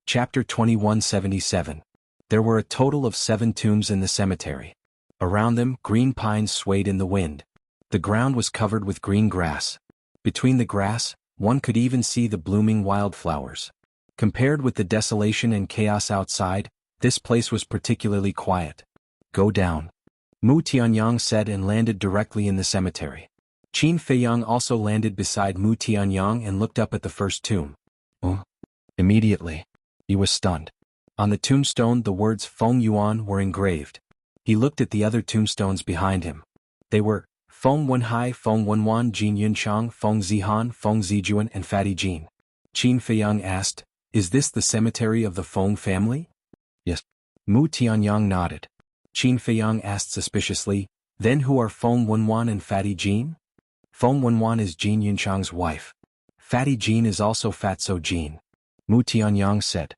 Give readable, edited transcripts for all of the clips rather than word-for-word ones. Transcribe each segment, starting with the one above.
Chapter 2177. There were a total of 7 tombs in the cemetery. Around them, green pines swayed in the wind. The ground was covered with green grass. Between the grass, one could even see the blooming wildflowers. Compared with the desolation and chaos outside, this place was particularly quiet. Go down. Mu Tianyang said and landed directly in the cemetery. Qin Feiyang also landed beside Mu Tianyang and looked up at the first tomb. Immediately, he was stunned. On the tombstone the words Feng Yuan were engraved. He looked at the other tombstones behind him. They were Feng Wenhai, Feng Wenwan, Jin Yunchang, Feng Zihan, Feng Zijuan, and Fatty Jin. Qin Feiyang asked, "Is this the cemetery of the Feng family?" "Yes." Mu Tianyang nodded. Qin Feiyang asked suspiciously, "Then who are Feng Wenwan and Fatty Jin?" "Feng Wenwan is Jin Yunchang's wife. Fatty Jin is also Fatso Jin." Mu Tianyang said.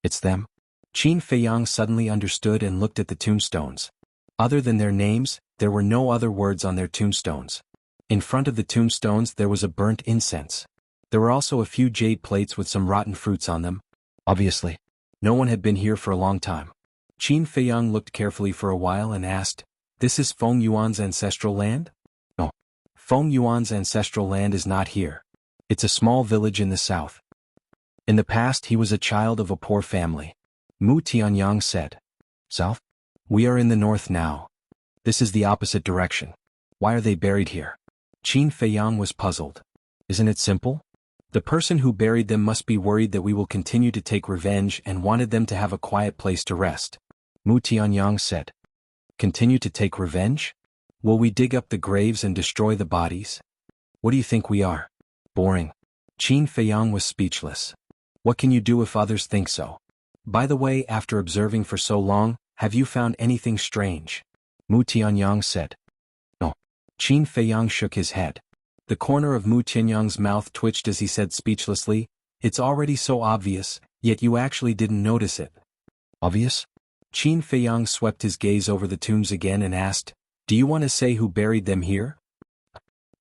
"It's them?" Qin Feiyang suddenly understood and looked at the tombstones. Other than their names, there were no other words on their tombstones. In front of the tombstones there was a burnt incense. There were also a few jade plates with some rotten fruits on them. Obviously, no one had been here for a long time. Qin Feiyang looked carefully for a while and asked, "This is Feng Yuan's ancestral land?" "No. Feng Yuan's ancestral land is not here. It's a small village in the south. In the past he was a child of a poor family." Mu Tianyang said. "South? We are in the north now. This is the opposite direction. Why are they buried here?" Qin Feiyang was puzzled. "Isn't it simple? The person who buried them must be worried that we will continue to take revenge and wanted them to have a quiet place to rest." Mu Tianyang said. "Continue to take revenge? Will we dig up the graves and destroy the bodies? What do you think we are? Boring." Qin Feiyang was speechless. What can you do if others think so? By the way, after observing for so long, have you found anything strange? Mu Tianyang said. No. Qin Feiyang shook his head. The corner of Mu Tianyang's mouth twitched as he said speechlessly, "It's already so obvious, yet you actually didn't notice it." "Obvious?" Qin Feiyang swept his gaze over the tombs again and asked, "Do you want to say who buried them here?"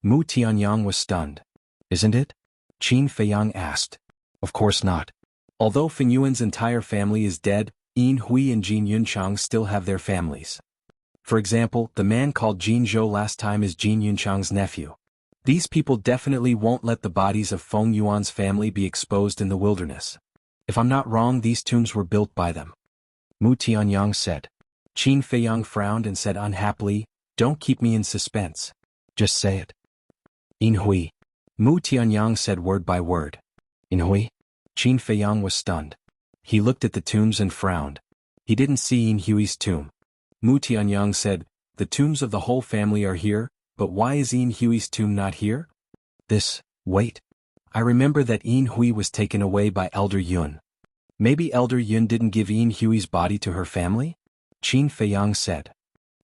Mu Tianyang was stunned. "Isn't it?" Qin Feiyang asked. "Of course not. Although Feng Yuan's entire family is dead, Yin Hui and Jin Yunchang still have their families. For example, the man called Jin Zhou last time is Jin Yunchang's nephew. These people definitely won't let the bodies of Feng Yuan's family be exposed in the wilderness. If I'm not wrong, these tombs were built by them." Mu Tianyang said. Qin Feiyang frowned and said unhappily, "Don't keep me in suspense. Just say it." "Yin Hui." Mu Tianyang said word by word. "Yin Hui?" Qin Feiyang was stunned. He looked at the tombs and frowned. He didn't see Yin Hui's tomb. Mu Tianyang said, "The tombs of the whole family are here, but why is Yin Hui's tomb not here?" Wait. I remember that Yin Hui was taken away by Elder Yun. Maybe Elder Yun didn't give Yin Hui's body to her family? Qin Feiyang said.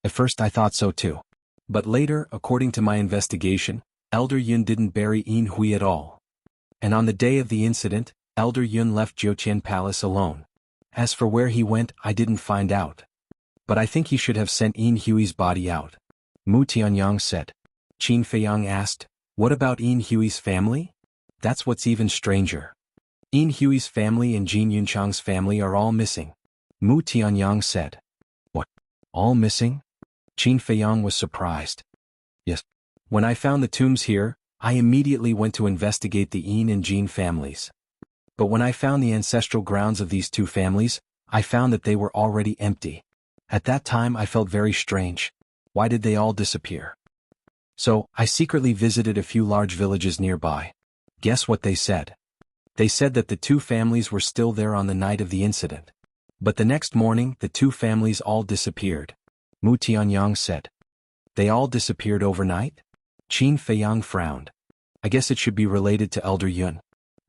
At first I thought so too. But later, according to my investigation, Elder Yun didn't bury Yin Hui at all. And on the day of the incident, Elder Yun left Jiuqian Palace alone. As for where he went, I didn't find out. But I think he should have sent Yin Hui's body out. Mu Tianyang said. Qin Feiyang asked, "What about Yin Hui's family?" "That's what's even stranger. Yin Hui's family and Jin Yunchang's family are all missing." Mu Tianyang said. "What? All missing?" Qin Feiyang was surprised. "Yes. When I found the tombs here, I immediately went to investigate the Yin and Jin families. But when I found the ancestral grounds of these two families, I found that they were already empty. At that time I felt very strange. Why did they all disappear? So, I secretly visited a few large villages nearby. Guess what they said? They said that the two families were still there on the night of the incident. But the next morning, the two families all disappeared." Mu Tianyang said. "They all disappeared overnight?" Qin Feiyang frowned. "I guess it should be related to Elder Yun.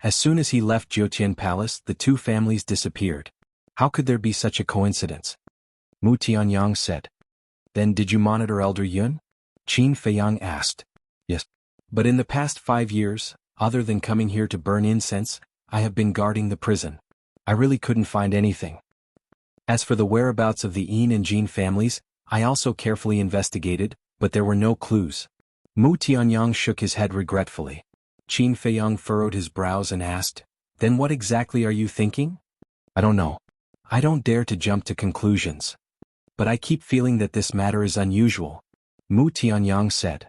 As soon as he left Jiuqian Palace, the two families disappeared. How could there be such a coincidence?" Mu Tianyang said. "Then did you monitor Elder Yun?" Qin Feiyang asked. "Yes. But in the past 5 years, other than coming here to burn incense, I have been guarding the prison. I really couldn't find anything. As for the whereabouts of the Yin and Jin families, I also carefully investigated, but there were no clues." Mu Tianyang shook his head regretfully. Qin Feiyang furrowed his brows and asked, "Then what exactly are you thinking?" I don't know. I don't dare to jump to conclusions. But I keep feeling that this matter is unusual, Mu Tianyang said.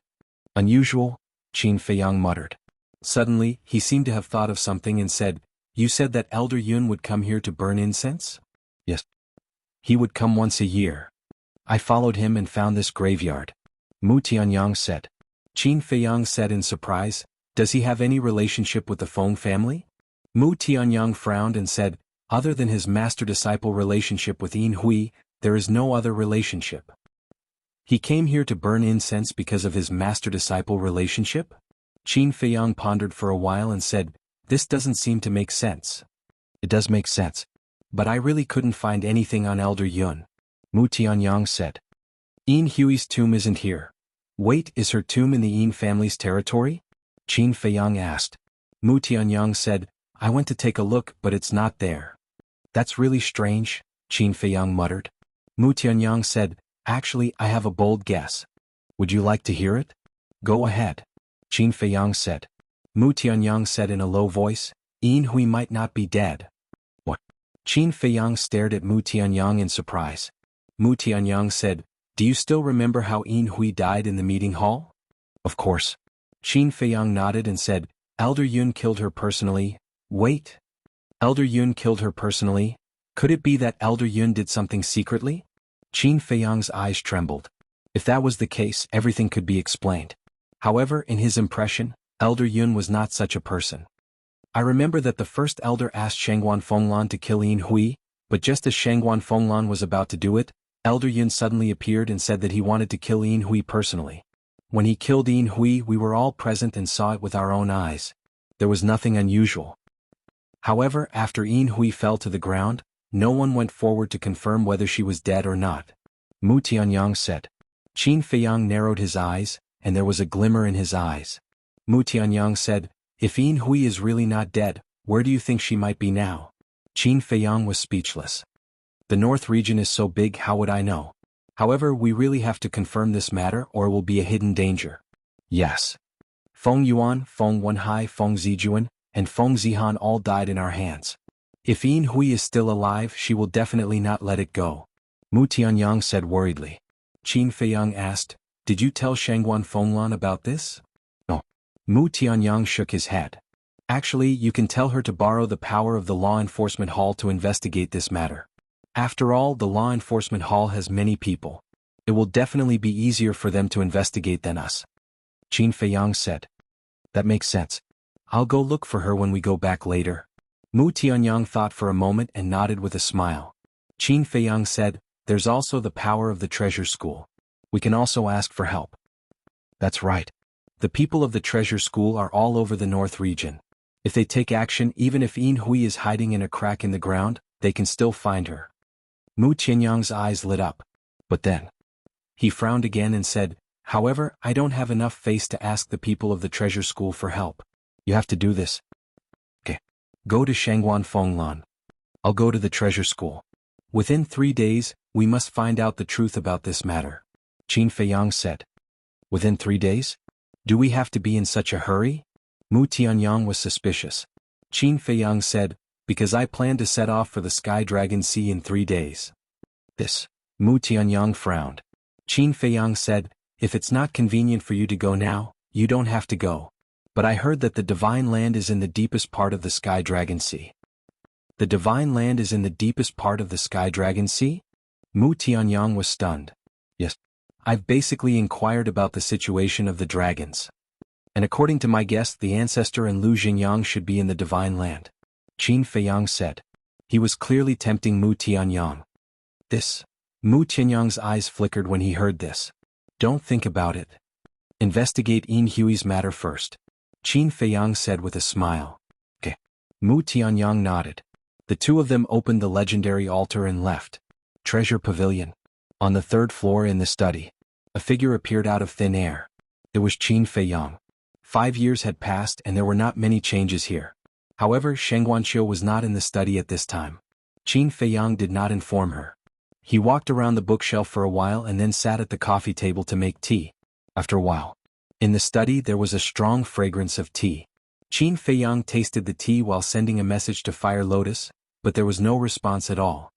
Unusual? Qin Feiyang muttered. Suddenly, he seemed to have thought of something and said, You said that Elder Yun would come here to burn incense? Yes. He would come once a year. I followed him and found this graveyard, Mu Tianyang said. Qin Feiyang said in surprise, Does he have any relationship with the Feng family? Mu Tianyang frowned and said, Other than his master-disciple relationship with Yin Hui, there is no other relationship. He came here to burn incense because of his master-disciple relationship? Qin Feiyang pondered for a while and said, This doesn't seem to make sense. It does make sense. But I really couldn't find anything on Elder Yun, Mu Tianyang said. Yin Hui's tomb isn't here. Wait, is her tomb in the Yin family's territory? Qin Feiyang asked. Mu Tianyang said, I went to take a look but it's not there. That's really strange, Qin Feiyang muttered. Mu Tianyang said, Actually, I have a bold guess. Would you like to hear it? Go ahead, Qin Feiyang said. Mu Tianyang said in a low voice, Yin Hui might not be dead. What? Qin Feiyang stared at Mu Tianyang in surprise. Mu Tianyang said, Do you still remember how Yin Hui died in the meeting hall? Of course. Qin Feiyang nodded and said, Elder Yun killed her personally. Wait. Elder Yun killed her personally? Could it be that Elder Yun did something secretly? Qin Feiyang's eyes trembled. If that was the case, everything could be explained. However, in his impression, Elder Yun was not such a person. I remember that the first elder asked Shangguan Fenglan to kill Yin Hui, but just as Shangguan Fenglan was about to do it, Elder Yun suddenly appeared and said that he wanted to kill Yin Hui personally. When he killed Yin Hui, we were all present and saw it with our own eyes. There was nothing unusual. However, after Yin Hui fell to the ground, no one went forward to confirm whether she was dead or not, Mu Tianyang said. Qin Feiyang narrowed his eyes, and there was a glimmer in his eyes. Mu Tianyang said, If Yin Hui is really not dead, where do you think she might be now? Qin Feiyang was speechless. The North region is so big, how would I know? However, we really have to confirm this matter or it will be a hidden danger. Yes. Feng Yuan, Feng Wenhai, Feng Zijuan, and Feng Zihan all died in our hands. If Yin Hui is still alive, she will definitely not let it go, Mu Tianyang said worriedly. Qin Feiyang asked, Did you tell Shangguan Fenglan about this? No. Mu Tianyang shook his head. Actually, you can tell her to borrow the power of the Law Enforcement Hall to investigate this matter. After all, the Law Enforcement Hall has many people. It will definitely be easier for them to investigate than us. Qin Feiyang said. That makes sense. I'll go look for her when we go back later. Mu Tianyang thought for a moment and nodded with a smile. Qin Feiyang said, There's also the power of the treasure school. We can also ask for help. That's right. The people of the treasure school are all over the North region. If they take action, even if Yin Hui is hiding in a crack in the ground, they can still find her. Mu Tianyang's eyes lit up. But then, he frowned again and said, However, I don't have enough face to ask the people of the treasure school for help. You have to do this. Okay. Go to Shangguan Fenglan. I'll go to the treasure school. Within 3 days, we must find out the truth about this matter, Qin Feiyang said. Within 3 days? Do we have to be in such a hurry? Mu Tianyang was suspicious. Qin Feiyang said, Because I plan to set off for the Sky Dragon Sea in 3 days. This. Mu Tianyang frowned. Qin Feiyang said, If it's not convenient for you to go now, you don't have to go. But I heard that the Divine Land is in the deepest part of the Sky Dragon Sea. The Divine Land is in the deepest part of the Sky Dragon Sea? Mu Tianyang was stunned. Yes. I've basically inquired about the situation of the dragons. And according to my guess, the ancestor and Lu Xingyang should be in the Divine Land. Qin Feiyang said. He was clearly tempting Mu Tianyang. This. Mu Tianyang's eyes flickered when he heard this. Don't think about it. Investigate Yin Hui's matter first. Qin Feiyang said with a smile. Okay. Mu Tianyang nodded. The two of them opened the legendary altar and left. Treasure Pavilion. On the 3rd floor in the study, a figure appeared out of thin air. It was Qin Feiyang. 5 years had passed and there were not many changes here. However, Sheng Guanqiu was not in the study at this time. Qin Feiyang did not inform her. He walked around the bookshelf for a while and then sat at the coffee table to make tea. After a while, in the study there was a strong fragrance of tea. Qin Feiyang tasted the tea while sending a message to Fire Lotus, but there was no response at all.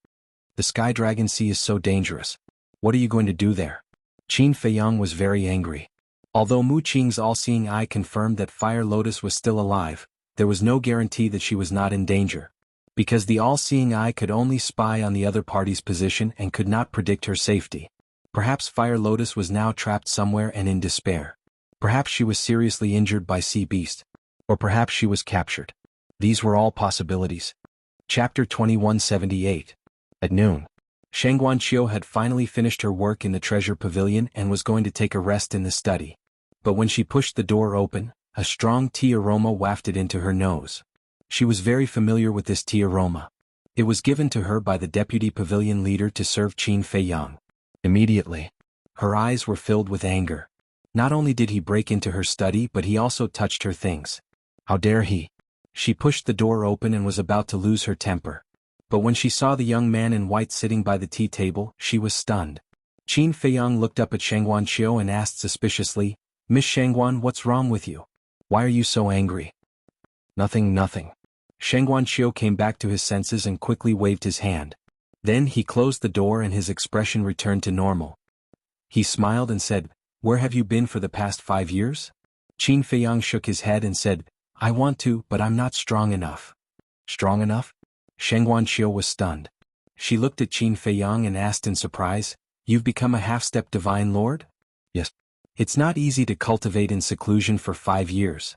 The Sky Dragon Sea is so dangerous. What are you going to do there? Qin Feiyang was very angry. Although Mu Qing's all-seeing eye confirmed that Fire Lotus was still alive, there was no guarantee that she was not in danger. Because the all-seeing eye could only spy on the other party's position and could not predict her safety. Perhaps Fire Lotus was now trapped somewhere and in despair. Perhaps she was seriously injured by Sea Beast. Or perhaps she was captured. These were all possibilities. Chapter 2178. At noon. Sheng Guanqiu had finally finished her work in the treasure pavilion and was going to take a rest in the study. But when she pushed the door open, a strong tea aroma wafted into her nose. She was very familiar with this tea aroma. It was given to her by the deputy pavilion leader to serve Qin Feiyang. Immediately, her eyes were filled with anger. Not only did he break into her study but he also touched her things. How dare he? She pushed the door open and was about to lose her temper. But when she saw the young man in white sitting by the tea table, she was stunned. Qin Feiyang looked up at Sheng Guanqiu and asked suspiciously, "Miss Shengguan, what's wrong with you? Why are you so angry?" Nothing. Sheng Guanqiu came back to his senses and quickly waved his hand. Then he closed the door and his expression returned to normal. He smiled and said, "Where have you been for the past 5 years?" Qin Feiyang shook his head and said, "I want to, but I'm not strong enough." Strong enough? Sheng Guanqiu was stunned. She looked at Qin Feiyang and asked in surprise, "You've become a half-step divine lord?" "Yes." "It's not easy to cultivate in seclusion for 5 years.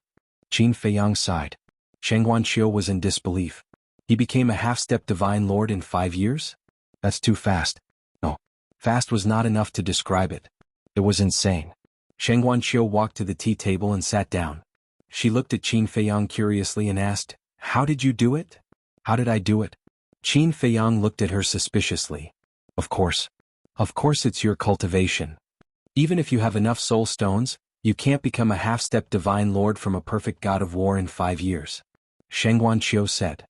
Qin Feiyang sighed. Sheng Guanqiu was in disbelief. He became a half-step divine lord in 5 years? That's too fast. No. Fast was not enough to describe it. It was insane. Sheng Guanqiu walked to the tea table and sat down. She looked at Qin Feiyang curiously and asked, "How did you do it?" "How did I do it?" Qin Feiyang looked at her suspiciously. Of course it's your cultivation. Even if you have enough soul stones, you can't become a half-step divine lord from a perfect god of war in 5 years. Sheng Guanqiu said.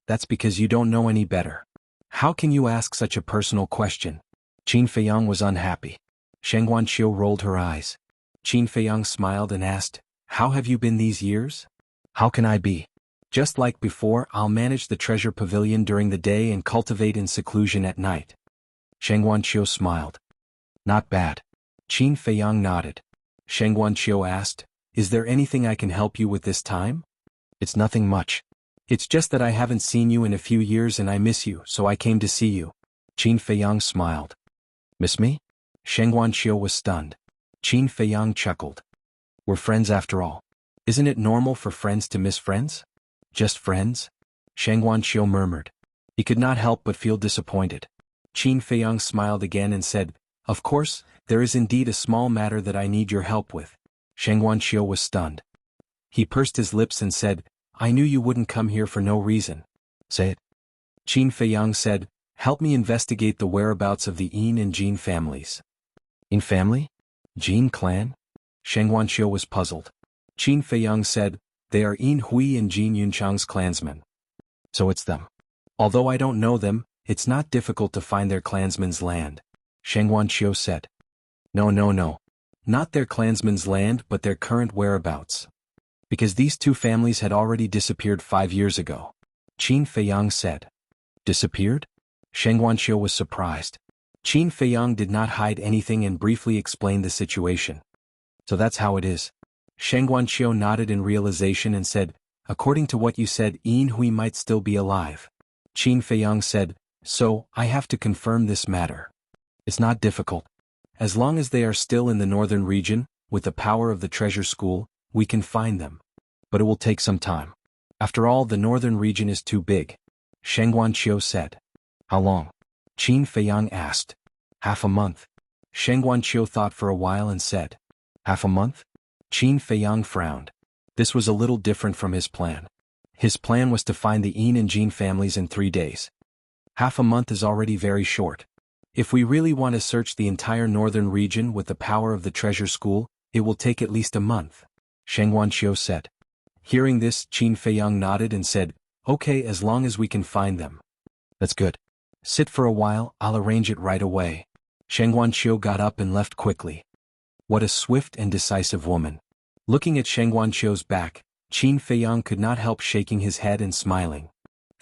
"That's because you don't know any better. How can you ask such a personal question?" Qin Feiyang was unhappy. Sheng Guanqiu rolled her eyes. Qin Feiyang smiled and asked, "How have you been these years?" "How can I be? Just like before, I'll manage the treasure pavilion during the day and cultivate in seclusion at night." Sheng Guanqiu smiled. "Not bad." Qin Feiyang nodded. Sheng Guanqiu asked, "Is there anything I can help you with this time?" "It's nothing much. It's just that I haven't seen you in a few years and I miss you, so I came to see you." Qin Feiyang smiled. "Miss me?" Sheng Guanqiu was stunned. Qin Feiyang chuckled. "We're friends after all. Isn't it normal for friends to miss friends?" "Just friends?" Sheng Guanqiu murmured. He could not help but feel disappointed. Qin Feiyang smiled again and said, "Of course, there is indeed a small matter that I need your help with." Sheng Guanqiu was stunned. He pursed his lips and said, "I knew you wouldn't come here for no reason." "Say it." Qin Feiyang said, "Help me investigate the whereabouts of the Yin and Jin families." "Yin family? Jin clan?" Sheng Guanqiu was puzzled. Qin Feiyang said, "They are Yin Hui and Jin Yunchang's clansmen." "So it's them. Although I don't know them, it's not difficult to find their clansmen's land." Sheng Guanqiu said. No. Not their clansmen's land but their current whereabouts. Because these two families had already disappeared 5 years ago. Qin Feiyang said. Disappeared? Sheng Guanqiu was surprised. Qin Feiyang did not hide anything and briefly explained the situation. "So that's how it is." Sheng Guanqiu nodded in realization and said, "According to what you said, Yin Hui might still be alive." Qin Feiyang said, "So, I have to confirm this matter." "It's not difficult. As long as they are still in the northern region, with the power of the treasure school, we can find them. But it will take some time. After all, the northern region is too big." Sheng Guanqiu said. "How long?" Qin Feiyang asked. "Half a month." Sheng Guanqiu thought for a while and said. "Half a month?" Qin Feiyang frowned. This was a little different from his plan. His plan was to find the Yin and Jin families in 3 days. Half a month is already very short. If we really want to search the entire northern region with the power of the treasure school, it will take at least a month. Sheng Guanqiu said. Hearing this, Qin Feiyang nodded and said, "Okay, as long as we can find them." "That's good. Sit for a while, I'll arrange it right away." Sheng Guanqiu got up and left quickly. What a swift and decisive woman. Looking at Sheng Guanqiu's back, Qin Feiyang could not help shaking his head and smiling.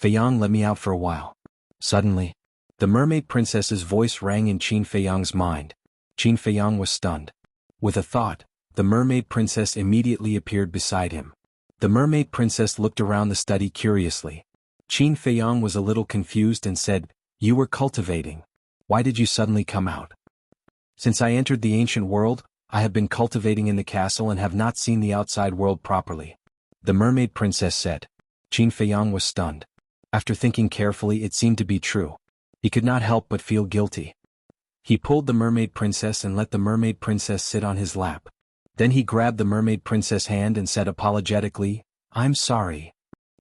Feiyang, let me out for a while. Suddenly, the mermaid princess's voice rang in Qin Feiyang's mind. Qin Feiyang was stunned. With a thought, the mermaid princess immediately appeared beside him. The mermaid princess looked around the study curiously. Qin Feiyang was a little confused and said, "You were cultivating. Why did you suddenly come out?" "Since I entered the ancient world, I have been cultivating in the castle and have not seen the outside world properly," the mermaid princess said. Qin Feiyang was stunned. After thinking carefully, it seemed to be true. He could not help but feel guilty. He pulled the mermaid princess and let the mermaid princess sit on his lap. Then he grabbed the mermaid princess' hand and said apologetically, "I'm sorry.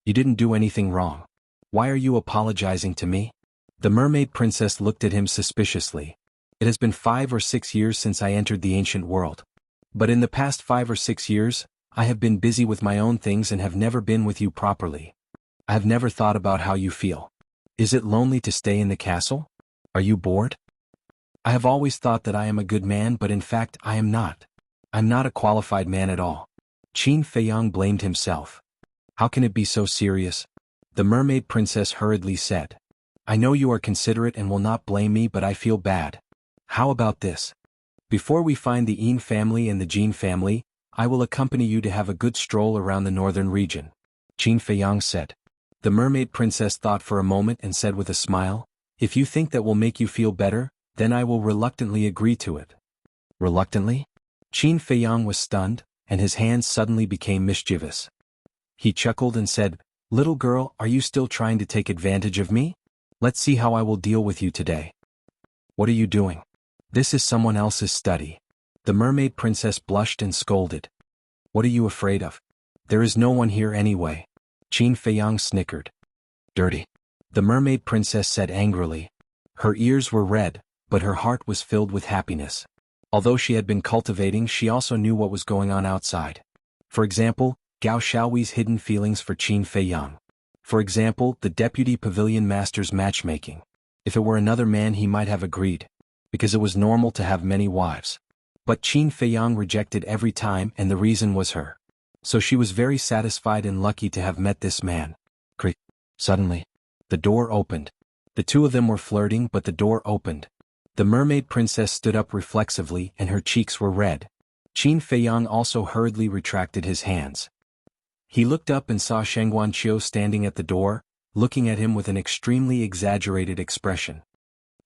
You didn't do anything wrong. Why are you apologizing to me?" The mermaid princess looked at him suspiciously. "It has been 5 or 6 years since I entered the ancient world. But in the past 5 or 6 years, I have been busy with my own things and have never been with you properly. I have never thought about how you feel. Is it lonely to stay in the castle? Are you bored? I have always thought that I am a good man, but in fact I am not. I'm not a qualified man at all." Qin Feiyang blamed himself. "How can it be so serious?" The mermaid princess hurriedly said. "I know you are considerate and will not blame me, but I feel bad. How about this? Before we find the Yin family and the Jin family, I will accompany you to have a good stroll around the northern region," Qin Feiyang said. The mermaid princess thought for a moment and said with a smile, "If you think that will make you feel better, then I will reluctantly agree to it." Reluctantly? Qin Feiyang was stunned, and his hands suddenly became mischievous. He chuckled and said, "Little girl, are you still trying to take advantage of me? Let's see how I will deal with you today." "What are you doing? This is someone else's study." The mermaid princess blushed and scolded. "What are you afraid of? There is no one here anyway." Qin Feiyang snickered. "Dirty," the mermaid princess said angrily. Her ears were red, but her heart was filled with happiness. Although she had been cultivating, she also knew what was going on outside. For example, Gao Xiaohui's hidden feelings for Qin Feiyang. For example, the deputy pavilion master's matchmaking. If it were another man, he might have agreed, because it was normal to have many wives. But Qin Feiyang rejected every time, and the reason was her. So she was very satisfied and lucky to have met this man. Creak. Suddenly, the door opened. The two of them were flirting, but the door opened. The mermaid princess stood up reflexively and her cheeks were red. Qin Feiyang also hurriedly retracted his hands. He looked up and saw Sheng Guanqiu standing at the door, looking at him with an extremely exaggerated expression.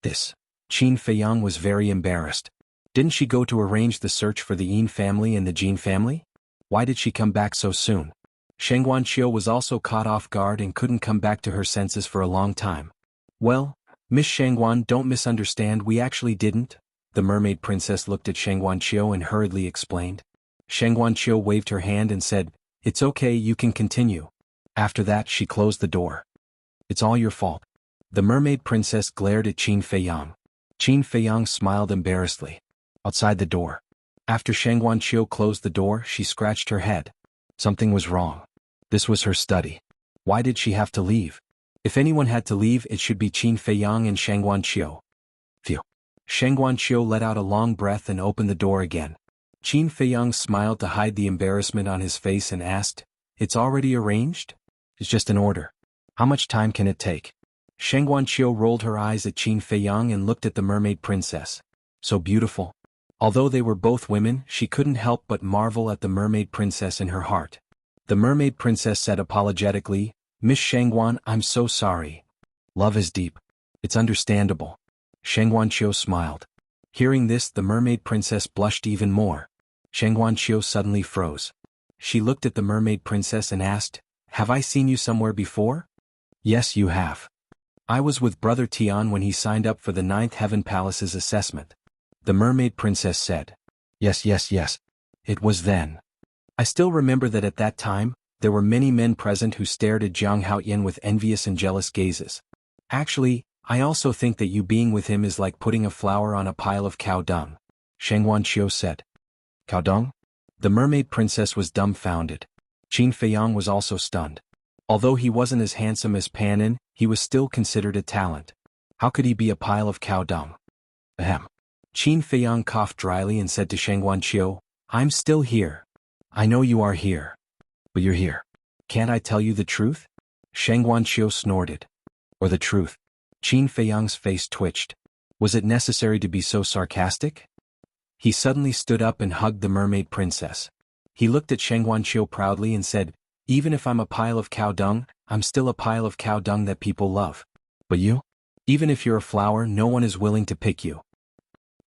This. Qin Feiyang was very embarrassed. Didn't she go to arrange the search for the Yin family and the Jin family? Why did she come back so soon? Sheng Guanqiu was also caught off guard and couldn't come back to her senses for a long time. "Well, Miss Shangguan, don't misunderstand, we actually didn't." The mermaid princess looked at Sheng Guanqiu and hurriedly explained. Sheng Guanqiu waved her hand and said, "It's okay, you can continue." After that she closed the door. "It's all your fault." The mermaid princess glared at Qin Feiyang. Qin Feiyang smiled embarrassedly. Outside the door. After Sheng Guanqiu closed the door, she scratched her head. Something was wrong. This was her study. Why did she have to leave? If anyone had to leave, it should be Qin Feiyang and Sheng Guanqiu. Phew. Sheng Guanqiu let out a long breath and opened the door again. Qin Feiyang smiled to hide the embarrassment on his face and asked, "It's already arranged? It's just an order. How much time can it take?" Sheng Guanqiu rolled her eyes at Qin Feiyang and looked at the mermaid princess. So beautiful. Although they were both women, she couldn't help but marvel at the mermaid princess in her heart. The mermaid princess said apologetically, "Miss Shangguan, I'm so sorry. Love is deep. It's understandable." Sheng Guanqiu smiled. Hearing this, the mermaid princess blushed even more. Sheng Guanqiu suddenly froze. She looked at the mermaid princess and asked, "Have I seen you somewhere before?" "Yes, you have. I was with Brother Tian when he signed up for the 9th Heaven Palace's assessment." The mermaid princess said. Yes. It was then. I still remember that at that time, there were many men present who stared at Jiang Haoyan with envious and jealous gazes. Actually, I also think that you being with him is like putting a flower on a pile of cow dung," Sheng Guanqiu said. "Cow dung?" The mermaid princess was dumbfounded. Qin Feiyang was also stunned. Although he wasn't as handsome as Panin, he was still considered a talent. How could he be a pile of cow dung? Ahem. Qin Feiyang coughed dryly and said to Sheng Guanqiu, "I'm still here. I know you are here. But you're here. Can't I tell you the truth? Shang Guanqiu snorted. Or the truth? Qin Feiyang's face twitched. Was it necessary to be so sarcastic? He suddenly stood up and hugged the mermaid princess. He looked at Shang Guanqiu proudly and said, "Even if I'm a pile of cow dung, I'm still a pile of cow dung that people love. But you? Even if you're a flower, no one is willing to pick you."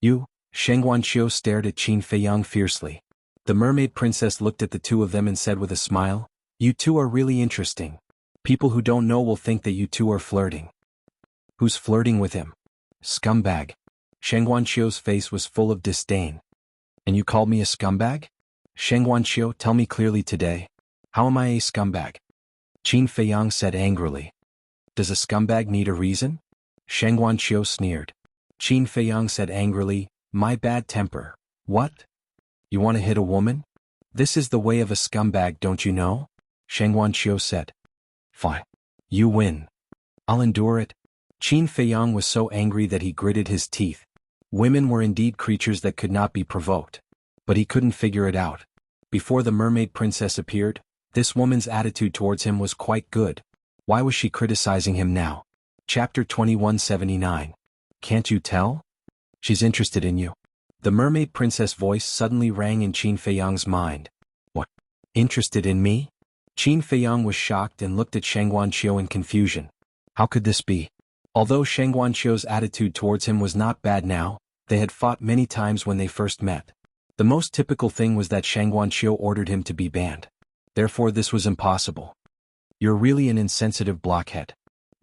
You? Shang Guanqiu stared at Qin Feiyang fiercely. The mermaid princess looked at the two of them and said with a smile, "You two are really interesting. People who don't know will think that you two are flirting." Who's flirting with him? Scumbag. Shang Guanqiu's face was full of disdain. And you called me a scumbag? Shang Guanqiu, tell me clearly today. How am I a scumbag? Qin Feiyang said angrily. Does a scumbag need a reason? Shang Guanqiu sneered. Qin Feiyang said angrily, my bad temper. What? You want to hit a woman? This is the way of a scumbag, don't you know? Shang Guanqiu said. Fine. You win. I'll endure it. Qin Feiyang was so angry that he gritted his teeth. Women were indeed creatures that could not be provoked. But he couldn't figure it out. Before the mermaid princess appeared, this woman's attitude towards him was quite good. Why was she criticizing him now? Chapter 2179. Can't you tell? She's interested in you. The mermaid princess voice suddenly rang in Qin Feiyang's mind. What? Interested in me? Qin Feiyang was shocked and looked at Shang Guanqiu in confusion. How could this be? Although Shang Guanqiu's attitude towards him was not bad now, they had fought many times when they first met. The most typical thing was that Shang Guanqiu ordered him to be banned. Therefore this was impossible. You're really an insensitive blockhead.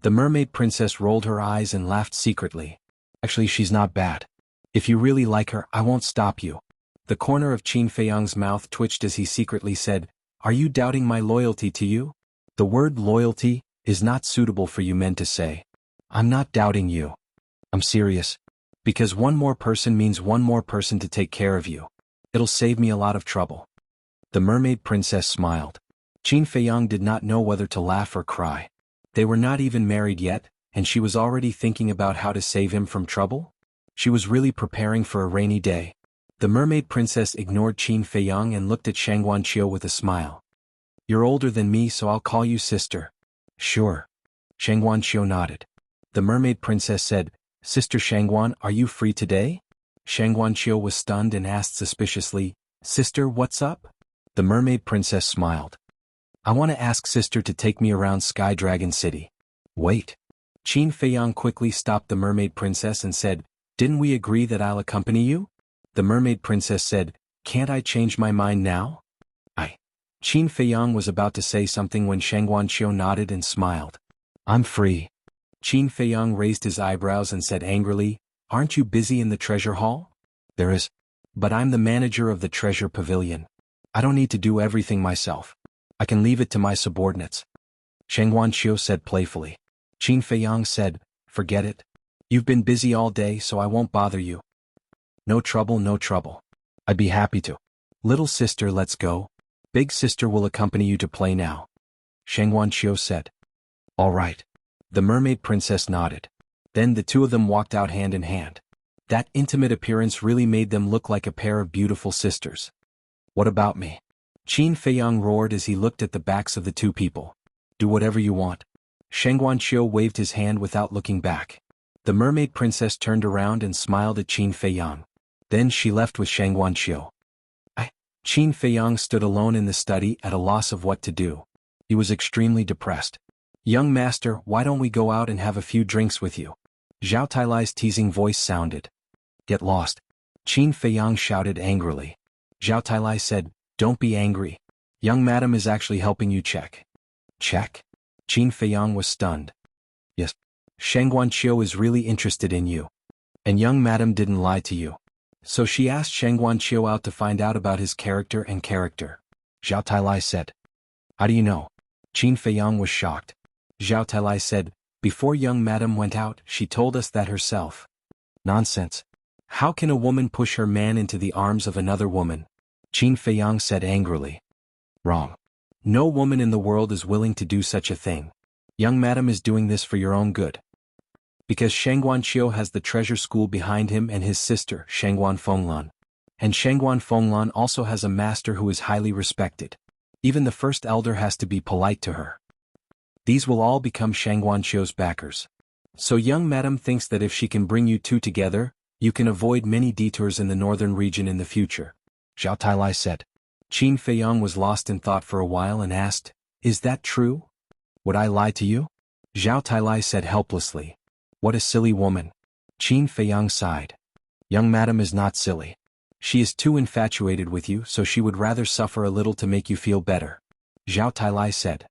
The mermaid princess rolled her eyes and laughed secretly. Actually, she's not bad. If you really like her, I won't stop you. The corner of Qin Feiyang's mouth twitched as he secretly said, Are you doubting my loyalty to you? The word loyalty is not suitable for you men to say. I'm not doubting you. I'm serious. Because one more person means one more person to take care of you. It'll save me a lot of trouble. The mermaid princess smiled. Qin Feiyang did not know whether to laugh or cry. They were not even married yet, and she was already thinking about how to save him from trouble? She was really preparing for a rainy day. The mermaid princess ignored Qin Feiyang and looked at Shang Guanqiu with a smile. You're older than me, so I'll call you sister. Sure. Shang Guanqiu nodded. The mermaid princess said, Sister Shangguan, are you free today? Shang Guanqiu was stunned and asked suspiciously, Sister, what's up? The mermaid princess smiled. I want to ask Sister to take me around Sky Dragon City. Wait. Qin Feiyang quickly stopped the mermaid princess and said, Didn't we agree that I'll accompany you? The mermaid princess said, Can't I change my mind now? Qin Feiyang was about to say something when Shang Guanqiu nodded and smiled. I'm free. Qin Feiyang raised his eyebrows and said angrily, Aren't you busy in the treasure hall? There is. But I'm the manager of the treasure pavilion. I don't need to do everything myself. I can leave it to my subordinates. Shang Guanqiu said playfully. Qin Feiyang said, Forget it. You've been busy all day, so I won't bother you. No trouble, no trouble. I'd be happy to. Little sister, let's go. Big sister will accompany you to play now. Shang Guanqiu said. All right. The mermaid princess nodded. Then the two of them walked out hand in hand. That intimate appearance really made them look like a pair of beautiful sisters. What about me? Qin Feiyang roared as he looked at the backs of the two people. Do whatever you want. Shang Guanqiu waved his hand without looking back. The mermaid princess turned around and smiled at Qin Feiyang. Then she left with Shang Guanqiu. Qin Feiyang stood alone in the study at a loss of what to do. He was extremely depressed. Young master, why don't we go out and have a few drinks with you? Zhao Tailai's teasing voice sounded. Get lost. Qin Feiyang shouted angrily. Zhao Tailai said, Don't be angry. Young madam is actually helping you check. Check? Qin Feiyang was stunned. Yes. Shang Guanqiu is really interested in you. And young madam didn't lie to you. So she asked Shang Guanqiu out to find out about his character and character. Zhao Tailai said. How do you know? Qin Feiyang was shocked. Zhao Tailai said, Before young madam went out, she told us that herself. Nonsense. How can a woman push her man into the arms of another woman? Qin Feiyang said angrily. Wrong. No woman in the world is willing to do such a thing. Young madam is doing this for your own good. Because Shang Guanqiu has the treasure school behind him and his sister, Shangguan Fenglan. And Shangguan Fenglan also has a master who is highly respected. Even the first elder has to be polite to her. These will all become Shangguanqiu's backers. So young madam thinks that if she can bring you two together, you can avoid many detours in the northern region in the future. Zhao Tailai said. Qin Feiyang was lost in thought for a while and asked, Is that true? Would I lie to you? Zhao Tailai said helplessly. What a silly woman. Qin Feiyang sighed. Young madam is not silly. She is too infatuated with you, so she would rather suffer a little to make you feel better. Zhao Tailai said.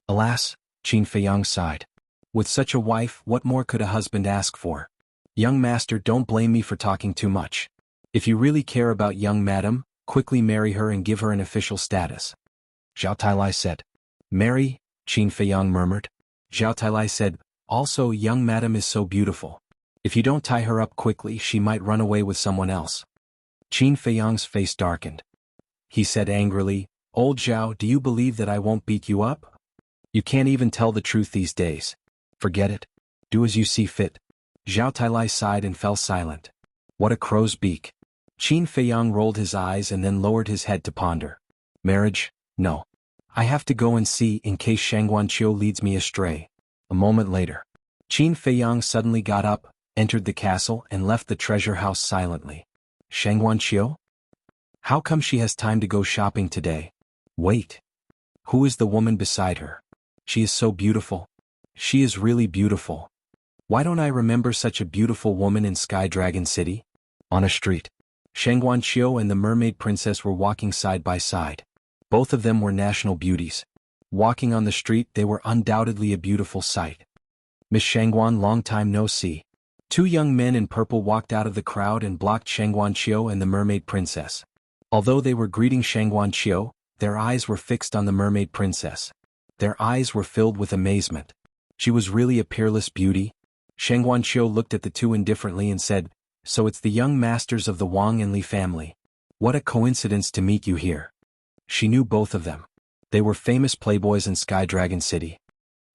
Alas, Qin Feiyang sighed. With such a wife, what more could a husband ask for? Young master, don't blame me for talking too much. If you really care about young madam, quickly marry her and give her an official status. Zhao Tailai said. Marry? Qin Feiyang murmured. Zhao Tailai said, also young madam is so beautiful. If you don't tie her up quickly, she might run away with someone else. Qin Feiyang's face darkened. He said angrily, Old Zhao, do you believe that I won't beat you up? You can't even tell the truth these days. Forget it. Do as you see fit. Zhao Tailai sighed and fell silent. What a crow's beak. Qin Feiyang rolled his eyes and then lowered his head to ponder. Marriage? No. I have to go and see in case Shangguanqiu leads me astray. A moment later. Qin Feiyang suddenly got up, entered the castle and left the treasure house silently. Shangguanqiu? How come she has time to go shopping today? Wait. Who is the woman beside her? She is so beautiful. She is really beautiful. Why don't I remember such a beautiful woman in Sky Dragon City? On a street. Shangguanqiu and the mermaid princess were walking side by side. Both of them were national beauties. Walking on the street, they were undoubtedly a beautiful sight. Miss Shangguan, long time no see. Two young men in purple walked out of the crowd and blocked Shangguanqiu and the mermaid princess. Although they were greeting Shangguanqiu, their eyes were fixed on the mermaid princess. Their eyes were filled with amazement. She was really a peerless beauty. Shangguanqiu looked at the two indifferently and said, So it's the young masters of the Wang and Li family. What a coincidence to meet you here. She knew both of them. They were famous playboys in Sky Dragon City.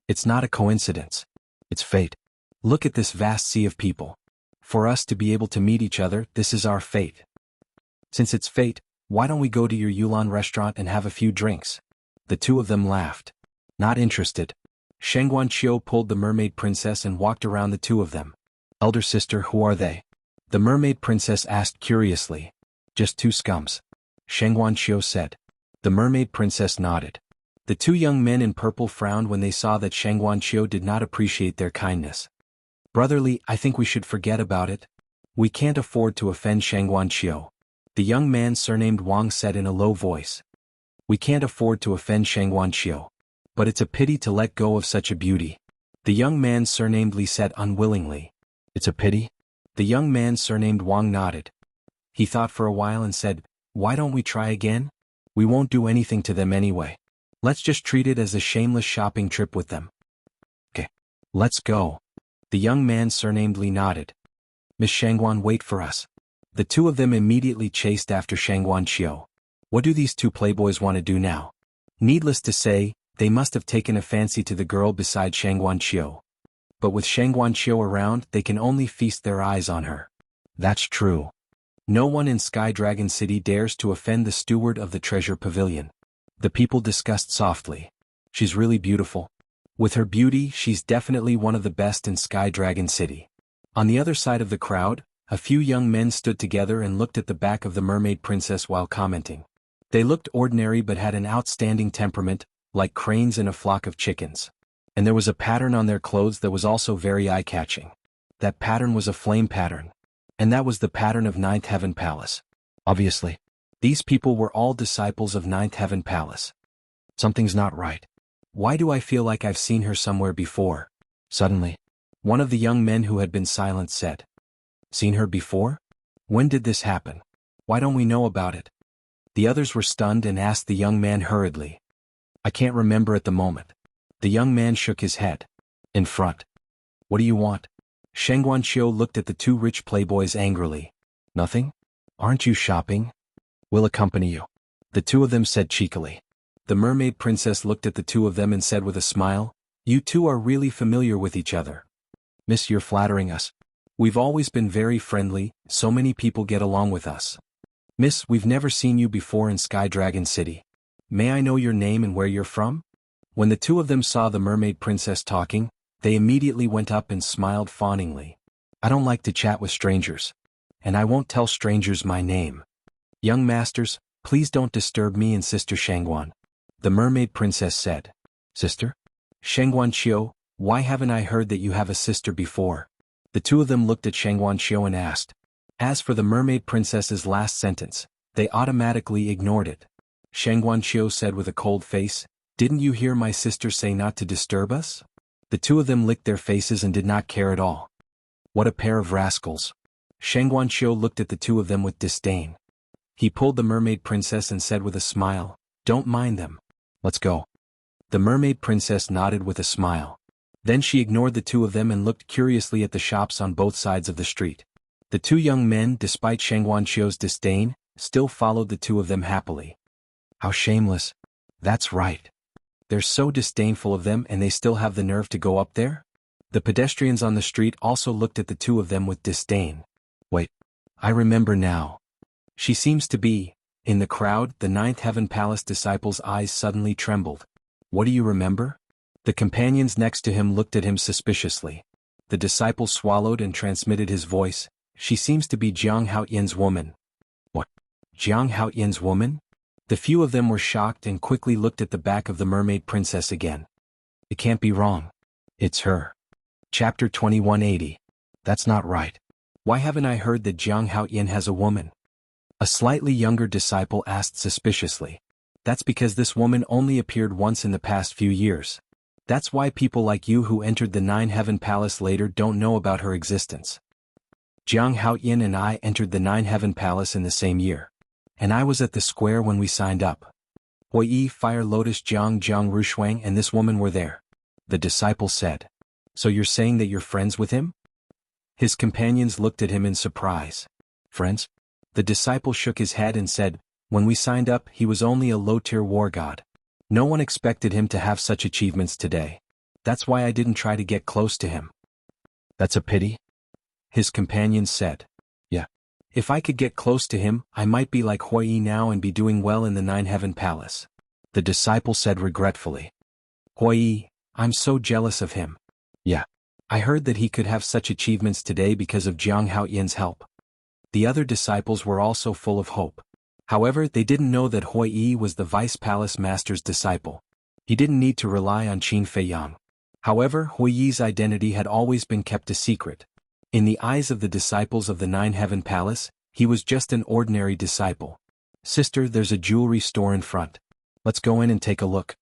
It's not a coincidence. It's fate. Look at this vast sea of people. For us to be able to meet each other, this is our fate. Since it's fate, why don't we go to your Yulan restaurant and have a few drinks? The two of them laughed. Not interested. Shangguanqiu pulled the mermaid princess and walked around the two of them. Elder sister, who are they? The mermaid princess asked curiously. Just two scums. Shangguanqiu said. The mermaid princess nodded. The two young men in purple frowned when they saw that Shangguanqiu did not appreciate their kindness. Brotherly, I think we should forget about it. We can't afford to offend Shangguanqiu. The young man surnamed Wang said in a low voice. We can't afford to offend Shangguanqiu. But it's a pity to let go of such a beauty. The young man surnamed Li said unwillingly. It's a pity? The young man surnamed Wang nodded. He thought for a while and said, Why don't we try again? We won't do anything to them anyway. Let's just treat it as a shameless shopping trip with them. Okay. Let's go. The young man surnamed Li nodded. Miss Shangguan, wait for us. The two of them immediately chased after Shangguanqiu. What do these two playboys want to do now? Needless to say, they must have taken a fancy to the girl beside Shangguanqiu. But with Shangguanqiu around, they can only feast their eyes on her. That's true. No one in Sky Dragon City dares to offend the steward of the treasure pavilion. The people discussed softly. She's really beautiful. With her beauty, she's definitely one of the best in Sky Dragon City. On the other side of the crowd, a few young men stood together and looked at the back of the mermaid princess while commenting. They looked ordinary but had an outstanding temperament, like cranes in a flock of chickens. And there was a pattern on their clothes that was also very eye-catching. That pattern was a flame pattern. And that was the pattern of Ninth Heaven Palace. Obviously. These people were all disciples of Ninth Heaven Palace. Something's not right. Why do I feel like I've seen her somewhere before? Suddenly, one of the young men who had been silent said. Seen her before? When did this happen? Why don't we know about it? The others were stunned and asked the young man hurriedly. I can't remember at the moment. The young man shook his head. In front. What do you want? Shangguanqiu looked at the two rich playboys angrily. Nothing? Aren't you shopping? We'll accompany you. The two of them said cheekily. The mermaid princess looked at the two of them and said with a smile, You two are really familiar with each other. Miss, you're flattering us. We've always been very friendly, so many people get along with us. Miss, we've never seen you before in Sky Dragon City. May I know your name and where you're from? When the two of them saw the mermaid princess talking, they immediately went up and smiled fawningly. I don't like to chat with strangers. And I won't tell strangers my name. Young masters, please don't disturb me and Sister Shangguan. The mermaid princess said. Sister? Shangguan Qiu, why haven't I heard that you have a sister before? The two of them looked at Shangguan Qiu and asked. As for the mermaid princess's last sentence, they automatically ignored it. Shangguan Qiu said with a cold face, Didn't you hear my sister say not to disturb us? The two of them licked their faces and did not care at all. What a pair of rascals. Shangguan Qiu looked at the two of them with disdain. He pulled the mermaid princess and said with a smile, Don't mind them. Let's go. The mermaid princess nodded with a smile. Then she ignored the two of them and looked curiously at the shops on both sides of the street. The two young men, despite Shangguan Qiu's disdain, still followed the two of them happily. How shameless. That's right. They're so disdainful of them and they still have the nerve to go up there? The pedestrians on the street also looked at the two of them with disdain. Wait. I remember now. She seems to be. In the crowd, the Ninth Heaven Palace disciple's eyes suddenly trembled. What do you remember? The companions next to him looked at him suspiciously. The disciple swallowed and transmitted his voice. She seems to be Jiang Haoyin's woman. What? Jiang Haoyin's woman? The few of them were shocked and quickly looked at the back of the mermaid princess again. It can't be wrong. It's her. Chapter 2180. That's not right. Why haven't I heard that Jiang Haoyin has a woman? A slightly younger disciple asked suspiciously. That's because this woman only appeared once in the past few years. That's why people like you who entered the Nine Heaven Palace later don't know about her existence. Jiang Haoyin and I entered the Nine Heaven Palace in the same year. And I was at the square when we signed up. Huiyi, Fire Lotus, Jiang Rushuang and this woman were there. The disciple said. So you're saying that you're friends with him? His companions looked at him in surprise. Friends? The disciple shook his head and said, When we signed up, he was only a low-tier war god. No one expected him to have such achievements today. That's why I didn't try to get close to him. That's a pity? His companions said. Yeah. If I could get close to him, I might be like Huiyi now and be doing well in the Nine Heaven Palace. The disciple said regretfully. Huiyi, I'm so jealous of him. Yeah. I heard that he could have such achievements today because of Jiang Haoyin's help. The other disciples were also full of hope. However, they didn't know that Huiyi was the Vice Palace Master's disciple. He didn't need to rely on Qin Feiyang. However, Huiyi's identity had always been kept a secret. In the eyes of the disciples of the Nine Heaven Palace, he was just an ordinary disciple. Sister, there's a jewelry store in front. Let's go in and take a look.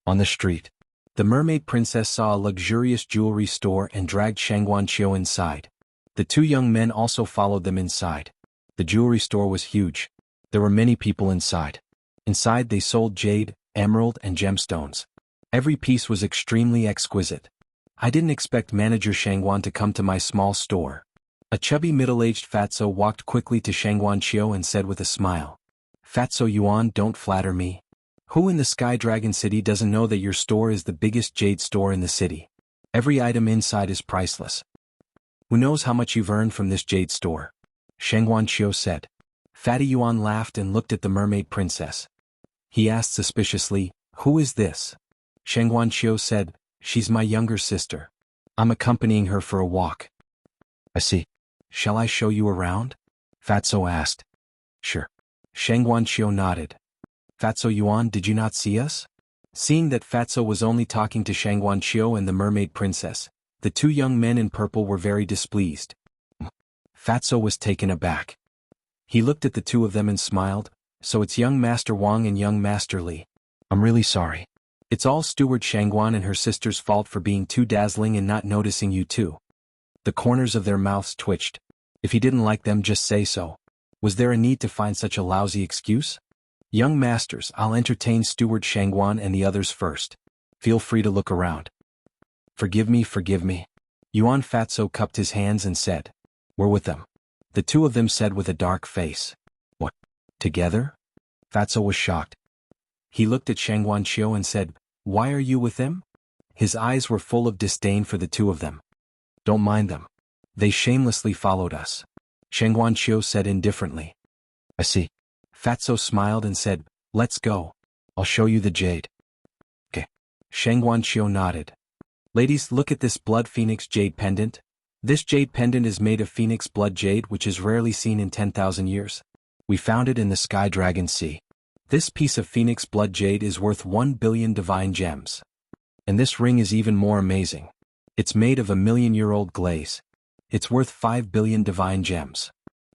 On the street. The mermaid princess saw a luxurious jewelry store and dragged Shangguan Qiu inside. The two young men also followed them inside. The jewelry store was huge. There were many people inside. Inside they sold jade, emerald and gemstones. Every piece was extremely exquisite. I didn't expect Manager Shangguan to come to my small store. A chubby middle-aged fatso walked quickly to Shangguan Qiu and said with a smile. Fatso Yuan, don't flatter me. Who in the Sky Dragon City doesn't know that your store is the biggest jade store in the city? Every item inside is priceless. Who knows how much you've earned from this jade store? Shangguan Qiu said. Fatty Yuan laughed and looked at the mermaid princess. He asked suspiciously, Who is this? Shangguan Qiu said, She's my younger sister. I'm accompanying her for a walk. I see. Shall I show you around? Fatso asked. Sure. Shangguan Qiu nodded. Fatso Yuan, did you not see us? Seeing that Fatso was only talking to Shangguan Qiu and the mermaid princess, the two young men in purple were very displeased. Fatso was taken aback. He looked at the two of them and smiled, so it's young Master Wang and young Master Li. I'm really sorry. It's all Steward Shangguan and her sister's fault for being too dazzling and not noticing you two. The corners of their mouths twitched. If he didn't like them, just say so. Was there a need to find such a lousy excuse? Young masters, I'll entertain Steward Shangguan and the others first. Feel free to look around. Forgive me, forgive me. Yuan Fatso cupped his hands and said. We're with them. The two of them said with a dark face. What? Together? Fatso was shocked. He looked at Shangguan Qiu and said, Why are you with them? His eyes were full of disdain for the two of them. Don't mind them. They shamelessly followed us. Shangguan Qiu said indifferently. I see. Fatso smiled and said, Let's go. I'll show you the jade. Okay. Sheng Wanqiu nodded. Ladies, look at this blood phoenix jade pendant. This jade pendant is made of phoenix blood jade, which is rarely seen in 10,000 years. We found it in the Sky Dragon Sea. This piece of phoenix blood jade is worth 1 billion divine gems. And this ring is even more amazing. It's made of a million-year-old glaze. It's worth 5 billion divine gems.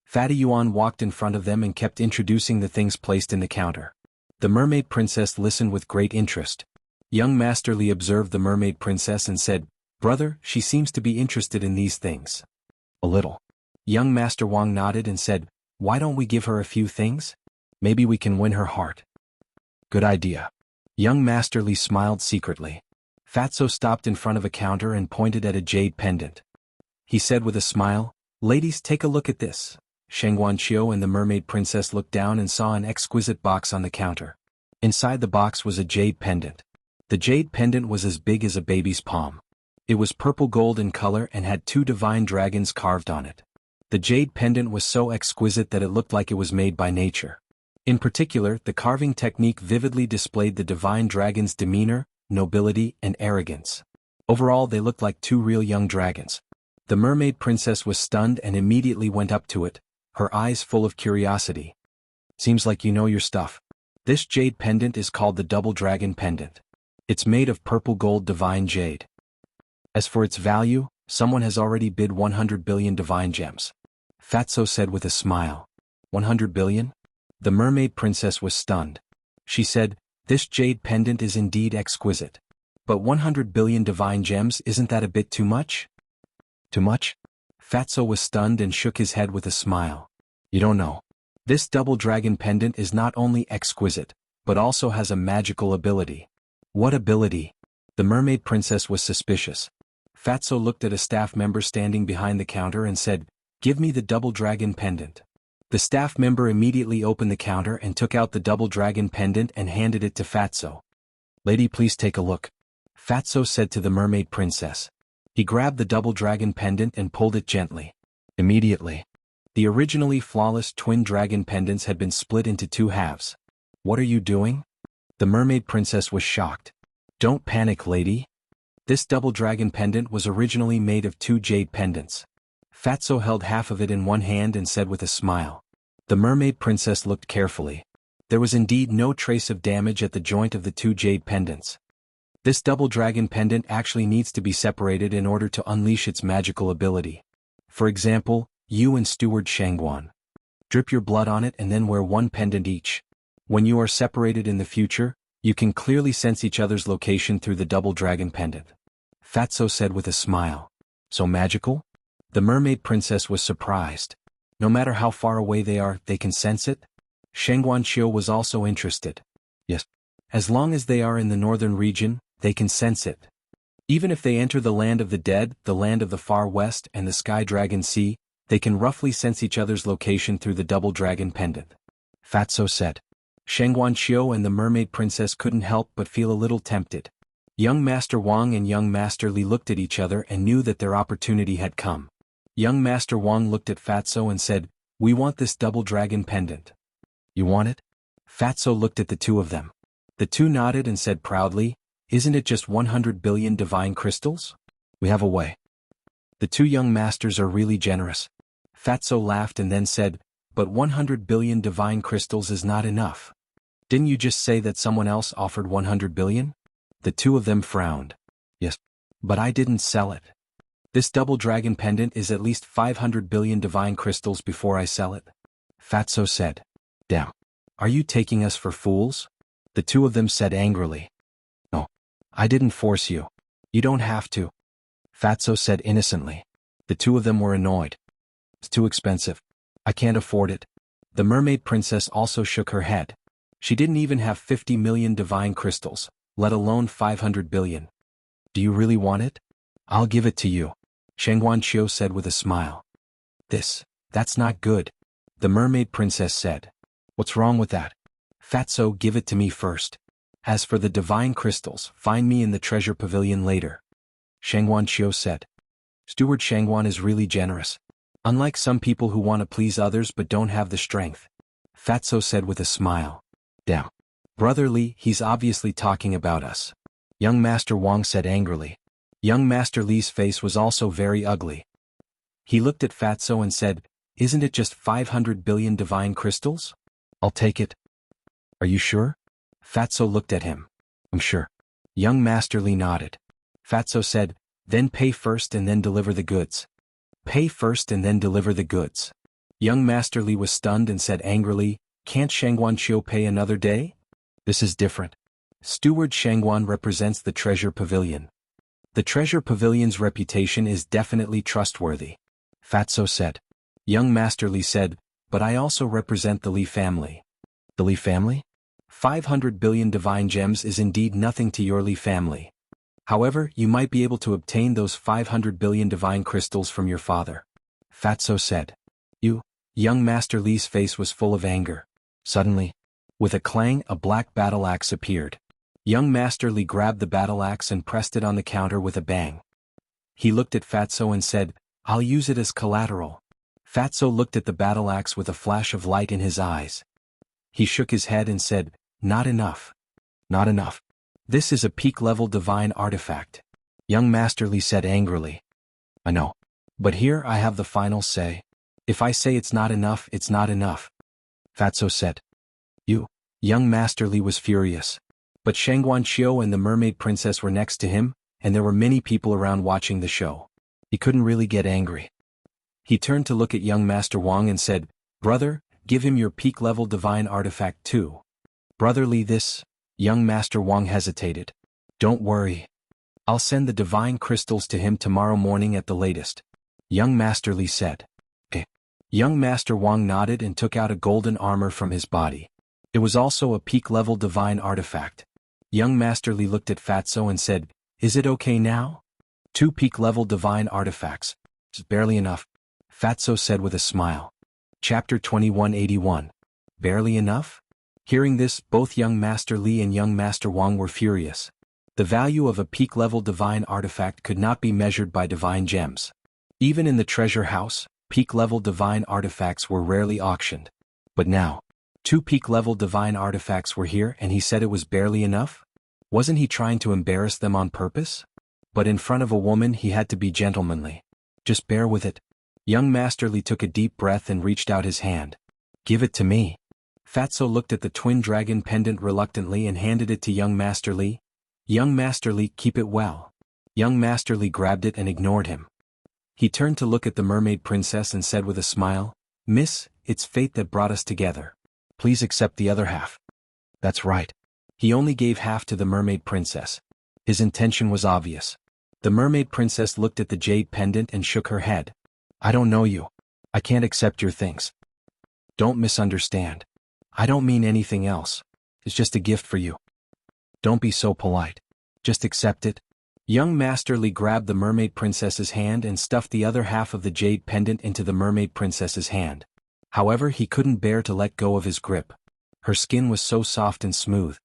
Fatty Yuan walked in front of them and kept introducing the things placed in the counter. The mermaid princess listened with great interest. Young Master Li observed the mermaid princess and said, "Brother, she seems to be interested in these things." "A little." Young Master Wang nodded and said, "Why don't we give her a few things? Maybe we can win her heart." "Good idea." Young Master Li smiled secretly. Fatso stopped in front of a counter and pointed at a jade pendant. He said with a smile, "Ladies, take a look at this." Sheng Wanqiu and the mermaid princess looked down and saw an exquisite box on the counter. Inside the box was a jade pendant. The jade pendant was as big as a baby's palm. It was purple gold in color and had 2 divine dragons carved on it. The jade pendant was so exquisite that it looked like it was made by nature. In particular, the carving technique vividly displayed the divine dragon's demeanor, nobility, and arrogance. Overall, they looked like 2 real young dragons. The mermaid princess was stunned and immediately went up to it, her eyes full of curiosity. "Seems like you know your stuff. This jade pendant is called the Double Dragon Pendant. It's made of purple gold divine jade. As for its value, someone has already bid 100 billion divine gems." Fatso said with a smile. 100 billion? The mermaid princess was stunned. She said, "This jade pendant is indeed exquisite. But 100 billion divine gems, isn't that a bit too much?" "Too much?" Fatso was stunned and shook his head with a smile. "You don't know. This double dragon pendant is not only exquisite, but also has a magical ability." "What ability?" The mermaid princess was suspicious. Fatso looked at a staff member standing behind the counter and said, "Give me the double dragon pendant." The staff member immediately opened the counter and took out the double dragon pendant and handed it to Fatso. "Lady, please take a look," Fatso said to the mermaid princess. He grabbed the double dragon pendant and pulled it gently. Immediately, the originally flawless twin dragon pendants had been split into 2 halves. "What are you doing?" The mermaid princess was shocked. "Don't panic, lady. This double dragon pendant was originally made of 2 jade pendants." Fatso held half of it in one hand and said with a smile. The mermaid princess looked carefully. There was indeed no trace of damage at the joint of the 2 jade pendants. This double dragon pendant actually needs to be separated in order to unleash its magical ability. For example, you and Steward Shangguan. Drip your blood on it and then wear 1 pendant each. When you are separated in the future, you can clearly sense each other's location through the double dragon pendant. Fatso said with a smile. "So magical?" The mermaid princess was surprised. "No matter how far away they are, they can sense it?" Sheng Wanqiu was also interested. "Yes. As long as they are in the northern region, they can sense it. Even if they enter the land of the dead, the land of the far west, and the Sky Dragon Sea, they can roughly sense each other's location through the double dragon pendant," Fatso said. Sheng Wanqiu and the mermaid princess couldn't help but feel a little tempted. Young Master Wang and Young Master Li looked at each other and knew that their opportunity had come. Young Master Wang looked at Fatso and said, "We want this double dragon pendant." "You want it?" Fatso looked at the 2 of them. The 2 nodded and said proudly, "Isn't it just 100 billion divine crystals? We have a way." The 2 young masters are really generous. Fatso laughed and then said, "But 100 billion divine crystals is not enough. Didn't you just say that someone else offered 100 billion? The 2 of them frowned. "Yes. But I didn't sell it. This double dragon pendant is at least 500 billion divine crystals before I sell it," Fatso said. "Damn. Are you taking us for fools?" The 2 of them said angrily. "No. I didn't force you. You don't have to," Fatso said innocently. The 2 of them were annoyed. "It's too expensive. I can't afford it." The mermaid princess also shook her head. She didn't even have 50 million divine crystals, let alone 500 billion. "Do you really want it? I'll give it to you," Sheng Wanqiu said with a smile. That's not good," the mermaid princess said. "What's wrong with that?" "Fatso, give it to me first. As for the divine crystals, find me in the treasure pavilion later," Sheng Wanqiu said. Steward Shangguan is really generous. Unlike some people who want to please others but don't have the strength, Fatso said with a smile. "Damn. Brother Li, he's obviously talking about us." Young Master Wang said angrily. Young Master Li's face was also very ugly. He looked at Fatso and said, "Isn't it just 500 billion divine crystals? I'll take it." "Are you sure?" Fatso looked at him. "I'm sure." Young Master Li nodded. Fatso said, "Then pay first and then deliver the goods." "Pay first and then deliver the goods." Young Master Li was stunned and said angrily, "Can't Shangguanqiu pay another day? This is different." Steward Shangguan represents the Treasure Pavilion. The Treasure Pavilion's reputation is definitely trustworthy. Fatso said. Young Master Li said, "But I also represent the Li family." "The Li family?" 500 billion divine gems is indeed nothing to your Li family. However, you might be able to obtain those 500 billion divine crystals from your father. Fatso said. "You?" Young Master Li's face was full of anger. Suddenly, with a clang, a black battle axe appeared. Young Master Li grabbed the battle axe and pressed it on the counter with a bang. He looked at Fatso and said, "I'll use it as collateral." Fatso looked at the battle axe with a flash of light in his eyes. He shook his head and said, "Not enough. Not enough. This is a peak-level divine artifact." Young Master Li said angrily. "I know. But here I have the final say. If I say it's not enough, it's not enough." Fatso said. "You?" Young Master Li was furious. But Shangguanqiu and the Mermaid Princess were next to him, and there were many people around watching the show. He couldn't really get angry. He turned to look at young Master Wang and said, "Brother, give him your peak-level divine artifact too." "Brother Li, this..." Young Master Wang hesitated. "Don't worry. I'll send the divine crystals to him tomorrow morning at the latest," Young Master Li said. "Eh." Young Master Wang nodded and took out a golden armor from his body. It was also a peak-level divine artifact. Young Master Li looked at Fatso and said, "Is it okay now?" 2 peak-level divine artifacts. It's barely enough, Fatso said with a smile. Chapter 2181. Barely enough? Hearing this, both young Master Li and young Master Wang were furious. The value of a peak-level divine artifact could not be measured by divine gems. Even in the treasure house, peak-level divine artifacts were rarely auctioned. But now, 2 peak-level divine artifacts were here and he said it was barely enough? Wasn't he trying to embarrass them on purpose? But in front of a woman he had to be gentlemanly. Just bear with it. Young Master Li took a deep breath and reached out his hand. "Give it to me." Fatso looked at the twin dragon pendant reluctantly and handed it to young Master Li. "Young Master Li, keep it well." Young Master Li grabbed it and ignored him. He turned to look at the Mermaid Princess and said with a smile, "Miss, it's fate that brought us together. Please accept the other half." That's right. He only gave half to the Mermaid Princess. His intention was obvious. The Mermaid Princess looked at the jade pendant and shook her head. "I don't know you. I can't accept your things. Don't misunderstand. I don't mean anything else. It's just a gift for you. Don't be so polite. Just accept it." Young Master Li grabbed the Mermaid Princess's hand and stuffed the other half of the jade pendant into the Mermaid Princess's hand. However, he couldn't bear to let go of his grip. Her skin was so soft and smooth.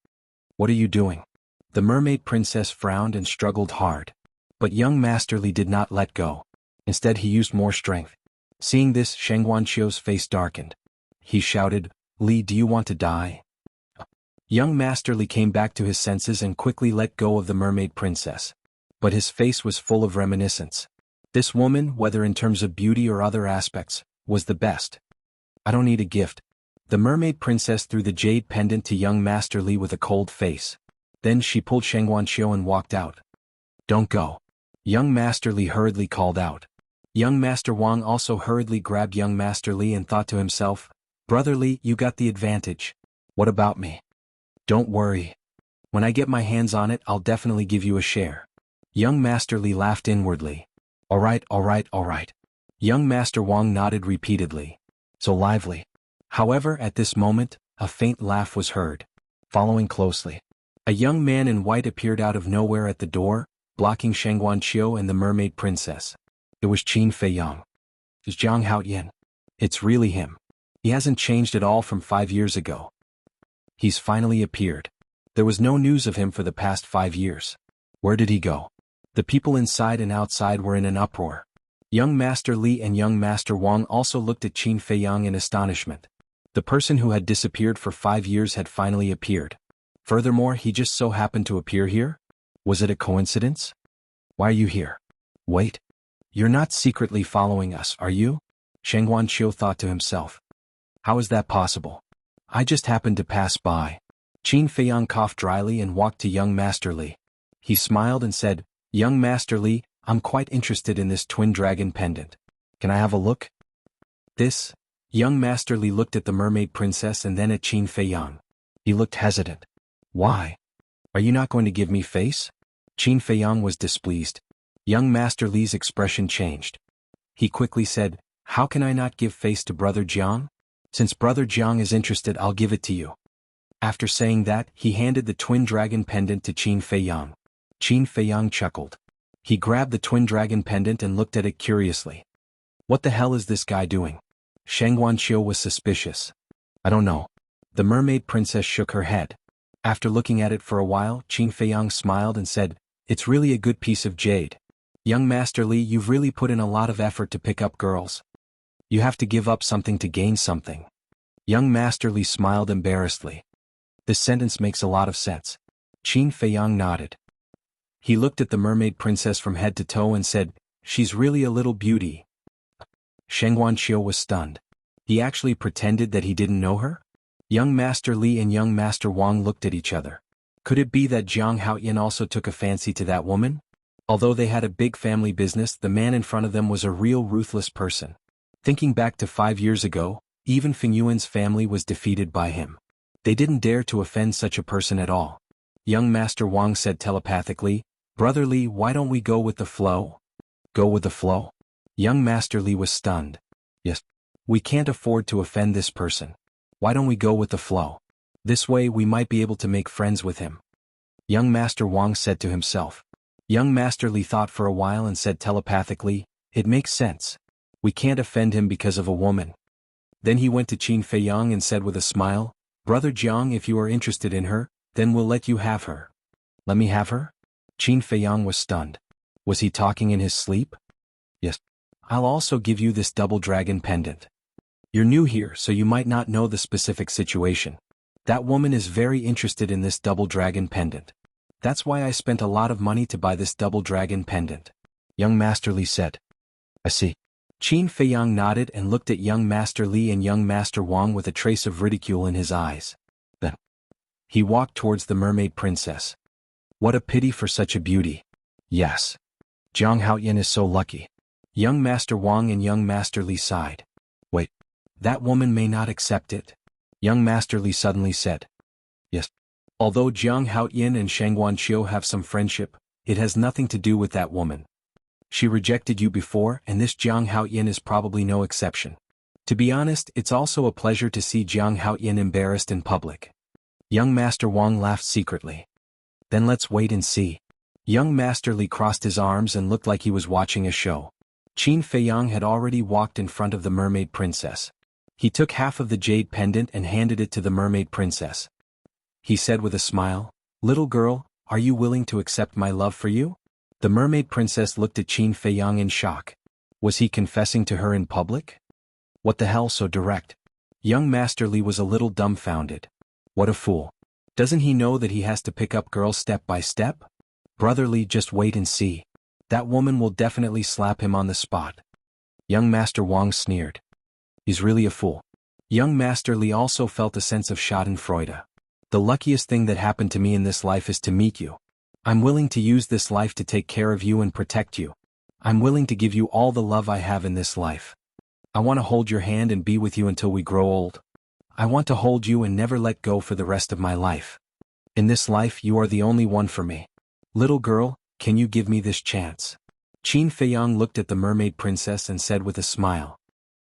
"What are you doing?" The Mermaid Princess frowned and struggled hard. But young Master Li did not let go. Instead he used more strength. Seeing this, Shangguanqiu's face darkened. He shouted, "Li, do you want to die?" Young Master Li came back to his senses and quickly let go of the Mermaid Princess. But his face was full of reminiscence. This woman, whether in terms of beauty or other aspects, was the best. "I don't need a gift." The Mermaid Princess threw the jade pendant to young Master Li with a cold face. Then she pulled Shangguanqiu and walked out. "Don't go." Young Master Li hurriedly called out. Young Master Wang also hurriedly grabbed young Master Li and thought to himself, "Brother Li, you got the advantage. What about me?" "Don't worry. When I get my hands on it, I'll definitely give you a share." Young Master Li laughed inwardly. All right, all right, all right." Young Master Wang nodded repeatedly. So lively. However, at this moment, a faint laugh was heard. Following closely, a young man in white appeared out of nowhere at the door, blocking Shangguanqiu and the Mermaid Princess. It was Qin Feiyang. It's Jiang Haoyan. It's really him. He hasn't changed at all from 5 years ago. He's finally appeared. There was no news of him for the past 5 years. Where did he go? The people inside and outside were in an uproar. Young Master Li and young Master Wang also looked at Qin Feiyang in astonishment. The person who had disappeared for 5 years had finally appeared. Furthermore, he just so happened to appear here? Was it a coincidence? Why are you here? Wait. You're not secretly following us, are you? Sheng Guanqiu thought to himself. How is that possible? I just happened to pass by. Qin Feiyang coughed dryly and walked to young Master Li. He smiled and said, Young Master Li, I'm quite interested in this twin dragon pendant. Can I have a look? This? Young Master Li looked at the mermaid princess and then at Qin Feiyang. He looked hesitant. Why? Are you not going to give me face? Qin Feiyang was displeased. Young Master Li's expression changed. He quickly said, How can I not give face to Brother Jiang? Since Brother Jiang is interested, I'll give it to you. After saying that, he handed the twin dragon pendant to Qin Feiyang. Qin Feiyang chuckled. He grabbed the twin dragon pendant and looked at it curiously. What the hell is this guy doing? Sheng Guanqiu was suspicious. I don't know. The mermaid princess shook her head. After looking at it for a while, Qin Feiyang smiled and said, It's really a good piece of jade. Young Master Li, you've really put in a lot of effort to pick up girls. You have to give up something to gain something. Young Master Li smiled embarrassedly. This sentence makes a lot of sense. Qin Feiyang nodded. He looked at the mermaid princess from head to toe and said, She's really a little beauty. Sheng Guanqiu was stunned. He actually pretended that he didn't know her? Young Master Li and young Master Wang looked at each other. Could it be that Jiang Haoyan also took a fancy to that woman? Although they had a big family business, the man in front of them was a real ruthless person. Thinking back to 5 years ago, even Feng Yuan's family was defeated by him. They didn't dare to offend such a person at all. Young Master Wang said telepathically, Brother Li, why don't we go with the flow? Go with the flow? Young Master Li was stunned. Yes. We can't afford to offend this person. Why don't we go with the flow? This way we might be able to make friends with him. Young Master Wang said to himself. Young Master Li thought for a while and said telepathically, It makes sense. We can't offend him because of a woman. Then he went to Qin Feiyang and said with a smile, Brother Jiang, if you are interested in her, then we'll let you have her. Let me have her? Qin Feiyang was stunned. Was he talking in his sleep? Yes. I'll also give you this double dragon pendant. You're new here, so you might not know the specific situation. That woman is very interested in this double dragon pendant. That's why I spent a lot of money to buy this double dragon pendant. Young Master Li said. I see. Qin Feiyang nodded and looked at young Master Li and young Master Wang with a trace of ridicule in his eyes. Then he walked towards the mermaid princess. What a pity for such a beauty. Yes. Jiang Haoyan is so lucky. Young Master Wang and young Master Li sighed. Wait. That woman may not accept it. Young Master Li suddenly said. Yes. Although Jiang Haoyan and Sheng Guanqiu have some friendship, it has nothing to do with that woman. She rejected you before, and this Jiang Haoyan is probably no exception. To be honest, it's also a pleasure to see Jiang Haoyan embarrassed in public. Young Master Wang laughed secretly. Then let's wait and see. Young Master Li crossed his arms and looked like he was watching a show. Qin Feiyang had already walked in front of the mermaid princess. He took half of the jade pendant and handed it to the mermaid princess. He said with a smile, Little girl, are you willing to accept my love for you? The mermaid princess looked at Qin Feiyang in shock. Was he confessing to her in public? What the hell, so direct? Young Master Li was a little dumbfounded. What a fool. Doesn't he know that he has to pick up girls step by step? Brother Li, just wait and see. That woman will definitely slap him on the spot. Young Master Wang sneered. He's really a fool. Young Master Li also felt a sense of schadenfreude. The luckiest thing that happened to me in this life is to meet you. I'm willing to use this life to take care of you and protect you. I'm willing to give you all the love I have in this life. I want to hold your hand and be with you until we grow old. I want to hold you and never let go for the rest of my life. In this life you are the only one for me. Little girl, can you give me this chance? Qin Feiyang looked at the mermaid princess and said with a smile.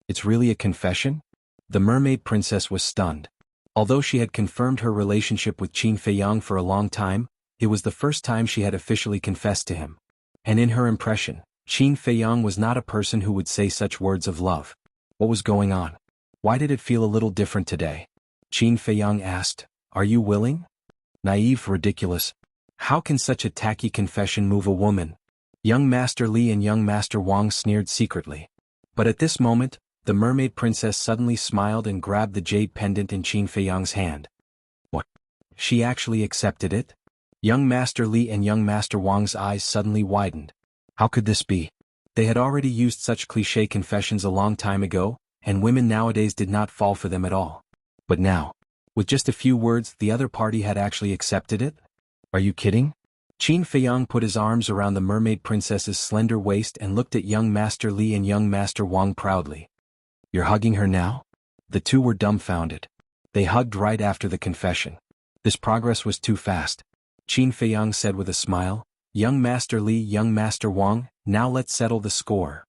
It's really a confession? The mermaid princess was stunned. Although she had confirmed her relationship with Qin Feiyang for a long time, it was the first time she had officially confessed to him. And in her impression, Qin Feiyang was not a person who would say such words of love. What was going on? Why did it feel a little different today? Qin Feiyang asked, Are you willing? Naive, ridiculous. How can such a tacky confession move a woman? Young Master Li and young Master Wang sneered secretly. But at this moment, the mermaid princess suddenly smiled and grabbed the jade pendant in Qin Feiyang's hand. What? She actually accepted it? Young Master Li and young Master Wang's eyes suddenly widened. How could this be? They had already used such cliché confessions a long time ago, and women nowadays did not fall for them at all. But now, with just a few words, the other party had actually accepted it? Are you kidding? Qin Feiyang put his arms around the mermaid princess's slender waist and looked at young Master Li and young Master Wang proudly. You're hugging her now? The two were dumbfounded. They hugged right after the confession. This progress was too fast. Qin Feiyang said with a smile, Young Master Li, young Master Wang, now let's settle the score.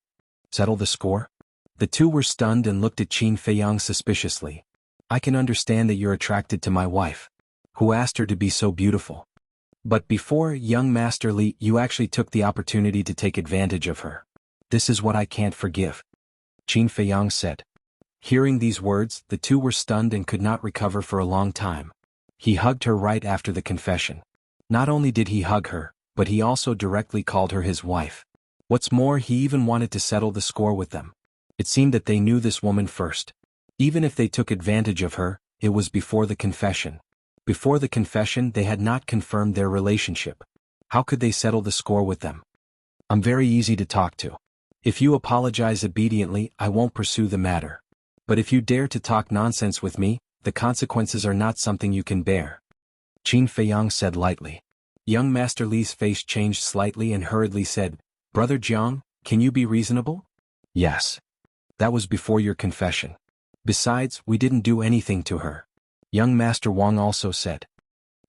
Settle the score? The two were stunned and looked at Qin Feiyang suspiciously. I can understand that you're attracted to my wife. Who asked her to be so beautiful? But before, young Master Li, you actually took the opportunity to take advantage of her. This is what I can't forgive. Qin Feiyang said. Hearing these words, the two were stunned and could not recover for a long time. He hugged her right after the confession. Not only did he hug her, but he also directly called her his wife. What's more, he even wanted to settle the score with them. It seemed that they knew this woman first. Even if they took advantage of her, it was before the confession. Before the confession, they had not confirmed their relationship. How could they settle the score with them? I'm very easy to talk to. If you apologize obediently, I won't pursue the matter. But if you dare to talk nonsense with me, the consequences are not something you can bear. Qin Feiyang said lightly. Young Master Li's face changed slightly and hurriedly said, Brother Jiang, can you be reasonable? Yes. That was before your confession. Besides, we didn't do anything to her. Young Master Wang also said.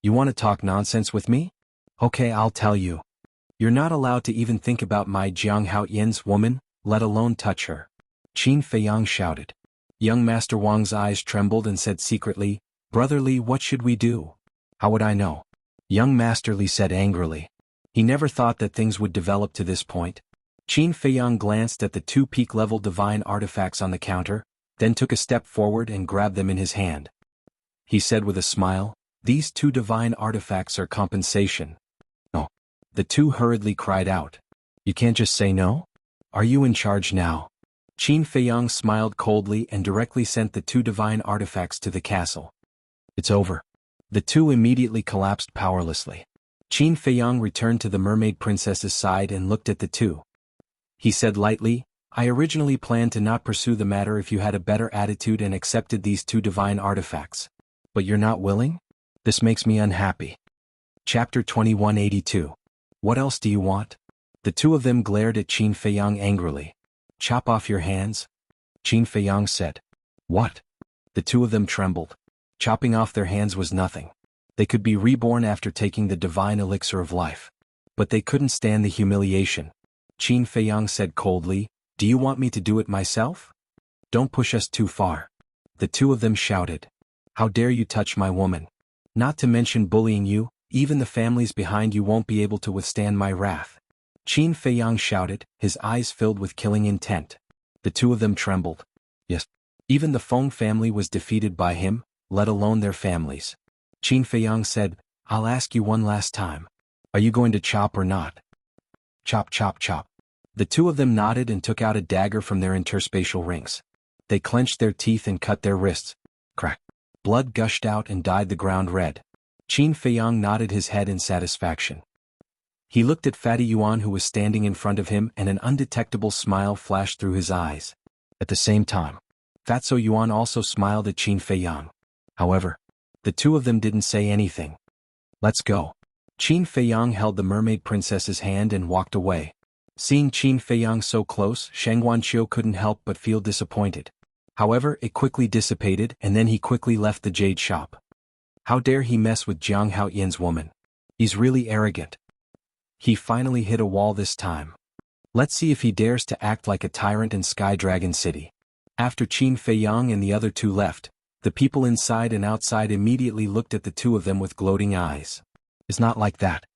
You want to talk nonsense with me? Okay, I'll tell you. You're not allowed to even think about my Jiang Haoyan's woman, let alone touch her. Qin Feiyang shouted. Young Master Wang's eyes trembled and said secretly, Brother Li, what should we do? How would I know? Young Master Li said angrily. He never thought that things would develop to this point. Qin Feiyang glanced at the two peak-level divine artifacts on the counter, then took a step forward and grabbed them in his hand. He said with a smile, These two divine artifacts are compensation. No. The two hurriedly cried out. You can't just say no? Are you in charge now? Qin Feiyang smiled coldly and directly sent the two divine artifacts to the castle. It's over. The two immediately collapsed powerlessly. Qin Feiyang returned to the mermaid princess's side and looked at the two. He said lightly, I originally planned to not pursue the matter if you had a better attitude and accepted these two divine artifacts. But you're not willing? This makes me unhappy. Chapter 2182. What else do you want? The two of them glared at Qin Feiyang angrily. Chop off your hands? Qin Feiyang said. What? The two of them trembled. Chopping off their hands was nothing. They could be reborn after taking the divine elixir of life. But they couldn't stand the humiliation. Qin Feiyang said coldly, Do you want me to do it myself? Don't push us too far. The two of them shouted. How dare you touch my woman? Not to mention bullying you, even the families behind you won't be able to withstand my wrath. Qin Feiyang shouted, his eyes filled with killing intent. The two of them trembled. Yes. Even the Feng family was defeated by him, let alone their families. Qin Feiyang said, I'll ask you one last time. Are you going to chop or not? Chop, chop, chop. The two of them nodded and took out a dagger from their interspatial rings. They clenched their teeth and cut their wrists. Crack. Blood gushed out and dyed the ground red. Qin Feiyang nodded his head in satisfaction. He looked at Fatty Yuan who was standing in front of him and an undetectable smile flashed through his eyes. At the same time, Fatso Yuan also smiled at Qin Feiyang. However, the two of them didn't say anything. Let's go. Qin Feiyang held the mermaid princess's hand and walked away. Seeing Qin Feiyang so close, Sheng Wanqiu couldn't help but feel disappointed. However, it quickly dissipated and then he quickly left the jade shop. How dare he mess with Jiang Haoyan's woman? He's really arrogant. He finally hit a wall this time. Let's see if he dares to act like a tyrant in Sky Dragon City. After Qin Feiyang and the other two left, the people inside and outside immediately looked at the two of them with gloating eyes. It's not like that.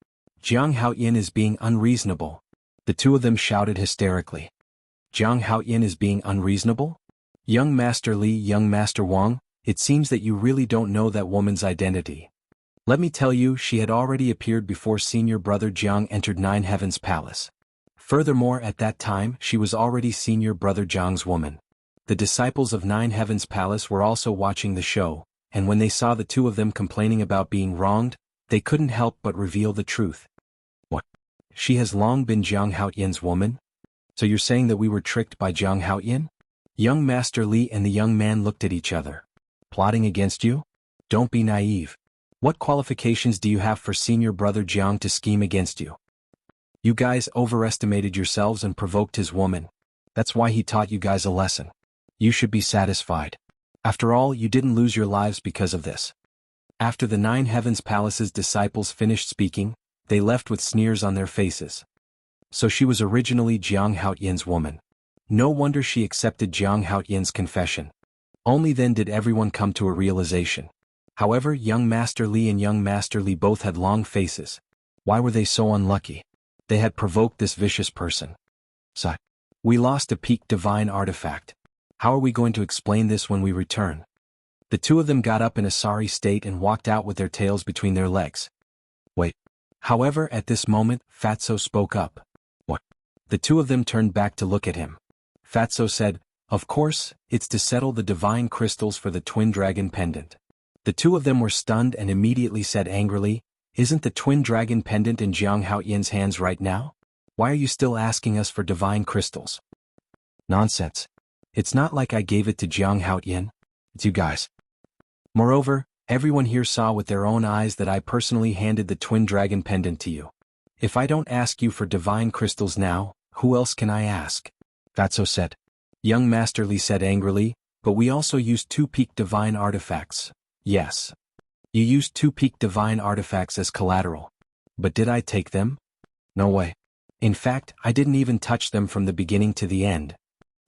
Jiang Haoyan is being unreasonable. The two of them shouted hysterically. Jiang Haoyan is being unreasonable? Young Master Li, young Master Wang, it seems that you really don't know that woman's identity. Let me tell you, she had already appeared before senior brother Jiang entered Nine Heavens Palace. Furthermore, at that time, she was already senior brother Jiang's woman. The disciples of Nine Heavens Palace were also watching the show, and when they saw the two of them complaining about being wronged, they couldn't help but reveal the truth. What? She has long been Jiang Haoyan's woman? So you're saying that we were tricked by Jiang Haoyan? Young Master Li and the young man looked at each other. Plotting against you? Don't be naive. What qualifications do you have for senior brother Jiang to scheme against you? You guys overestimated yourselves and provoked his woman. That's why he taught you guys a lesson. You should be satisfied. After all, you didn't lose your lives because of this. After the Nine Heavens Palace's disciples finished speaking, they left with sneers on their faces. So she was originally Jiang Haoyan's woman. No wonder she accepted Jiang Haoyan's confession. Only then did everyone come to a realization. However, young Master Li and young Master Li both had long faces. Why were they so unlucky? They had provoked this vicious person. So, we lost a peak divine artifact. How are we going to explain this when we return? The two of them got up in a sorry state and walked out with their tails between their legs. Wait. However, at this moment, Fatso spoke up. What? The two of them turned back to look at him. Fatso said, of course, it's to settle the divine crystals for the twin dragon pendant. The two of them were stunned and immediately said angrily, isn't the twin dragon pendant in Jiang Haoyan's hands right now? Why are you still asking us for divine crystals? Nonsense. It's not like I gave it to Jiang Haoyan. It's you guys. Moreover, everyone here saw with their own eyes that I personally handed the twin dragon pendant to you. If I don't ask you for divine crystals now, who else can I ask? Fatso said. Young Master Li said angrily, but we also used two peak divine artifacts. Yes. You used two peak divine artifacts as collateral. But did I take them? No way. In fact, I didn't even touch them from the beginning to the end.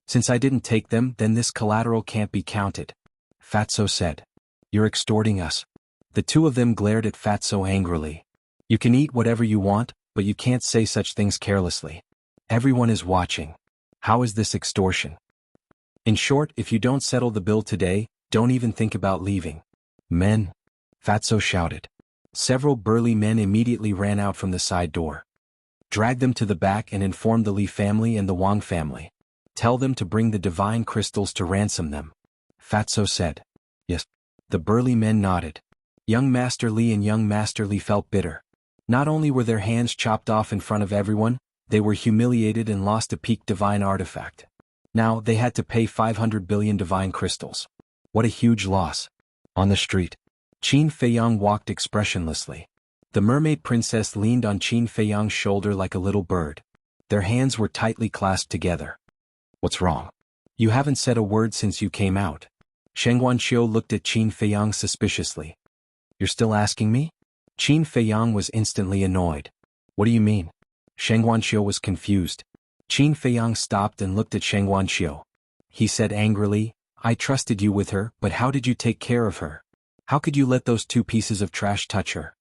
Since I didn't take them, then this collateral can't be counted. Fatso said. You're extorting us. The two of them glared at Fatso angrily. You can eat whatever you want, but you can't say such things carelessly. Everyone is watching. How is this extortion? In short, if you don't settle the bill today, don't even think about leaving. Men. Fatso shouted. Several burly men immediately ran out from the side door. Drag them to the back and inform the Li family and the Wang family. Tell them to bring the divine crystals to ransom them. Fatso said. Yes. The burly men nodded. Young Master Li and young Master Li felt bitter. Not only were their hands chopped off in front of everyone, they were humiliated and lost a peak divine artifact. Now they had to pay 500 billion divine crystals. What a huge loss. On the street, Qin Feiyang walked expressionlessly. The mermaid princess leaned on Qin Feiyang's shoulder like a little bird. Their hands were tightly clasped together. What's wrong? You haven't said a word since you came out. Sheng Guanqiu looked at Qin Feiyang suspiciously. You're still asking me? Qin Feiyang was instantly annoyed. What do you mean? Sheng Guanqiu was confused. Qin Feiyang stopped and looked at Sheng Guanqiu. He said angrily, I trusted you with her, but how did you take care of her? How could you let those two pieces of trash touch her?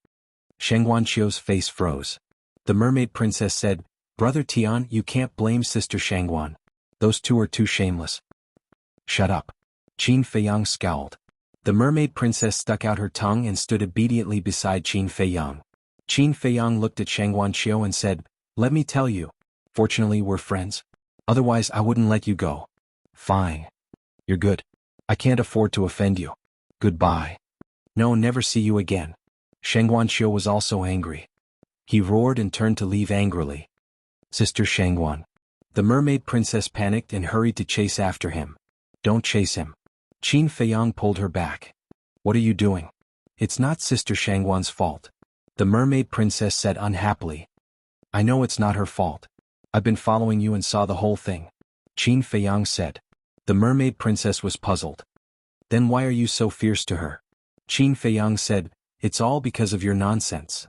Sheng Guanqiu's face froze. The mermaid princess said, Brother Tian, you can't blame Sister Shangguan. Those two are too shameless. Shut up. Qin Feiyang scowled. The mermaid princess stuck out her tongue and stood obediently beside Qin Feiyang. Qin Feiyang looked at Sheng Guanqiu and said, Let me tell you. Fortunately, we're friends. Otherwise, I wouldn't let you go. Fine. You're good. I can't afford to offend you. Goodbye. No, never see you again. Sheng Guanqiu was also angry. He roared and turned to leave angrily. Sister Shangguan. The mermaid princess panicked and hurried to chase after him. Don't chase him. Qin Feiyang pulled her back. What are you doing? It's not Sister Shangguan's fault. The mermaid princess said unhappily. I know it's not her fault. I've been following you and saw the whole thing. Qin Feiyang said. The mermaid princess was puzzled. Then why are you so fierce to her? Qin Feiyang said, It's all because of your nonsense.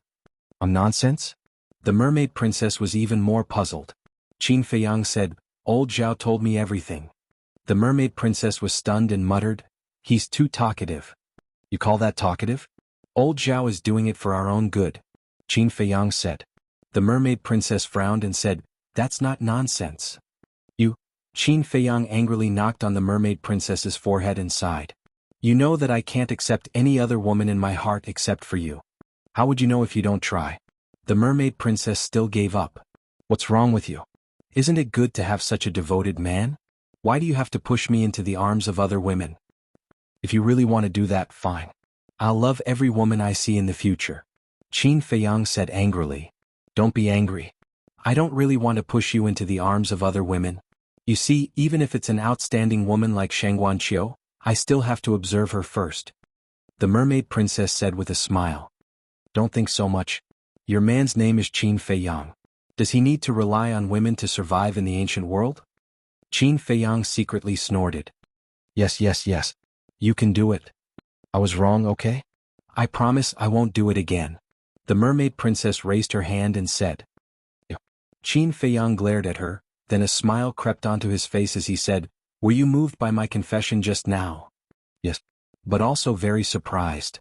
Nonsense? The mermaid princess was even more puzzled. Qin Feiyang said, Old Zhao told me everything. The mermaid princess was stunned and muttered, He's too talkative. You call that talkative? Old Zhao is doing it for our own good. Qin Feiyang said. The mermaid princess frowned and said, That's not nonsense. You. Qin Feiyang angrily knocked on the mermaid princess's forehead and sighed. You know that I can't accept any other woman in my heart except for you. How would you know if you don't try? The mermaid princess still gave up. What's wrong with you? Isn't it good to have such a devoted man? Why do you have to push me into the arms of other women? If you really want to do that, fine. I'll love every woman I see in the future. Qin Feiyang said angrily. Don't be angry. I don't really want to push you into the arms of other women. You see, even if it's an outstanding woman like Shangguanqiu, I still have to observe her first. The mermaid princess said with a smile. Don't think so much. Your man's name is Qin Feiyang. Does he need to rely on women to survive in the ancient world? Qin Feiyang secretly snorted. Yes. You can do it. I was wrong, okay? I promise I won't do it again. The mermaid princess raised her hand and said. Qin Feiyang glared at her, then a smile crept onto his face as he said, Were you moved by my confession just now? Yes. But also very surprised.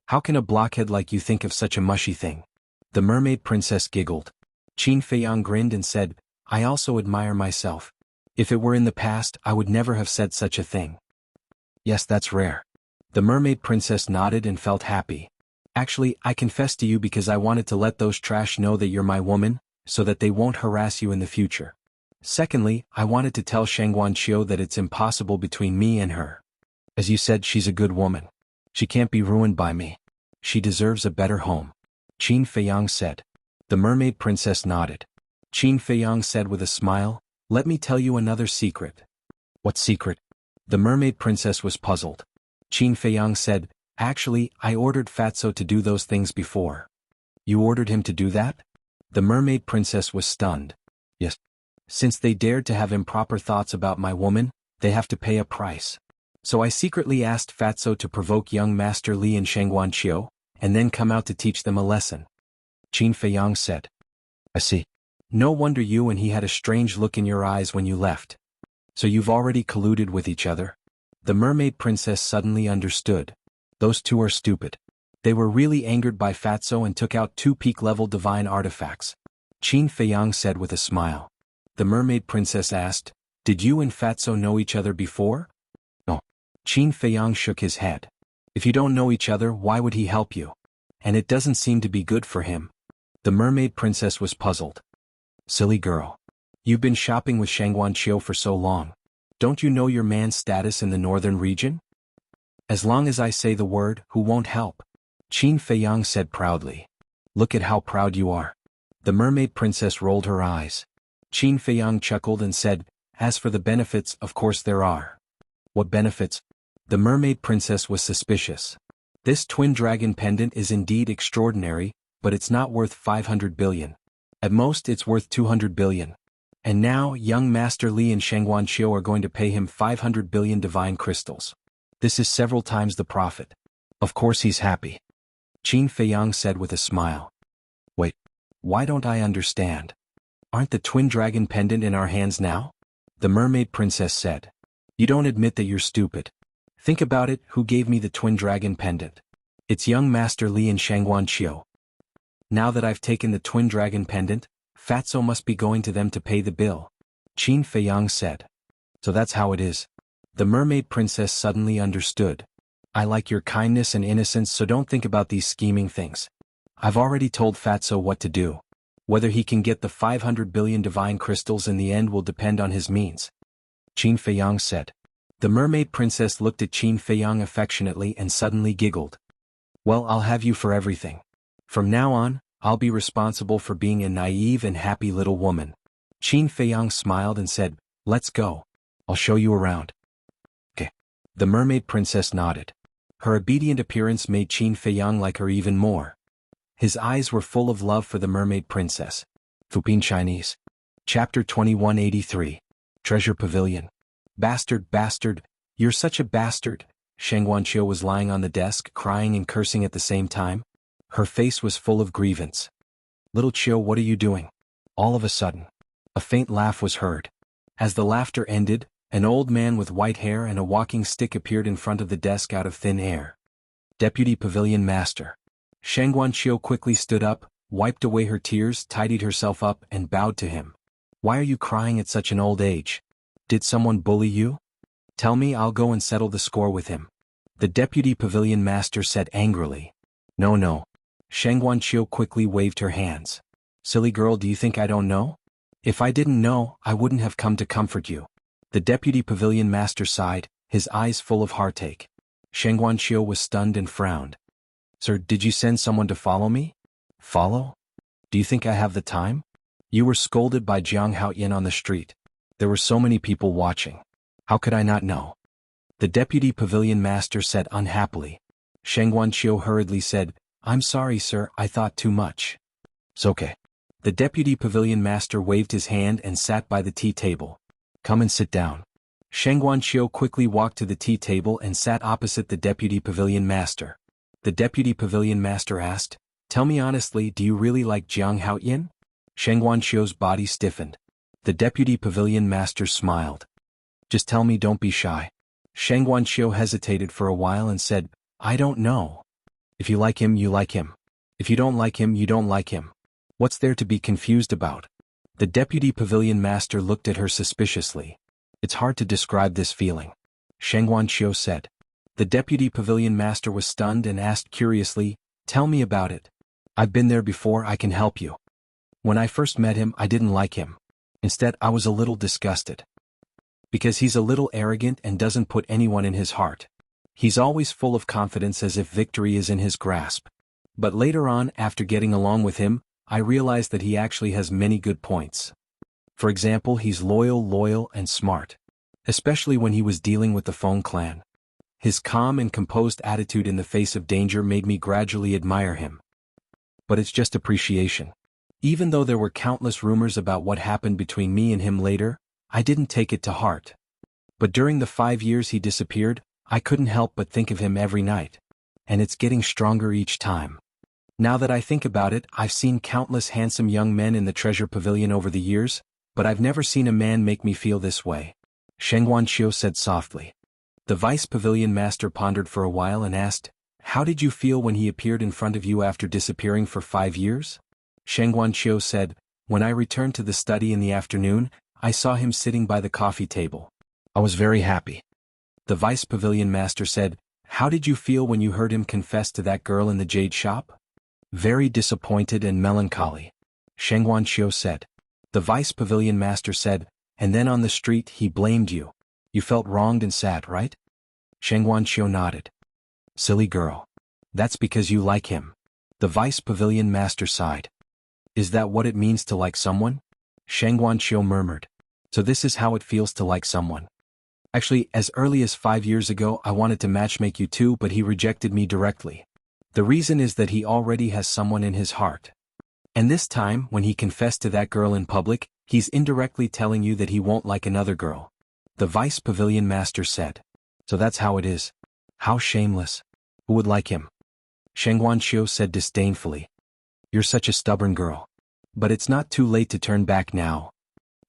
How can a blockhead like you think of such a mushy thing? The mermaid princess giggled. Qin Feiyang grinned and said, I also admire myself. If it were in the past, I would never have said such a thing. Yes, that's rare. The mermaid princess nodded and felt happy. Actually, I confessed to you because I wanted to let those trash know that you're my woman, so that they won't harass you in the future. Secondly, I wanted to tell Shangguanqiu that it's impossible between me and her. As you said, she's a good woman. She can't be ruined by me. She deserves a better home. Qin Feiyang said. The mermaid princess nodded. Qin Feiyang said with a smile, Let me tell you another secret. What secret? The mermaid princess was puzzled. Qin Feiyang said, Actually, I ordered Fatso to do those things before. You ordered him to do that? The mermaid princess was stunned. Yes. Since they dared to have improper thoughts about my woman, they have to pay a price. So I secretly asked Fatso to provoke young Master Li and Shangguanqiu, and then come out to teach them a lesson. Qin Feiyang said. I see. No wonder you and he had a strange look in your eyes when you left. So you've already colluded with each other? The mermaid princess suddenly understood. Those two are stupid. They were really angered by Fatso and took out 2 peak-level divine artifacts. Qin Feiyang said with a smile. The mermaid princess asked, Did you and Fatso know each other before? No. Qin Feiyang shook his head. If you don't know each other, why would he help you? And it doesn't seem to be good for him. The mermaid princess was puzzled. Silly girl. You've been shopping with Shangguanqiu for so long. Don't you know your man's status in the northern region? As long as I say the word, who won't help? Qin Feiyang said proudly. Look at how proud you are. The mermaid princess rolled her eyes. Qin Feiyang chuckled and said, As for the benefits, of course there are. What benefits? The mermaid princess was suspicious. This twin dragon pendant is indeed extraordinary, but it's not worth 500 billion. At most it's worth 200 billion. And now young Master Li and Shangguanqiu are going to pay him 500 billion divine crystals. This is several times the profit. Of course he's happy. Qin Feiyang said with a smile. Wait, why don't I understand? Aren't the twin dragon pendant in our hands now? The mermaid princess said. You don't admit that you're stupid. Think about it, who gave me the twin dragon pendant? It's young Master Li and Shangguanqiu. Now that I've taken the twin dragon pendant, Fatso must be going to them to pay the bill. Qin Feiyang said. So that's how it is. The mermaid princess suddenly understood. I like your kindness and innocence, so don't think about these scheming things. I've already told Fatso what to do. Whether he can get the 500 billion divine crystals in the end will depend on his means. Qin Feiyang said. The mermaid princess looked at Qin Feiyang affectionately and suddenly giggled. Well, I'll have you for everything. From now on, I'll be responsible for being a naive and happy little woman. Qin Feiyang smiled and said, Let's go. I'll show you around. Okay. The mermaid princess nodded. Her obedient appearance made Qin Feiyang like her even more. His eyes were full of love for the mermaid princess. Fupin Chinese. Chapter 2183. Treasure Pavilion. Bastard, you're such a bastard. Shangguanqiu was lying on the desk, crying and cursing at the same time. Her face was full of grievance. Little Qiu, what are you doing? All of a sudden, a faint laugh was heard. As the laughter ended, an old man with white hair and a walking stick appeared in front of the desk out of thin air. Deputy Pavilion Master. Shangguanqiu quickly stood up, wiped away her tears, tidied herself up, and bowed to him. Why are you crying at such an old age? Did someone bully you? Tell me, I'll go and settle the score with him. The Deputy Pavilion Master said angrily. No. Shangguanqiu quickly waved her hands. Silly girl, do you think I don't know? If I didn't know, I wouldn't have come to comfort you. The Deputy Pavilion Master sighed, his eyes full of heartache. Shangguanqiu was stunned and frowned. Sir, did you send someone to follow me? Follow? Do you think I have the time? You were scolded by Jianghu on the street. There were so many people watching. How could I not know? The deputy pavilion master said unhappily. Sheng Guanqiu hurriedly said, I'm sorry, sir, I thought too much. It's okay. The deputy pavilion master waved his hand and sat by the tea table. Come and sit down. Sheng Guanqiu quickly walked to the tea table and sat opposite the deputy pavilion master. The deputy pavilion master asked, Tell me honestly, do you really like Jianghu? Sheng Guanqiu's body stiffened. The deputy pavilion master smiled. Just tell me, don't be shy. Sheng Guanqiu hesitated for a while and said, I don't know. If you like him, you like him. If you don't like him, you don't like him. What's there to be confused about? The deputy pavilion master looked at her suspiciously. It's hard to describe this feeling. Sheng Guanqiu said. The deputy pavilion master was stunned and asked curiously, Tell me about it. I've been there before, I can help you. When I first met him, I didn't like him. Instead, I was a little disgusted. Because he's a little arrogant and doesn't put anyone in his heart. He's always full of confidence as if victory is in his grasp. But later on, after getting along with him, I realized that he actually has many good points. For example, he's loyal and smart. Especially when he was dealing with the Feng clan. His calm and composed attitude in the face of danger made me gradually admire him. But it's just appreciation. Even though there were countless rumors about what happened between me and him later, I didn't take it to heart. But during the 5 years he disappeared, I couldn't help but think of him every night. And it's getting stronger each time. Now that I think about it, I've seen countless handsome young men in the treasure pavilion over the years, but I've never seen a man make me feel this way. Sheng Guanqiu said softly. The vice pavilion master pondered for a while and asked, How did you feel when he appeared in front of you after disappearing for 5 years? Sheng Guanqiu said, When I returned to the study in the afternoon, I saw him sitting by the coffee table. I was very happy. The vice pavilion master said, How did you feel when you heard him confess to that girl in the jade shop? Very disappointed and melancholy. Sheng Guanqiu said. The vice pavilion master said, And then on the street he blamed you. You felt wronged and sad, right? Sheng Guanqiu nodded. Silly girl. That's because you like him. The vice pavilion master sighed. Is that what it means to like someone? Sheng Guanqiu murmured. So this is how it feels to like someone. Actually, as early as 5 years ago I wanted to matchmake you too, but he rejected me directly. The reason is that he already has someone in his heart. And this time, when he confessed to that girl in public, he's indirectly telling you that he won't like another girl. The vice pavilion master said. So that's how it is. How shameless. Who would like him? Sheng Guanqiu said disdainfully. You're such a stubborn girl. But it's not too late to turn back now.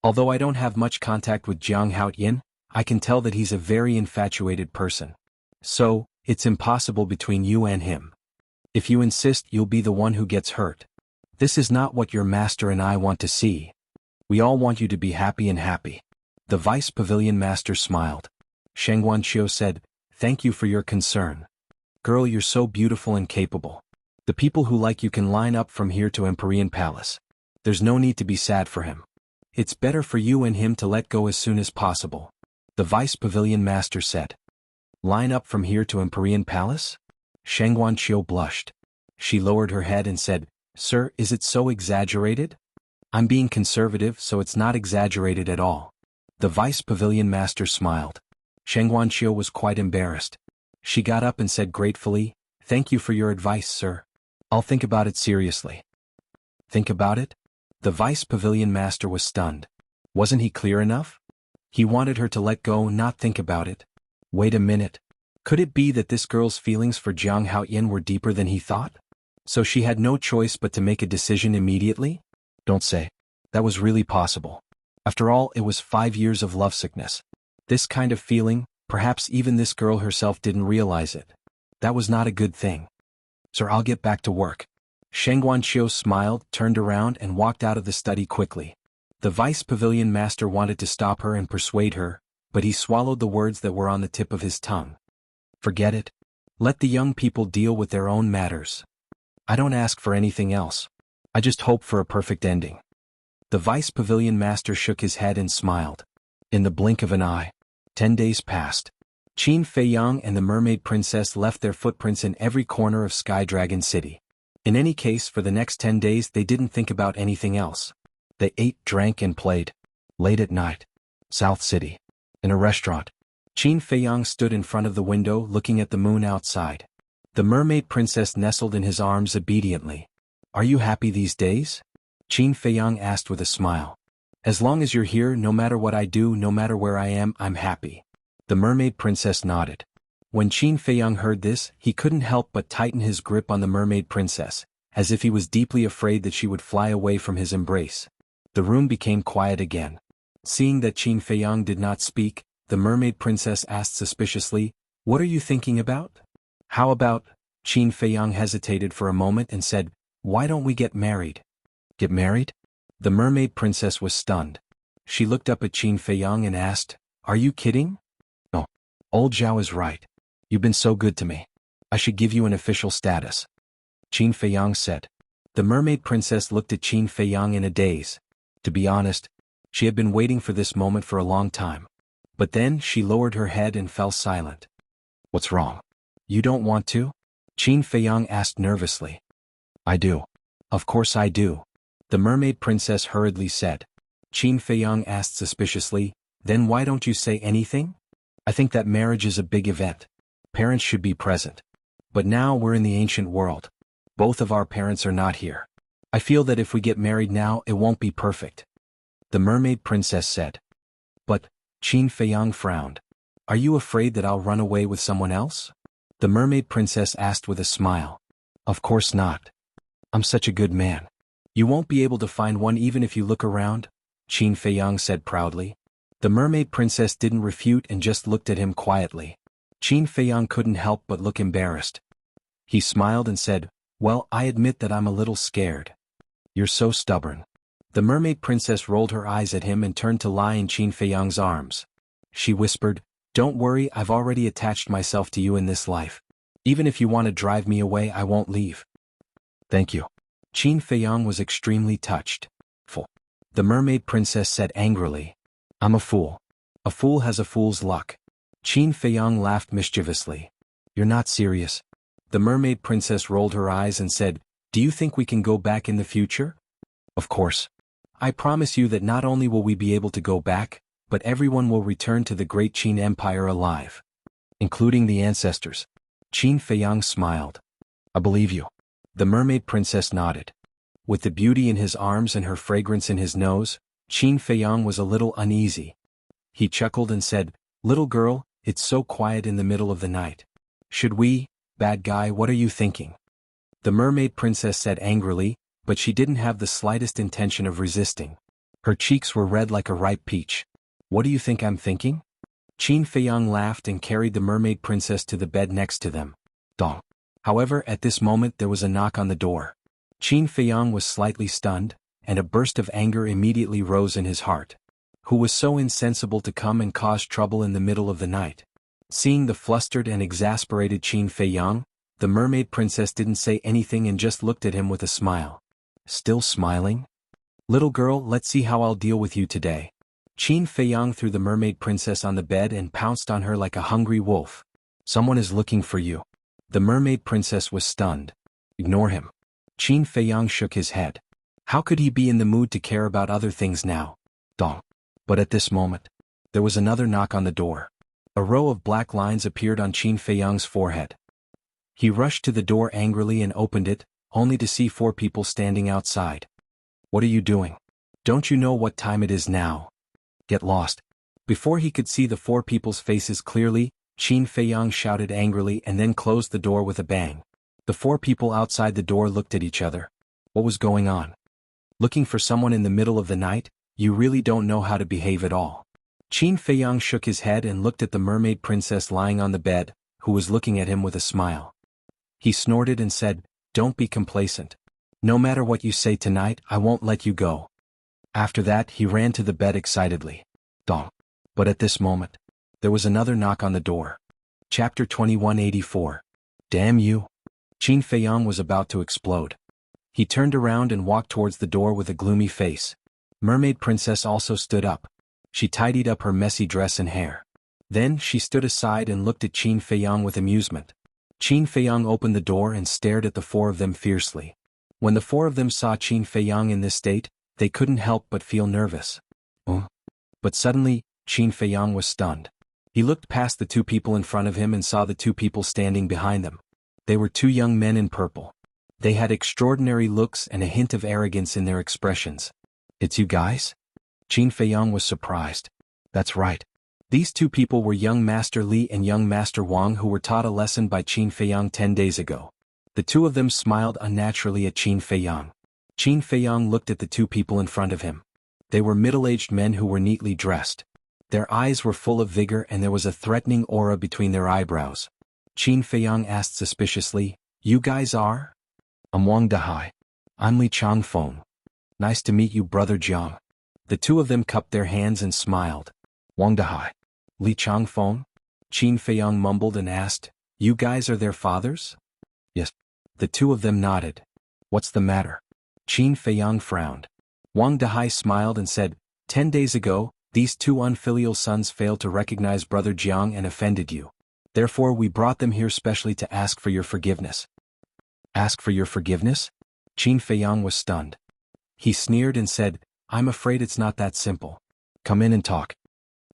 Although I don't have much contact with Jianghu, I can tell that he's a very infatuated person. So, it's impossible between you and him. If you insist, you'll be the one who gets hurt. This is not what your master and I want to see. We all want you to be happy and happy. The vice pavilion master smiled. Sheng Guanqiu said, Thank you for your concern. Girl, you're so beautiful and capable. The people who like you can line up from here to Empyrean Palace. There's no need to be sad for him. It's better for you and him to let go as soon as possible. The vice pavilion master said. Line up from here to Empyrean Palace? Sheng Guanqiu blushed. She lowered her head and said, Sir, is it so exaggerated? I'm being conservative, so it's not exaggerated at all. The vice pavilion master smiled. Sheng Guanqiu was quite embarrassed. She got up and said gratefully, Thank you for your advice, sir. I'll think about it seriously. Think about it? The vice pavilion master was stunned. Wasn't he clear enough? He wanted her to let go, not think about it. Wait a minute. Could it be that this girl's feelings for Jianghu were deeper than he thought? So she had no choice but to make a decision immediately? Don't say. That was really possible. After all, it was 5 years of lovesickness. This kind of feeling, perhaps even this girl herself didn't realize it. That was not a good thing. Sir, I'll get back to work. Sheng Guanqiu smiled, turned around and walked out of the study quickly. The vice pavilion master wanted to stop her and persuade her, but he swallowed the words that were on the tip of his tongue. Forget it. Let the young people deal with their own matters. I don't ask for anything else. I just hope for a perfect ending. The vice pavilion master shook his head and smiled. In the blink of an eye. 10 days passed. Qin Feiyang and the mermaid princess left their footprints in every corner of Sky Dragon City. In any case, for the next 10 days they didn't think about anything else. They ate, drank and played. Late at night. South City. In a restaurant. Qin Feiyang stood in front of the window looking at the moon outside. The mermaid princess nestled in his arms obediently. Are you happy these days? Qin Feiyang asked with a smile. As long as you're here, no matter what I do, no matter where I am, I'm happy. The mermaid princess nodded. When Qin Feiyang heard this, he couldn't help but tighten his grip on the mermaid princess, as if he was deeply afraid that she would fly away from his embrace. The room became quiet again. Seeing that Qin Feiyang did not speak, the mermaid princess asked suspiciously, "What are you thinking about?" "How about?" Qin Feiyang hesitated for a moment and said, "Why don't we get married?" "Get married?" The mermaid princess was stunned. She looked up at Qin Feiyang and asked, "Are you kidding?" "No. Old Zhao is right. You've been so good to me. I should give you an official status." Qin Feiyang said. The mermaid princess looked at Qin Feiyang in a daze. To be honest, she had been waiting for this moment for a long time. But then she lowered her head and fell silent. "What's wrong? You don't want to?" Qin Feiyang asked nervously. "I do. Of course I do," the mermaid princess hurriedly said. Qin Feiyang asked suspiciously, "Then why don't you say anything?" "I think that marriage is a big event. Parents should be present. But now we're in the ancient world. Both of our parents are not here. I feel that if we get married now, it won't be perfect," the mermaid princess said. "But," Qin Feiyang frowned, "are you afraid that I'll run away with someone else?" The mermaid princess asked with a smile. "Of course not. I'm such a good man. You won't be able to find one even if you look around," Qin Feiyang said proudly. The mermaid princess didn't refute and just looked at him quietly. Qin Feiyang couldn't help but look embarrassed. He smiled and said, "Well, I admit that I'm a little scared." "You're so stubborn." The mermaid princess rolled her eyes at him and turned to lie in Qin Feiyang's arms. She whispered, "Don't worry, I've already attached myself to you in this life. Even if you want to drive me away, I won't leave." "Thank you." Qin Feiyang was extremely touched. "Fool," the mermaid princess said angrily. "I'm a fool. A fool has a fool's luck." Qin Feiyang laughed mischievously. "You're not serious." The mermaid princess rolled her eyes and said, "Do you think we can go back in the future?" "Of course. I promise you that not only will we be able to go back, but everyone will return to the great Qin Empire alive. Including the ancestors." Qin Feiyang smiled. "I believe you." The mermaid princess nodded. With the beauty in his arms and her fragrance in his nose, Qin Feiyang was a little uneasy. He chuckled and said, "Little girl, it's so quiet in the middle of the night. Should we, bad guy, what are you thinking?" The mermaid princess said angrily, but she didn't have the slightest intention of resisting. Her cheeks were red like a ripe peach. "What do you think I'm thinking?" Qin Feiyang laughed and carried the mermaid princess to the bed next to them. Dong. However, at this moment there was a knock on the door. Qin Feiyang was slightly stunned, and a burst of anger immediately rose in his heart. Who was so insensible to come and cause trouble in the middle of the night? Seeing the flustered and exasperated Qin Feiyang, the mermaid princess didn't say anything and just looked at him with a smile. Still smiling? "Little girl, let's see how I'll deal with you today." Qin Feiyang threw the mermaid princess on the bed and pounced on her like a hungry wolf. "Someone is looking for you." The mermaid princess was stunned. "Ignore him." Qin Feiyang shook his head. How could he be in the mood to care about other things now? Dong. But at this moment, there was another knock on the door. A row of black lines appeared on Qin Feiyang's forehead. He rushed to the door angrily and opened it, only to see 4 people standing outside. "What are you doing? Don't you know what time it is now? Get lost." Before he could see the 4 people's faces clearly, Qin Feiyang shouted angrily and then closed the door with a bang. The 4 people outside the door looked at each other. What was going on? Looking for someone in the middle of the night? You really don't know how to behave at all. Qin Feiyang shook his head and looked at the mermaid princess lying on the bed, who was looking at him with a smile. He snorted and said, "Don't be complacent. No matter what you say tonight, I won't let you go." After that, he ran to the bed excitedly. Dong. But at this moment, there was another knock on the door. Chapter 2184. Damn you. Qin Feiyang was about to explode. He turned around and walked towards the door with a gloomy face. Mermaid Princess also stood up. She tidied up her messy dress and hair. Then she stood aside and looked at Qin Feiyang with amusement. Qin Feiyang opened the door and stared at the 4 of them fiercely. When the four of them saw Qin Feiyang in this state, they couldn't help but feel nervous. But suddenly, Qin Feiyang was stunned. He looked past the two people in front of him and saw the two people standing behind them. They were two young men in purple. They had extraordinary looks and a hint of arrogance in their expressions. "It's you guys?" Qin Feiyang was surprised. "That's right. These two people were young Master Li and young Master Wang, who were taught a lesson by Qin Feiyang 10 days ago." The two of them smiled unnaturally at Qin Feiyang. Qin Feiyang looked at the two people in front of him. They were middle-aged men who were neatly dressed. Their eyes were full of vigor and there was a threatening aura between their eyebrows. Qin Feiyang asked suspiciously, "You guys are?" "I'm Wang Dahai. I'm Li Changfeng. Nice to meet you, Brother Jiang." The two of them cupped their hands and smiled. "Wang Dahai. Li Changfeng?" Qin Feiyang mumbled and asked, "You guys are their fathers?" "Yes." The two of them nodded. "What's the matter?" Qin Feiyang frowned. Wang Dahai smiled and said, 10 days ago, these two unfilial sons failed to recognize Brother Jiang and offended you. Therefore we brought them here specially to ask for your forgiveness." "Ask for your forgiveness?" Qin Feiyang was stunned. He sneered and said, "I'm afraid it's not that simple. Come in and talk."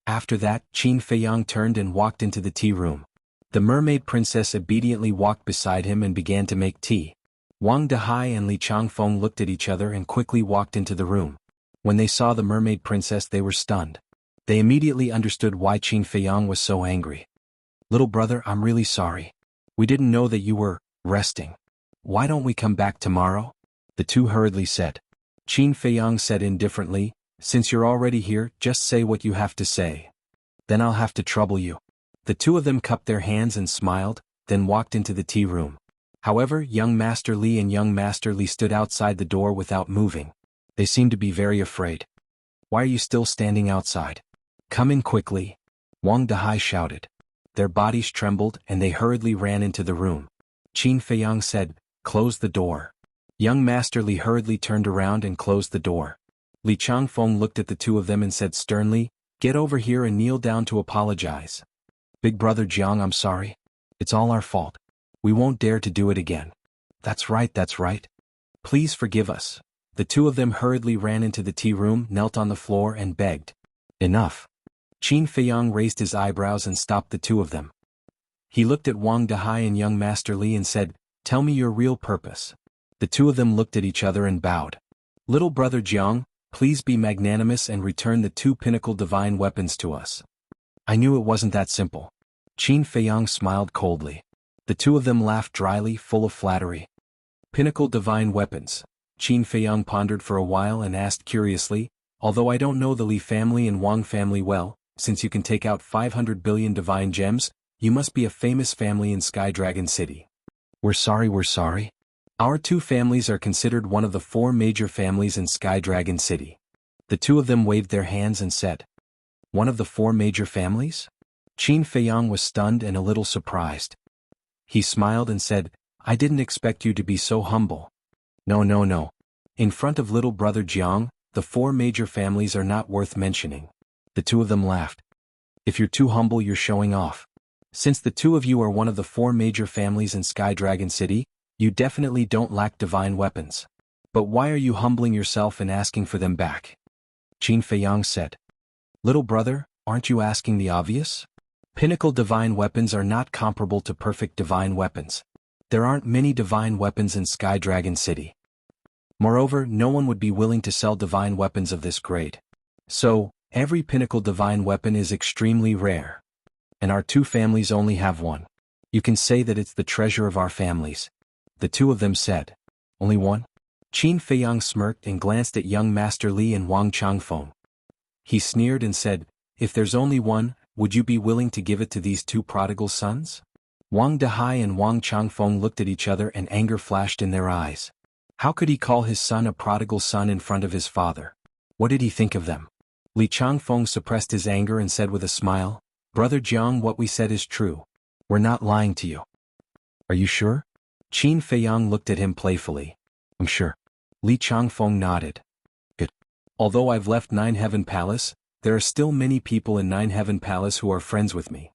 After that, Qin Feiyang turned and walked into the tea room. The mermaid princess obediently walked beside him and began to make tea. Wang Dahai and Li Changfeng looked at each other and quickly walked into the room. When they saw the mermaid princess, they were stunned. They immediately understood why Qin Feiyang was so angry. "Little brother, I'm really sorry. We didn't know that you were resting. Why don't we come back tomorrow?" The two hurriedly said. Qin Feiyang said indifferently, "Since you're already here, just say what you have to say. Then I'll have to trouble you." The two of them cupped their hands and smiled, then walked into the tea room. However, young Master Li and young Master Li stood outside the door without moving. They seemed to be very afraid. "Why are you still standing outside? Come in quickly," Wang Dahai shouted. Their bodies trembled and they hurriedly ran into the room. Qin Feiyang said, "Close the door." Young Master Li hurriedly turned around and closed the door. Li Changfeng looked at the two of them and said sternly, "Get over here and kneel down to apologize." "Big Brother Jiang, I'm sorry. It's all our fault. We won't dare to do it again." That's right, that's right. Please forgive us." The two of them hurriedly ran into the tea room, knelt on the floor and begged. "Enough." Qin Feiyang raised his eyebrows and stopped the two of them. He looked at Wang Dahai and young Master Li and said, "Tell me your real purpose." The two of them looked at each other and bowed. "Little Brother Jiang, please be magnanimous and return the two pinnacle divine weapons to us." "I knew it wasn't that simple." Qin Feiyang smiled coldly. The two of them laughed dryly, full of flattery. "Pinnacle divine weapons." Qin Feiyang pondered for a while and asked curiously, "Although I don't know the Li family and Wang family well, since you can take out 500 billion divine gems, you must be a famous family in Sky Dragon City." We're sorry. Our two families are considered one of the 4 major families in Sky Dragon City." The two of them waved their hands and said, "One of the 4 major families?" Qin Feiyang was stunned and a little surprised. He smiled and said, "I didn't expect you to be so humble." No. In front of little brother Jiang, the 4 major families are not worth mentioning." The two of them laughed. "If you're too humble, you're showing off. Since the two of you are one of the 4 major families in Sky Dragon City, you definitely don't lack divine weapons. But why are you humbling yourself and asking for them back?" Qin Feiyang said. "Little brother, aren't you asking the obvious? Pinnacle divine weapons are not comparable to perfect divine weapons. There aren't many divine weapons in Sky Dragon City. Moreover, no one would be willing to sell divine weapons of this grade. So, every pinnacle divine weapon is extremely rare. And our 2 families only have one. You can say that it's the treasure of our families." The two of them said. "Only one?" Qin Feiyang smirked and glanced at young Master Li and Wang Changfeng. He sneered and said, "If there's only one, would you be willing to give it to these 2 prodigal sons?" Wang Dahai and Wang Changfeng looked at each other and anger flashed in their eyes. How could he call his son a prodigal son in front of his father? What did he think of them? Li Changfeng suppressed his anger and said with a smile, "Brother Jiang, what we said is true. We're not lying to you." "Are you sure?" Qin Feiyang looked at him playfully. "I'm sure." Li Changfeng nodded. "Good. Although I've left Nine Heaven Palace, there are still many people in Nine Heaven Palace who are friends with me.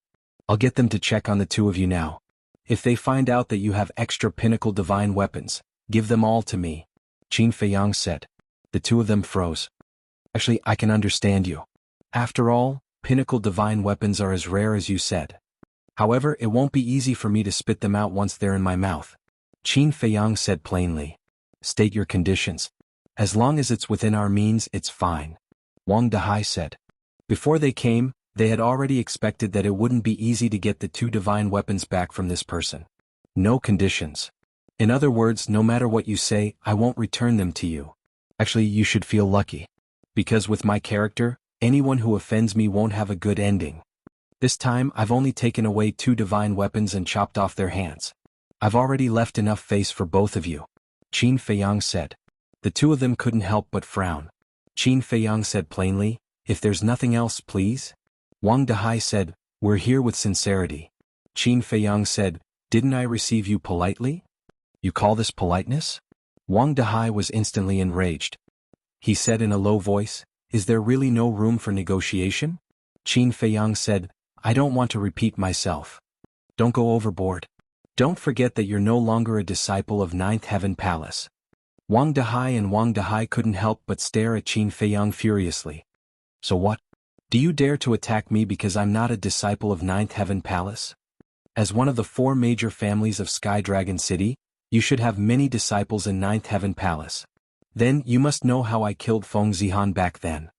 I'll get them to check on the two of you now. If they find out that you have extra pinnacle divine weapons, Give them all to me, Qin Feiyang said. The two of them froze. Actually, I can understand you. After all, pinnacle divine weapons are as rare as you said. However, it won't be easy for me to spit them out once they're in my mouth. Qin Feiyang said plainly. State your conditions. As long as it's within our means, it's fine, Wang Dahai said. Before they came, they had already expected that it wouldn't be easy to get the two divine weapons back from this person. No conditions. In other words, no matter what you say, I won't return them to you. Actually, you should feel lucky. Because with my character, anyone who offends me won't have a good ending. This time, I've only taken away two divine weapons and chopped off their hands. I've already left enough face for both of you, Qin Feiyang said. The two of them couldn't help but frown. Qin Feiyang said plainly, if there's nothing else, please? Wang Dahai said, we're here with sincerity. Qin Feiyang said, didn't I receive you politely? You call this politeness? Wang Dahai was instantly enraged. He said in a low voice, is there really no room for negotiation? Qin Feiyang said, I don't want to repeat myself. Don't go overboard. Don't forget that you're no longer a disciple of Ninth Heaven Palace. Wang Dahai couldn't help but stare at Qin Feiyang furiously. So what? Do you dare to attack me because I'm not a disciple of Ninth Heaven Palace? As one of the four major families of Sky Dragon City, you should have many disciples in Ninth Heaven Palace. Then you must know how I killed Feng Zihan back then.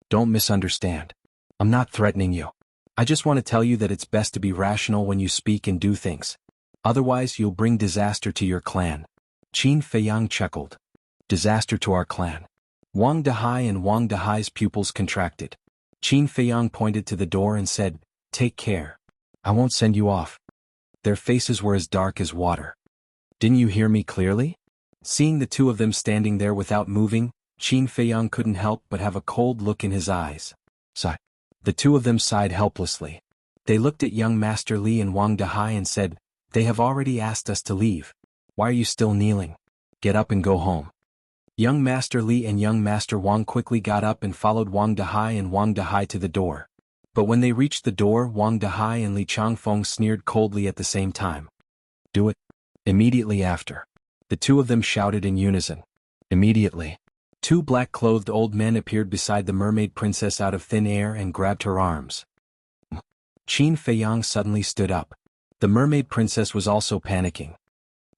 Don't misunderstand. I'm not threatening you. I just want to tell you that it's best to be rational when you speak and do things. Otherwise you'll bring disaster to your clan. Qin Feiyang chuckled. Disaster to our clan. Wang Dahai's pupils contracted. Qin Feiyang pointed to the door and said, take care. I won't send you off. Their faces were as dark as water. Didn't you hear me clearly? Seeing the two of them standing there without moving, Qin Feiyang couldn't help but have a cold look in his eyes. Sigh. The two of them sighed helplessly. They looked at young Master Li and Wang Dahai and said, they have already asked us to leave. Why are you still kneeling? Get up and go home. Young Master Li and young Master Wang quickly got up and followed Wang Dahai to the door. But when they reached the door, Wang Dahai and Li Changfeng sneered coldly at the same time. Do it. Immediately after. The two of them shouted in unison. Immediately. Two black-clothed old men appeared beside the mermaid princess out of thin air and grabbed her arms. Qin Feiyang suddenly stood up. The mermaid princess was also panicking.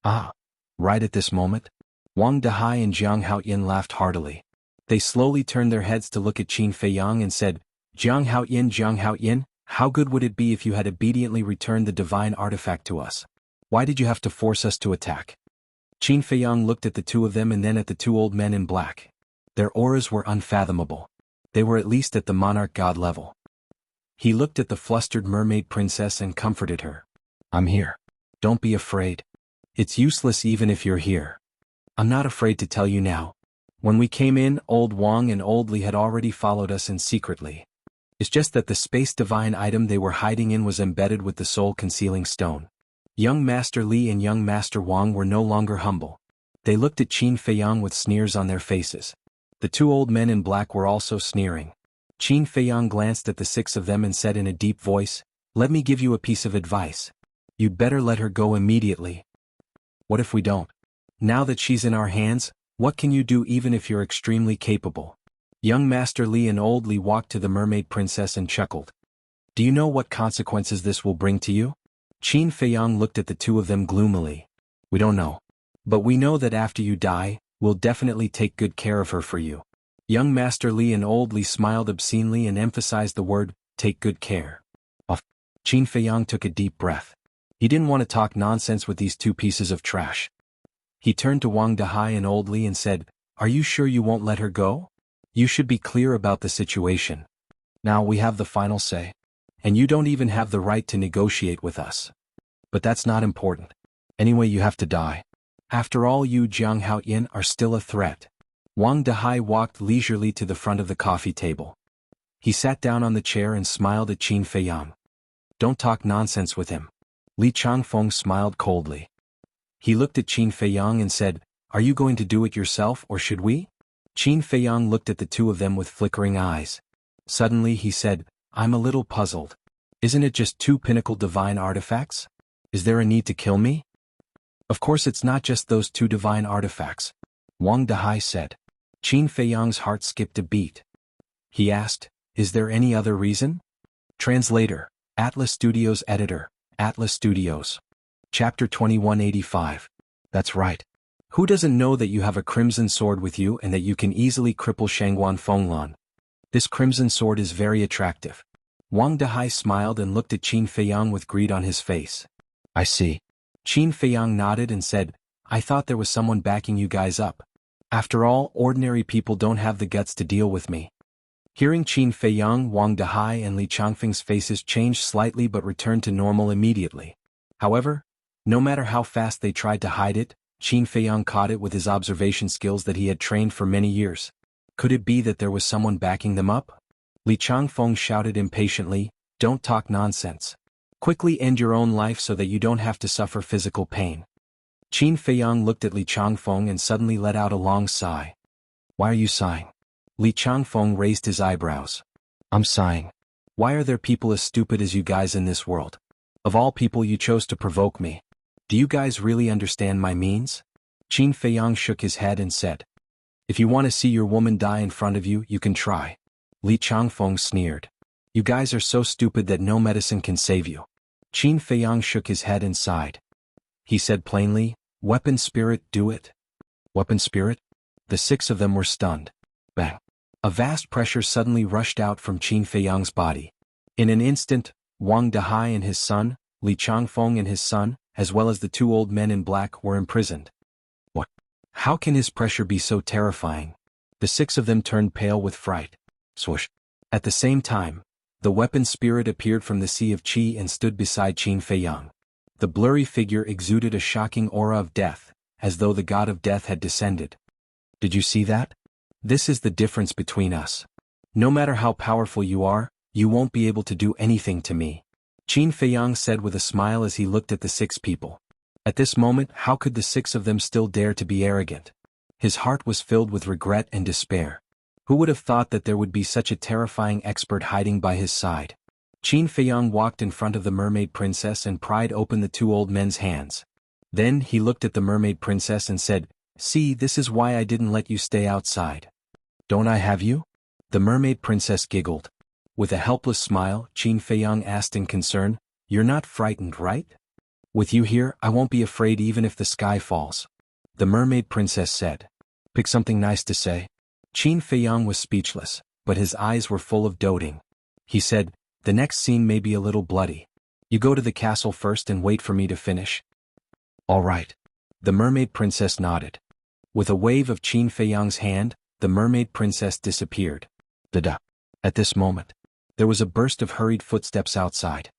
Ah. Right at this moment, Wang Dahai and Jiang Haoyin laughed heartily. They slowly turned their heads to look at Qin Feiyang and said, Jiang Haoyin, how good would it be if you had obediently returned the divine artifact to us? Why did you have to force us to attack? Qin Feiyang looked at the two of them and then at the two old men in black. Their auras were unfathomable. They were at least at the monarch god level. He looked at the flustered mermaid princess and comforted her. I'm here. Don't be afraid. It's useless even if you're here. I'm not afraid to tell you now. When we came in, old Wang and old Li had already followed us in secretly. It's just that the space divine item they were hiding in was embedded with the soul concealing stone. Young Master Li and young Master Wang were no longer humble. They looked at Qin Feiyang with sneers on their faces. The two old men in black were also sneering. Qin Feiyang glanced at the six of them and said in a deep voice, let me give you a piece of advice. You'd better let her go immediately. What if we don't? Now that she's in our hands, what can you do even if you're extremely capable? Young Master Li and old Li walked to the mermaid princess and chuckled. Do you know what consequences this will bring to you? Qin Feiyang looked at the two of them gloomily. We don't know. But we know that after you die, we'll definitely take good care of her for you. Young Master Li and old Li smiled obscenely and emphasized the word, take good care. Qin Feiyang took a deep breath. He didn't want to talk nonsense with these two pieces of trash. He turned to Wang Dahai and old Li and said, are you sure you won't let her go? You should be clear about the situation. Now we have the final say. And you don't even have the right to negotiate with us. But that's not important. Anyway, you have to die. After all, you Jiang Haoyin are still a threat. Wang Dahai walked leisurely to the front of the coffee table. He sat down on the chair and smiled at Qin Feiyang. Don't talk nonsense with him. Li Changfeng smiled coldly. He looked at Qin Feiyang and said, are you going to do it yourself or should we? Qin Feiyang looked at the two of them with flickering eyes. Suddenly he said, I'm a little puzzled. Isn't it just two pinnacle divine artifacts? Is there a need to kill me? Of course it's not just those two divine artifacts, Wang Dahai said. Qin Feiyang's heart skipped a beat. He asked, is there any other reason? Translator, Atlas Studios Editor, Atlas Studios. Chapter 2185. That's right. Who doesn't know that you have a crimson sword with you and that you can easily cripple Shangguan Fenglan? This crimson sword is very attractive. Wang Dahai smiled and looked at Qin Feiyang with greed on his face. I see. Qin Feiyang nodded and said, I thought there was someone backing you guys up. After all, ordinary people don't have the guts to deal with me. Hearing Qin Feiyang, Wang Dahai and Li Changfeng's faces changed slightly but returned to normal immediately. However, no matter how fast they tried to hide it, Qin Feiyang caught it with his observation skills that he had trained for many years. Could it be that there was someone backing them up? Li Changfeng shouted impatiently, don't talk nonsense. Quickly end your own life so that you don't have to suffer physical pain. Qin Feiyang looked at Li Changfeng and suddenly let out a long sigh. Why are you sighing? Li Changfeng raised his eyebrows. I'm sighing. Why are there people as stupid as you guys in this world? Of all people you chose to provoke me. Do you guys really understand my means? Qin Feiyang shook his head and said. If you want to see your woman die in front of you, you can try. Li Changfeng sneered. You guys are so stupid that no medicine can save you. Qin Feiyang shook his head and sighed. He said plainly, Weapon spirit, do it. Weapon spirit? The six of them were stunned. Bang. A vast pressure suddenly rushed out from Qin Feiyang's body. In an instant, Wang Dahai and his son, Li Changfeng and his son, as well as the two old men in black, were imprisoned. What? How can his pressure be so terrifying? The six of them turned pale with fright. Swoosh. At the same time, the weapon spirit appeared from the sea of qi and stood beside Qin Feiyang. The blurry figure exuded a shocking aura of death, as though the god of death had descended. Did you see that? This is the difference between us. No matter how powerful you are, you won't be able to do anything to me. Qin Feiyang said with a smile as he looked at the six people. At this moment, how could the six of them still dare to be arrogant? His heart was filled with regret and despair. Who would have thought that there would be such a terrifying expert hiding by his side? Qin Feiyang walked in front of the mermaid princess and pried open the two old men's hands. Then he looked at the mermaid princess and said, See, this is why I didn't let you stay outside. Don't I have you? The mermaid princess giggled. With a helpless smile, Qin Feiyang asked in concern, You're not frightened, right? With you here, I won't be afraid even if the sky falls. The mermaid princess said. Pick something nice to say. Qin Feiyang was speechless, but his eyes were full of doting. He said, The next scene may be a little bloody. You go to the castle first and wait for me to finish. All right. The mermaid princess nodded. With a wave of Qin Feiyang's hand, the mermaid princess disappeared. Da-da. At this moment, there was a burst of hurried footsteps outside.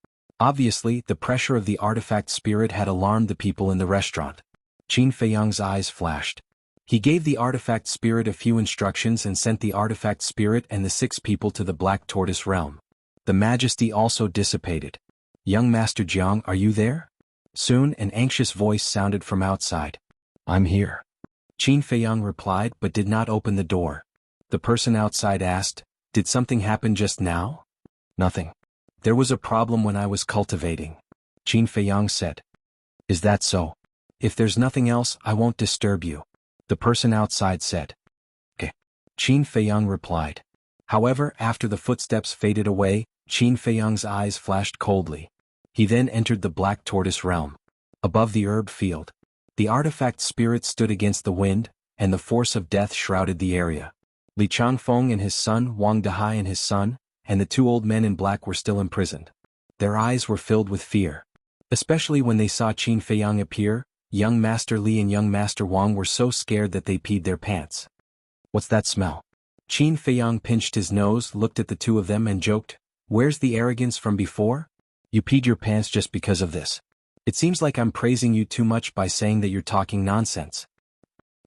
Obviously, the pressure of the artifact spirit had alarmed the people in the restaurant. Qin Feiyang's eyes flashed. He gave the artifact spirit a few instructions and sent the artifact spirit and the six people to the Black Tortoise realm. The majesty also dissipated. Young Master Jiang, are you there? Soon, an anxious voice sounded from outside. I'm here. Qin Feiyang replied but did not open the door. The person outside asked, Did something happen just now? Nothing. There was a problem when I was cultivating. Qin Feiyang said. Is that so? If there's nothing else, I won't disturb you. The person outside said. Okay. Qin Feiyang replied. However, after the footsteps faded away, Qin Feiyang's eyes flashed coldly. He then entered the Black Tortoise realm. Above the herb field, the artifact spirit stood against the wind, and the force of death shrouded the area. Li Changfeng and his son, Wang Dahai and his son, and the two old men in black were still imprisoned. Their eyes were filled with fear. Especially when they saw Qin Feiyang appear, young Master Li and young Master Wang were so scared that they peed their pants. What's that smell? Qin Feiyang pinched his nose, looked at the two of them and joked, Where's the arrogance from before? You peed your pants just because of this. It seems like I'm praising you too much by saying that you're talking nonsense.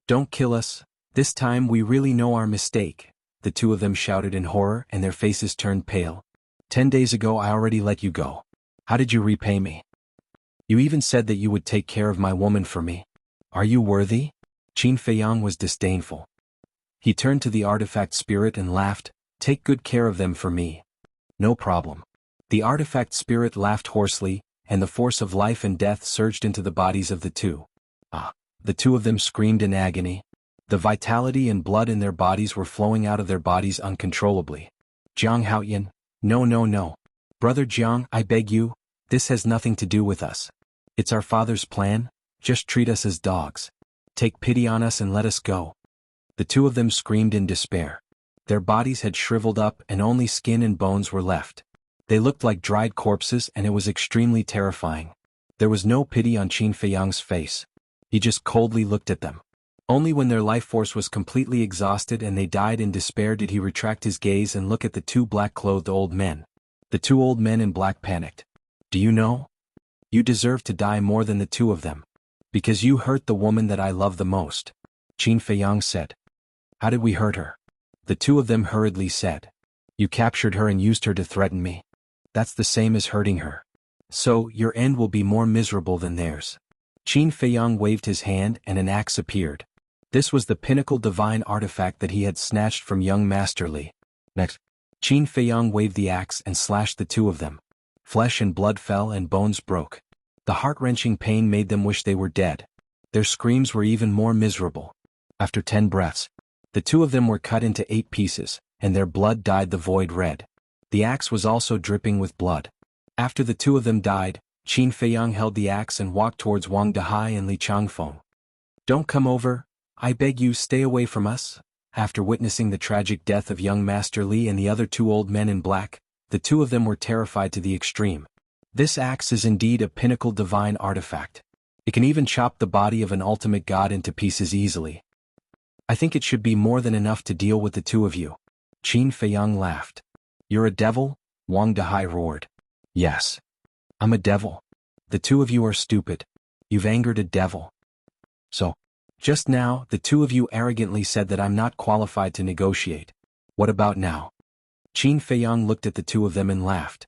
Don't kill us. This time we really know our mistake, the two of them shouted in horror and their faces turned pale. 10 days ago I already let you go. How did you repay me? You even said that you would take care of my woman for me. Are you worthy? Qin Feiyang was disdainful. He turned to the artifact spirit and laughed, Take good care of them for me. No problem. The artifact spirit laughed hoarsely, and the force of life and death surged into the bodies of the two. Ah! The two of them screamed in agony. The vitality and blood in their bodies were flowing out of their bodies uncontrollably. Jiang Haoyan, no no no. Brother Jiang, I beg you, this has nothing to do with us. It's our father's plan, just treat us as dogs. Take pity on us and let us go. The two of them screamed in despair. Their bodies had shriveled up and only skin and bones were left. They looked like dried corpses and it was extremely terrifying. There was no pity on Qin Feiyang's face. He just coldly looked at them. Only when their life force was completely exhausted and they died in despair did he retract his gaze and look at the two black-clothed old men. The two old men in black panicked. Do you know? You deserve to die more than the two of them. Because you hurt the woman that I love the most. Qin Feiyang said. How did we hurt her? The two of them hurriedly said. You captured her and used her to threaten me. That's the same as hurting her. So, your end will be more miserable than theirs. Qin Feiyang waved his hand and an axe appeared. This was the pinnacle divine artifact that he had snatched from young Master Li. Next, Qin Feiyang waved the axe and slashed the two of them. Flesh and blood fell and bones broke. The heart-wrenching pain made them wish they were dead. Their screams were even more miserable. After 10 breaths, the two of them were cut into 8 pieces, and their blood dyed the void red. The axe was also dripping with blood. After the two of them died, Qin Feiyang held the axe and walked towards Wang Dahai and Li Changfeng. Don't come over, I beg you, stay away from us. After witnessing the tragic death of young Master Li and the other two old men in black, the two of them were terrified to the extreme. This axe is indeed a pinnacle divine artifact. It can even chop the body of an ultimate god into pieces easily. I think it should be more than enough to deal with the two of you. Qin Feiyang laughed. You're a devil? Wang Dahai roared. Yes. I'm a devil. The two of you are stupid. You've angered a devil. So, just now, the two of you arrogantly said that I'm not qualified to negotiate. What about now? Qin Feiyang looked at the two of them and laughed.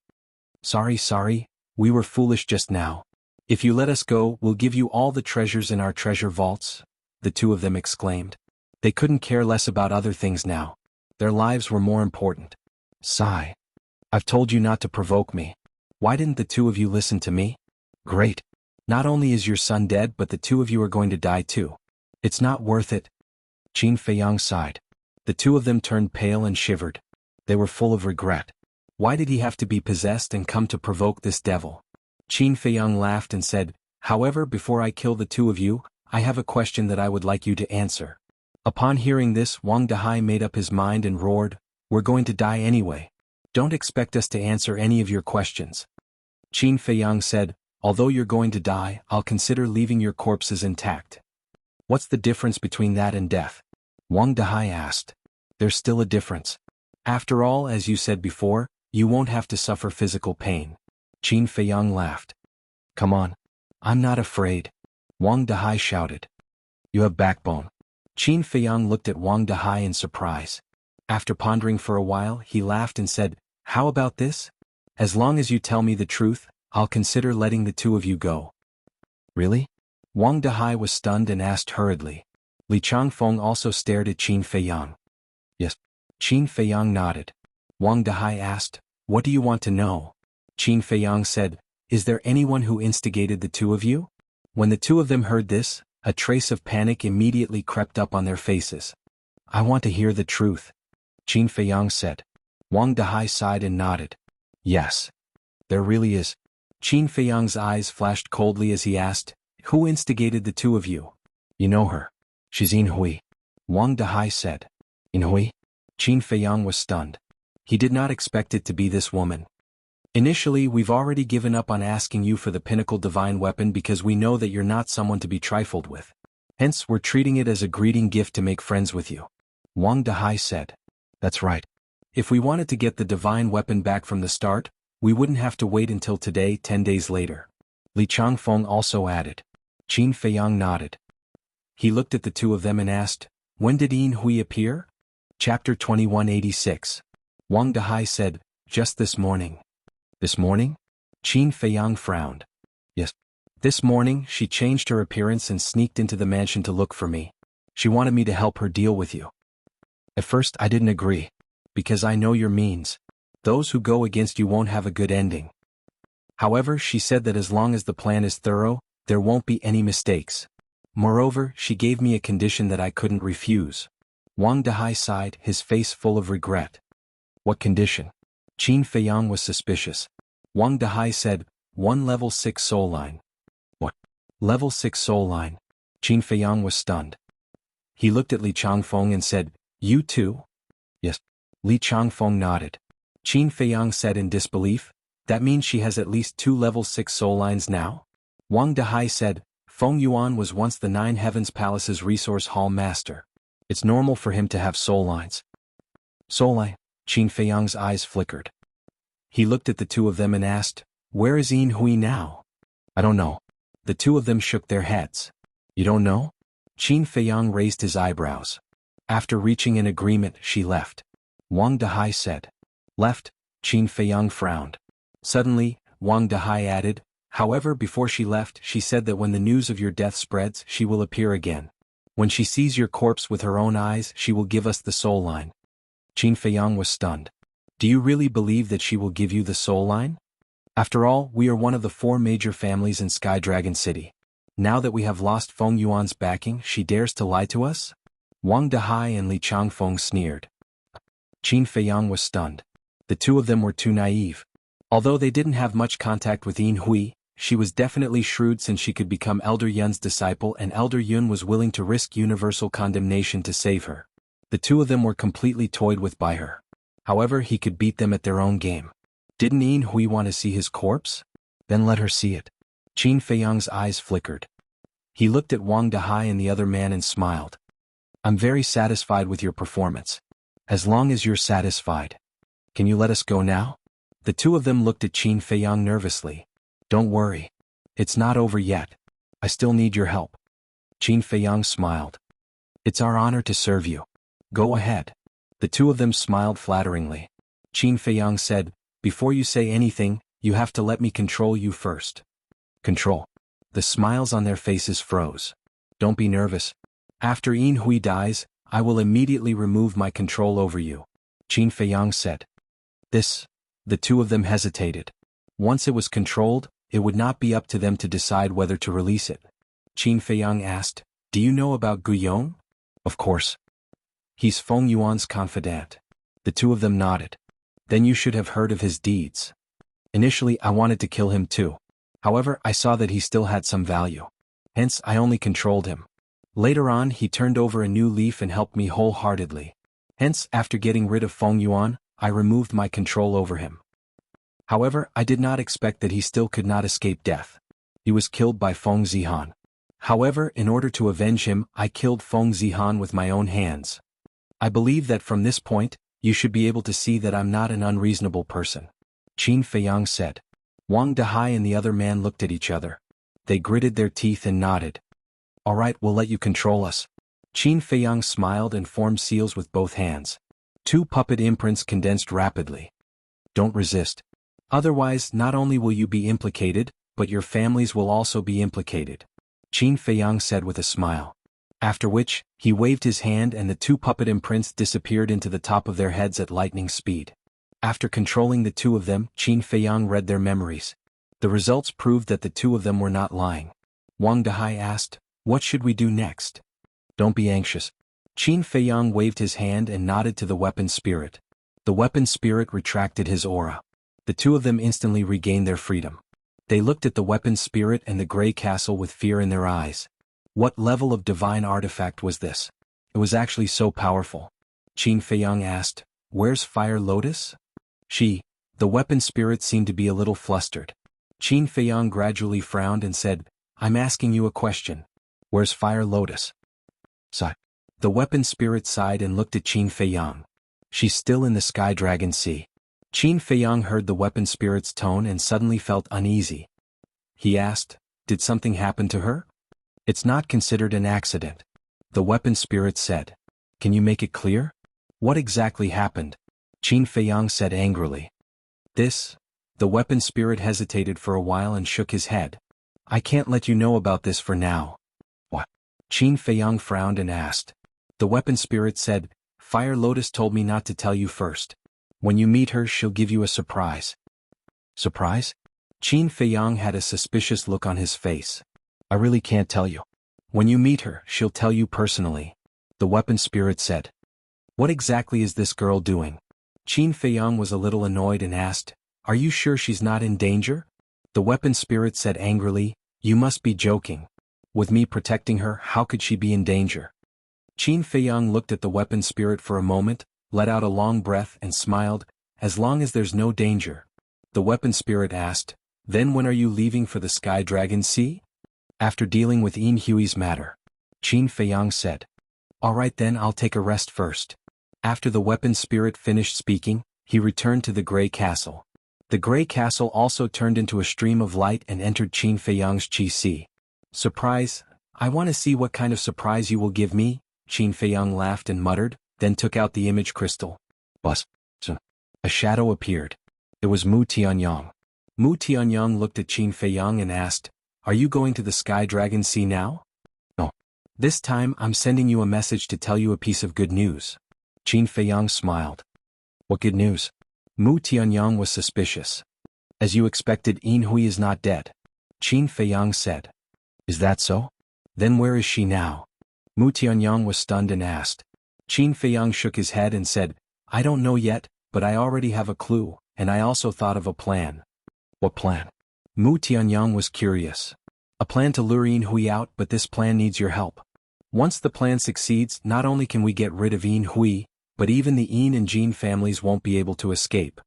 Sorry, we were foolish just now. If you let us go, we'll give you all the treasures in our treasure vaults, the two of them exclaimed. They couldn't care less about other things now. Their lives were more important. Sigh. I've told you not to provoke me. Why didn't the two of you listen to me? Great. Not only is your son dead but the two of you are going to die too. It's not worth it. Qin Feiyang sighed. The two of them turned pale and shivered. They were full of regret. Why did he have to be possessed and come to provoke this devil? Qin Feiyang laughed and said, However, before I kill the two of you, I have a question that I would like you to answer. Upon hearing this, Wang Dahai made up his mind and roared, We're going to die anyway. Don't expect us to answer any of your questions. Qin Feiyang said, Although you're going to die, I'll consider leaving your corpses intact. What's the difference between that and death? Wang Dahai asked. There's still a difference. After all, as you said before, you won't have to suffer physical pain. Qin Feiyang laughed. Come on. I'm not afraid. Wang Dahai shouted. You have backbone. Qin Feiyang looked at Wang Dahai in surprise. After pondering for a while, he laughed and said, How about this? As long as you tell me the truth, I'll consider letting the two of you go. Really? Wang Dahai was stunned and asked hurriedly. Li Changfeng also stared at Qin Feiyang. Yes. Qin Feiyang nodded. Wang Dahai asked, What do you want to know? Qin Feiyang said, Is there anyone who instigated the two of you? When the two of them heard this, a trace of panic immediately crept up on their faces. I want to hear the truth. Qin Feiyang said. Wang Dahai sighed and nodded. Yes. There really is. Qin Feiyang's eyes flashed coldly as he asked, Who instigated the two of you? You know her. She's Yin Hui. Wang Dahai said. Yin Hui? Qin Feiyang was stunned. He did not expect it to be this woman. Initially, we've already given up on asking you for the pinnacle divine weapon because we know that you're not someone to be trifled with. Hence, we're treating it as a greeting gift to make friends with you. Wang Dahai said. That's right. If we wanted to get the divine weapon back from the start, we wouldn't have to wait until today, 10 days later. Li Changfeng also added. Qin Feiyang nodded. He looked at the two of them and asked, When did Yin Hui appear? Chapter 2186. Wang Dahai said, Just this morning. This morning? Qin Feiyang frowned. Yes. This morning, she changed her appearance and sneaked into the mansion to look for me. She wanted me to help her deal with you. At first, I didn't agree. Because I know your means. Those who go against you won't have a good ending. However, she said that as long as the plan is thorough, there won't be any mistakes. Moreover, she gave me a condition that I couldn't refuse. Wang Dahai sighed, his face full of regret. What condition? Qin Feiyang was suspicious. Wang Dahai said, 1 level 6 soul line. What? Level 6 soul line? Qin Feiyang was stunned. He looked at Li Changfeng and said, you too? Yes. Li Changfeng nodded. Qin Feiyang said in disbelief, that means she has at least 2 level 6 soul lines now? Wang Dahai said, Feng Yuan was once the Nine Heavens Palace's resource hall master. It's normal for him to have soul lines. Soul line? Qin Feiyang's eyes flickered. He looked at the two of them and asked, where is Yin Hui now? I don't know. The two of them shook their heads. You don't know? Qin Feiyang raised his eyebrows. After reaching an agreement, she left. Wang Dahai said. Left? Qin Feiyang frowned. Suddenly, Wang Dahai added, however, before she left, she said that when the news of your death spreads, she will appear again. When she sees your corpse with her own eyes, she will give us the soul line. Qin Feiyang was stunned. Do you really believe that she will give you the soul line? After all, we are one of the 4 major families in Sky Dragon City. Now that we have lost Feng Yuan's backing, she dares to lie to us? Wang Dahai and Li Changfeng sneered. Qin Feiyang was stunned. The two of them were too naive. Although they didn't have much contact with Yin Hui, she was definitely shrewd since she could become Elder Yun's disciple, and Elder Yun was willing to risk universal condemnation to save her. The two of them were completely toyed with by her. However, he could beat them at their own game. Didn't Yin Hui want to see his corpse? Then let her see it. Qin Feiyang's eyes flickered. He looked at Wang Dahai and the other man and smiled. I'm very satisfied with your performance. As long as you're satisfied. Can you let us go now? The two of them looked at Qin Feiyang nervously. Don't worry. It's not over yet. I still need your help. Qin Feiyang smiled. It's our honor to serve you. Go ahead. The two of them smiled flatteringly. Qin Feiyang said, before you say anything, you have to let me control you first. Control. The smiles on their faces froze. Don't be nervous. After Yin Hui dies, I will immediately remove my control over you. Qin Feiyang said. The two of them hesitated. Once it was controlled, it would not be up to them to decide whether to release it. Qin Feiyang asked, do you know about Guiyong? Of course. He's Feng Yuan's confidant. The two of them nodded. Then you should have heard of his deeds. Initially, I wanted to kill him too. However, I saw that he still had some value. Hence, I only controlled him. Later on, he turned over a new leaf and helped me wholeheartedly. Hence, after getting rid of Feng Yuan, I removed my control over him. However, I did not expect that he still could not escape death. He was killed by Feng Zihan. However, in order to avenge him, I killed Feng Zihan with my own hands. I believe that from this point, you should be able to see that I'm not an unreasonable person. Qin Feiyang said. Wang Dahai and the other man looked at each other. They gritted their teeth and nodded. All right, we'll let you control us. Qin Feiyang smiled and formed seals with both hands. 2 puppet imprints condensed rapidly. Don't resist. Otherwise, not only will you be implicated, but your families will also be implicated. Qin Feiyang said with a smile. After which, he waved his hand and the 2 puppet imprints disappeared into the top of their heads at lightning speed. After controlling the two of them, Qin Feiyang read their memories. The results proved that the two of them were not lying. Wang Dahai asked, what should we do next? Don't be anxious. Qin Feiyang waved his hand and nodded to the weapon spirit. The weapon spirit retracted his aura. The two of them instantly regained their freedom. They looked at the weapon spirit and the gray castle with fear in their eyes. What level of divine artifact was this? It was actually so powerful. Qin Feiyang asked, where's Fire Lotus? The weapon spirit seemed to be a little flustered. Qin Feiyang gradually frowned and said, I'm asking you a question. Where's Fire Lotus? Sigh. The weapon spirit sighed and looked at Qin Feiyang. She's still in the Sky Dragon Sea. Qin Feiyang heard the weapon spirit's tone and suddenly felt uneasy. He asked, did something happen to her? It's not considered an accident. The weapon spirit said. Can you make it clear? What exactly happened? Qin Feiyang said angrily. The weapon spirit hesitated for a while and shook his head. I can't let you know about this for now. What? Qin Feiyang frowned and asked. The weapon spirit said, Fire Lotus told me not to tell you first. When you meet her, she'll give you a surprise. Surprise? Qin Feiyang had a suspicious look on his face. I really can't tell you. When you meet her, she'll tell you personally. The weapon spirit said. What exactly is this girl doing? Qin Feiyang was a little annoyed and asked, Are you sure she's not in danger? The weapon spirit said angrily, You must be joking. With me protecting her, how could she be in danger? Qin Feiyang looked at the weapon spirit for a moment, let out a long breath and smiled, As long as there's no danger. The weapon spirit asked, Then when are you leaving for the Sky Dragon Sea? After dealing with Yin Hui's matter. Qin Feiyang said. Alright then, I'll take a rest first. After the weapon spirit finished speaking, he returned to the Grey Castle. The Grey Castle also turned into a stream of light and entered Qin Feiyang's Qi Si. Surprise, I want to see what kind of surprise you will give me, Qin Feiyang laughed and muttered, then took out the image crystal. Buzz. A shadow appeared. It was Mu Tianyang. Mu Tianyang looked at Qin Feiyang and asked, Are you going to the Sky Dragon Sea now? No. This time I'm sending you a message to tell you a piece of good news. Qin Feiyang smiled. What good news? Mu Tianyang was suspicious. As you expected, Yin Hui is not dead. Qin Feiyang said. Is that so? Then where is she now? Mu Tianyang was stunned and asked. Qin Feiyang shook his head and said, I don't know yet, but I already have a clue, and I also thought of a plan. What plan? Mu Tianyang was curious. A plan to lure Yin Hui out, but this plan needs your help. Once the plan succeeds, not only can we get rid of Yin Hui, but even the Yin and Jin families won't be able to escape.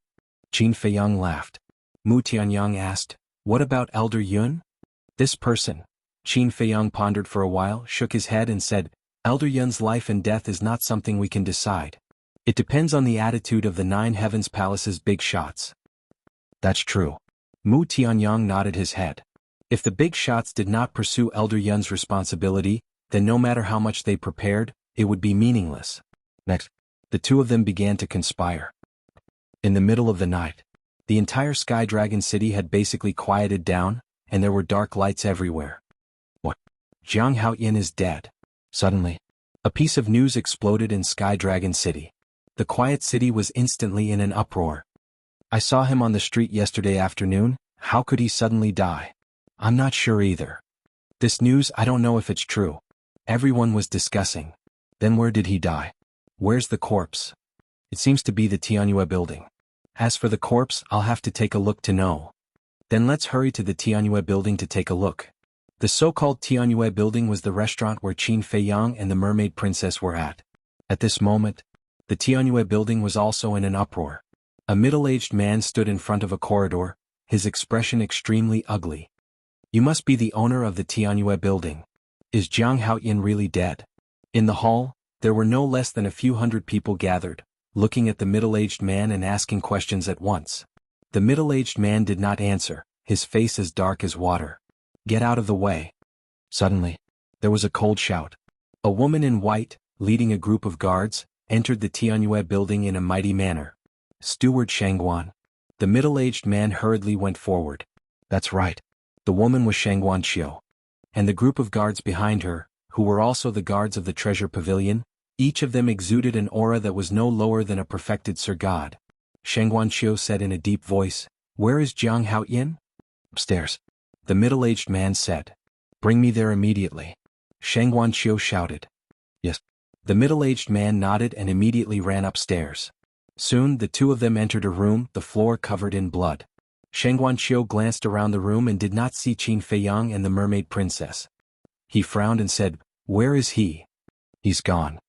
Qin Feiyang laughed. Mu Tianyang asked, What about Elder Yun? This person. Qin Feiyang pondered for a while, shook his head and said, Elder Yun's life and death is not something we can decide. It depends on the attitude of the Nine Heavens Palace's big shots. That's true. Mu Tianyang nodded his head. If the big shots did not pursue Elder Yun's responsibility, then no matter how much they prepared, it would be meaningless. Next, the two of them began to conspire. In the middle of the night, the entire Sky Dragon City had basically quieted down, and there were dark lights everywhere. What? Jiang Haoyin is dead. Suddenly, a piece of news exploded in Sky Dragon City. The quiet city was instantly in an uproar. I saw him on the street yesterday afternoon, how could he suddenly die? I'm not sure either. This news, I don't know if it's true. Everyone was discussing. Then where did he die? Where's the corpse? It seems to be the Tianyue building. As for the corpse, I'll have to take a look to know. Then let's hurry to the Tianyue building to take a look. The so-called Tianyue building was the restaurant where Qin Feiyang and the mermaid princess were at. At this moment, the Tianyue building was also in an uproar. A middle-aged man stood in front of a corridor, his expression extremely ugly. You must be the owner of the Tianyue building. Is Jiang Haoyin really dead? In the hall, there were no less than a few hundred people gathered, looking at the middle-aged man and asking questions at once. The middle-aged man did not answer, his face as dark as water. Get out of the way. Suddenly, there was a cold shout. A woman in white, leading a group of guards, entered the Tianyue building in a mighty manner. Steward Shangguan. The middle-aged man hurriedly went forward. That's right. The woman was Shangguan Qiu. And the group of guards behind her, who were also the guards of the treasure pavilion, each of them exuded an aura that was no lower than a perfected Sir God. Shangguan Qiu said in a deep voice, Where is Jiang Haoyin? Upstairs. The middle-aged man said. Bring me there immediately. Shangguan Qiu shouted. Yes. The middle-aged man nodded and immediately ran upstairs. Soon the two of them entered a room, the floor covered in blood. Shangguan Qiu glanced around the room and did not see Qin Feiyang and the mermaid princess. He frowned and said, Where is he? He's gone.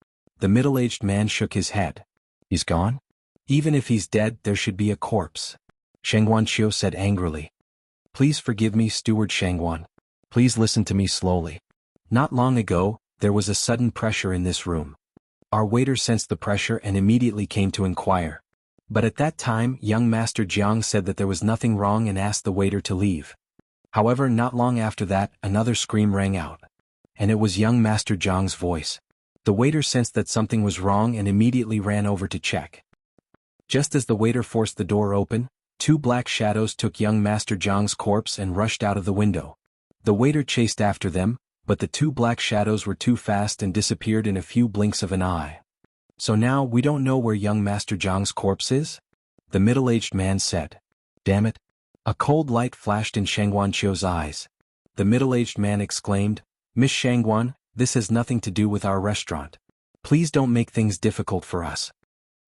The middle-aged man shook his head. He's gone? Even if he's dead, there should be a corpse. Shangguan Qiu said angrily. Please forgive me, Steward Shangguan. Please listen to me slowly. Not long ago, there was a sudden pressure in this room. Our waiter sensed the pressure and immediately came to inquire. But at that time, young Master Jiang said that there was nothing wrong and asked the waiter to leave. However, not long after that, another scream rang out. And it was young Master Jiang's voice. The waiter sensed that something was wrong and immediately ran over to check. Just as the waiter forced the door open, two black shadows took young Master Jiang's corpse and rushed out of the window. The waiter chased after them, but the two black shadows were too fast and disappeared in a few blinks of an eye. So now we don't know where young Master Jiang's corpse is? The middle-aged man said. Damn it. A cold light flashed in Shangguan Qiu's eyes. The middle-aged man exclaimed, Miss Shangguan, this has nothing to do with our restaurant. Please don't make things difficult for us.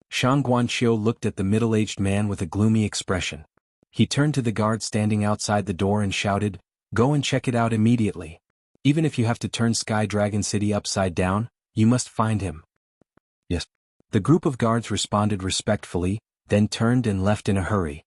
Shang Guanqiu looked at the middle-aged man with a gloomy expression. He turned to the guard standing outside the door and shouted, "Go and check it out immediately. Even if you have to turn Sky Dragon City upside down, you must find him." Yes. The group of guards responded respectfully, then turned and left in a hurry.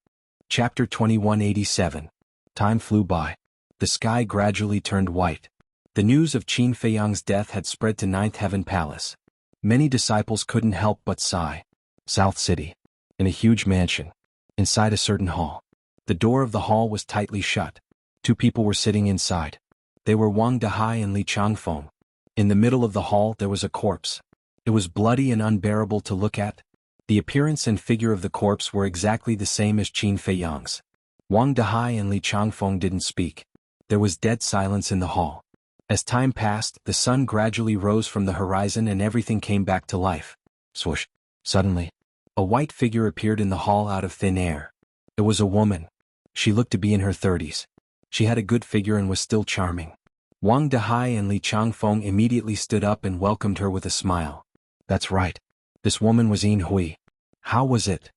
Chapter 2187. Time flew by. The sky gradually turned white. The news of Qin Feiyang's death had spread to Ninth Heaven Palace. Many disciples couldn't help but sigh. South City. In a huge mansion. Inside a certain hall. The door of the hall was tightly shut. Two people were sitting inside. They were Wang Dehai and Li Changfeng. In the middle of the hall there was a corpse. It was bloody and unbearable to look at. The appearance and figure of the corpse were exactly the same as Qin Feiyang's. Wang Dehai and Li Changfeng didn't speak. There was dead silence in the hall. As time passed, the sun gradually rose from the horizon and everything came back to life. Swoosh. Suddenly, a white figure appeared in the hall out of thin air. It was a woman. She looked to be in her 30s. She had a good figure and was still charming. Wang Dehai and Li Changfeng immediately stood up and welcomed her with a smile. That's right. This woman was Yin Hui. How was it?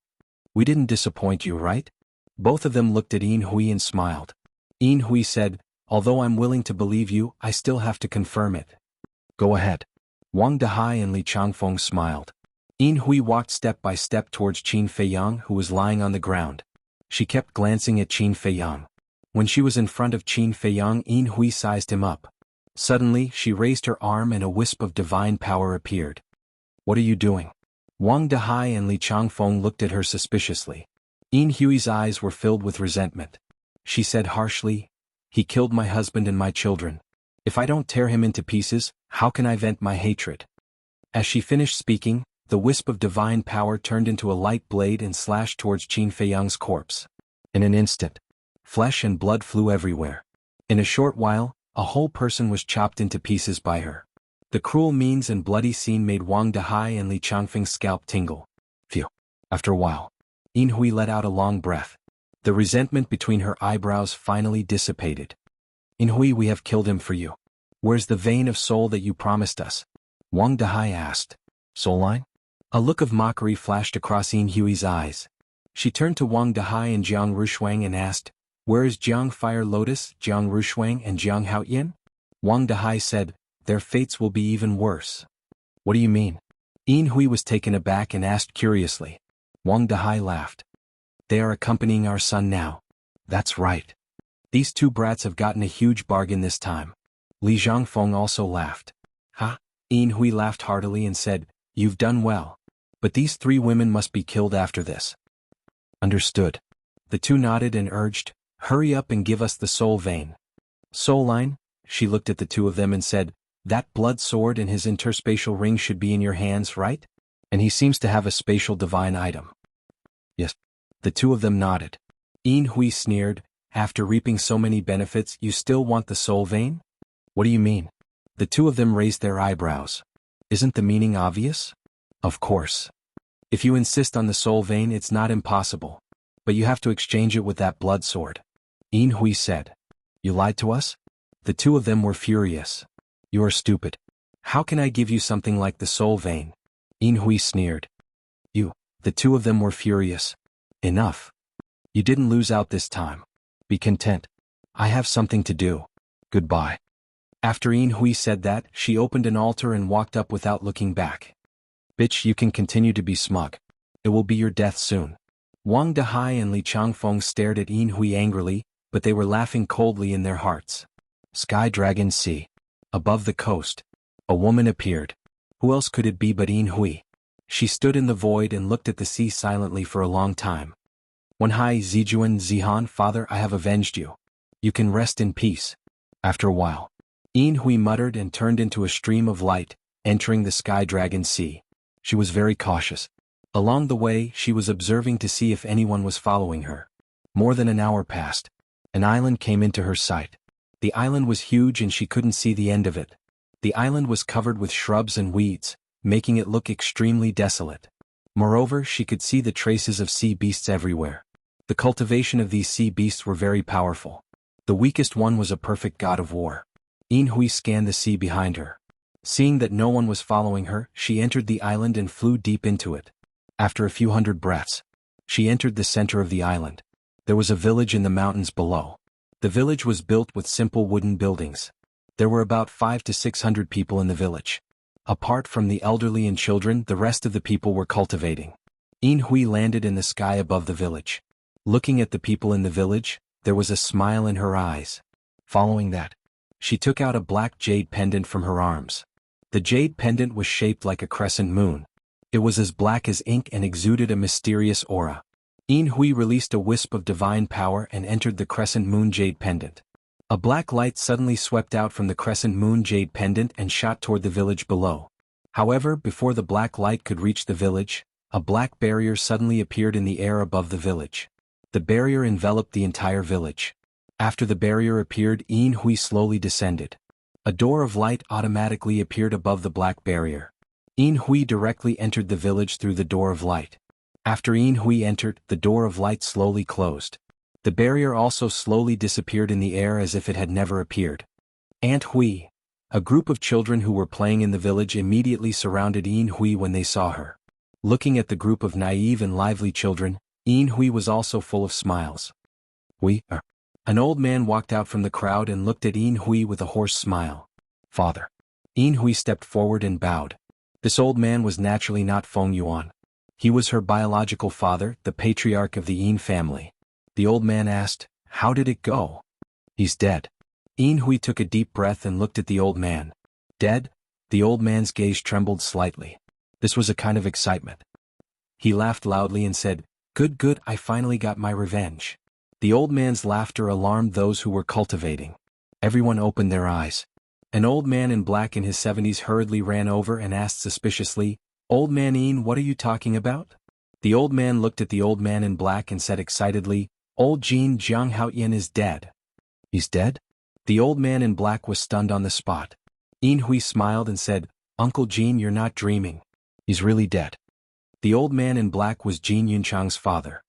We didn't disappoint you, right? Both of them looked at Yin Hui and smiled. Yin Hui said, although I'm willing to believe you, I still have to confirm it. Go ahead. Wang Dehai and Li Changfeng smiled. Yin Hui walked step by step towards Qin Feiyang, who was lying on the ground. She kept glancing at Qin Feiyang. When she was in front of Qin Feiyang, Yin Hui sized him up. Suddenly, she raised her arm and a wisp of divine power appeared. What are you doing? Wang Dehai and Li Changfeng looked at her suspiciously. Yin Hui's eyes were filled with resentment. She said harshly, he killed my husband and my children. If I don't tear him into pieces, how can I vent my hatred? As she finished speaking, the wisp of divine power turned into a light blade and slashed towards Qin Feiyang's corpse. In an instant, flesh and blood flew everywhere. In a short while, a whole person was chopped into pieces by her. The cruel means and bloody scene made Wang Dehai and Li Changfeng's scalp tingle. Phew. After a while, Yin Hui let out a long breath. The resentment between her eyebrows finally dissipated. Yin Hui, we have killed him for you. Where's the vein of soul that you promised us? Wang Dehai asked. Soul line? A look of mockery flashed across Yin Hui's eyes. She turned to Wang Dehai and Jiang Rushuang and asked, where is Jiang Fire Lotus, Jiang Rushuang and Jiang Haoyan? Wang Dehai said, their fates will be even worse. What do you mean? Yin Hui was taken aback and asked curiously. Wang Dehai laughed. They are accompanying our son now. That's right. These two brats have gotten a huge bargain this time. Li Zhangfeng also laughed. Ha! Yin Hui laughed heartily and said, you've done well. But these three women must be killed after this. Understood. The two nodded and urged, hurry up and give us the soul vein. Soul line? She looked at the two of them and said, that blood sword and his interspatial ring should be in your hands, right? And he seems to have a spatial divine item. Yes. The two of them nodded. Yin Hui sneered, after reaping so many benefits, you still want the soul vein? What do you mean? The two of them raised their eyebrows. Isn't the meaning obvious? Of course. If you insist on the soul vein, it's not impossible. But you have to exchange it with that blood sword. Yin Hui said. You lied to us? The two of them were furious. You are stupid. How can I give you something like the soul vein? Yin Hui sneered. The two of them were furious. Enough. You didn't lose out this time. Be content. I have something to do. Goodbye. After Yin Hui said that, she opened an altar and walked up without looking back. Bitch, you can continue to be smug. It will be your death soon. Wang Dehai and Li Changfeng stared at Yin Hui angrily, but they were laughing coldly in their hearts. Sky Dragon Sea. Above the coast. A woman appeared. Who else could it be but Yin Hui? She stood in the void and looked at the sea silently for a long time. Wenhai Zijuan Zihan, father, I have avenged you. You can rest in peace. After a while, Yin Hui muttered and turned into a stream of light, entering the Sky Dragon Sea. She was very cautious. Along the way, she was observing to see if anyone was following her. More than an hour passed. An island came into her sight. The island was huge and she couldn't see the end of it. The island was covered with shrubs and weeds, making it look extremely desolate. Moreover, she could see the traces of sea beasts everywhere. The cultivation of these sea beasts were very powerful. The weakest one was a perfect god of war. Yin Hui scanned the sea behind her. Seeing that no one was following her, she entered the island and flew deep into it. After a few hundred breaths, she entered the center of the island. There was a village in the mountains below. The village was built with simple wooden buildings. There were about 500 to 600 people in the village. Apart from the elderly and children, the rest of the people were cultivating. Yin Hui landed in the sky above the village. Looking at the people in the village, there was a smile in her eyes. Following that, she took out a black jade pendant from her arms. The jade pendant was shaped like a crescent moon. It was as black as ink and exuded a mysterious aura. Yin Hui released a wisp of divine power and entered the crescent moon jade pendant. A black light suddenly swept out from the crescent moon jade pendant and shot toward the village below. However, before the black light could reach the village, a black barrier suddenly appeared in the air above the village. The barrier enveloped the entire village. After the barrier appeared, Yin Hui slowly descended. A door of light automatically appeared above the black barrier. Yin Hui directly entered the village through the door of light. After Yin Hui entered, the door of light slowly closed. The barrier also slowly disappeared in the air as if it had never appeared. Aunt Hui, a group of children who were playing in the village, immediately surrounded Yin Hui when they saw her. Looking at the group of naive and lively children, Yin Hui was also full of smiles. "We are." An old man walked out from the crowd and looked at Yin Hui with a hoarse smile. "Father." Yin Hui stepped forward and bowed. This old man was naturally not Feng Yuan. He was her biological father, the patriarch of the Yin family. The old man asked, "How did it go?" "He's dead." Yin Hui took a deep breath and looked at the old man. "Dead?" The old man's gaze trembled slightly. This was a kind of excitement. He laughed loudly and said, "Good, good, I finally got my revenge." The old man's laughter alarmed those who were cultivating. Everyone opened their eyes. An old man in black in his 70s hurriedly ran over and asked suspiciously, "Old man Yin, what are you talking about?" The old man looked at the old man in black and said excitedly, "Old Jianghu Yin is dead." "He's dead?" The old man in black was stunned on the spot. Yin Hui smiled and said, "Uncle Jin, you're not dreaming. He's really dead." The old man in black was Jin Yunchang's father.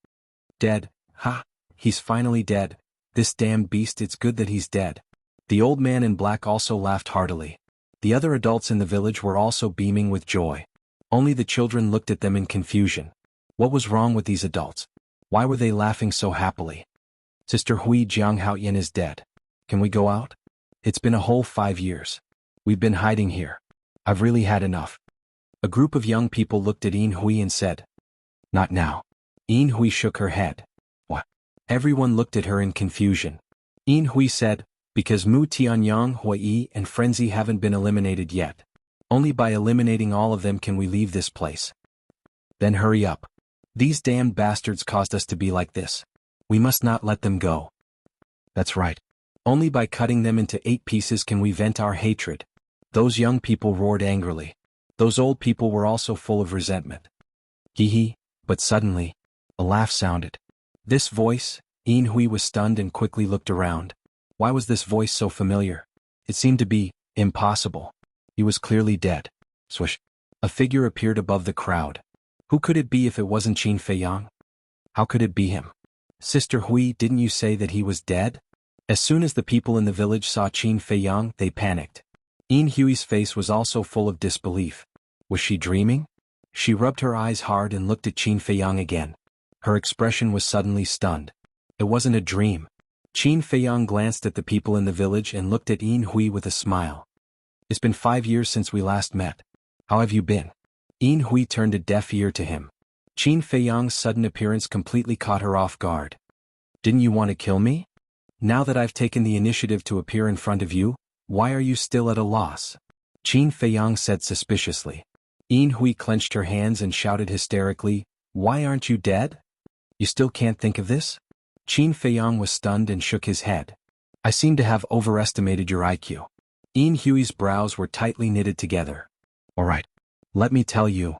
"Dead? Ha! He's finally dead. This damned beast, it's good that he's dead." The old man in black also laughed heartily. The other adults in the village were also beaming with joy. Only the children looked at them in confusion. What was wrong with these adults? Why were they laughing so happily? "Sister Hui, Jianghu Yin is dead. Can we go out? It's been a whole 5 years. We've been hiding here. I've really had enough." A group of young people looked at Yin Hui and said, "Not now." Yin Hui shook her head. "What?" Everyone looked at her in confusion. Yin Hui said, "Because Mu Tianyang, Hui and Frenzy haven't been eliminated yet. Only by eliminating all of them can we leave this place." "Then hurry up. These damned bastards caused us to be like this. We must not let them go." "That's right. Only by cutting them into 8 pieces can we vent our hatred." Those young people roared angrily. Those old people were also full of resentment. Hee hee, but suddenly, a laugh sounded. This voice, Yin Hui was stunned and quickly looked around. Why was this voice so familiar? It seemed to be impossible. He was clearly dead. Swish. A figure appeared above the crowd. Who could it be if it wasn't Qin Feiyang? How could it be him? "Sister Hui, didn't you say that he was dead?" As soon as the people in the village saw Qin Feiyang, they panicked. Yin Hui's face was also full of disbelief. Was she dreaming? She rubbed her eyes hard and looked at Qin Feiyang again. Her expression was suddenly stunned. It wasn't a dream. Qin Feiyang glanced at the people in the village and looked at Yin Hui with a smile. "It's been 5 years since we last met. How have you been?" Yin Hui turned a deaf ear to him. Qin Feiyang's sudden appearance completely caught her off guard. "Didn't you want to kill me? Now that I've taken the initiative to appear in front of you, why are you still at a loss?" Qin Feiyang said suspiciously. Yin Hui clenched her hands and shouted hysterically, "Why aren't you dead? You still can't think of this?" Qin Feiyang was stunned and shook his head. "I seem to have overestimated your IQ." Yin Hui's brows were tightly knitted together. "All right. Let me tell you.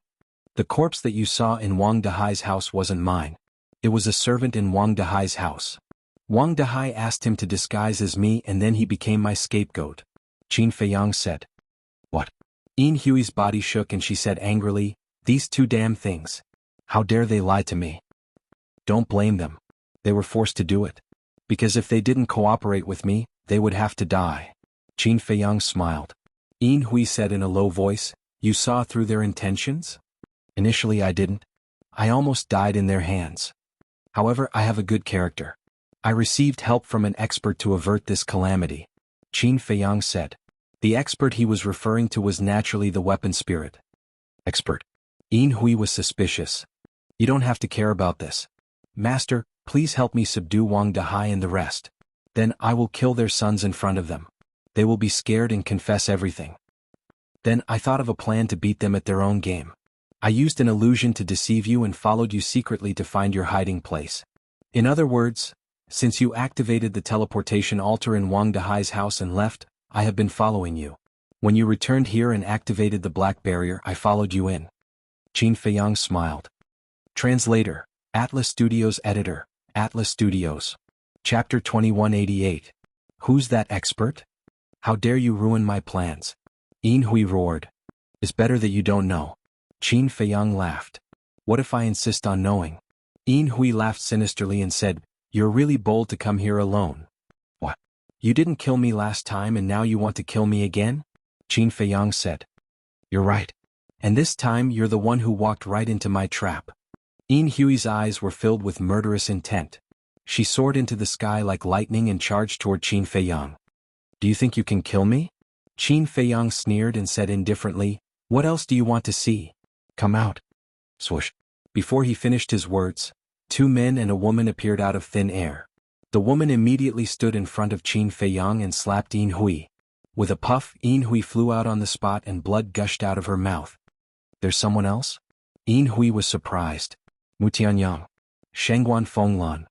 The corpse that you saw in Wang Dahai's house wasn't mine. It was a servant in Wang Dahai's house. Wang Dahai asked him to disguise as me and then he became my scapegoat," Qin Feiyang said. "What?" Yin Hui's body shook and she said angrily, "These 2 damn things. How dare they lie to me?" "Don't blame them. They were forced to do it. Because if they didn't cooperate with me, they would have to die." Qin Feiyang smiled. Yin Hui said in a low voice, "You saw through their intentions?" "Initially I didn't. I almost died in their hands. However, I have a good character. I received help from an expert to avert this calamity," Qin Feiyang said. The expert he was referring to was naturally the weapon spirit. "Expert?" Yin Hui was suspicious. "You don't have to care about this. Master, please help me subdue Wang Dahai and the rest. Then I will kill their sons in front of them. They will be scared and confess everything. Then I thought of a plan to beat them at their own game. I used an illusion to deceive you and followed you secretly to find your hiding place. In other words, since you activated the teleportation altar in Wang Dahai's house and left, I have been following you. When you returned here and activated the black barrier, I followed you in." Qin Feiyang smiled. Translator, Atlas Studios Editor, Atlas Studios. Chapter 2188. Who's that expert? How dare you ruin my plans? Yin Hui roared. It's better that you don't know. Qin Feiyang laughed. What if I insist on knowing? Yin Hui laughed sinisterly and said, "You're really bold to come here alone." "What? You didn't kill me last time and now you want to kill me again?" Qin Feiyang said. "You're right. And this time you're the one who walked right into my trap." Yin Hui's eyes were filled with murderous intent. She soared into the sky like lightning and charged toward Qin Feiyang. "Do you think you can kill me?" Qin Feiyang sneered and said indifferently, "What else do you want to see? Come out." Swoosh. Before he finished his words, 2 men and a woman appeared out of thin air. The woman immediately stood in front of Qin Feiyang and slapped Yin Hui. With a puff, Yin Hui flew out on the spot and blood gushed out of her mouth. "There's someone else?" Yin Hui was surprised. "Mu Tianyang. Shengguan Fenglan.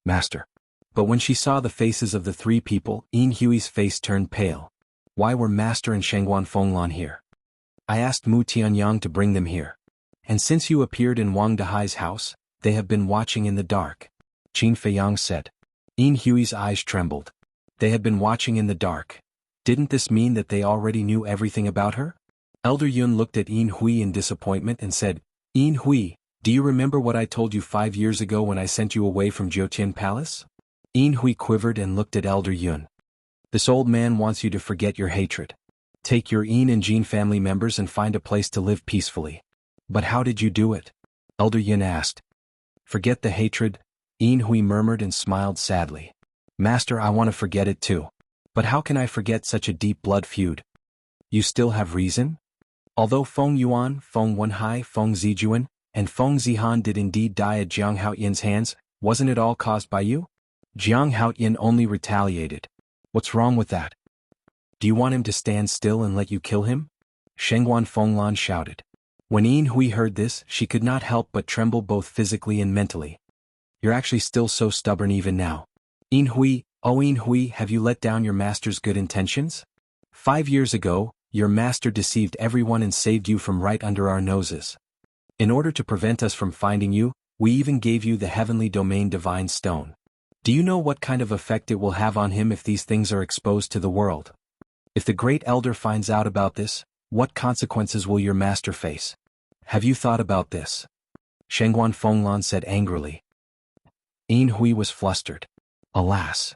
Master." But when she saw the faces of the 3 people, Yin Hui's face turned pale. Why were Master and Shengguan Fenglan here? "I asked Mu Tianyang to bring them here. And since you appeared in Wang Dahai's house, they have been watching in the dark," Qin Feiyang said. Yin Hui's eyes trembled. They had been watching in the dark. Didn't this mean that they already knew everything about her? Elder Yun looked at Yin Hui in disappointment and said, "Yin Hui, do you remember what I told you 5 years ago when I sent you away from Jiutian Palace?" Yin Hui quivered and looked at Elder Yun. "This old man wants you to forget your hatred. Take your Yin and Jin family members and find a place to live peacefully." "But how did you do it?" Elder Yun asked. "Forget the hatred," Yin Hui murmured and smiled sadly. "Master, I want to forget it too. But how can I forget such a deep blood feud?" "You still have reason?" Although Feng Yuan, Feng Wenhai, Feng Zijuan, and Feng Zihan did indeed die at Jiang Haoyin's hands, wasn't it all caused by you? Jiang Haoyin only retaliated. What's wrong with that? Do you want him to stand still and let you kill him? Shengguan Fenglan shouted. When Yin Hui heard this, she could not help but tremble both physically and mentally. "You're actually still so stubborn even now. Yin Hui, oh Yin Hui, have you let down your master's good intentions? 5 years ago, your master deceived everyone and saved you from right under our noses. In order to prevent us from finding you, we even gave you the heavenly domain divine stone. Do you know what kind of effect it will have on him if these things are exposed to the world? If the great elder finds out about this, what consequences will your master face? Have you thought about this?" Shengguan Fenglan said angrily. Yin Hui was flustered. "Alas!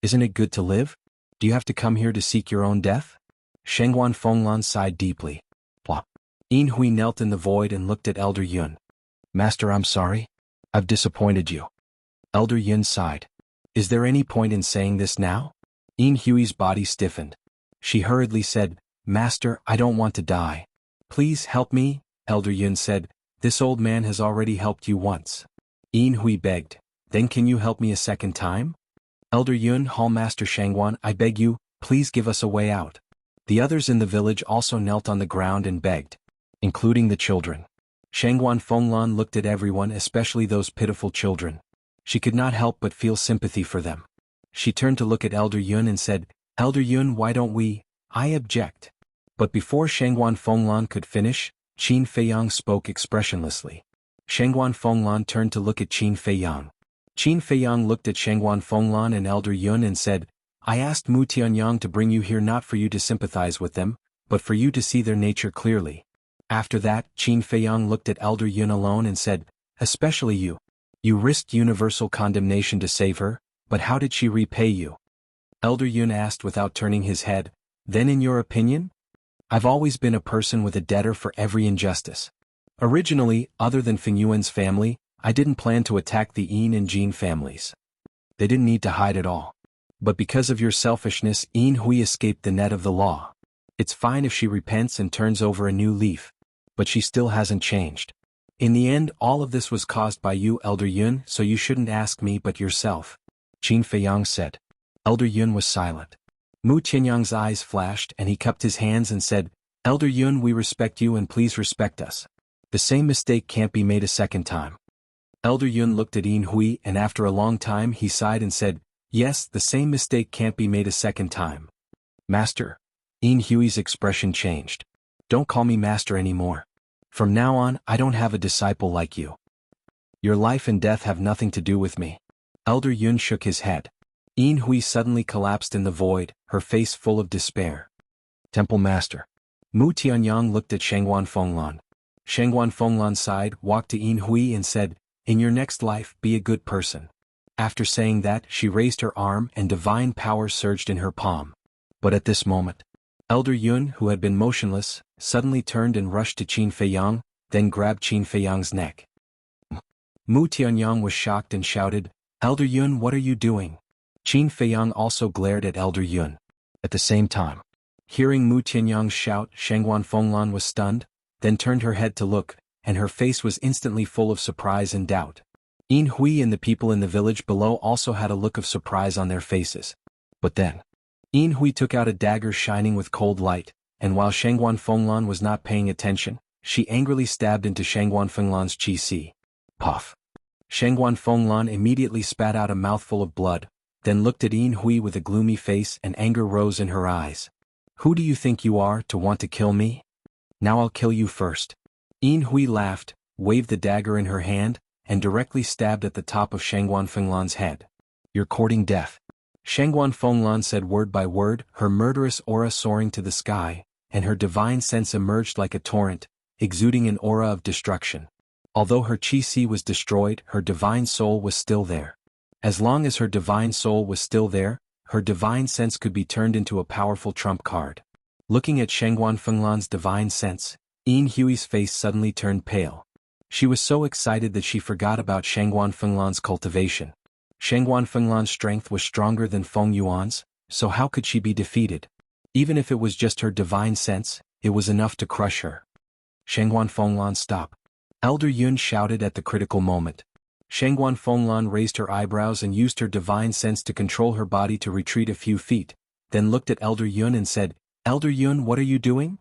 Isn't it good to live? Do you have to come here to seek your own death?" Shengguan Fenglan sighed deeply. Plop. Yin Hui knelt in the void and looked at Elder Yun. "Master, I'm sorry. I've disappointed you." Elder Yun sighed. "Is there any point in saying this now?" Yin Hui's body stiffened. She hurriedly said, "Master, I don't want to die. Please help me." Elder Yun said, "This old man has already helped you once." Yin Hui begged, "Then can you help me a second time?" "Elder Yun, Hallmaster Shengguan, I beg you, please give us a way out." The others in the village also knelt on the ground and begged, including the children. Shengguan Fenglan looked at everyone, especially those pitiful children. She could not help but feel sympathy for them. She turned to look at Elder Yun and said, "Elder Yun, why don't we?" "I object." But before Shengguan Fenglan could finish, Qin Feiyang spoke expressionlessly. Shengguan Fenglan turned to look at Qin Feiyang. Qin Feiyang looked at Shengguan Fenglan and Elder Yun and said, "I asked Mu Tianyang to bring you here not for you to sympathize with them, but for you to see their nature clearly." After that, Qin Feiyang looked at Elder Yun alone and said, "Especially you. You risked universal condemnation to save her, but how did she repay you?" Elder Yun asked without turning his head. Then in your opinion? I've always been a person with a debtor for every injustice. Originally, other than Feng Yuan's family, I didn't plan to attack the Yin and Jin families. They didn't need to hide at all. But because of your selfishness, Yin Hui escaped the net of the law. It's fine if she repents and turns over a new leaf. But she still hasn't changed. In the end, all of this was caused by you, Elder Yun, so you shouldn't ask me but yourself. Qin Feiyang said. Elder Yun was silent. Mu Tianyang's eyes flashed and he cupped his hands and said, Elder Yun, we respect you and please respect us. The same mistake can't be made a second time. Elder Yun looked at Yin Hui and after a long time he sighed and said, yes, the same mistake can't be made a second time. Master. Yin Hui's expression changed. Don't call me master anymore. From now on, I don't have a disciple like you. Your life and death have nothing to do with me. Elder Yun shook his head. Yin Hui suddenly collapsed in the void, her face full of despair. Temple Master. Mu Tianyang looked at Shangguan Fenglan. Shangguan Fenglan sighed, walked to Yin Hui and said, in your next life, be a good person. After saying that, she raised her arm and divine power surged in her palm. But at this moment, Elder Yun, who had been motionless, suddenly turned and rushed to Qin Feiyang, then grabbed Qin Feiyang's neck. Mu Tianyang was shocked and shouted, Elder Yun, what are you doing? Qin Feiyang also glared at Elder Yun. At the same time, hearing Mu Tianyang's shout, Shangguan Fenglan was stunned, then turned her head to look, and her face was instantly full of surprise and doubt. Yin Hui and the people in the village below also had a look of surprise on their faces. But then, Yin Hui took out a dagger shining with cold light, and while Shangguan Fenglan was not paying attention, she angrily stabbed into Shangguan Fenglan's chi-si. Puff. Shangguan Fenglan immediately spat out a mouthful of blood, then looked at Yin Hui with a gloomy face and anger rose in her eyes. Who do you think you are to want to kill me? Now I'll kill you first. Yin Hui laughed, waved the dagger in her hand, and directly stabbed at the top of Shangguan Fenglan's head. You're courting death. Shangguan Fenglan said word by word, her murderous aura soaring to the sky, and her divine sense emerged like a torrent, exuding an aura of destruction. Although her chi-si was destroyed, her divine soul was still there. As long as her divine soul was still there, her divine sense could be turned into a powerful trump card. Looking at Shangguan Fenglan's divine sense, Yin Hui's face suddenly turned pale. She was so excited that she forgot about Shangguan Fenglan's cultivation. Shangguan Fenglan's strength was stronger than Feng Yuan's, so how could she be defeated? Even if it was just her divine sense, it was enough to crush her. Shangguan Fenglan, stop. Elder Yun shouted at the critical moment. Shangguan Fenglan raised her eyebrows and used her divine sense to control her body to retreat a few feet, then looked at Elder Yun and said, Elder Yun, what are you doing?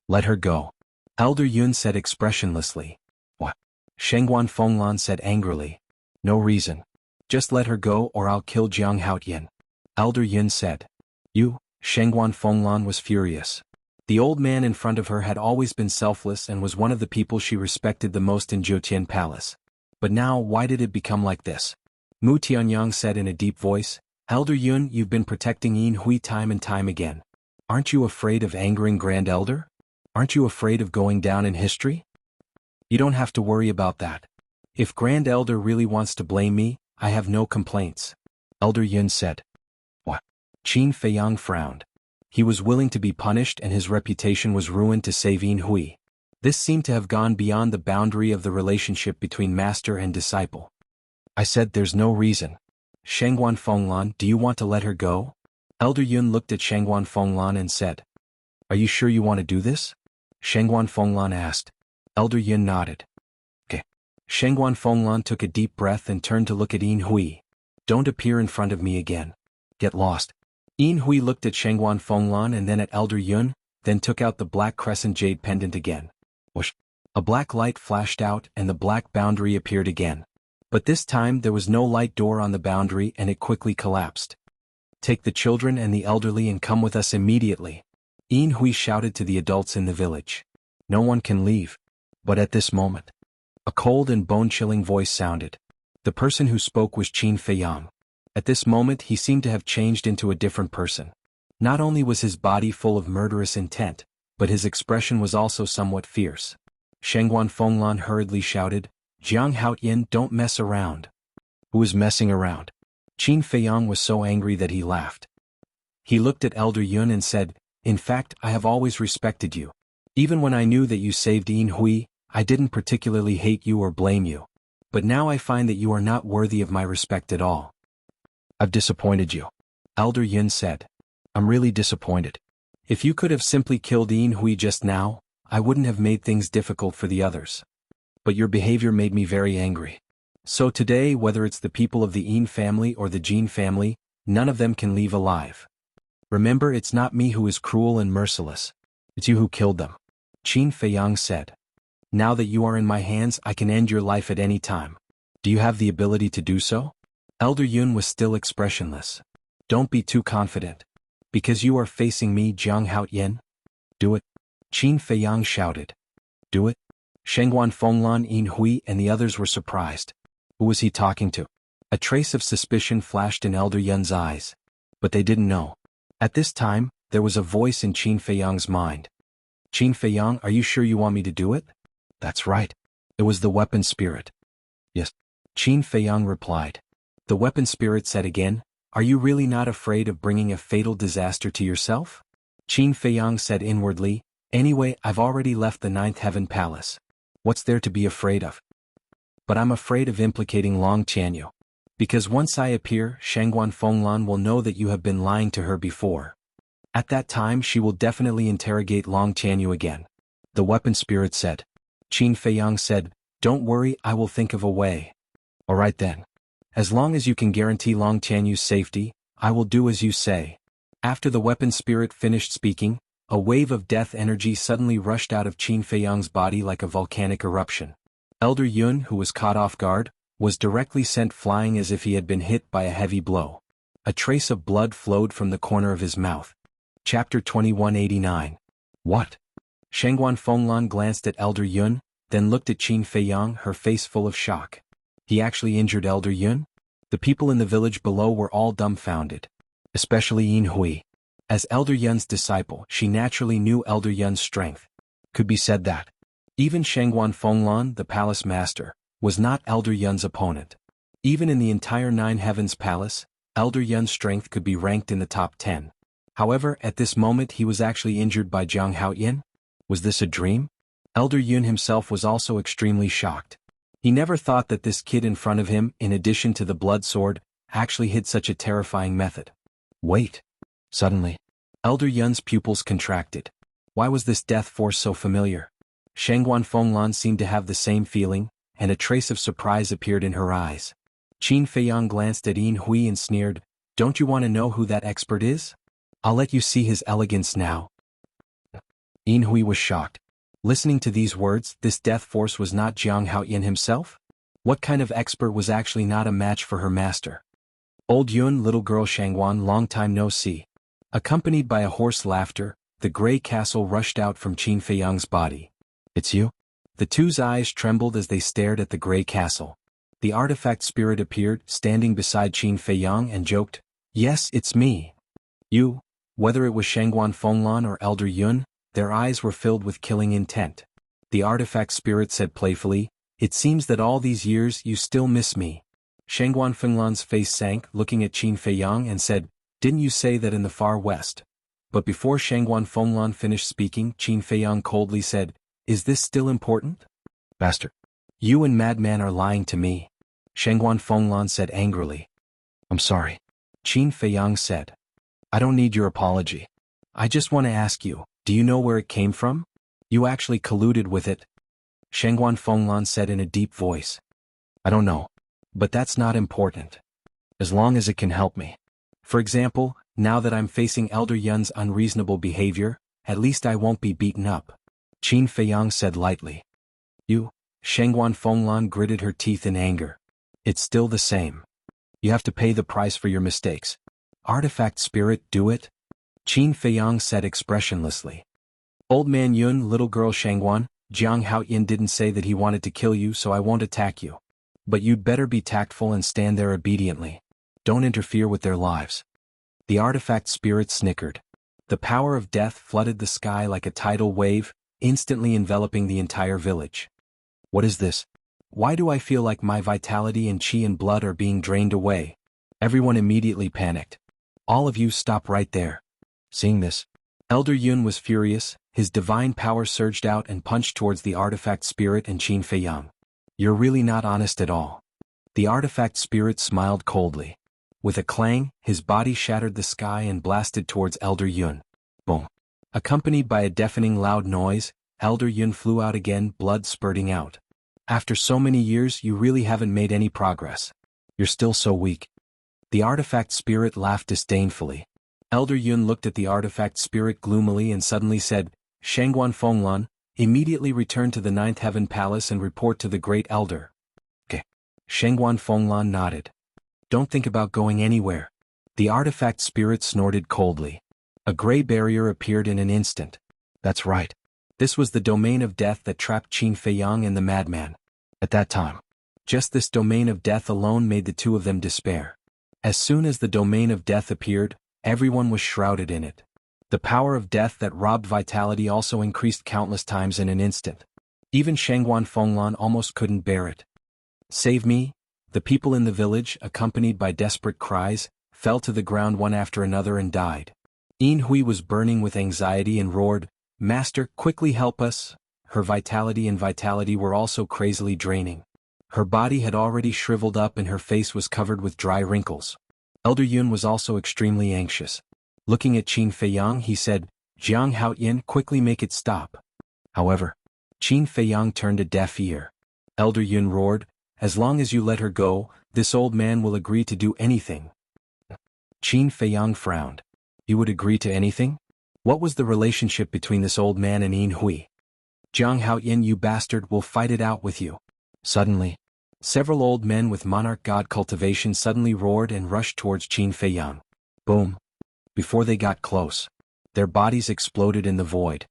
Let her go. Elder Yun said expressionlessly. What? Shangguan Fenglan said angrily. No reason. Just let her go or I'll kill Jiang Haotian. Elder Yun said. You? Shangguan Fenglan was furious. The old man in front of her had always been selfless and was one of the people she respected the most in Jiutian Palace. But now, why did it become like this? Mu Tianyang said in a deep voice, Elder Yun, you've been protecting Yin Hui time and time again. Aren't you afraid of angering Grand Elder? Aren't you afraid of going down in history? You don't have to worry about that. If Grand Elder really wants to blame me, I have no complaints. Elder Yun said. What? Qin Feiyang frowned. He was willing to be punished and his reputation was ruined to save Yin Hui. This seemed to have gone beyond the boundary of the relationship between master and disciple. I said there's no reason. Shangguan Fenglan, do you want to let her go? Elder Yun looked at Shangguan Fenglan and said. Are you sure you want to do this? Shangguan Fenglan asked. Elder Yun nodded. Okay. Shangguan Fenglan took a deep breath and turned to look at Yin Hui. Don't appear in front of me again. Get lost. Yin Hui looked at Shangguan Fenglan and then at Elder Yun, then took out the black crescent jade pendant again. Whoosh. A black light flashed out and the black boundary appeared again. But this time there was no light door on the boundary and it quickly collapsed. Take the children and the elderly and come with us immediately. Yin Hui shouted to the adults in the village. No one can leave. But at this moment, a cold and bone-chilling voice sounded. The person who spoke was Qin Feiyang. At this moment he seemed to have changed into a different person. Not only was his body full of murderous intent, but his expression was also somewhat fierce. Shangguan Fenglan hurriedly shouted, Jiang Haotian, don't mess around. Who is messing around? Qin Feiyang was so angry that he laughed. He looked at Elder Yun and said, "In fact, I have always respected you. Even when I knew that you saved Yin Hui, I didn't particularly hate you or blame you. But now I find that you are not worthy of my respect at all. I've disappointed you." Elder Yun said. "I'm really disappointed. If you could have simply killed Yin Hui just now, I wouldn't have made things difficult for the others. But your behavior made me very angry. So today, whether it's the people of the Yin family or the Jin family, none of them can leave alive. Remember, it's not me who is cruel and merciless. It's you who killed them." Qin Feiyang said. "Now that you are in my hands, I can end your life at any time. Do you have the ability to do so?" Elder Yun was still expressionless. "Don't be too confident. Because you are facing me, Jiang Haoyan. Do it." Qin Feiyang shouted. "Do it?" Shengguan Fenglan, Yin Hui and the others were surprised. Who was he talking to? A trace of suspicion flashed in Elder Yun's eyes. But they didn't know. At this time, there was a voice in Qin Feiyang's mind. "Qin Feiyang, are you sure you want me to do it?" "That's right." It was the weapon spirit. "Yes." Qin Feiyang replied. The weapon spirit said again, "Are you really not afraid of bringing a fatal disaster to yourself?" Qin Feiyang said inwardly, "Anyway, I've already left the Ninth Heaven Palace. What's there to be afraid of? But I'm afraid of implicating Long Tianyu. Because once I appear, Shangguan Fenglan will know that you have been lying to her before. At that time she will definitely interrogate Long Tianyu again." The weapon spirit said. Qin Feiyang said, "Don't worry, I will think of a way." "All right then. As long as you can guarantee Long Tianyu's safety, I will do as you say." After the weapon spirit finished speaking, a wave of death energy suddenly rushed out of Qin Feiyang's body like a volcanic eruption. Elder Yun, who was caught off guard, was directly sent flying as if he had been hit by a heavy blow. A trace of blood flowed from the corner of his mouth. Chapter 2189. What? Shangguan Fenglan glanced at Elder Yun, then looked at Qin Feiyang, her face full of shock. He actually injured Elder Yun? The people in the village below were all dumbfounded. Especially Yin Hui. As Elder Yun's disciple, she naturally knew Elder Yun's strength. Could be said that even Shangguan Fenglan, the palace master, was not Elder Yun's opponent. Even in the entire Nine Heavens Palace, Elder Yun's strength could be ranked in the top 10. However, at this moment he was actually injured by Jiang Haoyan. Was this a dream? Elder Yun himself was also extremely shocked. He never thought that this kid in front of him, in addition to the blood sword, actually hid such a terrifying method. Wait. Suddenly, Elder Yun's pupils contracted. Why was this death force so familiar? Shangguan Fenglan seemed to have the same feeling, and a trace of surprise appeared in her eyes. Qin Feiyang glanced at Yin Hui and sneered, "Don't you want to know who that expert is? I'll let you see his elegance now." Yin Hui was shocked. Listening to these words, this death force was not Jiang Haoyan himself? What kind of expert was actually not a match for her master? Old Yun, little girl Shangguan, long time no see. Accompanied by a hoarse laughter, the gray castle rushed out from Qin Feiyang's body. "It's you?" The two's eyes trembled as they stared at the gray castle. The artifact spirit appeared, standing beside Qin Feiyang and joked, "Yes, it's me." "You?" Whether it was Shangguan Fenglan or Elder Yun, their eyes were filled with killing intent. The artifact spirit said playfully, "It seems that all these years you still miss me." Shangguan Fenglan's face sank, looking at Qin Feiyang and said, "Didn't you say that in the far west?" But before Shangguan Fenglan finished speaking, Qin Feiyang coldly said, "Is this still important?" "Bastard. You and Madman are lying to me." Shangguan Fenglan said angrily. "I'm sorry." Qin Feiyang said. "I don't need your apology. I just want to ask you, do you know where it came from? You actually colluded with it." Shangguan Fenglan said in a deep voice. "I don't know. But that's not important. As long as it can help me. For example, now that I'm facing Elder Yun's unreasonable behavior, at least I won't be beaten up." Qin Feiyang said lightly. "You?" Shangguan Fenglan gritted her teeth in anger. "It's still the same. You have to pay the price for your mistakes." "Artifact spirit, do it?" Qin Feiyang said expressionlessly. "Old man Yun, little girl Shangguan, Jiang Haoyan didn't say that he wanted to kill you, so I won't attack you. But you'd better be tactful and stand there obediently. Don't interfere with their lives." The artifact spirit snickered. The power of death flooded the sky like a tidal wave, instantly enveloping the entire village. "What is this? Why do I feel like my vitality and chi and blood are being drained away?" Everyone immediately panicked. All of you stop right there. Seeing this, Elder Yun was furious, his divine power surged out and punched towards the artifact spirit and Qin Feiyang. You're really not honest at all. The artifact spirit smiled coldly. With a clang, his body shattered the sky and blasted towards Elder Yun. Boom. Accompanied by a deafening loud noise, Elder Yun flew out again, blood spurting out. After so many years, you really haven't made any progress. You're still so weak. The artifact spirit laughed disdainfully. Elder Yun looked at the artifact spirit gloomily and suddenly said, Shangguan Fenglan, immediately return to the Ninth Heaven Palace and report to the Great Elder. Okay. Shangguan Fenglan nodded. Don't think about going anywhere. The artifact spirit snorted coldly. A gray barrier appeared in an instant. That's right. This was the domain of death that trapped Qin Feiyang and the madman. At that time, just this domain of death alone made the two of them despair. As soon as the domain of death appeared, everyone was shrouded in it. The power of death that robbed vitality also increased countless times in an instant. Even Shangguan Fenglan almost couldn't bear it. Save me! The people in the village, accompanied by desperate cries, fell to the ground one after another and died. Yin Hui was burning with anxiety and roared, Master, quickly help us! Her vitality were also crazily draining. Her body had already shriveled up and her face was covered with dry wrinkles. Elder Yun was also extremely anxious. Looking at Qin Feiyang, he said, Jiang Haoyin, quickly make it stop. However, Qin Feiyang turned a deaf ear. Elder Yun roared, as long as you let her go, this old man will agree to do anything. Qin Feiyang frowned. You would agree to anything? What was the relationship between this old man and Yin Hui? Jiang Haoyin, you bastard, will fight it out with you. Suddenly, several old men with monarch god cultivation suddenly roared and rushed towards Qin Feiyang. Boom. Before they got close, their bodies exploded in the void.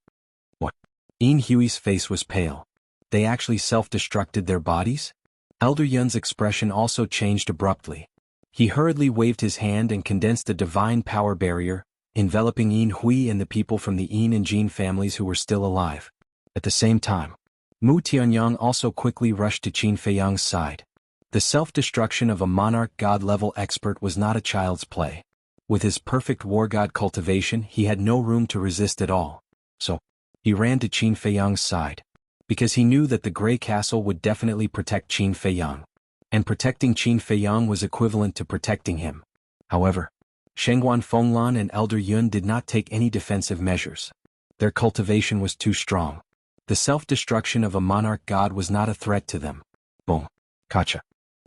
What? Yin Hui's face was pale. They actually self-destructed their bodies? Elder Yun's expression also changed abruptly. He hurriedly waved his hand and condensed a divine power barrier, enveloping Yin Hui and the people from the Yin and Jin families who were still alive. At the same time, Mu Tianyang also quickly rushed to Qin Feiyang's side. The self-destruction of a monarch god-level expert was not a child's play. With his perfect war god cultivation, he had no room to resist at all. So, he ran to Qin Feiyang's side. Because he knew that the Grey Castle would definitely protect Qin Feiyang. And protecting Qin Feiyang was equivalent to protecting him. However, Shangguan Fenglan and Elder Yun did not take any defensive measures. Their cultivation was too strong. The self-destruction of a monarch god was not a threat to them. Boom. Kacha.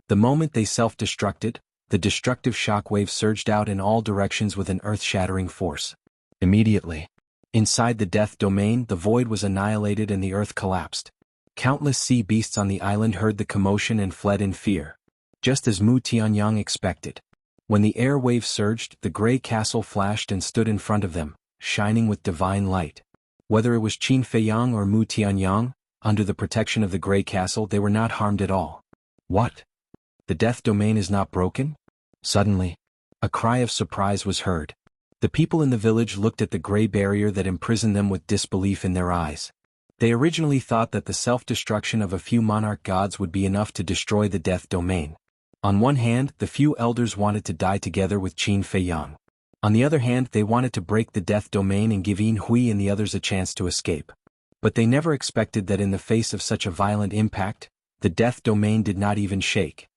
The moment they self-destructed, the destructive shockwave surged out in all directions with an earth-shattering force. Immediately, inside the death domain, the void was annihilated and the earth collapsed. Countless sea beasts on the island heard the commotion and fled in fear. Just as Mu Tianyang expected. When the air wave surged, the Grey Castle flashed and stood in front of them, shining with divine light. Whether it was Qin Feiyang or Mu Tianyang, under the protection of the Grey Castle they were not harmed at all. What? The death domain is not broken? Suddenly, a cry of surprise was heard. The people in the village looked at the gray barrier that imprisoned them with disbelief in their eyes. They originally thought that the self-destruction of a few monarch gods would be enough to destroy the death domain. On one hand, the few elders wanted to die together with Qin Feiyang. On the other hand, they wanted to break the death domain and give Yin Hui and the others a chance to escape. But they never expected that in the face of such a violent impact, the death domain did not even shake.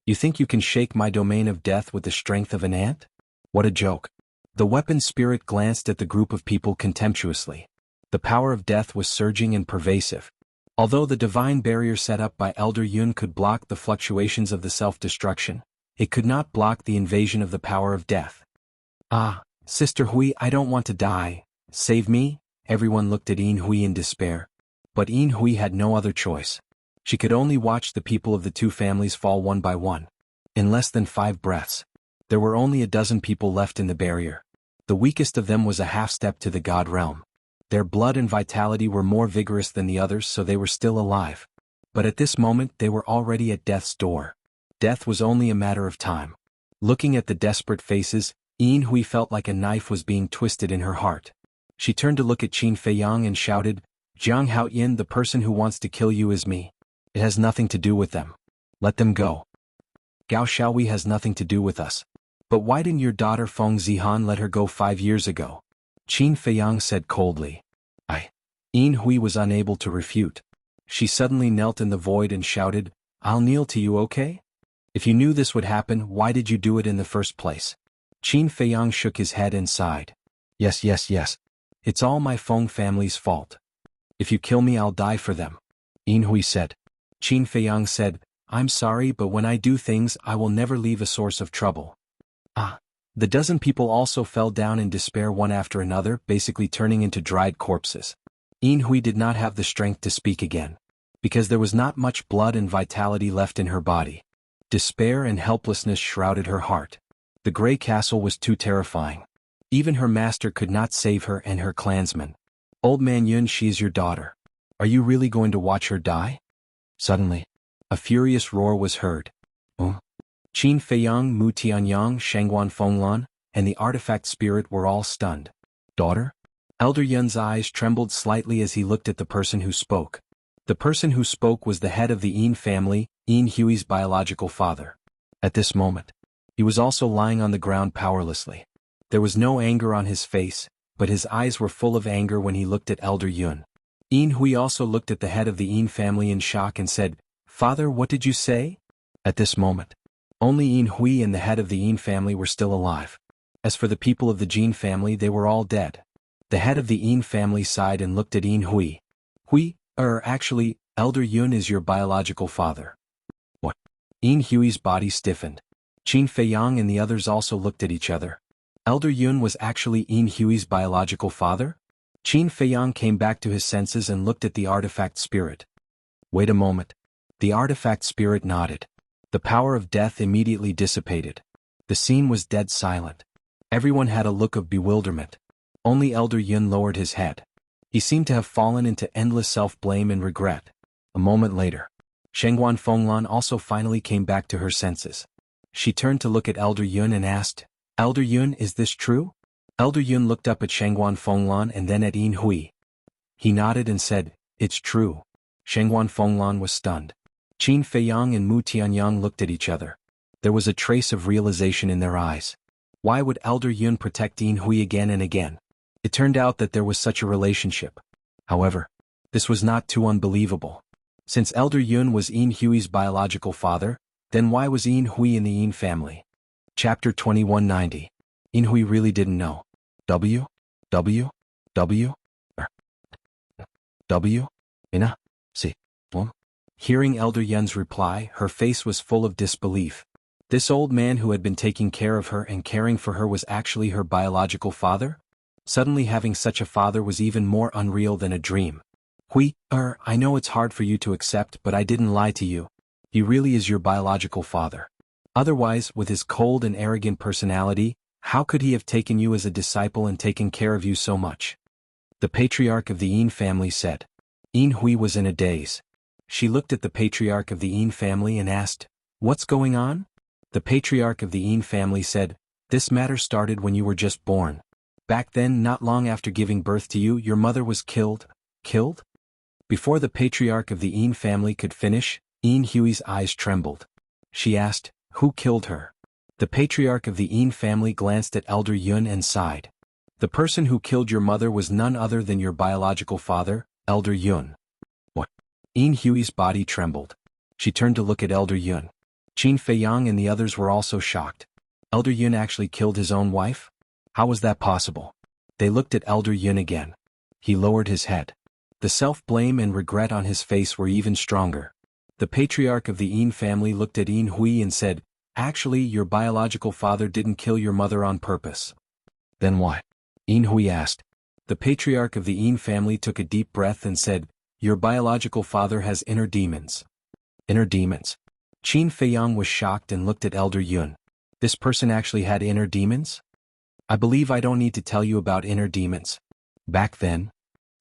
You think you can shake my domain of death with the strength of an ant? What a joke. The weapon spirit glanced at the group of people contemptuously. The power of death was surging and pervasive. Although the divine barrier set up by Elder Yun could block the fluctuations of the self-destruction, it could not block the invasion of the power of death. Ah, Sister Hui, I don't want to die. Save me? Everyone looked at Yin Hui in despair. But Yin Hui had no other choice. She could only watch the people of the two families fall one by one. In less than 5 breaths, there were only a dozen people left in the barrier. The weakest of them was a half-step to the god realm. Their blood and vitality were more vigorous than the others, so they were still alive. But at this moment they were already at death's door. Death was only a matter of time. Looking at the desperate faces, Yin Hui felt like a knife was being twisted in her heart. She turned to look at Qin Feiyang and shouted, Jiang Haoyin, the person who wants to kill you is me. It has nothing to do with them. Let them go. Gao Xiaohui has nothing to do with us. But why didn't your daughter Feng Zihan let her go 5 years ago? Qin Feiyang said coldly. Yin Hui was unable to refute. She suddenly knelt in the void and shouted, I'll kneel to you, okay? If you knew this would happen, why did you do it in the first place? Qin Feiyang shook his head and sighed. Yes. It's all my Feng family's fault. If you kill me, I'll die for them. Yin Hui said. Qin Feiyang said, I'm sorry, but when I do things, I will never leave a source of trouble. The dozen people also fell down in despair one after another, basically turning into dried corpses. Yin Hui did not have the strength to speak again, because there was not much blood and vitality left in her body. Despair and helplessness shrouded her heart. The Grey Castle was too terrifying. Even her master could not save her and her clansmen. Old man Yun, she is your daughter. Are you really going to watch her die? Suddenly, a furious roar was heard. Qin Feiyang, Mu Tianyang, Shangguan Fenglan, and the artifact spirit were all stunned. Daughter? Elder Yun's eyes trembled slightly as he looked at the person who spoke. The person who spoke was the head of the Yin family, Yin Hui's biological father. At this moment, he was also lying on the ground powerlessly. There was no anger on his face, but his eyes were full of anger when he looked at Elder Yun. Yin Hui also looked at the head of the Yin family in shock and said, Father, what did you say? At this moment, only Yin Hui and the head of the Yin family were still alive. As for the people of the Jin family, they were all dead. The head of the Yin family sighed and looked at Yin Hui. Actually, Elder Yun is your biological father. What? Yin Hui's body stiffened. Qin Feiyang and the others also looked at each other. Elder Yun was actually Yin Hui's biological father? Qin Feiyang came back to his senses and looked at the artifact spirit. Wait a moment. The artifact spirit nodded. The power of death immediately dissipated. The scene was dead silent. Everyone had a look of bewilderment. Only Elder Yun lowered his head. He seemed to have fallen into endless self-blame and regret. A moment later, Shangguan Fenglan also finally came back to her senses. She turned to look at Elder Yun and asked, Elder Yun, is this true? Elder Yun looked up at Shangguan Fenglan and then at Yin Hui. He nodded and said, It's true. Shangguan Fenglan was stunned. Qin Feiyang and Mu Tianyang looked at each other. There was a trace of realization in their eyes. Why would Elder Yun protect Yin Hui again and again? It turned out that there was such a relationship. However, this was not too unbelievable. Since Elder Yun was Yin Hui's biological father, then why was Yin Hui in the Yin family? Chapter 2190. Yin Hui really didn't know. W? Ina? Si. Hearing Elder Yun's reply, her face was full of disbelief. This old man who had been taking care of her and caring for her was actually her biological father? Suddenly having such a father was even more unreal than a dream. I know it's hard for you to accept, but I didn't lie to you. He really is your biological father. Otherwise, with his cold and arrogant personality, how could he have taken you as a disciple and taken care of you so much? The patriarch of the Yin family said. Yin Hui was in a daze. She looked at the patriarch of the Yin family and asked, What's going on? The patriarch of the Yin family said, This matter started when you were just born. Back then, not long after giving birth to you, your mother was killed. Killed? Before the patriarch of the Yin family could finish, Yin Hui's eyes trembled. She asked, Who killed her? The patriarch of the Yin family glanced at Elder Yun and sighed. The person who killed your mother was none other than your biological father, Elder Yun. What? Yin Hui's body trembled. She turned to look at Elder Yun. Qin Feiyang and the others were also shocked. Elder Yun actually killed his own wife? How was that possible? They looked at Elder Yun again. He lowered his head. The self-blame and regret on his face were even stronger. The patriarch of the Yin family looked at Yin Hui and said, Actually, your biological father didn't kill your mother on purpose. Then why? Yin Hui asked. The patriarch of the Yin family took a deep breath and said, Your biological father has inner demons. Inner demons? Qin Feiyang was shocked and looked at Elder Yun. This person actually had inner demons? I believe I don't need to tell you about inner demons. Back then,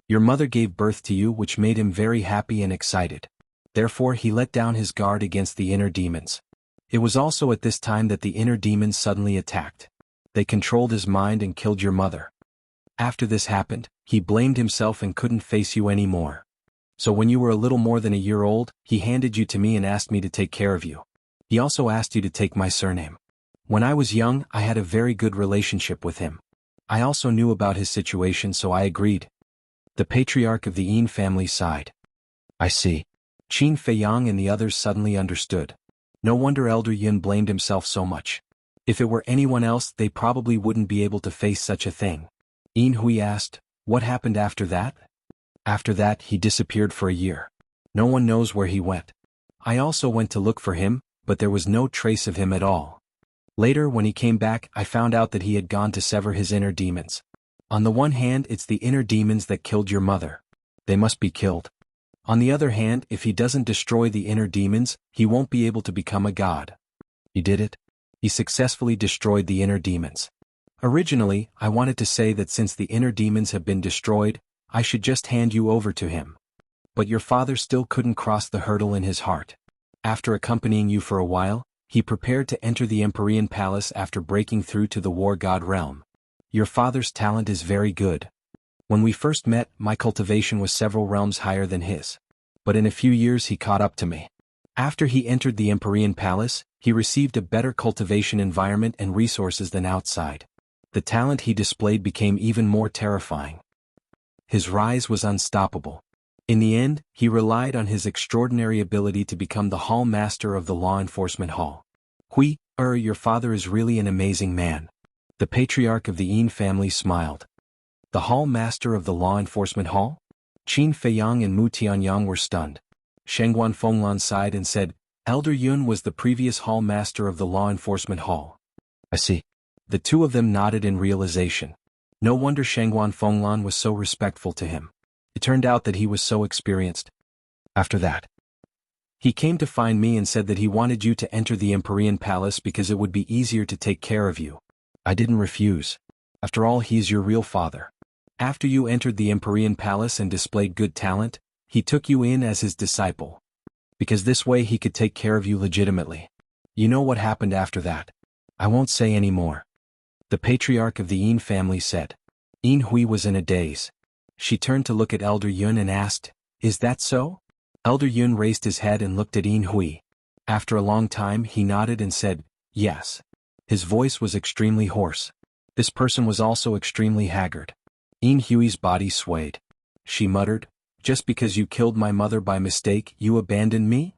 your mother gave birth to you, which made him very happy and excited. Therefore he let down his guard against the inner demons. It was also at this time that the inner demons suddenly attacked. They controlled his mind and killed your mother. After this happened, he blamed himself and couldn't face you anymore. So when you were a little more than a year old, he handed you to me and asked me to take care of you. He also asked you to take my surname. When I was young, I had a very good relationship with him. I also knew about his situation, so I agreed. The patriarch of the Yin family sighed. I see. Qin Feiyang and the others suddenly understood. No wonder Elder Yun blamed himself so much. If it were anyone else, they probably wouldn't be able to face such a thing. Yin Hui asked, what happened after that? After that, he disappeared for a year. No one knows where he went. I also went to look for him, but there was no trace of him at all. Later, when he came back, I found out that he had gone to sever his inner demons. On the one hand, it's the inner demons that killed your mother. They must be killed. On the other hand, if he doesn't destroy the inner demons, he won't be able to become a god. He did it. He successfully destroyed the inner demons. Originally, I wanted to say that since the inner demons have been destroyed, I should just hand you over to him. But your father still couldn't cross the hurdle in his heart. After accompanying you for a while, he prepared to enter the Empyrean Palace after breaking through to the War God realm. Your father's talent is very good. When we first met, my cultivation was several realms higher than his. But in a few years he caught up to me. After he entered the Empyrean Palace, he received a better cultivation environment and resources than outside. The talent he displayed became even more terrifying. His rise was unstoppable. In the end, he relied on his extraordinary ability to become the Hall Master of the Law Enforcement Hall. Hui, your father is really an amazing man. The patriarch of the Yin family smiled. The Hall Master of the Law Enforcement Hall? Qin Feiyang and Mu Tianyang were stunned. Shengguan Fenglan sighed and said, Elder Yun was the previous Hall Master of the Law Enforcement Hall. I see. The two of them nodded in realization. No wonder Shengguan Fenglan was so respectful to him. It turned out that he was so experienced. After that, he came to find me and said that he wanted you to enter the Empyrean Palace because it would be easier to take care of you. I didn't refuse. After all, he is your real father. After you entered the Empyrean Palace and displayed good talent, he took you in as his disciple. Because this way he could take care of you legitimately. You know what happened after that. I won't say any more. The patriarch of the Yin family said. Yin Hui was in a daze. She turned to look at Elder Yun and asked, Is that so? Elder Yun raised his head and looked at Yin Hui. After a long time he nodded and said, Yes. His voice was extremely hoarse. This person was also extremely haggard. Yin Hui's body swayed. She muttered, Just because you killed my mother by mistake, you abandoned me?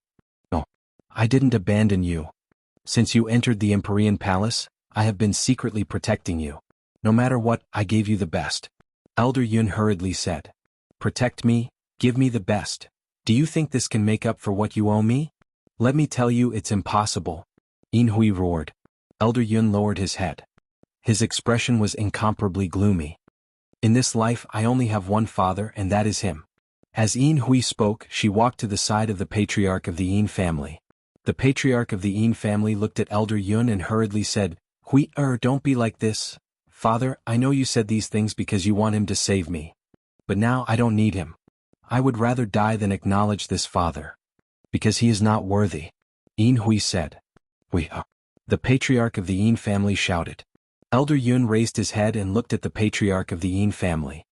No. I didn't abandon you. Since you entered the Empyrean Palace, I have been secretly protecting you. No matter what, I gave you the best. Elder Yun hurriedly said. Protect me, give me the best. Do you think this can make up for what you owe me? Let me tell you it's impossible. Yin Hui roared. Elder Yun lowered his head. His expression was incomparably gloomy. In this life I only have one father and that is him. As Yin Hui spoke, she walked to the side of the patriarch of the Yin family. The patriarch of the Yin family looked at Elder Yun and hurriedly said, Hui, don't be like this. Father, I know you said these things because you want him to save me. But now I don't need him. I would rather die than acknowledge this father. Because he is not worthy. Yin Hui said. We are. The patriarch of the Yin family shouted. Elder Yun raised his head and looked at the patriarch of the Yin family.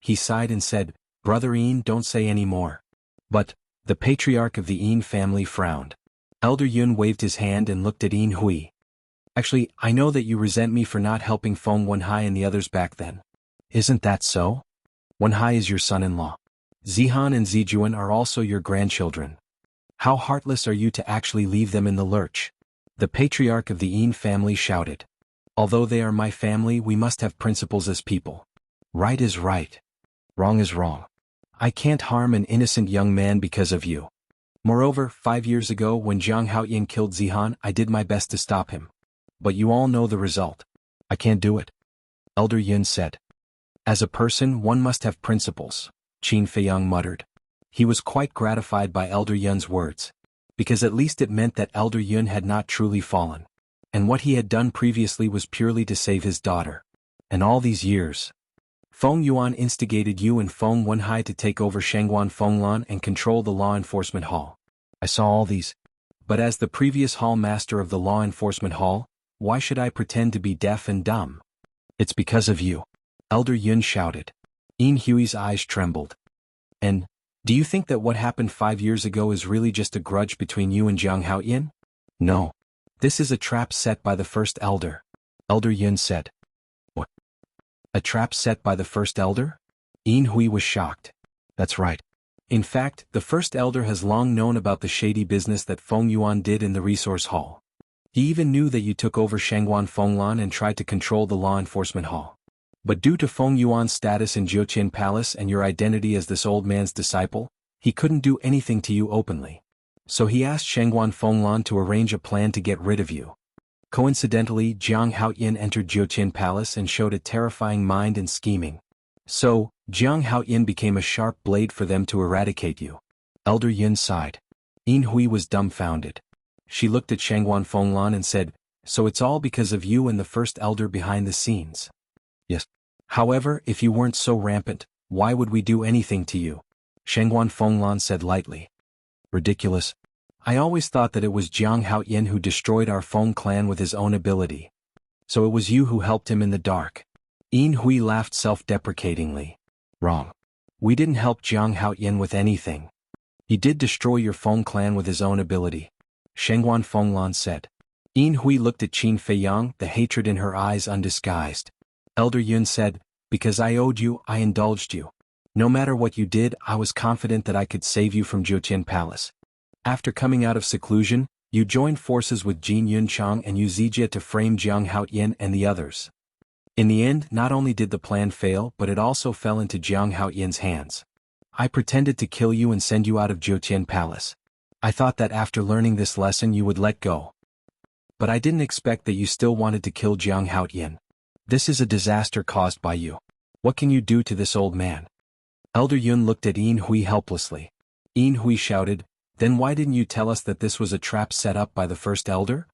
He sighed and said, Brother Yin, don't say any more. But, the patriarch of the Yin family frowned. Elder Yun waved his hand and looked at Yin Hui. Actually, I know that you resent me for not helping Feng Wenhai and the others back then. Isn't that so? Wenhai is your son-in-law. Zihan and Zijuan are also your grandchildren. How heartless are you to actually leave them in the lurch? The patriarch of the Yin family shouted. Although they are my family, we must have principles as people. Right is right. Wrong is wrong. I can't harm an innocent young man because of you. Moreover, 5 years ago when Jiang Haoyin killed Zihan, I did my best to stop him. But you all know the result. I can't do it. Elder Yun said. As a person, one must have principles, Qin Feiyang muttered. He was quite gratified by Elder Yun's words. Because at least it meant that Elder Yun had not truly fallen. And what he had done previously was purely to save his daughter. And all these years. Feng Yuan instigated you and Feng Wenhai to take over Shengguan Fenglan and control the law enforcement hall. I saw all these. But as the previous hall master of the law enforcement hall, why should I pretend to be deaf and dumb? It's because of you. Elder Yun shouted. Yin Hui's eyes trembled. And, do you think that what happened 5 years ago is really just a grudge between you and Jiang Haoyin? No. This is a trap set by the first elder. Elder Yun said. What? A trap set by the first elder? Yin Hui was shocked. That's right. In fact, the first elder has long known about the shady business that Feng Yuan did in the resource hall. He even knew that you took over Shangguan Fenglan and tried to control the law enforcement hall. But due to Feng Yuan's status in Jiuqian Palace and your identity as this old man's disciple, he couldn't do anything to you openly. So he asked Shangguan Fenglan to arrange a plan to get rid of you. Coincidentally, Jiang Haoyin entered Jiuqian Palace and showed a terrifying mind and scheming. So, Jiang Haoyin became a sharp blade for them to eradicate you. Elder Yun sighed. Yin Hui was dumbfounded. She looked at Shangguan Fenglan and said, so it's all because of you and the first elder behind the scenes. Yes. However, if you weren't so rampant, why would we do anything to you? Shangguan Fenglan said lightly. Ridiculous. I always thought that it was Jiang Haoyin who destroyed our Feng clan with his own ability. So it was you who helped him in the dark. Yin Hui laughed self-deprecatingly. Wrong. We didn't help Jiang Haoyin with anything. He did destroy your Feng clan with his own ability. Shangguan Fenglan said. Yin Hui looked at Qin Feiyang, the hatred in her eyes undisguised. Elder Yun said, because I owed you, I indulged you. No matter what you did, I was confident that I could save you from Jiuqian Palace. After coming out of seclusion, you joined forces with Jin Yunchang and Yu Zijia to frame Jiang Haoyin and the others. In the end, not only did the plan fail, but it also fell into Jiang Haoyin's hands. I pretended to kill you and send you out of Jiuqian Palace. I thought that after learning this lesson you would let go. But I didn't expect that you still wanted to kill Jiang Haoyin. This is a disaster caused by you. What can you do to this old man? Elder Yun looked at Yin Hui helplessly. Yin Hui shouted, then why didn't you tell us that this was a trap set up by the first elder?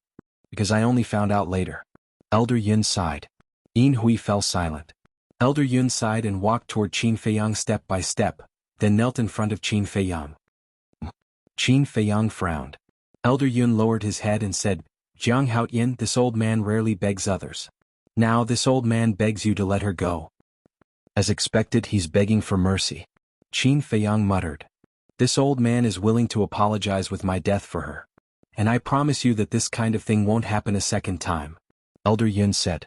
Because I only found out later. Elder Yun sighed. Yin Hui fell silent. Elder Yun sighed and walked toward Qin Feiyang step by step, then knelt in front of Qin Feiyang. Qin Feiyang frowned. Elder Yun lowered his head and said, Jiang Haoyin, this old man rarely begs others. Now this old man begs you to let her go. As expected, he's begging for mercy. Qin Feiyang muttered. This old man is willing to apologize with my death for her. And I promise you that this kind of thing won't happen a second time. Elder Yun said.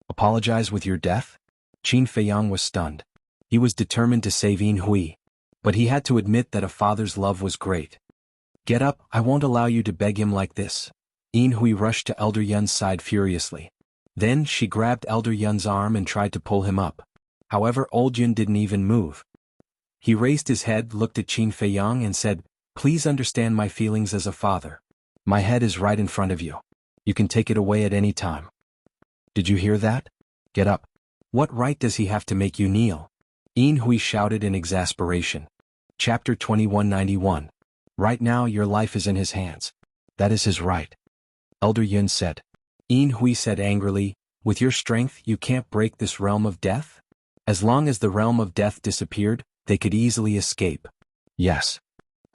Apologize with your death? Qin Feiyang was stunned. He was determined to save Yin Hui. But he had to admit that a father's love was great. Get up, I won't allow you to beg him like this. Yin Hui rushed to Elder Yun's side furiously. Then she grabbed Elder Yun's arm and tried to pull him up. However, old Yun didn't even move. He raised his head, looked at Qin Feiyang and said, please understand my feelings as a father. My head is right in front of you. You can take it away at any time. Did you hear that? Get up. What right does he have to make you kneel? Yin Hui shouted in exasperation. Chapter 2191. Right now your life is in his hands. That is his right. Elder Yun said. Yin Hui said angrily, with your strength you can't break this realm of death? As long as the realm of death disappeared, they could easily escape. Yes.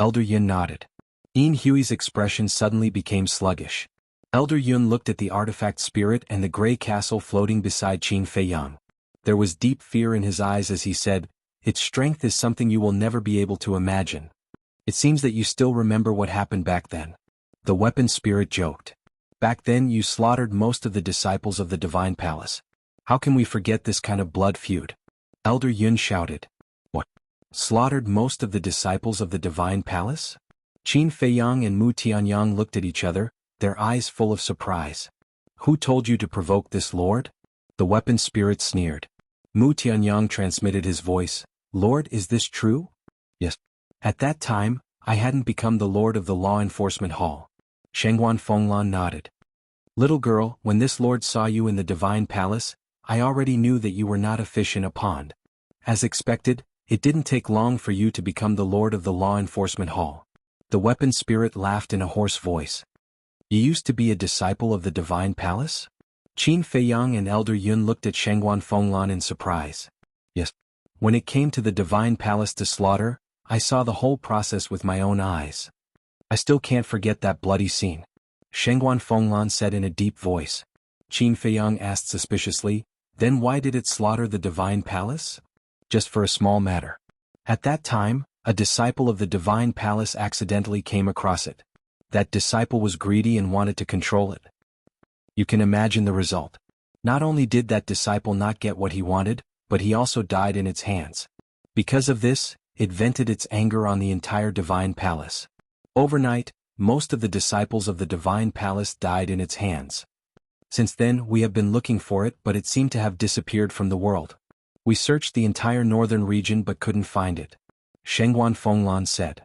Elder Yun nodded. Yin Hui's expression suddenly became sluggish. Elder Yun looked at the artifact spirit and the gray castle floating beside Qin Feiyang. There was deep fear in his eyes as he said, its strength is something you will never be able to imagine. It seems that you still remember what happened back then. The weapon spirit joked. Back then you slaughtered most of the disciples of the Divine Palace. How can we forget this kind of blood feud? Elder Yun shouted. What? Slaughtered most of the disciples of the Divine Palace? Qin Feiyang and Mu Tianyang looked at each other, their eyes full of surprise. Who told you to provoke this, Lord? The weapon spirit sneered. Mu Tianyang transmitted his voice. Lord, is this true? Yes. At that time, I hadn't become the Lord of the Law Enforcement Hall. Shangguan Fenglan nodded. Little girl, when this Lord saw you in the Divine Palace, I already knew that you were not a fish in a pond. As expected, it didn't take long for you to become the Lord of the Law Enforcement Hall. The weapon spirit laughed in a hoarse voice. You used to be a disciple of the Divine Palace? Qin Feiyang and Elder Yun looked at Shangguan Fenglan in surprise. Yes. When it came to the Divine Palace to slaughter, I saw the whole process with my own eyes. I still can't forget that bloody scene. Shangguan Fenglan said in a deep voice. Qin Feiyang asked suspiciously, then why did it slaughter the Divine Palace? Just for a small matter. At that time, a disciple of the Divine Palace accidentally came across it. That disciple was greedy and wanted to control it. You can imagine the result. Not only did that disciple not get what he wanted, but he also died in its hands. Because of this, it vented its anger on the entire divine palace. Overnight, most of the disciples of the divine palace died in its hands. Since then, we have been looking for it, but it seemed to have disappeared from the world. We searched the entire northern region but couldn't find it. Shengguan Fenglan said.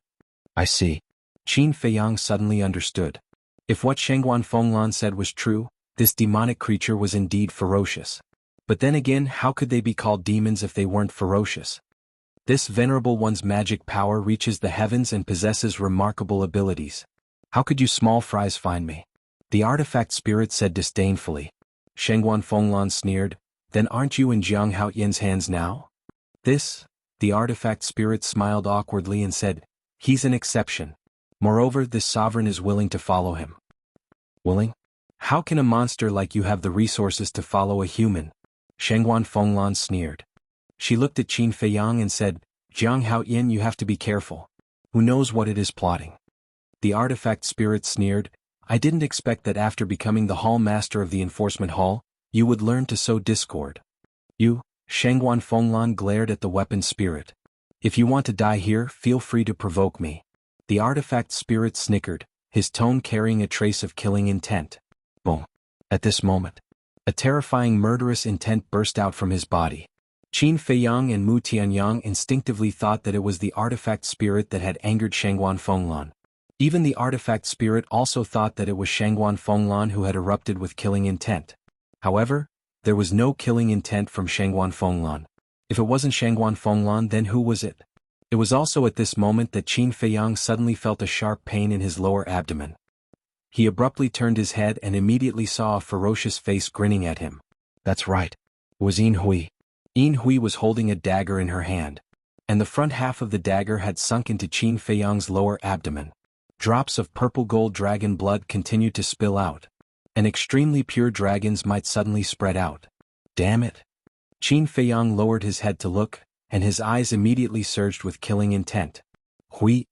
I see. Qin Feiyang suddenly understood. If what Shengguan Fenglan said was true, this demonic creature was indeed ferocious. But then again, how could they be called demons if they weren't ferocious? This venerable one's magic power reaches the heavens and possesses remarkable abilities. How could you small fries find me? The artifact spirit said disdainfully. Shengguan Fenglan sneered, then aren't you in Jiang Haoyan's hands now? The artifact spirit smiled awkwardly and said, he's an exception. Moreover, this sovereign is willing to follow him. Willing? How can a monster like you have the resources to follow a human? Shengguan Fenglan sneered. She looked at Qin Feiyang and said, Jiang Haoyan, you have to be careful. Who knows what it is plotting? The artifact spirit sneered, I didn't expect that after becoming the hall master of the enforcement hall, you would learn to sow discord. You, Shengguan Fenglan glared at the weapon spirit. If you want to die here, feel free to provoke me. The artifact spirit snickered, his tone carrying a trace of killing intent. Boom. At this moment, a terrifying murderous intent burst out from his body. Qin Feiyang and Mu Tianyang instinctively thought that it was the artifact spirit that had angered Shengguan Fenglan. Even the artifact spirit also thought that it was Shengguan Fenglan who had erupted with killing intent. However, there was no killing intent from Shengguan Fenglan. If it wasn't Shengguan Fenglan, then who was it? It was also at this moment that Qin Feiyang suddenly felt a sharp pain in his lower abdomen. He abruptly turned his head and immediately saw a ferocious face grinning at him. That's right. It was Yin Hui. Yin Hui was holding a dagger in her hand, and the front half of the dagger had sunk into Qin Feiyang's lower abdomen. Drops of purple gold dragon blood continued to spill out. And extremely pure dragons might suddenly spread out. Damn it. Qin Feiyang lowered his head to look, and his eyes immediately surged with killing intent. Hui,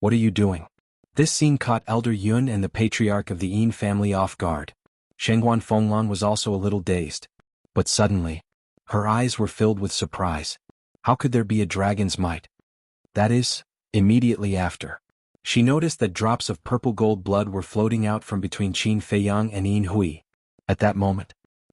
what are you doing? This scene caught Elder Yun and the patriarch of the Yin family off guard. Shengguan Fenglan was also a little dazed. But suddenly, her eyes were filled with surprise. How could there be a dragon's might? That is, immediately after. She noticed that drops of purple gold blood were floating out from between Qin Feiyang and Yin Hui. At that moment,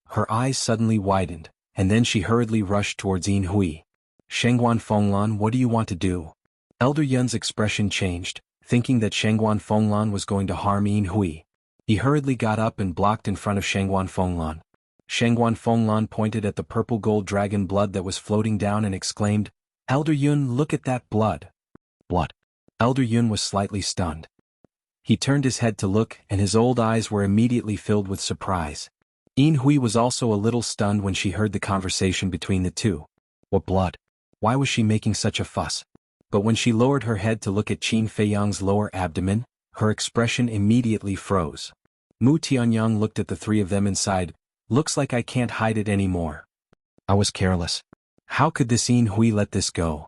her eyes suddenly widened, and then she hurriedly rushed towards Yin Hui. Shengguan Fenglan, what do you want to do? Elder Yun's expression changed, thinking that Shengguan Fenglan was going to harm Yin Hui. He hurriedly got up and blocked in front of Shengguan Fenglan. Shengguan Fenglan pointed at the purple gold dragon blood that was floating down and exclaimed, Elder Yun, look at that blood. Blood. Elder Yun was slightly stunned. He turned his head to look, and his old eyes were immediately filled with surprise. Yin Hui was also a little stunned when she heard the conversation between the two. What blood? Why was she making such a fuss? But when she lowered her head to look at Qin Feiyang's lower abdomen, her expression immediately froze. Mu Tianyang looked at the three of them and sighed, looks like I can't hide it anymore. I was careless. How could this Yin Hui let this go?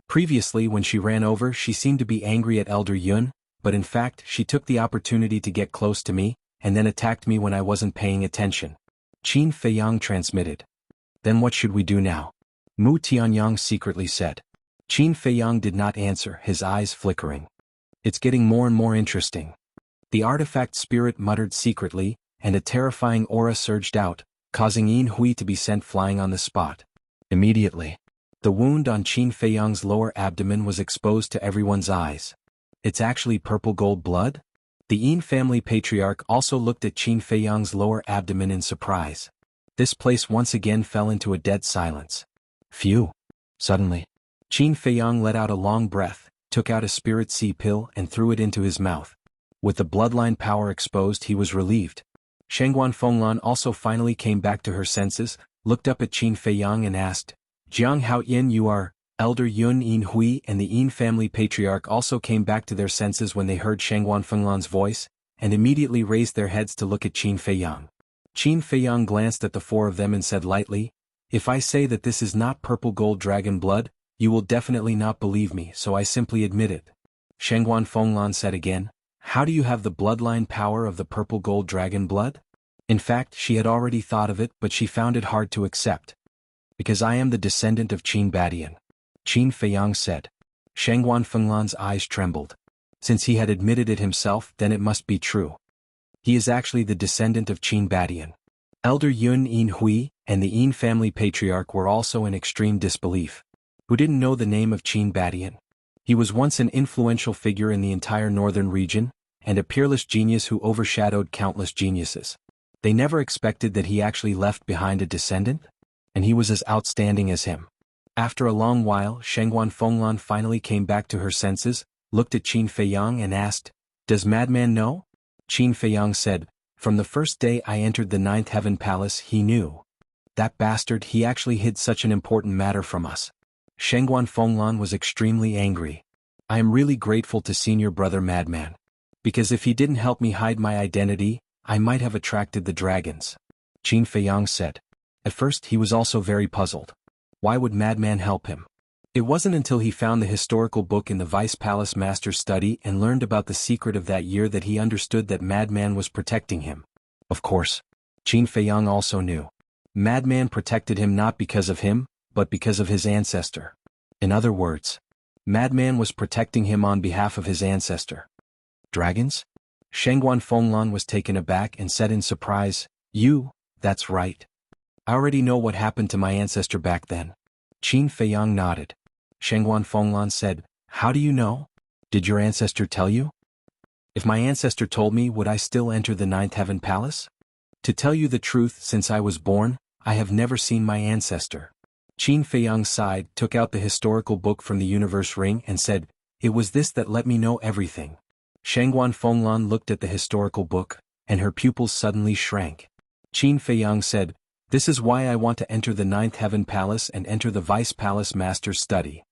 Previously, when she ran over, she seemed to be angry at Elder Yun, but in fact, she took the opportunity to get close to me, and then attacked me when I wasn't paying attention. Qin Feiyang transmitted. Then what should we do now? Mu Tianyang secretly said. Qin Feiyang did not answer, his eyes flickering. It's getting more and more interesting. The artifact spirit muttered secretly, and a terrifying aura surged out, causing Yin Hui to be sent flying on the spot. Immediately, the wound on Qin Feiyang's lower abdomen was exposed to everyone's eyes. It's actually purple gold blood? The Yin family patriarch also looked at Qin Feiyang's lower abdomen in surprise. This place once again fell into a dead silence. Phew. Suddenly, Qin Feiyang let out a long breath, took out a spirit sea pill and threw it into his mouth. With the bloodline power exposed, he was relieved. Shengguan Fenglan also finally came back to her senses, looked up at Qin Feiyang and asked, Jiang Haoyan, you are? Elder Yun, Yin Hui and the Yin family patriarch also came back to their senses when they heard Shengguan Fenglan's voice, and immediately raised their heads to look at Qin Feiyang. Qin Feiyang glanced at the four of them and said lightly, if I say that this is not purple gold dragon blood, you will definitely not believe me, so I simply admit it. Shengguan Fenglan said again, How do you have the bloodline power of the purple gold dragon blood? In fact, she had already thought of it, but she found it hard to accept. Because I am the descendant of Qin Badian, Qin Feiyang said. Shangguan Fenglan's eyes trembled. Since he had admitted it himself, then it must be true. He is actually the descendant of Qin Badian. Elder Yun Yin Hui and the Yin family patriarch were also in extreme disbelief. Who didn't know the name of Qin Badian? He was once an influential figure in the entire northern region, and a peerless genius who overshadowed countless geniuses. They never expected that he actually left behind a descendant, and he was as outstanding as him. After a long while, Shangguan Fenglan finally came back to her senses, looked at Qin Feiyang and asked, "Does Madman know?" Qin Feiyang said, "From the first day I entered the Ninth Heaven Palace, he knew. That bastard, he actually hid such an important matter from us." Shangguan Fenglan was extremely angry. "I am really grateful to senior brother Madman. Because if he didn't help me hide my identity, I might have attracted the dragons," Qin Feiyang said. At first he was also very puzzled. Why would Madman help him? It wasn't until he found the historical book in the Vice Palace Master's study and learned about the secret of that year that he understood that Madman was protecting him. Of course, Qin Feiyang also knew. Madman protected him not because of him, but because of his ancestor. In other words, Madman was protecting him on behalf of his ancestor. Dragons? Shangguan Fenglan was taken aback and said in surprise, "That's right. I already know what happened to my ancestor back then." Qin Feiyang nodded. Shangguan Fenglan said, "How do you know? Did your ancestor tell you?" "If my ancestor told me, would I still enter the Ninth Heaven Palace? To tell you the truth, since I was born, I have never seen my ancestor." Qin Feiyang sighed, took out the historical book from the universe ring and said, "It was this that let me know everything." Shangguan Fenglan looked at the historical book, and her pupils suddenly shrank. Qin Feiyang said, "This is why I want to enter the Ninth Heaven Palace and enter the Vice Palace Master's study."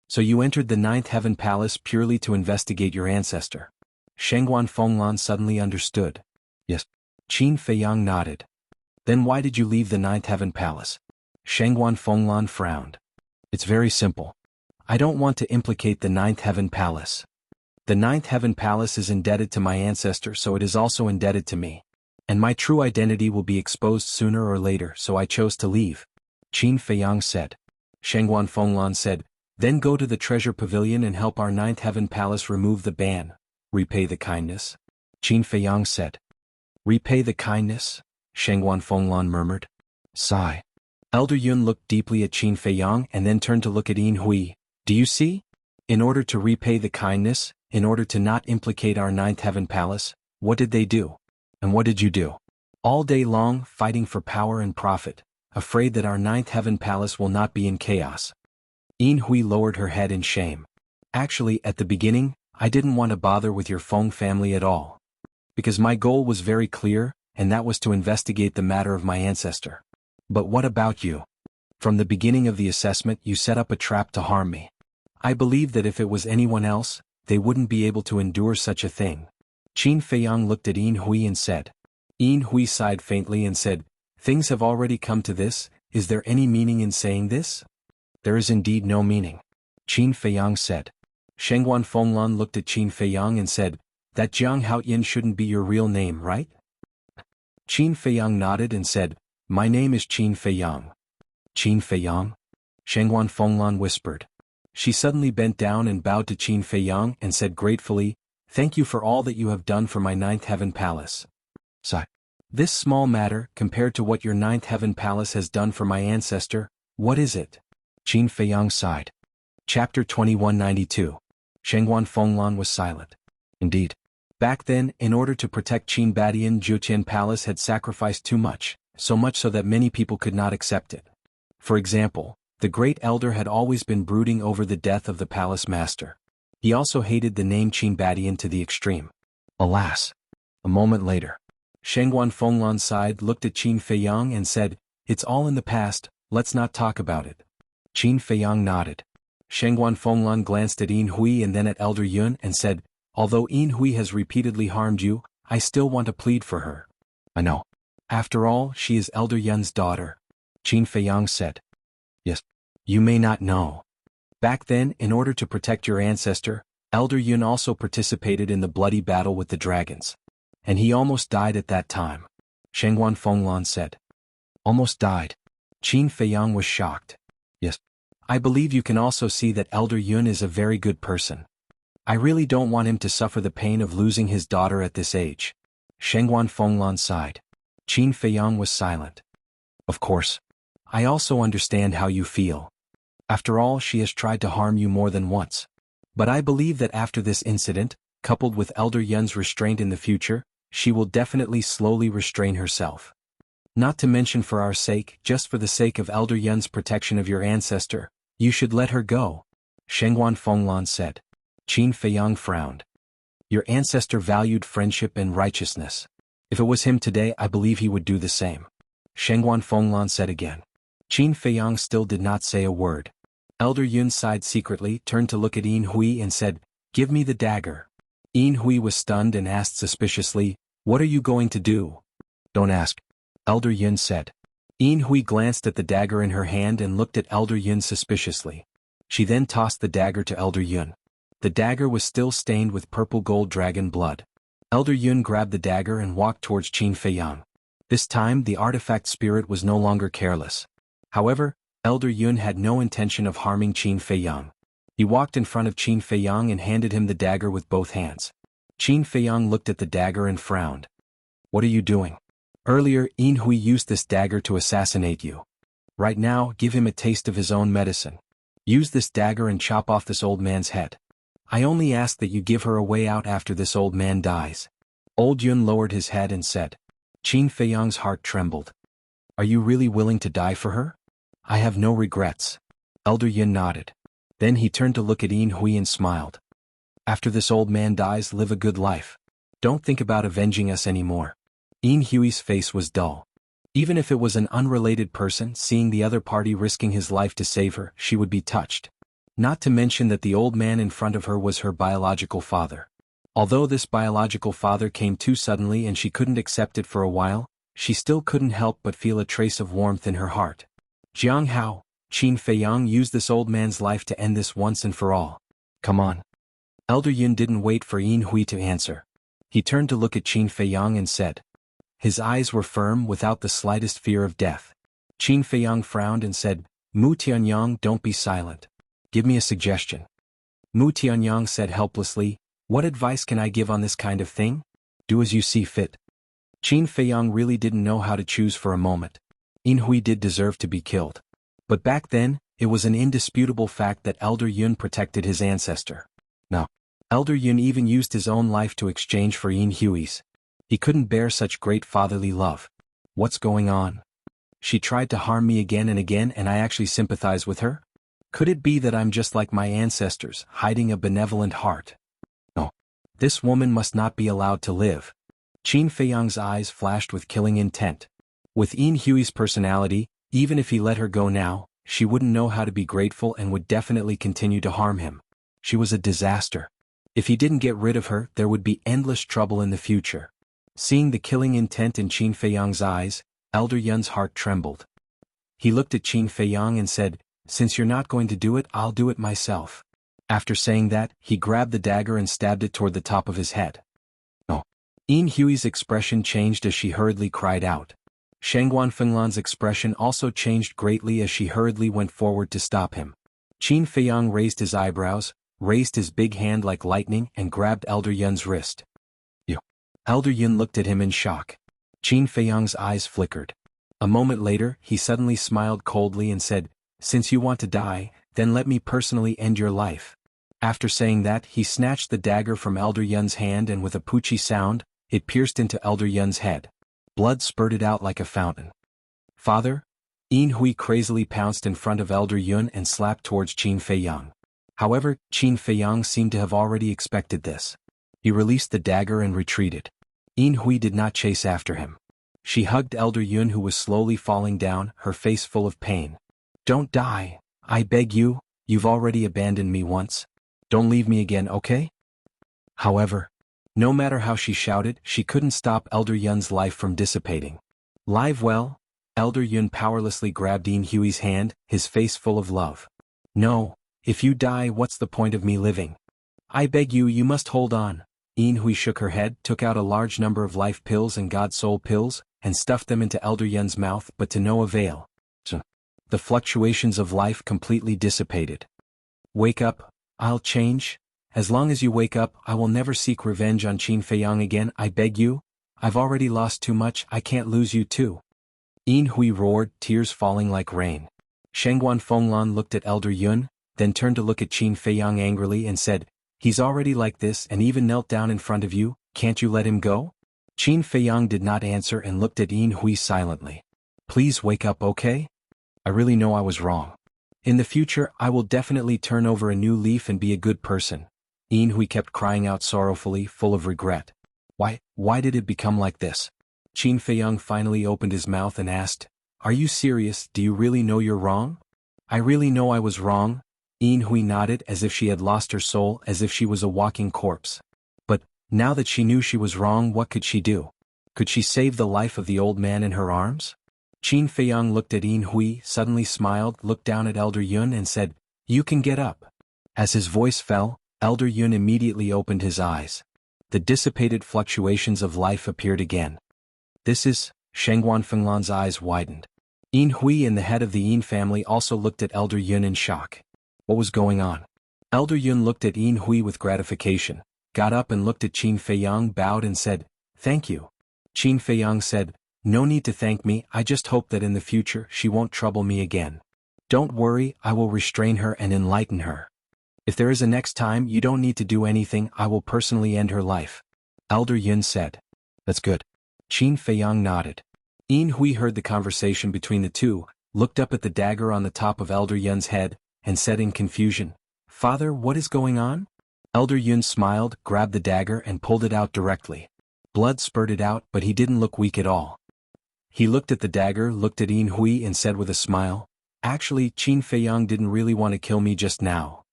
"So you entered the Ninth Heaven Palace purely to investigate your ancestor?" Shangguan Fenglan suddenly understood. "Yes." Qin Feiyang nodded. "Then why did you leave the Ninth Heaven Palace?" Shangguan Fenglan frowned. "It's very simple. I don't want to implicate the Ninth Heaven Palace. The Ninth Heaven Palace is indebted to my ancestor, so it is also indebted to me. And my true identity will be exposed sooner or later, so I chose to leave," Qin Feiyang said. Shangguan Fenglan said, "Then go to the treasure pavilion and help our Ninth Heaven Palace remove the ban. Repay the kindness," Qin Feiyang said. "Repay the kindness?" Shangguan Fenglan murmured. Sigh. Elder Yun looked deeply at Qin Feiyang and then turned to look at Yin Hui. "Do you see? In order to repay the kindness, in order to not implicate our Ninth Heaven Palace, what did they do? And what did you do? All day long, fighting for power and profit, afraid that our Ninth Heaven Palace will not be in chaos." Yin Hui lowered her head in shame. "Actually, at the beginning, I didn't want to bother with your Feng family at all. Because my goal was very clear, and that was to investigate the matter of my ancestor. But what about you? From the beginning of the assessment, you set up a trap to harm me. I believe that if it was anyone else, they wouldn't be able to endure such a thing." Qin Feiyang looked at Yin Hui and said. Yin Hui sighed faintly and said, "Things have already come to this, is there any meaning in saying this?" "There is indeed no meaning," Qin Feiyang said. Shangguan Fenglan looked at Qin Feiyang and said, "That Jiang Haoyin shouldn't be your real name, right?" Qin Feiyang nodded and said, "My name is Qin Feiyang." "Qin Feiyang?" Shangguan Fenglan whispered. She suddenly bent down and bowed to Qin Feiyang and said gratefully, "Thank you for all that you have done for my Ninth Heaven Palace." Sigh. "This small matter, compared to what your Ninth Heaven Palace has done for my ancestor, what is it?" Qin Feiyang sighed. Chapter 2192. Shangguan Fenglan was silent. Indeed. Back then, in order to protect Qin Badian, Zhuqian Palace had sacrificed too much, so much so that many people could not accept it. For example, the Great Elder had always been brooding over the death of the Palace Master. He also hated the name Qin Badian to the extreme. Alas! A moment later, Shangguan Fenglan sighed, looked at Qin Feiyang and said, "It's all in the past, let's not talk about it." Qin Feiyang nodded. Shangguan Fenglan glanced at Yin Hui and then at Elder Yun and said, "Although Yin Hui has repeatedly harmed you, I still want to plead for her." "I know. After all, she is Elder Yun's daughter," Qin Feiyang said. "Yes. You may not know. Back then, in order to protect your ancestor, Elder Yun also participated in the bloody battle with the dragons. And he almost died at that time. Shengguan Fenglan said. Almost died. Qin Feiyang was shocked. Yes. I believe you can also see that Elder Yun is a very good person. I really don't want him to suffer the pain of losing his daughter at this age. Shengguan Fenglan sighed. Qin Feiyang was silent. Of course. I also understand how you feel. After all, she has tried to harm you more than once. But I believe that after this incident, coupled with Elder Yun's restraint in the future, she will definitely slowly restrain herself. Not to mention for our sake, just for the sake of Elder Yun's protection of your ancestor, you should let her go, Shengguan Fenglan said. Qin Feiyang frowned. Your ancestor valued friendship and righteousness. If it was him today, I believe he would do the same. Shengguan Fenglan said again. Qin Feiyang still did not say a word. Elder Yun sighed secretly, turned to look at Yin Hui and said, "Give me the dagger." Yin Hui was stunned and asked suspiciously, "What are you going to do?" "Don't ask," Elder Yun said. Yin Hui glanced at the dagger in her hand and looked at Elder Yun suspiciously. She then tossed the dagger to Elder Yun. The dagger was still stained with purple gold dragon blood. Elder Yun grabbed the dagger and walked towards Qin Feiyang. This time the artifact spirit was no longer careless. However, Elder Yun had no intention of harming Qin Feiyang. He walked in front of Qin Feiyang and handed him the dagger with both hands. Qin Feiyang looked at the dagger and frowned. "What are you doing? Earlier, Yin Hui used this dagger to assassinate you. Right now, give him a taste of his own medicine. Use this dagger and chop off this old man's head. I only ask that you give her a way out after this old man dies." Old Yun lowered his head and said. Qin Feiyang's heart trembled. "Are you really willing to die for her?" "I have no regrets." Elder Yun nodded. Then he turned to look at Yin Hui and smiled. "After this old man dies, live a good life. Don't think about avenging us anymore." Yin Hui's face was dull. Even if it was an unrelated person, seeing the other party risking his life to save her, she would be touched. Not to mention that the old man in front of her was her biological father. Although this biological father came too suddenly and she couldn't accept it for a while, she still couldn't help but feel a trace of warmth in her heart. Jianghu, Qin Feiyang used this old man's life to end this once and for all. Come on. Elder Yun didn't wait for Yin Hui to answer. He turned to look at Qin Feiyang and said. His eyes were firm without the slightest fear of death. Qin Feiyang frowned and said, Mu Tianyang, don't be silent. Give me a suggestion. Mu Tianyang said helplessly, what advice can I give on this kind of thing? Do as you see fit. Qin Feiyang really didn't know how to choose for a moment. Yin Hui did deserve to be killed. But back then, it was an indisputable fact that Elder Yun protected his ancestor. Now, Elder Yun even used his own life to exchange for Yin Hui's. He couldn't bear such great fatherly love. What's going on? She tried to harm me again and I actually sympathize with her? Could it be that I'm just like my ancestors, hiding a benevolent heart? No. This woman must not be allowed to live. Qin Feiyang's eyes flashed with killing intent. With Yin Hui's personality, even if he let her go now, she wouldn't know how to be grateful and would definitely continue to harm him. She was a disaster. If he didn't get rid of her, there would be endless trouble in the future. Seeing the killing intent in Qin Feiyang's eyes, Elder Yun's heart trembled. He looked at Qin Feiyang and said, since you're not going to do it, I'll do it myself. After saying that, he grabbed the dagger and stabbed it toward the top of his head. No. Yin Hui's expression changed as she hurriedly cried out. Shengguan Fenglan's expression also changed greatly as she hurriedly went forward to stop him. Qin Feiyang raised his eyebrows, raised his big hand like lightning and grabbed Elder Yun's wrist. Elder Yun looked at him in shock. Qin Feiyang's eyes flickered. A moment later, he suddenly smiled coldly and said, since you want to die, then let me personally end your life. After saying that, he snatched the dagger from Elder Yun's hand and with a poochie sound, it pierced into Elder Yun's head. Blood spurted out like a fountain. Father? Yin Hui crazily pounced in front of Elder Yun and slapped towards Qin Feiyang. However, Qin Feiyang seemed to have already expected this. He released the dagger and retreated. Yin Hui did not chase after him. She hugged Elder Yun who was slowly falling down, her face full of pain. Don't die, I beg you, you've already abandoned me once. Don't leave me again, okay? However, no matter how she shouted, she couldn't stop Elder Yun's life from dissipating. Live well? Elder Yun powerlessly grabbed Yin Hui's hand, his face full of love. No, if you die, what's the point of me living? I beg you, you must hold on. Yin Hui shook her head, took out a large number of life pills and God soul pills, and stuffed them into Elder Yun's mouth, but to no avail. The fluctuations of life completely dissipated. Wake up, I'll change. As long as you wake up, I will never seek revenge on Qin Feiyang again, I beg you. I've already lost too much, I can't lose you too. Yin Hui roared, tears falling like rain. Shengguan Fenglan looked at Elder Yun, then turned to look at Qin Feiyang angrily and said, he's already like this and even knelt down in front of you, can't you let him go? Qin Feiyang did not answer and looked at Yin Hui silently. Please wake up, okay? I really know I was wrong. In the future, I will definitely turn over a new leaf and be a good person. Yin Hui kept crying out sorrowfully, full of regret. Why did it become like this? Qin Feiyang finally opened his mouth and asked, are you serious? Do you really know you're wrong? I really know I was wrong. Yin Hui nodded as if she had lost her soul, as if she was a walking corpse. But, now that she knew she was wrong, what could she do? Could she save the life of the old man in her arms? Qin Feiyang looked at Yin Hui, suddenly smiled, looked down at Elder Yun and said, you can get up. As his voice fell, Elder Yun immediately opened his eyes. The dissipated fluctuations of life appeared again. This is, Shengguan Fenglan's eyes widened. Yin Hui and the head of the Yin family also looked at Elder Yun in shock. What was going on? Elder Yun looked at Yin Hui with gratification, got up and looked at Qin Feiyang, bowed and said, thank you. Qin Feiyang said, no need to thank me, I just hope that in the future she won't trouble me again. Don't worry, I will restrain her and enlighten her. If there is a next time, you don't need to do anything, I will personally end her life. Elder Yun said. That's good. Qin Feiyang nodded. Yin Hui heard the conversation between the two, looked up at the dagger on the top of Elder Yun's head, and said in confusion, Father, what is going on? Elder Yun smiled, grabbed the dagger and pulled it out directly. Blood spurted out, but he didn't look weak at all. He looked at the dagger, looked at Yin Hui and said with a smile, actually, Qin Feiyang didn't really want to kill me just now.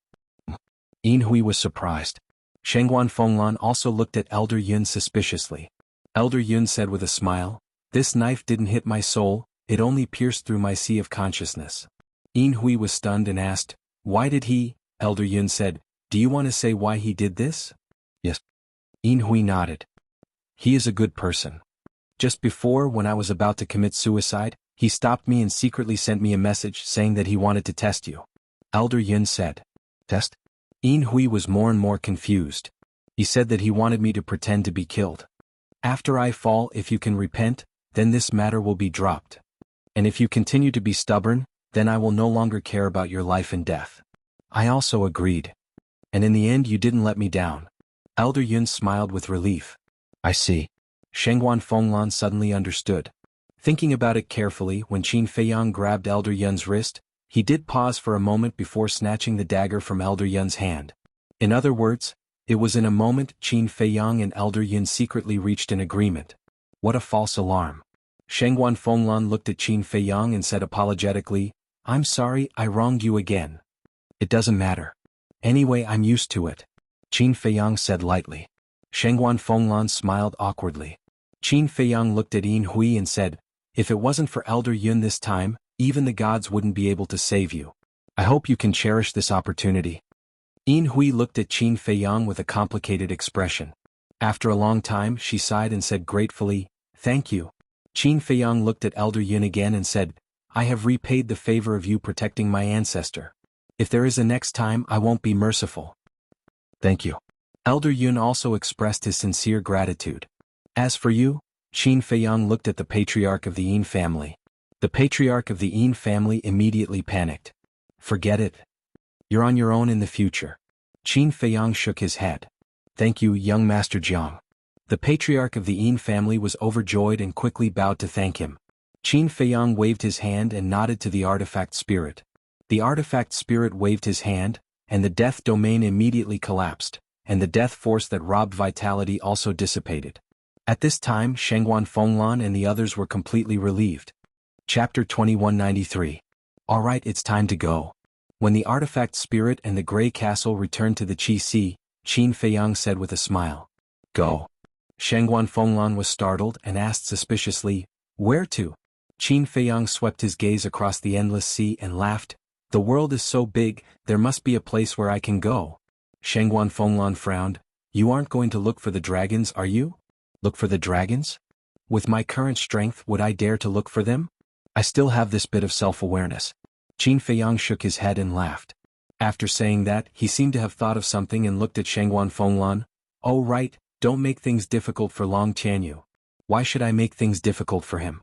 Yin Hui was surprised. Shengguan Fenglan also looked at Elder Yun suspiciously. Elder Yun said with a smile, this knife didn't hit my soul, it only pierced through my sea of consciousness. Yin Hui was stunned and asked, why did he? Elder Yun said, do you want to say why he did this? Yes. Yin Hui nodded. He is a good person. Just before, when I was about to commit suicide, he stopped me and secretly sent me a message saying that he wanted to test you. Elder Yun said. Test? Yin Hui was more and more confused. He said that he wanted me to pretend to be killed. After I fall, if you can repent, then this matter will be dropped. And if you continue to be stubborn, then I will no longer care about your life and death. I also agreed. And in the end you didn't let me down. Elder Yun smiled with relief. I see. Shengguan Fenglan suddenly understood. Thinking about it carefully, when Qin Feiyang grabbed Elder Yun's wrist, he did pause for a moment before snatching the dagger from Elder Yun's hand. In other words, it was in a moment Qin Feiyang and Elder Yun secretly reached an agreement. What a false alarm. Shengguan Fenglan looked at Qin Feiyang and said apologetically, I'm sorry, I wronged you again. It doesn't matter. Anyway, I'm used to it. Qin Feiyang said lightly. Shengguan Fenglan smiled awkwardly. Qin Feiyang looked at Yin Hui and said, if it wasn't for Elder Yun this time, even the gods wouldn't be able to save you. I hope you can cherish this opportunity. Yin Hui looked at Qin Feiyang with a complicated expression. After a long time, she sighed and said gratefully, thank you. Qin Feiyang looked at Elder Yun again and said, I have repaid the favor of you protecting my ancestor. If there is a next time, I won't be merciful. Thank you. Elder Yun also expressed his sincere gratitude. As for you, Qin Feiyang looked at the patriarch of the Yin family. The patriarch of the Yin family immediately panicked. Forget it. You're on your own in the future. Qin Feiyang shook his head. Thank you, young Master Jiang. The patriarch of the Yin family was overjoyed and quickly bowed to thank him. Qin Feiyang waved his hand and nodded to the artifact spirit. The artifact spirit waved his hand, and the death domain immediately collapsed, and the death force that robbed vitality also dissipated. At this time, Shengguan Fenglan and the others were completely relieved. Chapter 2193. Alright, it's time to go. When the artifact spirit and the Grey Castle returned to the Qi Sea, Qin Feiyang said with a smile. Go. Shengguan Fenglan was startled and asked suspiciously, where to? Qin Feiyang swept his gaze across the endless sea and laughed. The world is so big, there must be a place where I can go. Shangguan Fenglan frowned. You aren't going to look for the dragons, are you? Look for the dragons? With my current strength, would I dare to look for them? I still have this bit of self-awareness. Qin Feiyang shook his head and laughed. After saying that, he seemed to have thought of something and looked at Shangguan Fenglan. Oh right, don't make things difficult for Long Tianyu. Why should I make things difficult for him?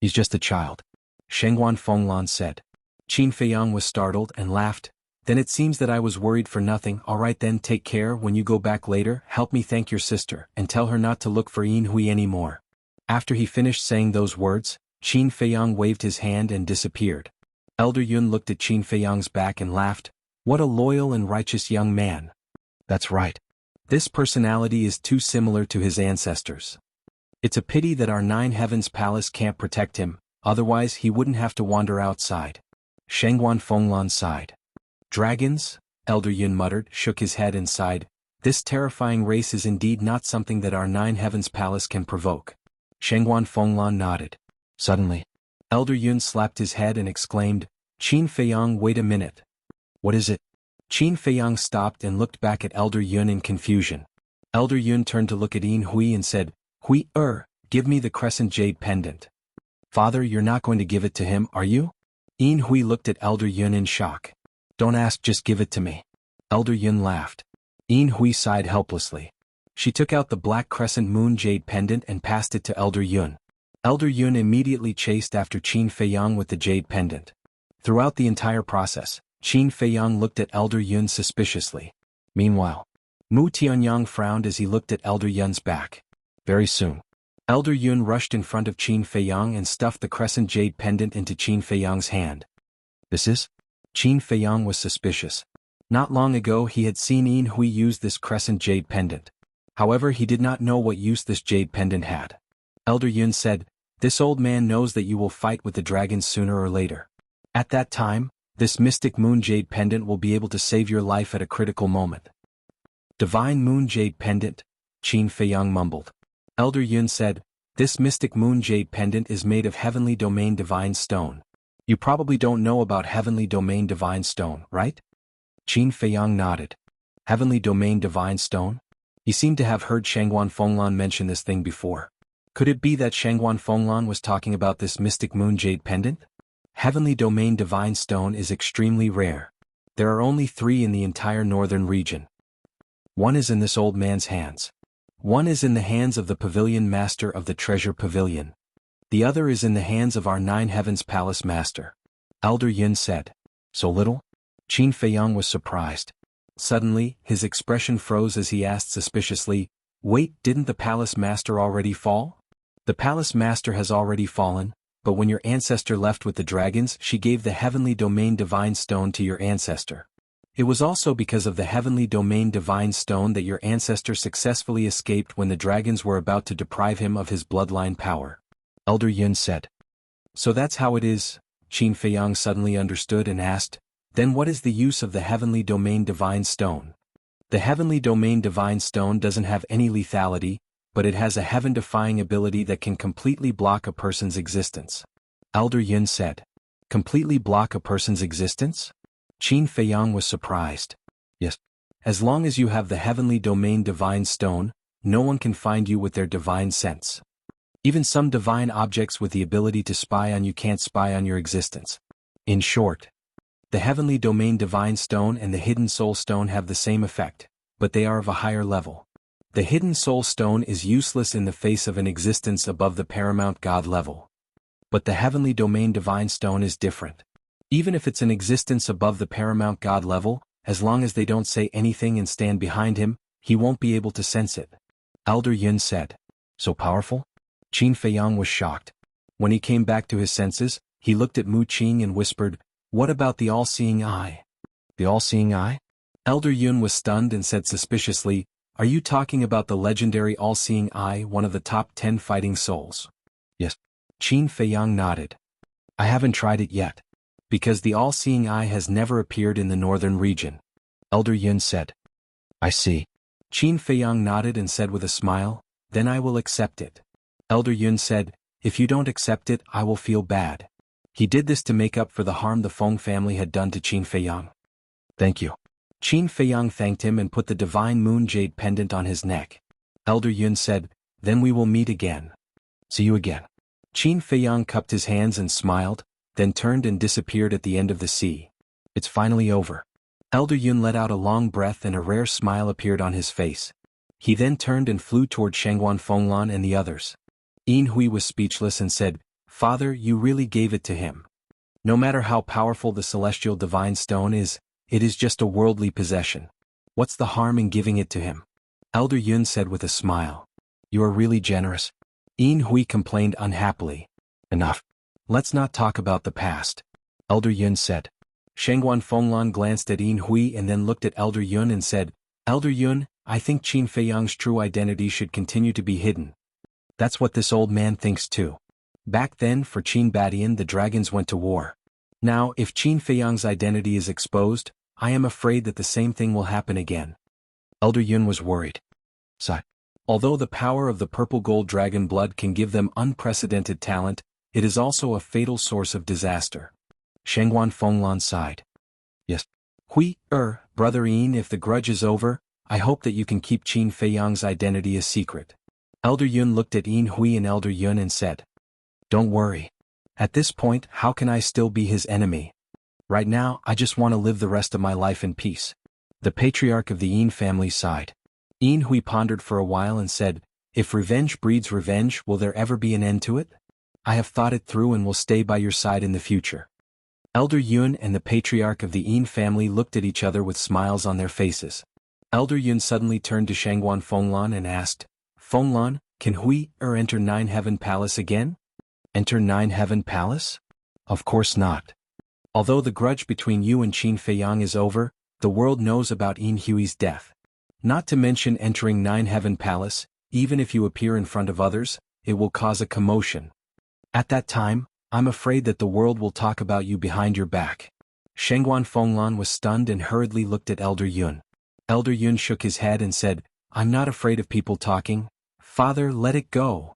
He's just a child. Shangguan Fenglan said. Qin Feiyang was startled and laughed. Then it seems that I was worried for nothing. Alright then, take care. When you go back later, help me thank your sister, and tell her not to look for Yin Hui anymore. After he finished saying those words, Qin Feiyang waved his hand and disappeared. Elder Yun looked at Qin Feiyang's back and laughed. What a loyal and righteous young man. That's right. This personality is too similar to his ancestors. It's a pity that our Nine Heavens Palace can't protect him, otherwise he wouldn't have to wander outside. Shangguan Fenglan sighed. Dragons? Elder Yun muttered, shook his head and sighed. This terrifying race is indeed not something that our Nine Heavens Palace can provoke. Shangguan Fenglan nodded. Suddenly, Elder Yun slapped his head and exclaimed, Qin Feiyang, wait a minute. What is it? Qin Feiyang stopped and looked back at Elder Yun in confusion. Elder Yun turned to look at Yin Hui and said, Hui, give me the crescent jade pendant. Father, you're not going to give it to him, are you? Yin Hui looked at Elder Yun in shock. Don't ask, just give it to me. Elder Yun laughed. Yin Hui sighed helplessly. She took out the black crescent moon jade pendant and passed it to Elder Yun. Elder Yun immediately chased after Qin Feiyang with the jade pendant. Throughout the entire process, Qin Feiyang looked at Elder Yun suspiciously. Meanwhile, Mu Tianyang frowned as he looked at Elder Yun's back. Very soon, Elder Yun rushed in front of Qin Feiyang and stuffed the crescent jade pendant into Qin Feiyang's hand. This is? Qin Feiyang was suspicious. Not long ago he had seen Yin Hui use this crescent jade pendant. However, he did not know what use this jade pendant had. Elder Yun said, This old man knows that you will fight with the dragons sooner or later. At that time, this mystic moon jade pendant will be able to save your life at a critical moment. Divine moon jade pendant, Qin Feiyang mumbled. Elder Yun said, This mystic moon jade pendant is made of heavenly domain divine stone. You probably don't know about heavenly domain divine stone, right? Qin Feiyang nodded. Heavenly domain divine stone? He seemed to have heard Shangguan Fenglan mention this thing before. Could it be that Shangguan Fenglan was talking about this mystic moon jade pendant? Heavenly domain divine stone is extremely rare. There are only 3 in the entire northern region. One is in this old man's hands. One is in the hands of the pavilion master of the treasure pavilion. The other is in the hands of our Nine Heavens Palace master. Elder Yun said. So little? Qin Feiyang was surprised. Suddenly, his expression froze as he asked suspiciously, Wait, didn't the palace master already fall? The palace master has already fallen, but when your ancestor left with the dragons, she gave the heavenly domain divine stone to your ancestor. It was also because of the heavenly domain divine stone that your ancestor successfully escaped when the dragons were about to deprive him of his bloodline power. Elder Yun said. So that's how it is, Qin Feiyang suddenly understood and asked, Then what is the use of the heavenly domain divine stone? The heavenly domain divine stone doesn't have any lethality, but it has a heaven-defying ability that can completely block a person's existence. Elder Yun said. Completely block a person's existence? Qin Feiyang was surprised. Yes. As long as you have the heavenly domain divine stone, no one can find you with their divine sense. Even some divine objects with the ability to spy on you can't spy on your existence. In short, the heavenly domain divine stone and the hidden soul stone have the same effect, but they are of a higher level. The hidden soul stone is useless in the face of an existence above the paramount god level. But the heavenly domain divine stone is different. Even if it's an existence above the paramount god level, as long as they don't say anything and stand behind him, he won't be able to sense it. Elder Yun said. So powerful? Qin Feiyang was shocked. When he came back to his senses, he looked at Mu Qing and whispered, What about the all-seeing eye? The all-seeing eye? Elder Yun was stunned and said suspiciously, Are you talking about the legendary all-seeing eye, one of the top 10 fighting souls? Yes. Qin Feiyang nodded. I haven't tried it yet. Because the all-seeing eye has never appeared in the northern region. Elder Yun said. I see. Qin Feiyang nodded and said with a smile, Then I will accept it. Elder Yun said, If you don't accept it, I will feel bad. He did this to make up for the harm the Feng family had done to Qin Feiyang. Thank you. Qin Feiyang thanked him and put the divine moon jade pendant on his neck. Elder Yun said, "Then we will meet again. See you again." Qin Feiyang cupped his hands and smiled, then turned and disappeared at the end of the sea. It's finally over. Elder Yun let out a long breath and a rare smile appeared on his face. He then turned and flew toward Shangguan Fenglan and the others. Yin Hui was speechless and said, "Father, you really gave it to him. No matter how powerful the celestial divine stone is, it is just a worldly possession. What's the harm in giving it to him?" Elder Yun said with a smile. "You are really generous." Yin Hui complained unhappily. "Enough. Let's not talk about the past," Elder Yun said. Shangguan Fenglan glanced at Yin Hui and then looked at Elder Yun and said, "Elder Yun, I think Qin Feiyang's true identity should continue to be hidden." That's what this old man thinks too. Back then for Qin Badian the dragons went to war. Now if Qin Feiyang's identity is exposed, I am afraid that the same thing will happen again. Elder Yun was worried. Sighed. Although the power of the purple gold dragon blood can give them unprecedented talent, it is also a fatal source of disaster. Shangguan Fenglan sighed. "Yes. Brother Yin, if the grudge is over, I hope that you can keep Qin Feiyang's identity a secret." Elder Yun looked at Yin Hui and Elder Yun and said, "Don't worry. At this point, how can I still be his enemy? Right now, I just want to live the rest of my life in peace." The patriarch of the Yin family sighed. Yin Hui pondered for a while and said, "If revenge breeds revenge, will there ever be an end to it? I have thought it through and will stay by your side in the future." Elder Yun and the patriarch of the Yin family looked at each other with smiles on their faces. Elder Yun suddenly turned to Shangguan Fenglan and asked, "Fenglan, can Hui enter Nine Heaven Palace again?" "Enter Nine Heaven Palace? Of course not. Although the grudge between you and Qin Feiyang is over, the world knows about Yin Hui's death. Not to mention entering Nine Heaven Palace, even if you appear in front of others, it will cause a commotion. At that time, I'm afraid that the world will talk about you behind your back." Shangguan Fenglan was stunned and hurriedly looked at Elder Yun. Elder Yun shook his head and said, "I'm not afraid of people talking. Father, let it go.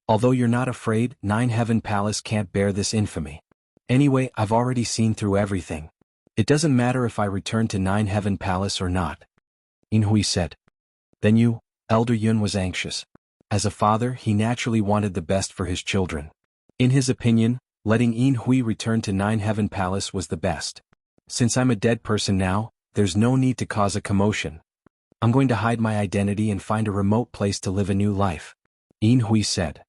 Although you're not afraid, Nine Heaven Palace can't bear this infamy. Anyway, I've already seen through everything. It doesn't matter if I return to Nine Heaven Palace or not." Yin Hui said. "Then you?" Elder Yun was anxious. As a father, he naturally wanted the best for his children. In his opinion, letting Yin Hui return to Nine Heaven Palace was the best. "Since I'm a dead person now, there's no need to cause a commotion. I'm going to hide my identity and find a remote place to live a new life," Yin Hui said.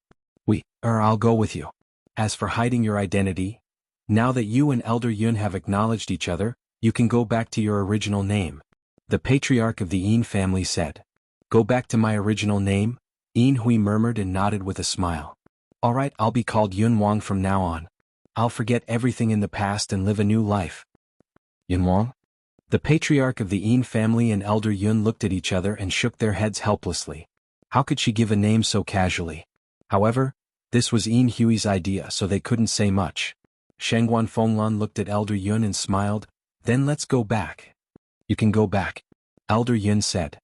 I'll go with you. As for hiding your identity, now that you and Elder Yun have acknowledged each other, you can go back to your original name," the patriarch of the Yin family said. "Go back to my original name?" Yin Hui murmured and nodded with a smile. "All right, I'll be called Yun Wang from now on. I'll forget everything in the past and live a new life." "Yun Wang?" The patriarch of the Yin family and Elder Yun looked at each other and shook their heads helplessly. How could she give a name so casually? However, this was Yin Hui's idea, so they couldn't say much. Shangguan Fenglan looked at Elder Yun and smiled. "Then let's go back." "You can go back," Elder Yun said.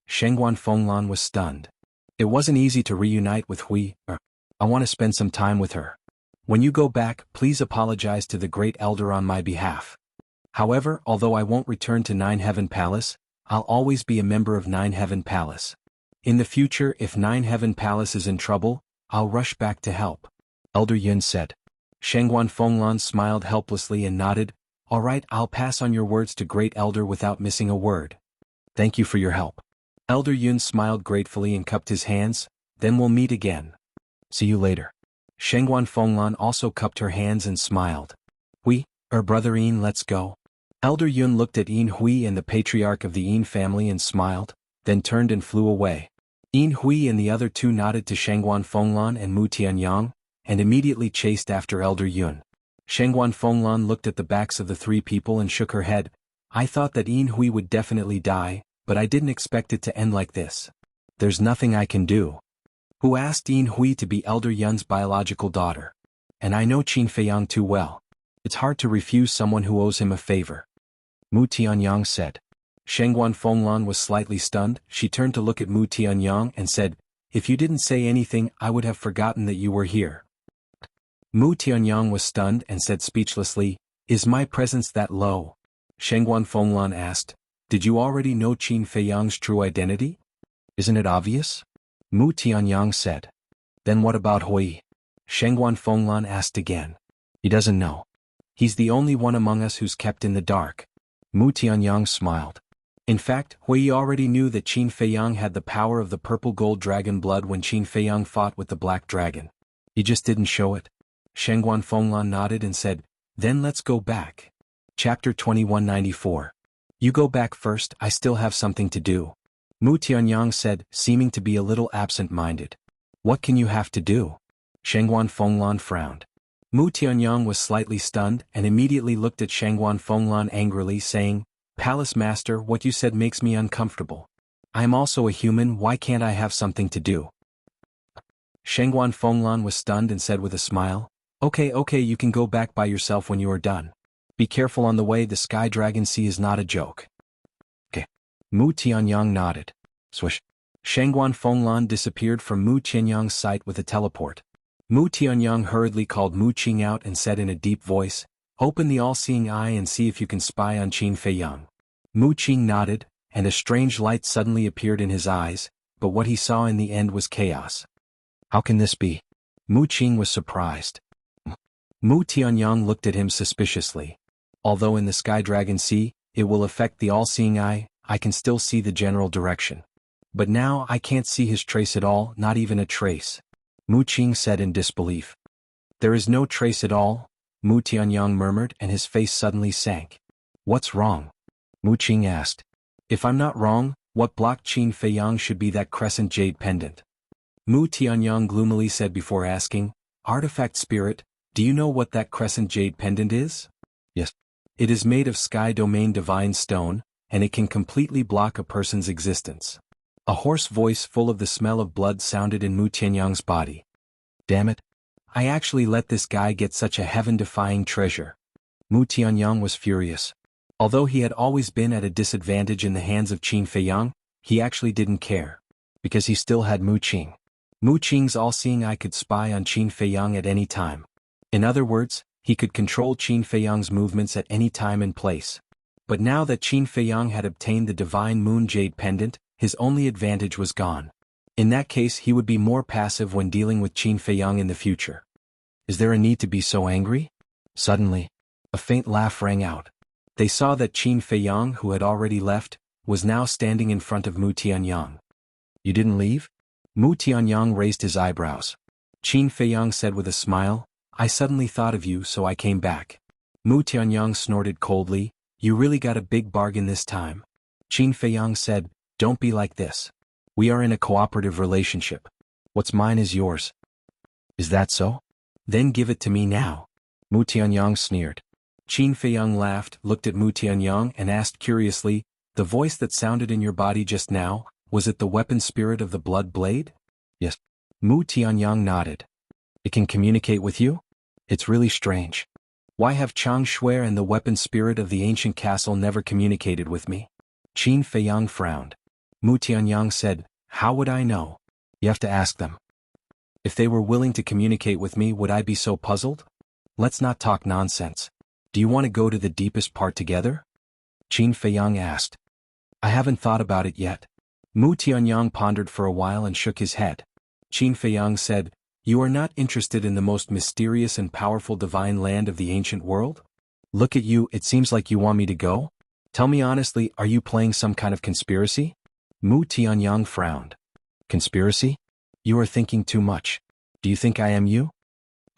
Shangguan Fenglan was stunned. It wasn't easy to reunite with Hui. "I want to spend some time with her. When you go back, please apologize to the Great Elder on my behalf. However, although I won't return to Nine Heaven Palace, I'll always be a member of Nine Heaven Palace. In the future, if Nine Heaven Palace is in trouble, I'll rush back to help," Elder Yun said. Shangguan Fenglan smiled helplessly and nodded. "All right, I'll pass on your words to Great Elder without missing a word. Thank you for your help." Elder Yun smiled gratefully and cupped his hands. "Then we'll meet again. See you later." Shangguan Fenglan also cupped her hands and smiled. Brother Yin, let's go." Elder Yun looked at Yin Hui and the patriarch of the Yin family and smiled, then turned and flew away. Yin Hui and the other two nodded to Shangguan Fenglan and Mu Tianyang, and immediately chased after Elder Yun. Shangguan Fenglan looked at the backs of the three people and shook her head. "I thought that Yin Hui would definitely die, but I didn't expect it to end like this. There's nothing I can do." "Who asked Yin Hui to be Elder Yun's biological daughter? And I know Qin Feiyang too well. It's hard to refuse someone who owes him a favor," Mu Tianyang said. Shangguan Fenglan was slightly stunned. She turned to look at Mu Tianyang and said, "If you didn't say anything, I would have forgotten that you were here." Mu Tianyang was stunned and said speechlessly, "Is my presence that low? Shengguan Fenglan asked. Did you already know Qin Feiyang's true identity? Isn't it obvious? Mu Tianyang said. Then what about Hui? Shengguan Fenglan asked again. He doesn't know. He's the only one among us who's kept in the dark. Mu Tianyang smiled. In fact, Hui already knew that Qin Feiyang had the power of the purple gold dragon blood when Qin Feiyang fought with the black dragon. He just didn't show it. Shengguan Fenglan nodded and said, Then let's go back. Chapter 2194. You go back first, I still have something to do. Mu Tianyang said, seeming to be a little absent-minded. What can you have to do? Shengguan Fenglan frowned. Mu Tianyang was slightly stunned and immediately looked at Shengguan Fenglan angrily saying, Palace Master, what you said makes me uncomfortable. I am also a human, why can't I have something to do? Shengguan Fenglan was stunned and said with a smile, Okay, you can go back by yourself when you are done. Be careful on the way, the Sky Dragon Sea is not a joke. Okay. Mu Tianyang nodded. Swish. Shengguan Fenglan disappeared from Mu Tianyang's sight with a teleport. Mu Tianyang hurriedly called Mu Qing out and said in a deep voice, Open the all-seeing eye and see if you can spy on Qin Feiyang. Mu Qing nodded, and a strange light suddenly appeared in his eyes, but what he saw in the end was chaos. How can this be? Mu Qing was surprised. Mu Tianyang looked at him suspiciously. Although in the Sky Dragon Sea, it will affect the all-seeing eye, I can still see the general direction. But now I can't see his trace at all, not even a trace. Mu Qing said in disbelief. There is no trace at all, Mu Tianyang murmured and his face suddenly sank. What's wrong? Mu Qing asked. If I'm not wrong, what blocked Qin Feiyang should be that crescent jade pendant. Mu Tianyang gloomily said before asking, Artifact Spirit, do you know what that crescent jade pendant is? Yes. It is made of Sky Domain Divine Stone, and it can completely block a person's existence. A hoarse voice full of the smell of blood sounded in Mu Tianyang's body. Damn it. I actually let this guy get such a heaven-defying treasure. Mu Tianyang was furious. Although he had always been at a disadvantage in the hands of Qin Feiyang, he actually didn't care. Because he still had Mu Qing. Mu Qing's all-seeing eye could spy on Qin Feiyang at any time. In other words, he could control Qin Feiyang's movements at any time and place. But now that Qin Feiyang had obtained the Divine Moon Jade Pendant, his only advantage was gone. In that case he would be more passive when dealing with Qin Feiyang in the future. Is there a need to be so angry? Suddenly, a faint laugh rang out. They saw that Qin Feiyang, who had already left, was now standing in front of Mu Tianyang. You didn't leave? Mu Tianyang raised his eyebrows. Qin Feiyang said with a smile, I suddenly thought of you so I came back. Mu Tianyang snorted coldly, You really got a big bargain this time. Qin Feiyang said, Don't be like this. We are in a cooperative relationship. What's mine is yours. Is that so? Then give it to me now. Mu Tianyang sneered. Qin Feiyang laughed, looked at Mu Tianyang and asked curiously, The voice that sounded in your body just now, was it the weapon spirit of the blood blade? Yes. Mu Tianyang nodded. It can communicate with you? It's really strange. Why have Chang Shuer and the weapon spirit of the ancient castle never communicated with me? Qin Feiyang frowned. Mu Tianyang said, How would I know? You have to ask them. If they were willing to communicate with me, would I be so puzzled? Let's not talk nonsense. Do you want to go to the deepest part together? Qin Feiyang asked. I haven't thought about it yet. Mu Tianyang pondered for a while and shook his head. Qin Feiyang said, You are not interested in the most mysterious and powerful divine land of the ancient world? Look at you, it seems like you want me to go? Tell me honestly, are you playing some kind of conspiracy? Mu Tianyang frowned. Conspiracy? You are thinking too much. Do you think I am you?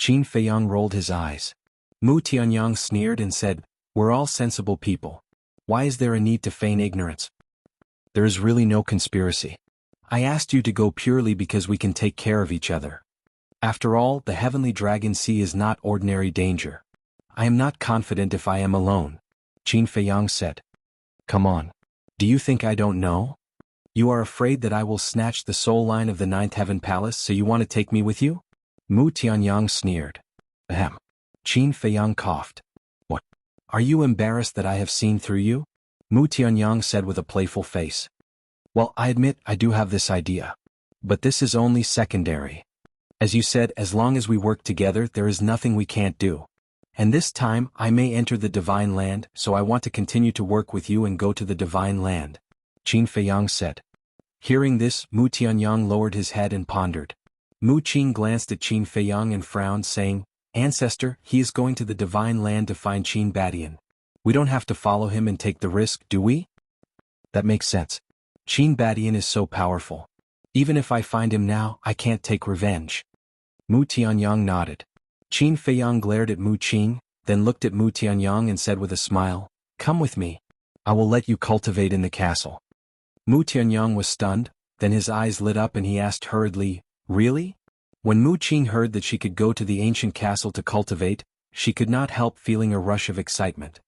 Qin Feiyang rolled his eyes. Mu Tianyang sneered and said, We're all sensible people. Why is there a need to feign ignorance? There is really no conspiracy. I asked you to go purely because we can take care of each other. After all, the Heavenly Dragon Sea is not ordinary danger. I am not confident if I am alone. Qin Feiyang said. Come on. Do you think I don't know? You are afraid that I will snatch the soul line of the Ninth Heaven Palace, so you want to take me with you? Mu Tianyang sneered. Ahem. Qin Feiyang coughed. What? Are you embarrassed that I have seen through you? Mu Tianyang said with a playful face. Well, I admit I do have this idea. But this is only secondary. As you said, as long as we work together, there is nothing we can't do. And this time I may enter the divine land, so I want to continue to work with you and go to the divine land, Qin Feiyang said. Hearing this, Mu Tianyang lowered his head and pondered. Mu Qin glanced at Qin Feiyang and frowned, saying, Ancestor, he is going to the divine land to find Qin Badian. We don't have to follow him and take the risk, do we? That makes sense. Qin Badian is so powerful. Even if I find him now, I can't take revenge. Mu Tianyang nodded. Qin Feiyang glared at Mu Qin, then looked at Mu Tianyang and said with a smile, Come with me. I will let you cultivate in the castle. Mu Tianyang was stunned, then his eyes lit up and he asked hurriedly, Really? When Mu Qin heard that she could go to the ancient castle to cultivate, she could not help feeling a rush of excitement.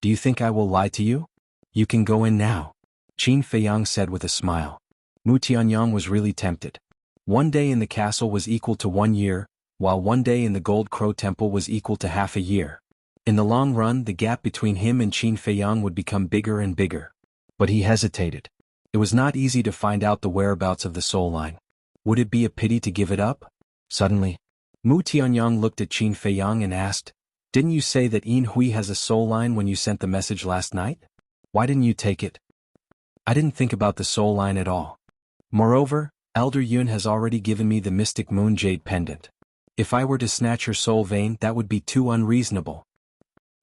Do you think I will lie to you? You can go in now, Qin Feiyang said with a smile. Mu Tianyang was really tempted. One day in the castle was equal to 1 year, while 1 day in the Gold Crow Temple was equal to half a year. In the long run, the gap between him and Qin Feiyang would become bigger and bigger. But he hesitated. It was not easy to find out the whereabouts of the soul line. Would it be a pity to give it up? Suddenly, Mu Tianyang looked at Qin Feiyang and asked, Didn't you say that Yin Hui has a soul line when you sent the message last night? Why didn't you take it? I didn't think about the soul line at all. Moreover, Elder Yun has already given me the mystic moon jade pendant. If I were to snatch her soul vein, that would be too unreasonable.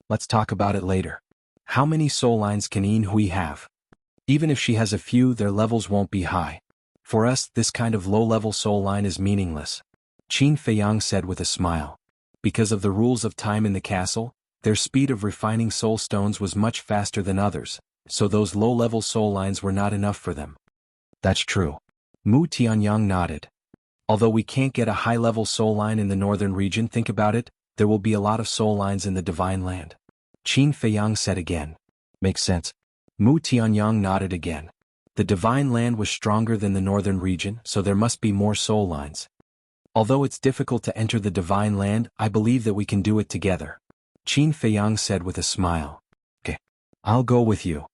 Let's talk about it later. How many soul lines can Yin Hui have? Even if she has a few, their levels won't be high. For us, this kind of low-level soul line is meaningless, Qin Feiyang said with a smile. Because of the rules of time in the castle, their speed of refining soul stones was much faster than others, so those low-level soul lines were not enough for them. That's true. Mu Tianyang nodded. Although we can't get a high-level soul line in the northern region, think about it, there will be a lot of soul lines in the divine land, Qin Feiyang said again. Makes sense. Mu Tianyang nodded again. The divine land was stronger than the northern region, so there must be more soul lines. Although it's difficult to enter the divine land, I believe that we can do it together, Qin Feiyang said with a smile. Okay. I'll go with you.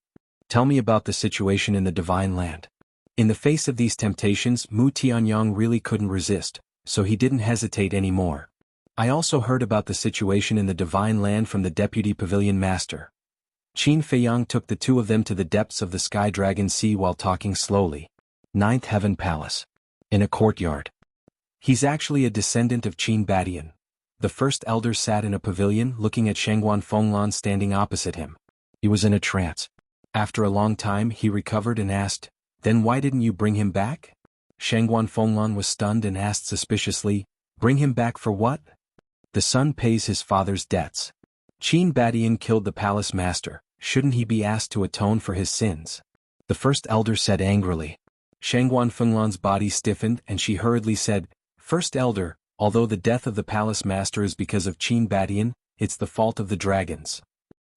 Tell me about the situation in the divine land. In the face of these temptations, Mu Tianyang really couldn't resist, so he didn't hesitate anymore. I also heard about the situation in the divine land from the deputy pavilion master. Qin Feiyang took the two of them to the depths of the Sky Dragon Sea while talking slowly. Ninth Heaven Palace. In a courtyard. He's actually a descendant of Qin Badian. The first elder sat in a pavilion looking at Shengguan Fenglan standing opposite him. He was in a trance. After a long time he recovered and asked, Then why didn't you bring him back? Shengguan Fenglan was stunned and asked suspiciously, Bring him back for what? The son pays his father's debts. Qin Badian killed the palace master, shouldn't he be asked to atone for his sins? The first elder said angrily. Shengguan Fenglan's body stiffened and she hurriedly said, First elder, although the death of the palace master is because of Qin Badian, it's the fault of the dragons.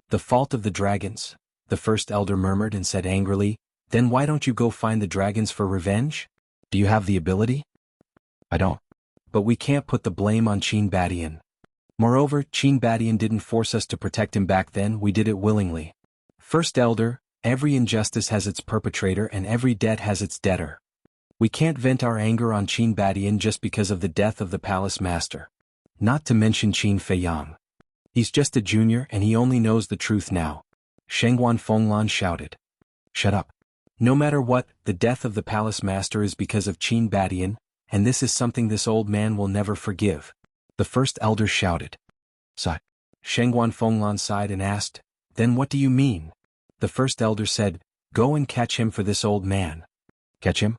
The fault of the dragons? The first elder murmured and said angrily, Then why don't you go find the dragons for revenge? Do you have the ability? I don't. But we can't put the blame on Qin Badian. Moreover, Qin Badian didn't force us to protect him back then, we did it willingly. First elder, every injustice has its perpetrator and every debt has its debtor. We can't vent our anger on Qin Badian just because of the death of the palace master. Not to mention Qin Feiyang. He's just a junior and he only knows the truth now. Shengguan Fenglan shouted. Shut up. No matter what, the death of the palace master is because of Qin Badian, and this is something this old man will never forgive. The first elder shouted. Sigh. Shengguan Fenglan sighed and asked, Then what do you mean? The first elder said, Go and catch him for this old man. Catch him?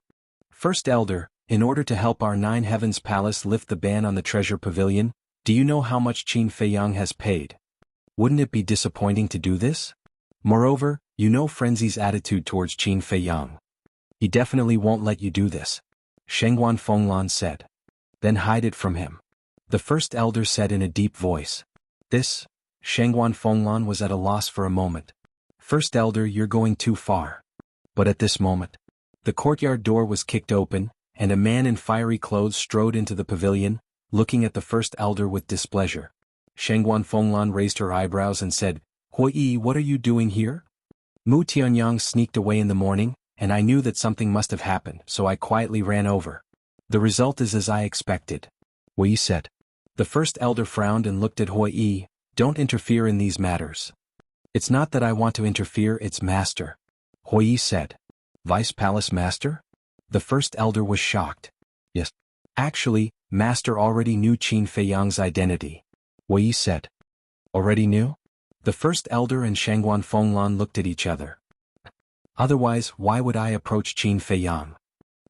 First elder, in order to help our Nine Heavens Palace lift the ban on the treasure pavilion, do you know how much Qin Feiyang has paid? Wouldn't it be disappointing to do this? Moreover, you know Frenzy's attitude towards Qin Feiyang. He definitely won't let you do this. Shengguan Fenglan said. Then hide it from him. The first elder said in a deep voice. This? Shengguan Fenglan was at a loss for a moment. First elder, you're going too far. But at this moment, the courtyard door was kicked open, and a man in fiery clothes strode into the pavilion, looking at the first elder with displeasure. Shengguan Fenglan raised her eyebrows and said, Hui, what are you doing here? Mu Tianyang sneaked away in the morning, and I knew that something must have happened, so I quietly ran over. The result is as I expected. Hui said. The first elder frowned and looked at Hui. Don't interfere in these matters. It's not that I want to interfere, it's master. Huiyi said. Vice Palace Master? The first elder was shocked. Yes. Actually, Master already knew Qin Feiyang's identity. Huiyi said. Already knew? The first elder and Shangguan Fenglan looked at each other. Otherwise, why would I approach Qin Feiyang?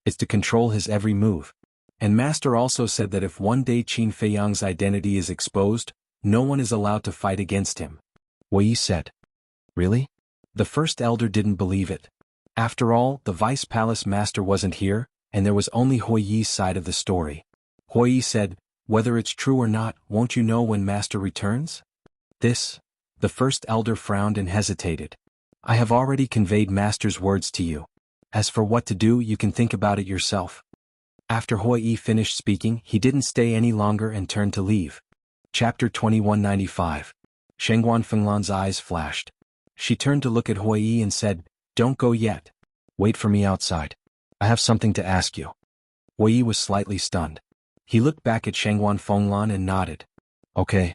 It's to control his every move. And Master also said that if one day Qin Feiyang's identity is exposed, no one is allowed to fight against him. Huiyi said. Really? The first elder didn't believe it. After all, the Vice Palace Master wasn't here, and there was only Huiyi's side of the story. Huiyi said, whether it's true or not, won't you know when Master returns? The first elder frowned and hesitated. I have already conveyed Master's words to you. As for what to do, you can think about it yourself. After Huiyi finished speaking, he didn't stay any longer and turned to leave. Chapter 2195. Shangguan Fenglan's eyes flashed. She turned to look at Huiyi and said, Don't go yet. Wait for me outside. I have something to ask you. Huiyi was slightly stunned. He looked back at Shangguan Fenglan and nodded. Okay.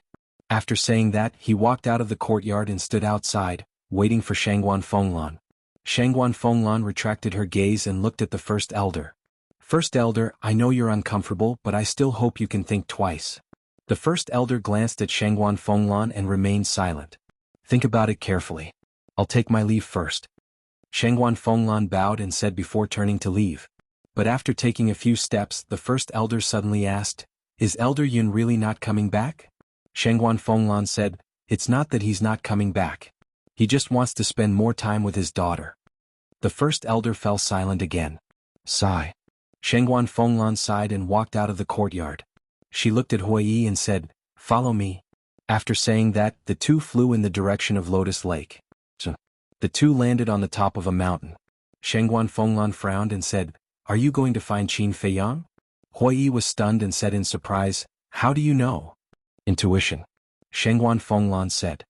After saying that, he walked out of the courtyard and stood outside, waiting for Shangguan Fenglan. Shangguan Fenglan retracted her gaze and looked at the first elder. First elder, I know you're uncomfortable, but I still hope you can think twice. The first elder glanced at Shangguan Fenglan and remained silent. Think about it carefully. I'll take my leave first. Shangguan Fenglan bowed and said before turning to leave. But after taking a few steps, the first elder suddenly asked, Is Elder Yun really not coming back? Shangguan Fenglan said, It's not that he's not coming back. He just wants to spend more time with his daughter. The first elder fell silent again. Sigh. Shangguan Fenglan sighed and walked out of the courtyard. She looked at Huiyi and said, Follow me. After saying that, the two flew in the direction of Lotus Lake. The two landed on the top of a mountain. Shangguan Fenglan frowned and said, Are you going to find Qin Feiyang? Huiyi was stunned and said in surprise, How do you know? Intuition. Shangguan Fenglan said.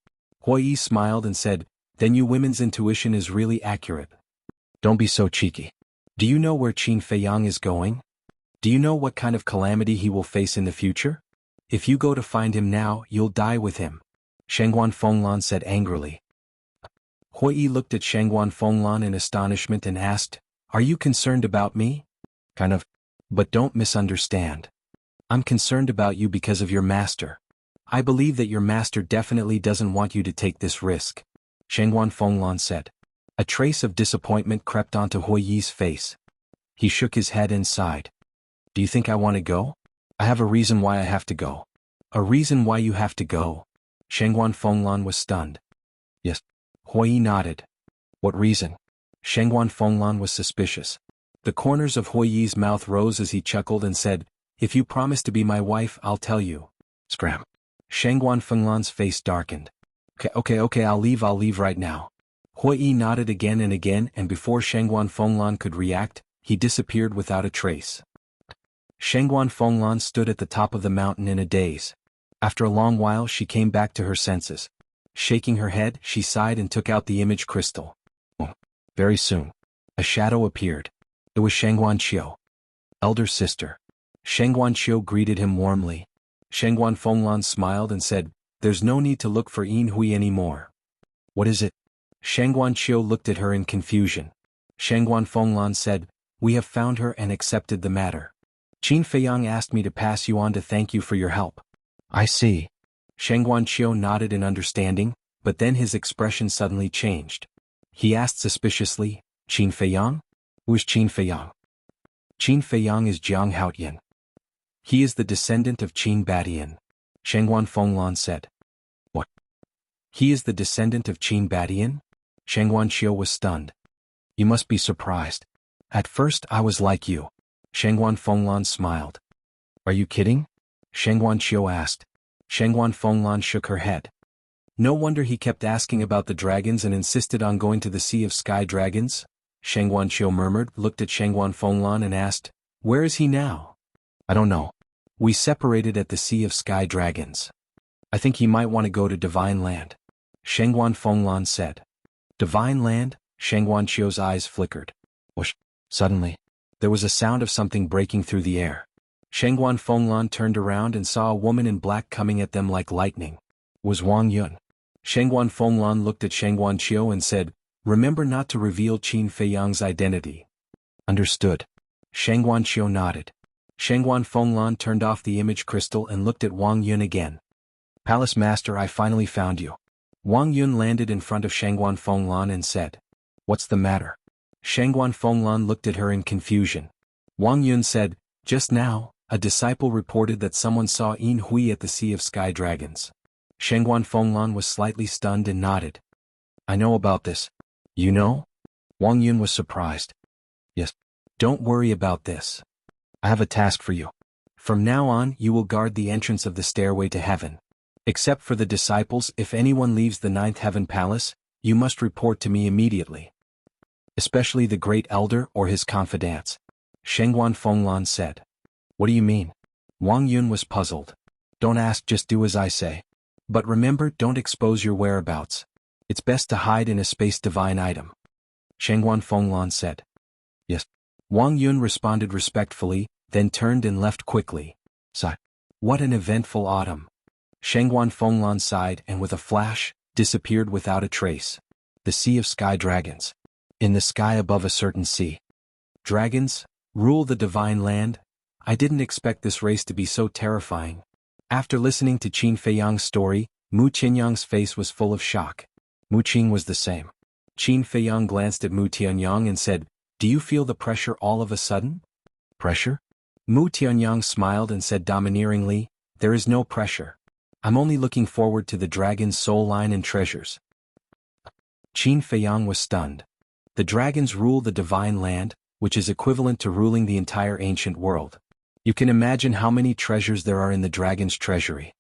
Huiyi smiled and said, Then you women's intuition is really accurate. Don't be so cheeky. Do you know where Qin Feiyang is going? Do you know what kind of calamity he will face in the future? If you go to find him now, you'll die with him. Shangguan Fenglan said angrily. Huiyi looked at Shangguan Fenglan in astonishment and asked, Are you concerned about me? Kind of. But don't misunderstand. I'm concerned about you because of your master. I believe that your master definitely doesn't want you to take this risk. Shangguan Fenglan said. A trace of disappointment crept onto Huiyi's face. He shook his head and sighed. Do you think I want to go? I have a reason why I have to go. A reason why you have to go? Shangguan Fenglan was stunned. Yes. Huiyi nodded. What reason? Shangguan Fenglan was suspicious. The corners of Huiyi's mouth rose as he chuckled and said, If you promise to be my wife, I'll tell you. Scram. Shangguan Fenglan's face darkened. Okay, I'll leave right now. Huiyi nodded again and before Shangguan Fenglan could react, he disappeared without a trace. Shangguan Fenglan stood at the top of the mountain in a daze. After a long while she came back to her senses. Shaking her head, she sighed and took out the image crystal. Very soon. A shadow appeared. It was Shangguan Qiu. Elder sister. Shangguan Qiu greeted him warmly. Shangguan Fenglan smiled and said, There's no need to look for Yin Hui anymore. What is it? Shangguan Qiu looked at her in confusion. Shangguan Fenglan said, We have found her and accepted the matter. Qin Feiyang asked me to pass you on to thank you for your help. I see. Shangguan Qiu nodded in understanding, but then his expression suddenly changed. He asked suspiciously, Qin Feiyang? Who is Qin Feiyang? Qin Feiyang is Jiang Haotian. He is the descendant of Qin Badian. Shangguan Fenglan said. What? He is the descendant of Qin Badian? Shangguan Qiu was stunned. You must be surprised. At first I was like you. Shangguan Fenglan smiled. Are you kidding? Shangguan Qiu asked. Shangguan Fenglan shook her head. No wonder he kept asking about the dragons and insisted on going to the Sea of Sky Dragons. Shangguan Qiu murmured, looked at Shangguan Fenglan and asked, Where is he now? I don't know. We separated at the Sea of Sky Dragons. I think he might want to go to Divine Land. Shangguan Fenglan said. Divine Land? Shangguan Qiu's eyes flickered. Whoosh. Suddenly, there was a sound of something breaking through the air. Shangguan Fenglan turned around and saw a woman in black coming at them like lightning. was Wang Yun. Shengguan Fenglan looked at Shengguan Qiu and said, "Remember not to reveal Qin Feiyang's identity." Understood. Shengguan Qiu nodded. Shengguan Fenglan turned off the image crystal and looked at Wang Yun again. "Palace Master, I finally found you." Wang Yun landed in front of Shengguan Fenglan and said, "What's the matter?" Shengguan Fenglan looked at her in confusion. Wang Yun said, "Just now, a disciple reported that someone saw Yin Hui at the Sea of Sky Dragons." Shengguan Fenglan was slightly stunned and nodded. "I know about this." "You know?" Wang Yun was surprised. "Yes. Don't worry about this. I have a task for you. From now on, you will guard the entrance of the stairway to heaven. Except for the disciples, if anyone leaves the ninth heaven palace, you must report to me immediately. Especially the great elder or his confidants." Shengguan Fenglan said. "What do you mean?" Wang Yun was puzzled. "Don't ask, just do as I say. But remember, don't expose your whereabouts. It's best to hide in a space divine item." Shengguan Fenglan said. "Yes." Wang Yun responded respectfully, then turned and left quickly. Sigh. What an eventful autumn. Shengguan Fenglan sighed and with a flash, disappeared without a trace. The Sea of Sky Dragons. In the sky above a certain sea. Dragons, rule the divine land? I didn't expect this race to be so terrifying. After listening to Qin Feiyang's story, Mu Qianyang's face was full of shock. Mu Qing was the same. Qin Feiyang glanced at Mu Tianyang and said, "Do you feel the pressure all of a sudden?" "Pressure?" Mu Tianyang smiled and said domineeringly, "There is no pressure. I'm only looking forward to the dragon's soul line and treasures." Qin Feiyang was stunned. The dragons rule the divine land, which is equivalent to ruling the entire ancient world. You can imagine how many treasures there are in the dragon's treasury.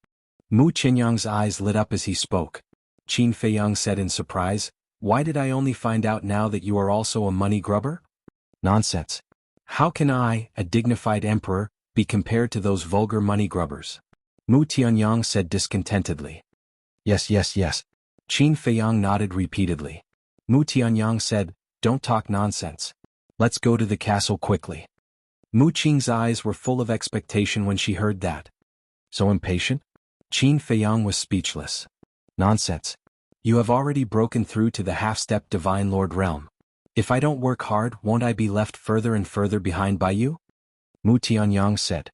Mu Qianyang's eyes lit up as he spoke. Qin Feiyang said in surprise, "Why did I only find out now that you are also a money grubber?" "Nonsense. How can I, a dignified emperor, be compared to those vulgar money grubbers?" Mu Tianyang said discontentedly. Yes. Qin Feiyang nodded repeatedly. Mu Tianyang said, "Don't talk nonsense. Let's go to the castle quickly." Mu Qing's eyes were full of expectation when she heard that. "So impatient?" Qin Feiyang was speechless. "Nonsense. You have already broken through to the half-step Divine Lord realm. If I don't work hard, won't I be left further and further behind by you?" Mu Tianyang said.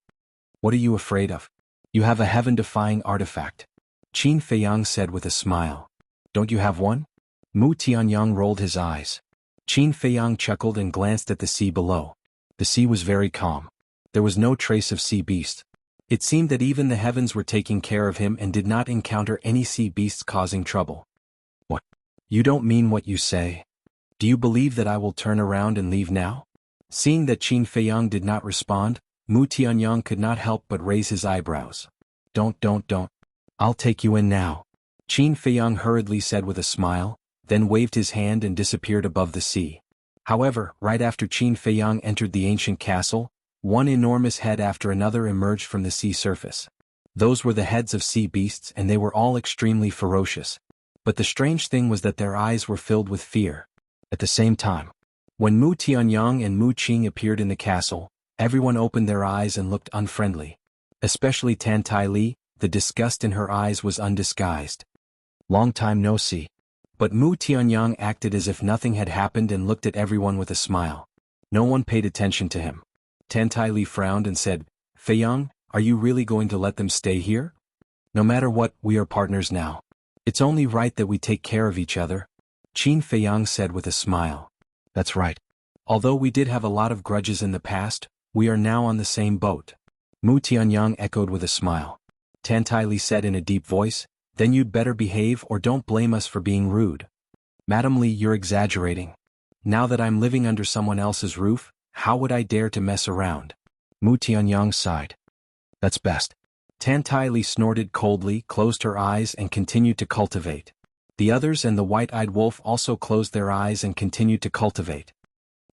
"What are you afraid of? You have a heaven-defying artifact." Qin Feiyang said with a smile. "Don't you have one?" Mu Tianyang rolled his eyes. Qin Feiyang chuckled and glanced at the sea below. The sea was very calm. There was no trace of sea beasts. It seemed that even the heavens were taking care of him and did not encounter any sea beasts causing trouble. "What? You don't mean what you say? Do you believe that I will turn around and leave now?" Seeing that Qin Feiyang did not respond, Mu Tianyang could not help but raise his eyebrows. Don't. I'll take you in now," Qin Feiyang hurriedly said with a smile, then waved his hand and disappeared above the sea. However, right after Qin Feiyang entered the ancient castle, one enormous head after another emerged from the sea surface. Those were the heads of sea beasts and they were all extremely ferocious. But the strange thing was that their eyes were filled with fear. At the same time, when Mu Tianyang and Mu Qing appeared in the castle, everyone opened their eyes and looked unfriendly. Especially Tan Tai Li, the disgust in her eyes was undisguised. "Long time no see." But Mu Tianyang acted as if nothing had happened and looked at everyone with a smile. No one paid attention to him. Tan Tai Li frowned and said, "Feiyang, are you really going to let them stay here? No matter what, we are partners now. It's only right that we take care of each other." Qin Feiyang said with a smile. "That's right. Although we did have a lot of grudges in the past, we are now on the same boat." Mu Tianyang echoed with a smile. Tan Tai Li said in a deep voice, "Then you'd better behave or don't blame us for being rude." "Madam Li, you're exaggerating. Now that I'm living under someone else's roof, how would I dare to mess around?" Mu Tianyang sighed. "That's best." Tan Tai Li snorted coldly, closed her eyes and continued to cultivate. The others and the white-eyed wolf also closed their eyes and continued to cultivate.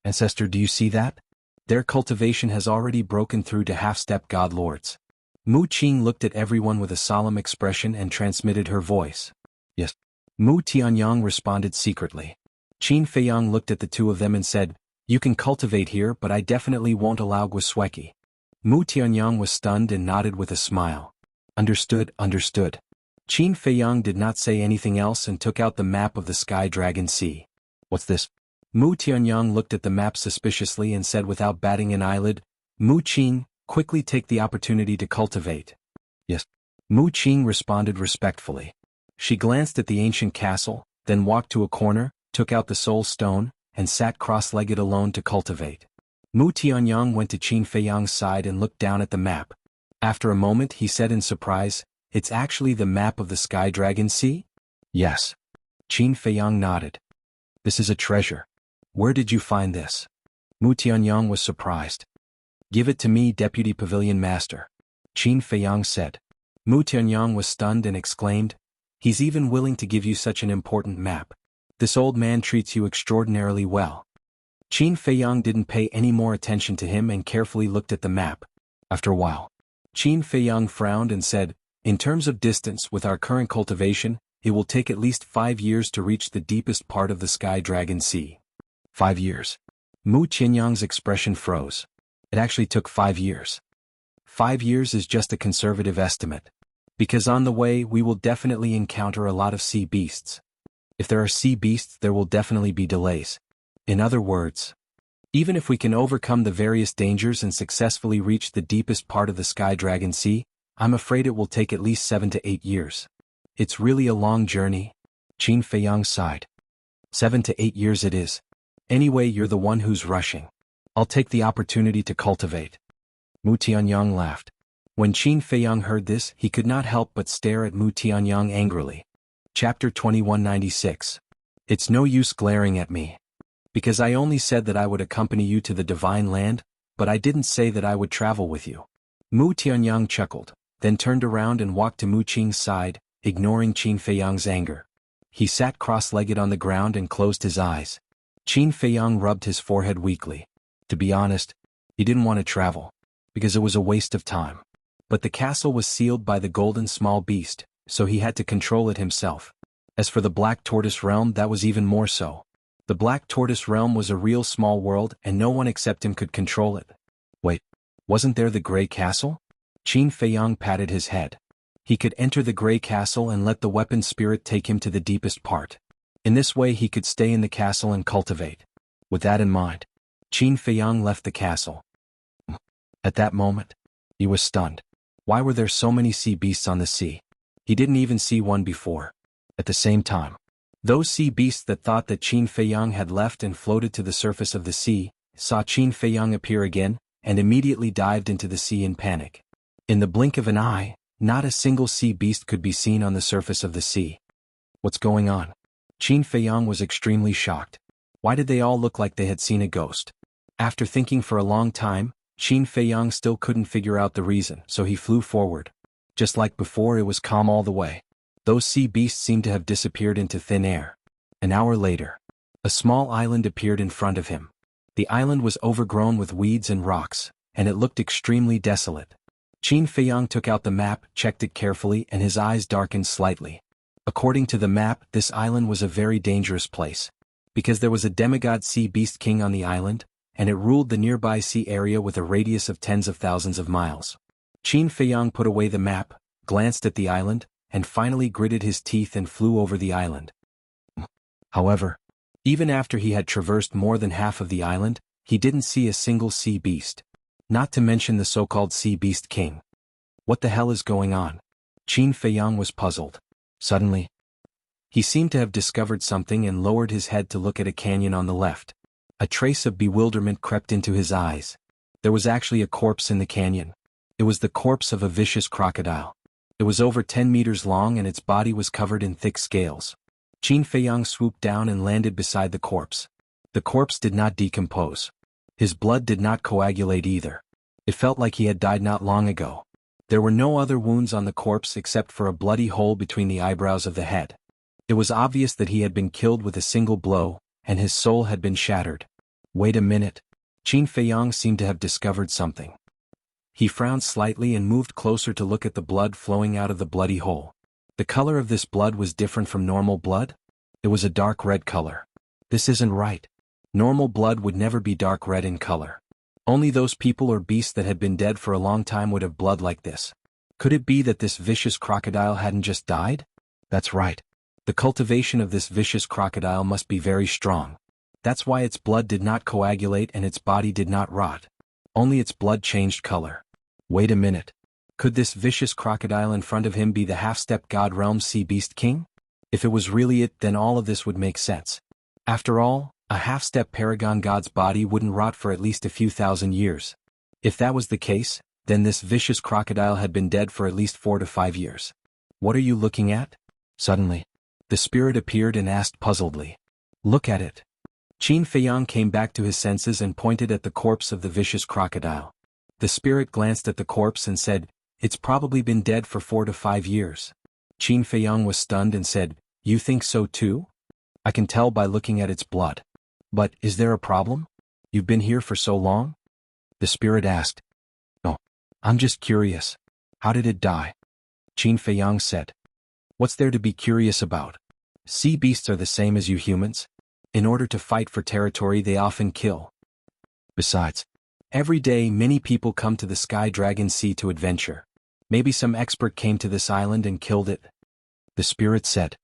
"Ancestor, do you see that? Their cultivation has already broken through to half-step god lords." Mu Qing looked at everyone with a solemn expression and transmitted her voice. "Yes." Mu Tianyang responded secretly. Qin Feiyang looked at the two of them and said, "You can cultivate here, but I definitely won't allow Guisweki." Mu Tianyang was stunned and nodded with a smile. Understood. Qin Feiyang did not say anything else and took out the map of the Sky Dragon Sea. What's this? Mu Tianyang looked at the map suspiciously and said without batting an eyelid, Mu Qing, quickly take the opportunity to cultivate. Yes. Mu Qing responded respectfully. She glanced at the ancient castle, then walked to a corner, took out the soul stone, and sat cross-legged alone to cultivate. Mu Tianyang went to Qin Feiyang's side and looked down at the map. After a moment he said in surprise, it's actually the map of the Sky Dragon Sea? Yes. Qin Feiyang nodded. This is a treasure. Where did you find this? Mu Tianyang was surprised. Give it to me, Deputy Pavilion Master. Qin Feiyang said. Mu Tianyang was stunned and exclaimed, he's even willing to give you such an important map. This old man treats you extraordinarily well. Qin Feiyang didn't pay any more attention to him and carefully looked at the map. After a while, Qin Feiyang frowned and said, in terms of distance with our current cultivation, it will take at least 5 years to reach the deepest part of the Sky Dragon Sea. 5 years. Mu Tianyang's expression froze. It actually took 5 years. 5 years is just a conservative estimate. Because on the way we will definitely encounter a lot of sea beasts. If there are sea beasts there will definitely be delays. In other words, even if we can overcome the various dangers and successfully reach the deepest part of the Sky Dragon Sea, I'm afraid it will take at least 7 to 8 years. It's really a long journey. Qin Feiyang sighed. 7 to 8 years it is. Anyway, you're the one who's rushing. I'll take the opportunity to cultivate. Mu Tianyang laughed. When Qin Feiyang heard this, he could not help but stare at Mu Tianyang angrily. Chapter 2196. It's no use glaring at me. Because I only said that I would accompany you to the Divine Land, but I didn't say that I would travel with you. Mu Tianyang chuckled, then turned around and walked to Mu Qing's side, ignoring Qin Feiyang's anger. He sat cross-legged on the ground and closed his eyes. Qin Feiyang rubbed his forehead weakly. To be honest, he didn't want to travel, because it was a waste of time. But the castle was sealed by the golden small beast, so he had to control it himself. As for the Black Tortoise Realm, that was even more so. The Black Tortoise Realm was a real small world and no one except him could control it. Wait, wasn't there the Grey Castle? Qin Feiyang patted his head. He could enter the Grey Castle and let the weapon spirit take him to the deepest part. In this way he could stay in the castle and cultivate. With that in mind, Qin Feiyang left the castle. At that moment, he was stunned. Why were there so many sea beasts on the sea? He didn't even see one before. At the same time, those sea beasts that thought that Qin Feiyang had left and floated to the surface of the sea, saw Qin Feiyang appear again, and immediately dived into the sea in panic. In the blink of an eye, not a single sea beast could be seen on the surface of the sea. What's going on? Qin Feiyang was extremely shocked. Why did they all look like they had seen a ghost? After thinking for a long time, Qin Feiyang still couldn't figure out the reason, so he flew forward. Just like before, it was calm all the way. Those sea beasts seemed to have disappeared into thin air. An hour later, a small island appeared in front of him. The island was overgrown with weeds and rocks, and it looked extremely desolate. Qin Feiyang took out the map, checked it carefully, and his eyes darkened slightly. According to the map, this island was a very dangerous place. Because there was a demigod sea beast king on the island, and it ruled the nearby sea area with a radius of tens of thousands of miles. Qin Feiyang put away the map, glanced at the island, and finally gritted his teeth and flew over the island. However, even after he had traversed more than half of the island, he didn't see a single sea beast. Not to mention the so-called sea beast king. What the hell is going on? Qin Feiyang was puzzled. Suddenly, he seemed to have discovered something and lowered his head to look at a canyon on the left. A trace of bewilderment crept into his eyes. There was actually a corpse in the canyon. It was the corpse of a vicious crocodile. It was over 10 meters long and its body was covered in thick scales. Qin Feiyang swooped down and landed beside the corpse. The corpse did not decompose. His blood did not coagulate either. It felt like he had died not long ago. There were no other wounds on the corpse except for a bloody hole between the eyebrows of the head. It was obvious that he had been killed with a single blow, and his soul had been shattered. Wait a minute. Qin Feiyang seemed to have discovered something. He frowned slightly and moved closer to look at the blood flowing out of the bloody hole. The color of this blood was different from normal blood. It was a dark red color. This isn't right. Normal blood would never be dark red in color. Only those people or beasts that had been dead for a long time would have blood like this. Could it be that this vicious crocodile hadn't just died? That's right. The cultivation of this vicious crocodile must be very strong. That's why its blood did not coagulate and its body did not rot. Only its blood changed color. Wait a minute. Could this vicious crocodile in front of him be the half-step God Realm Sea Beast King? If it was really it, then all of this would make sense. After all, a half-step paragon god's body wouldn't rot for at least a few thousand years. If that was the case, then this vicious crocodile had been dead for at least 4 to 5 years. What are you looking at? Suddenly, the spirit appeared and asked puzzledly. Look at it. Qin Feiyang came back to his senses and pointed at the corpse of the vicious crocodile. The spirit glanced at the corpse and said, "It's probably been dead for 4 to 5 years." Qin Feiyang was stunned and said, "You think so too? I can tell by looking at its blood. But, is there a problem? You've been here for so long?" The spirit asked. "No. I'm just curious. How did it die?" Qin Feiyang said. "What's there to be curious about? Sea beasts are the same as you humans. In order to fight for territory, they often kill. Besides, every day many people come to the Sky Dragon Sea to adventure. Maybe some expert came to this island and killed it." The spirit said.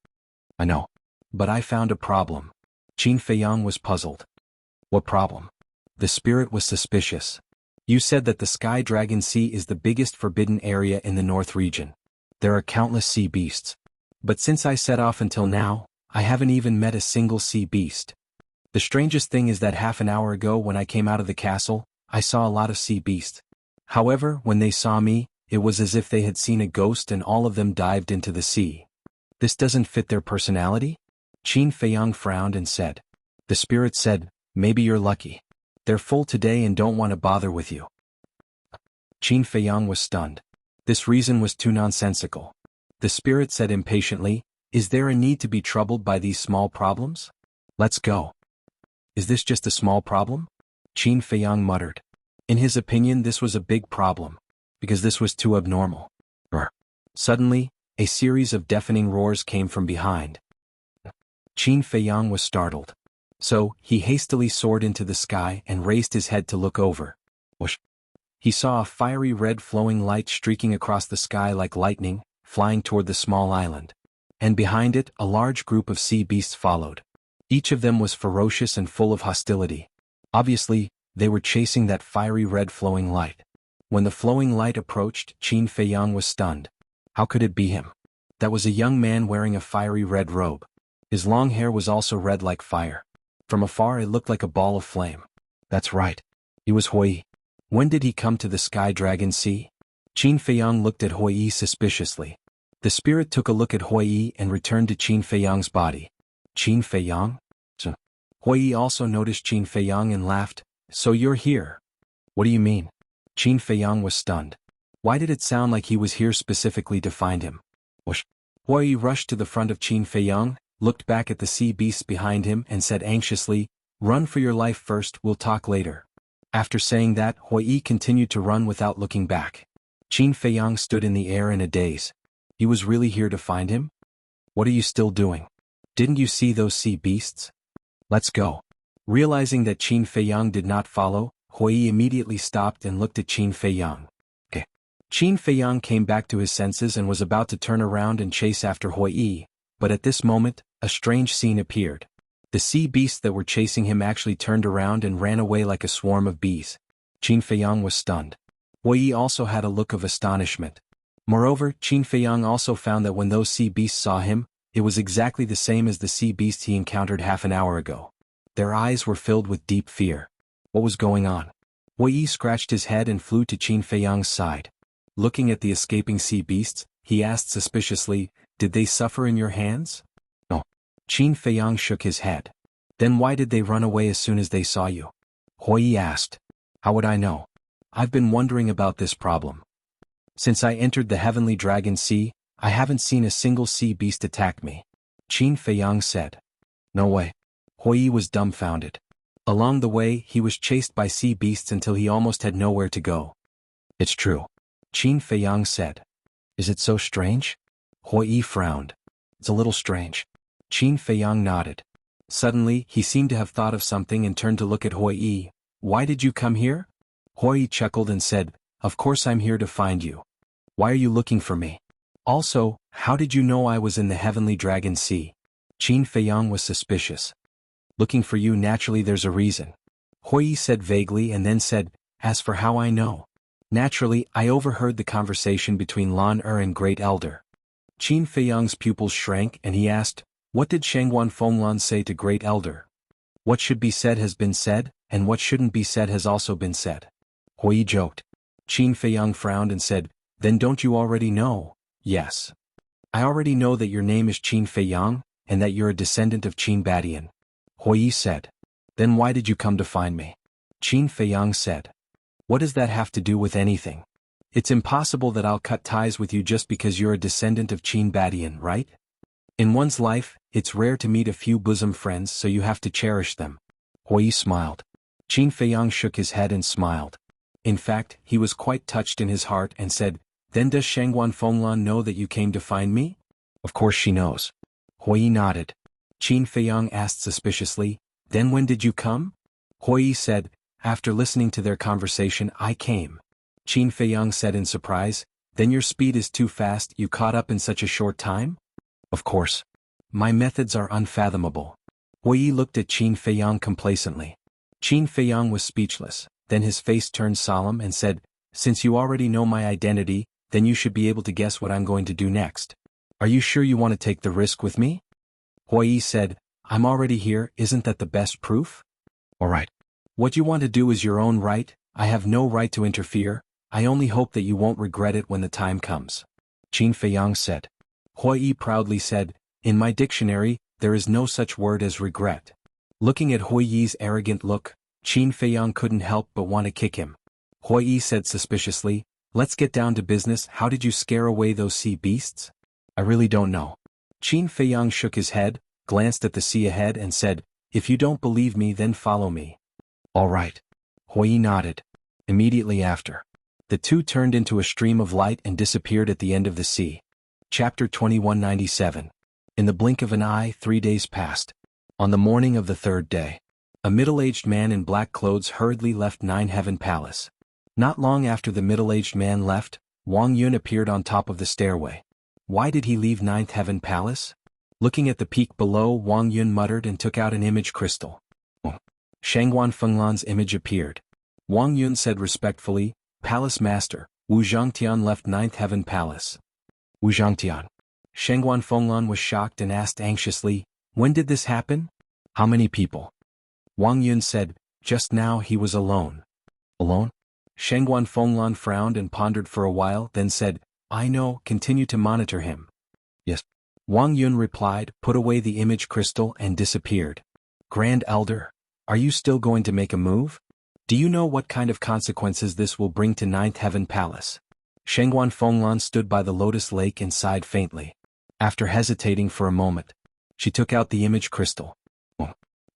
"I know. But I found a problem." Qin Feiyang was puzzled. "What problem?" The spirit was suspicious. "You said that the Sky Dragon Sea is the biggest forbidden area in the North region. There are countless sea beasts. But since I set off until now, I haven't even met a single sea beast. The strangest thing is that half an hour ago when I came out of the castle, I saw a lot of sea beasts. However, when they saw me, it was as if they had seen a ghost and all of them dived into the sea. This doesn't fit their personality?" Qin Feiyang frowned and said. The spirit said, "Maybe you're lucky. They're full today and don't want to bother with you." Qin Feiyang was stunned. This reason was too nonsensical. The spirit said impatiently, "Is there a need to be troubled by these small problems? Let's go." "Is this just a small problem?" Qin Feiyang muttered. In his opinion, this was a big problem, because this was too abnormal. Suddenly, a series of deafening roars came from behind. Qin Feiyang was startled. So, he hastily soared into the sky and raised his head to look over. Whoosh! He saw a fiery red flowing light streaking across the sky like lightning, flying toward the small island. And behind it, a large group of sea beasts followed. Each of them was ferocious and full of hostility. Obviously, they were chasing that fiery red flowing light. When the flowing light approached, Qin Feiyang was stunned. How could it be him? That was a young man wearing a fiery red robe. His long hair was also red like fire. From afar it looked like a ball of flame. That's right. He was Hui. When did he come to the Sky Dragon Sea? Qin Feiyang looked at Hui suspiciously. The spirit took a look at Hui and returned to Qin Feiyang's body. Qin Feiyang? Hui also noticed Qin Feiyang and laughed. "So you're here? What do you mean?" Qin Feiyang was stunned. Why did it sound like he was here specifically to find him? Whoosh! Hui rushed to the front of Qin Feiyang, looked back at the sea beasts behind him and said anxiously, "Run for your life first, we'll talk later." After saying that, Hui continued to run without looking back. Qin Feiyang stood in the air in a daze. He was really here to find him? "What are you still doing? Didn't you see those sea beasts? Let's go." Realizing that Qin Feiyang did not follow, Hui immediately stopped and looked at Qin Feiyang. Qin Feiyang came back to his senses and was about to turn around and chase after Hui, but at this moment, a strange scene appeared. The sea beasts that were chasing him actually turned around and ran away like a swarm of bees. Qin Feiyang was stunned. Hui also had a look of astonishment. Moreover, Qin Feiyang also found that when those sea beasts saw him, it was exactly the same as the sea beast he encountered half an hour ago. Their eyes were filled with deep fear. What was going on? Hui scratched his head and flew to Qin Feiyang's side. Looking at the escaping sea beasts, he asked suspiciously, "Did they suffer in your hands?" "No." Qin Feiyang shook his head. "Then why did they run away as soon as they saw you?" Hui asked. "How would I know? I've been wondering about this problem. Since I entered the Heavenly Dragon Sea, I haven't seen a single sea beast attack me." Qin Feiyang said. "No way." Hui was dumbfounded. Along the way, he was chased by sea beasts until he almost had nowhere to go. "It's true." Qin Feiyang said. "Is it so strange?" Hui frowned. "It's a little strange." Qin Feiyang nodded. Suddenly, he seemed to have thought of something and turned to look at Hui. "Why did you come here?" Hui chuckled and said, "Of course I'm here to find you." Why are you looking for me? Also, how did you know I was in the Heavenly Dragon Sea? Qin Feiyang was suspicious. Looking for you, naturally there's a reason. Hui Yi said vaguely and then said, as for how I know. Naturally, I overheard the conversation between Lan and Great Elder. Qin Feiyang's pupils shrank and he asked, what did Shangguan Fenglan say to Great Elder? What should be said has been said, and what shouldn't be said has also been said. Hui Yi joked. Qin Feiyang frowned and said, then don't you already know? Yes. I already know that your name is Qin Feiyang, and that you're a descendant of Qin Badian. Hui Yi said. Then why did you come to find me? Qin Feiyang said. What does that have to do with anything? It's impossible that I'll cut ties with you just because you're a descendant of Qin Badian, right? In one's life, it's rare to meet a few bosom friends, so you have to cherish them. Hui Yi smiled. Qin Feiyang shook his head and smiled. In fact, he was quite touched in his heart and said, then does Shangguan Fenglan know that you came to find me? Of course she knows. Hui Yi nodded. Qin Feiyang asked suspiciously, then when did you come? Hui Yi said, after listening to their conversation I came. Qin Feiyang said in surprise, then your speed is too fast, you caught up in such a short time? Of course. My methods are unfathomable. Hui Yi looked at Qin Feiyang complacently. Qin Feiyang was speechless, then his face turned solemn and said, since you already know my identity, then you should be able to guess what I'm going to do next. Are you sure you want to take the risk with me? Hui Yi said, I'm already here, isn't that the best proof? Alright. What you want to do is your own right, I have no right to interfere, I only hope that you won't regret it when the time comes. Qin Feiyang said. Hui Yi proudly said, in my dictionary, there is no such word as regret. Looking at Hui Yi's arrogant look, Qin Feiyang couldn't help but want to kick him. Hui Yi said suspiciously, let's get down to business, how did you scare away those sea beasts? I really don't know. Qin Feiyang shook his head, glanced at the sea ahead and said, if you don't believe me then follow me. All right. Hui Yi nodded. Immediately after, the two turned into a stream of light and disappeared at the end of the sea. Chapter 2197. In the blink of an eye 3 days passed. On the morning of the third day, a middle-aged man in black clothes hurriedly left Nine Heaven Palace. Not long after the middle-aged man left, Wang Yun appeared on top of the stairway. Why did he leave Ninth Heaven Palace? Looking at the peak below, Wang Yun muttered and took out an image crystal. Shangguan Fenglan's image appeared. Wang Yun said respectfully, Palace Master, Wu Zhangtian left Ninth Heaven Palace. Wu Zhangtian. Shangguan Fenglan was shocked and asked anxiously, when did this happen? How many people? Wang Yun said, just now he was alone. Alone? Shangguan Fenglan frowned and pondered for a while, then said, I know, continue to monitor him. Yes. Wang Yun replied, put away the image crystal and disappeared. Grand Elder, are you still going to make a move? Do you know what kind of consequences this will bring to Ninth Heaven Palace? Shangguan Fenglan stood by the lotus lake and sighed faintly. After hesitating for a moment, she took out the image crystal.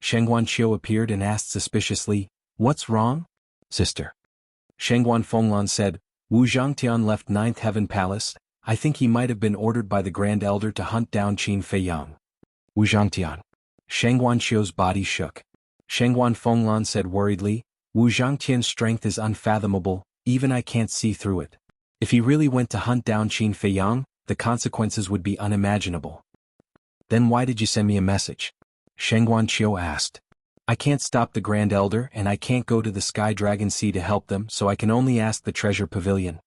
Shangguan Qiu appeared and asked suspiciously, what's wrong? Sister. Shangguan Fenglan said, Wu Zhangtian left Ninth Heaven Palace, I think he might have been ordered by the Grand Elder to hunt down Qin Feiyang. Wu Zhangtian. Shangguan Qiu's body shook. Shangguan Fenglan said worriedly, Wu Zhangtian's strength is unfathomable, even I can't see through it. If he really went to hunt down Qin Feiyang, the consequences would be unimaginable. Then why did you send me a message? Shangguan Qiu asked. I can't stop the Grand Elder and I can't go to the Sky Dragon Sea to help them, so I can only ask the Treasure Pavilion.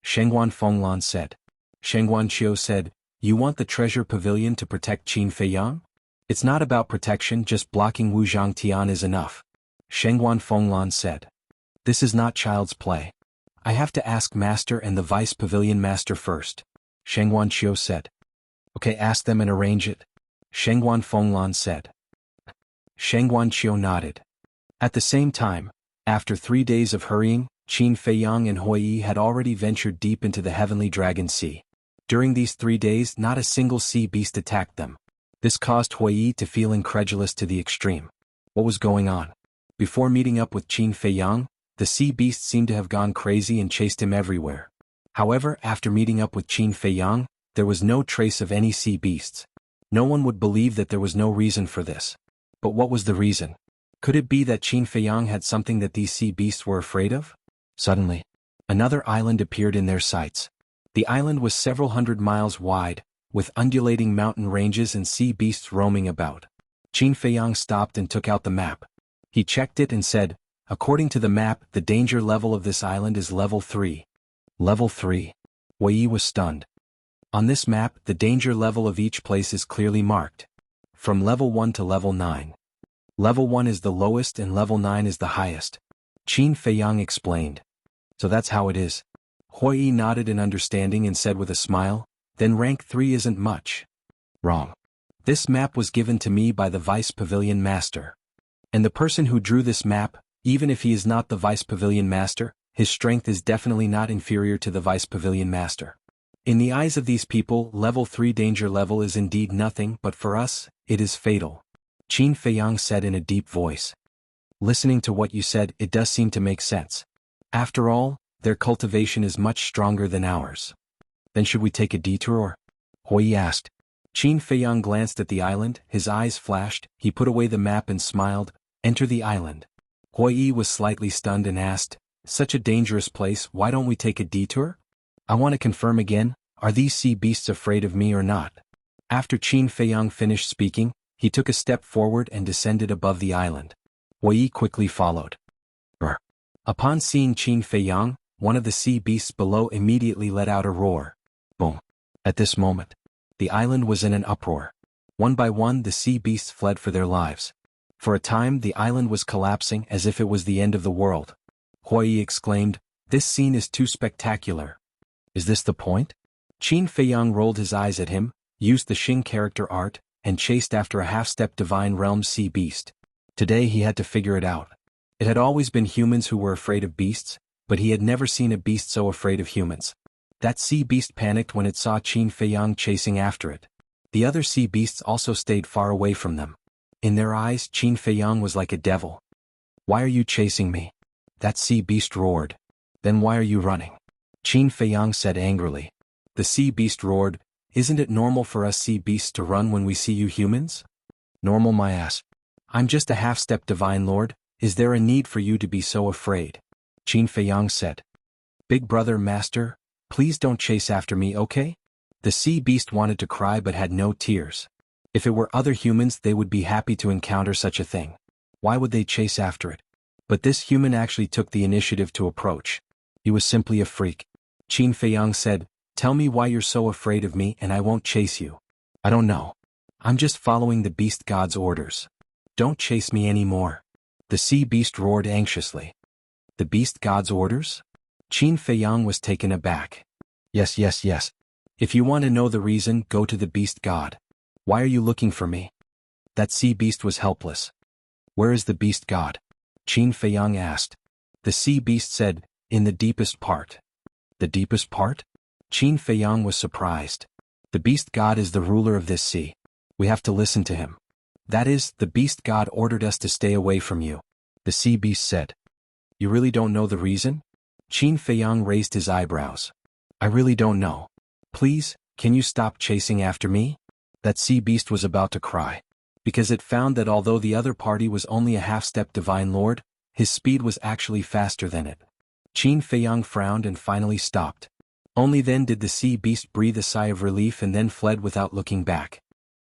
Shangguan Fenglan said. Shangguan Qiu said, you want the Treasure Pavilion to protect Qin Feiyang? It's not about protection, just blocking Wu Zhangtian is enough. Shangguan Fenglan said. This is not child's play. I have to ask Master and the Vice Pavilion Master first. Shangguan Qiu said. Okay, ask them and arrange it. Shangguan Fenglan said. Shangguan Qiu nodded. At the same time, after 3 days of hurrying, Qin Feiyang and Hui Yi had already ventured deep into the Heavenly Dragon Sea. During these 3 days, not a single sea beast attacked them. This caused Hui Yi to feel incredulous to the extreme. What was going on? Before meeting up with Qin Feiyang, the sea beasts seemed to have gone crazy and chased him everywhere. However, after meeting up with Qin Feiyang, there was no trace of any sea beasts. No one would believe that there was no reason for this. But what was the reason? Could it be that Qin Feiyang had something that these sea beasts were afraid of? Suddenly, another island appeared in their sights. The island was several hundred miles wide, with undulating mountain ranges and sea beasts roaming about. Qin Feiyang stopped and took out the map. He checked it and said, "According to the map, the danger level of this island is level 3. Level 3. Wei was stunned. On this map, the danger level of each place is clearly marked. From level 1 to level 9. Level 1 is the lowest and level 9 is the highest." Qin Feiyang explained. "So that's how it is." Hui nodded in understanding and said with a smile, "Then rank 3 isn't much." "Wrong. This map was given to me by the Vice Pavilion Master. And the person who drew this map, even if he is not the Vice Pavilion Master, his strength is definitely not inferior to the Vice Pavilion Master. In the eyes of these people, level 3 danger level is indeed nothing, but for us, it is fatal." Qin Feiyang said in a deep voice. "Listening to what you said, it does seem to make sense. After all, their cultivation is much stronger than ours. Then should we take a detour?" Hui asked. Qin Feiyang glanced at the island, his eyes flashed, he put away the map and smiled. "Enter the island." Hui was slightly stunned and asked, "Such a dangerous place, why don't we take a detour? I want to confirm again, are these sea beasts afraid of me or not?" After Qin Feiyang finished speaking, he took a step forward and descended above the island. Hui quickly followed. Upon seeing Qin Feiyang, one of the sea beasts below immediately let out a roar. Boom. At this moment, the island was in an uproar. One by one the sea beasts fled for their lives. For a time the island was collapsing as if it was the end of the world. Hui exclaimed, "This scene is too spectacular." "Is this the point?" Qin Feiyang rolled his eyes at him, used the Xing character art, and chased after a half-step divine realm sea beast. Today he had to figure it out. It had always been humans who were afraid of beasts, but he had never seen a beast so afraid of humans. That sea beast panicked when it saw Qin Feiyang chasing after it. The other sea beasts also stayed far away from them. In their eyes, Qin Feiyang was like a devil. "Why are you chasing me?" That sea beast roared. "Then why are you running?" Qin Feiyang said angrily. The sea beast roared, "Isn't it normal for us sea beasts to run when we see you humans?" "Normal my ass. I'm just a half-step divine lord, is there a need for you to be so afraid?" Qin Feiyang said. "Big brother master, please don't chase after me, okay?" The sea beast wanted to cry but had no tears. If it were other humans they would be happy to encounter such a thing. Why would they chase after it? But this human actually took the initiative to approach. He was simply a freak. Qin Feiyang said, "Tell me why you're so afraid of me and I won't chase you." "I don't know. I'm just following the beast god's orders. Don't chase me anymore." The sea beast roared anxiously. "The beast god's orders?" Qin Feiyang was taken aback. Yes. If you want to know the reason, go to the beast god. Why are you looking for me?" That sea beast was helpless. "Where is the beast god?" Qin Feiyang asked. The sea beast said, "In the deepest part." "The deepest part?" Qin Feiyang was surprised. "The beast god is the ruler of this sea. We have to listen to him." "That is, the beast god ordered us to stay away from you," the sea beast said. "You really don't know the reason?" Qin Feiyang raised his eyebrows. "I really don't know. Please, can you stop chasing after me?" That sea beast was about to cry. Because it found that although the other party was only a half-step divine lord, his speed was actually faster than it. Qin Feiyang frowned and finally stopped. Only then did the sea beast breathe a sigh of relief and then fled without looking back.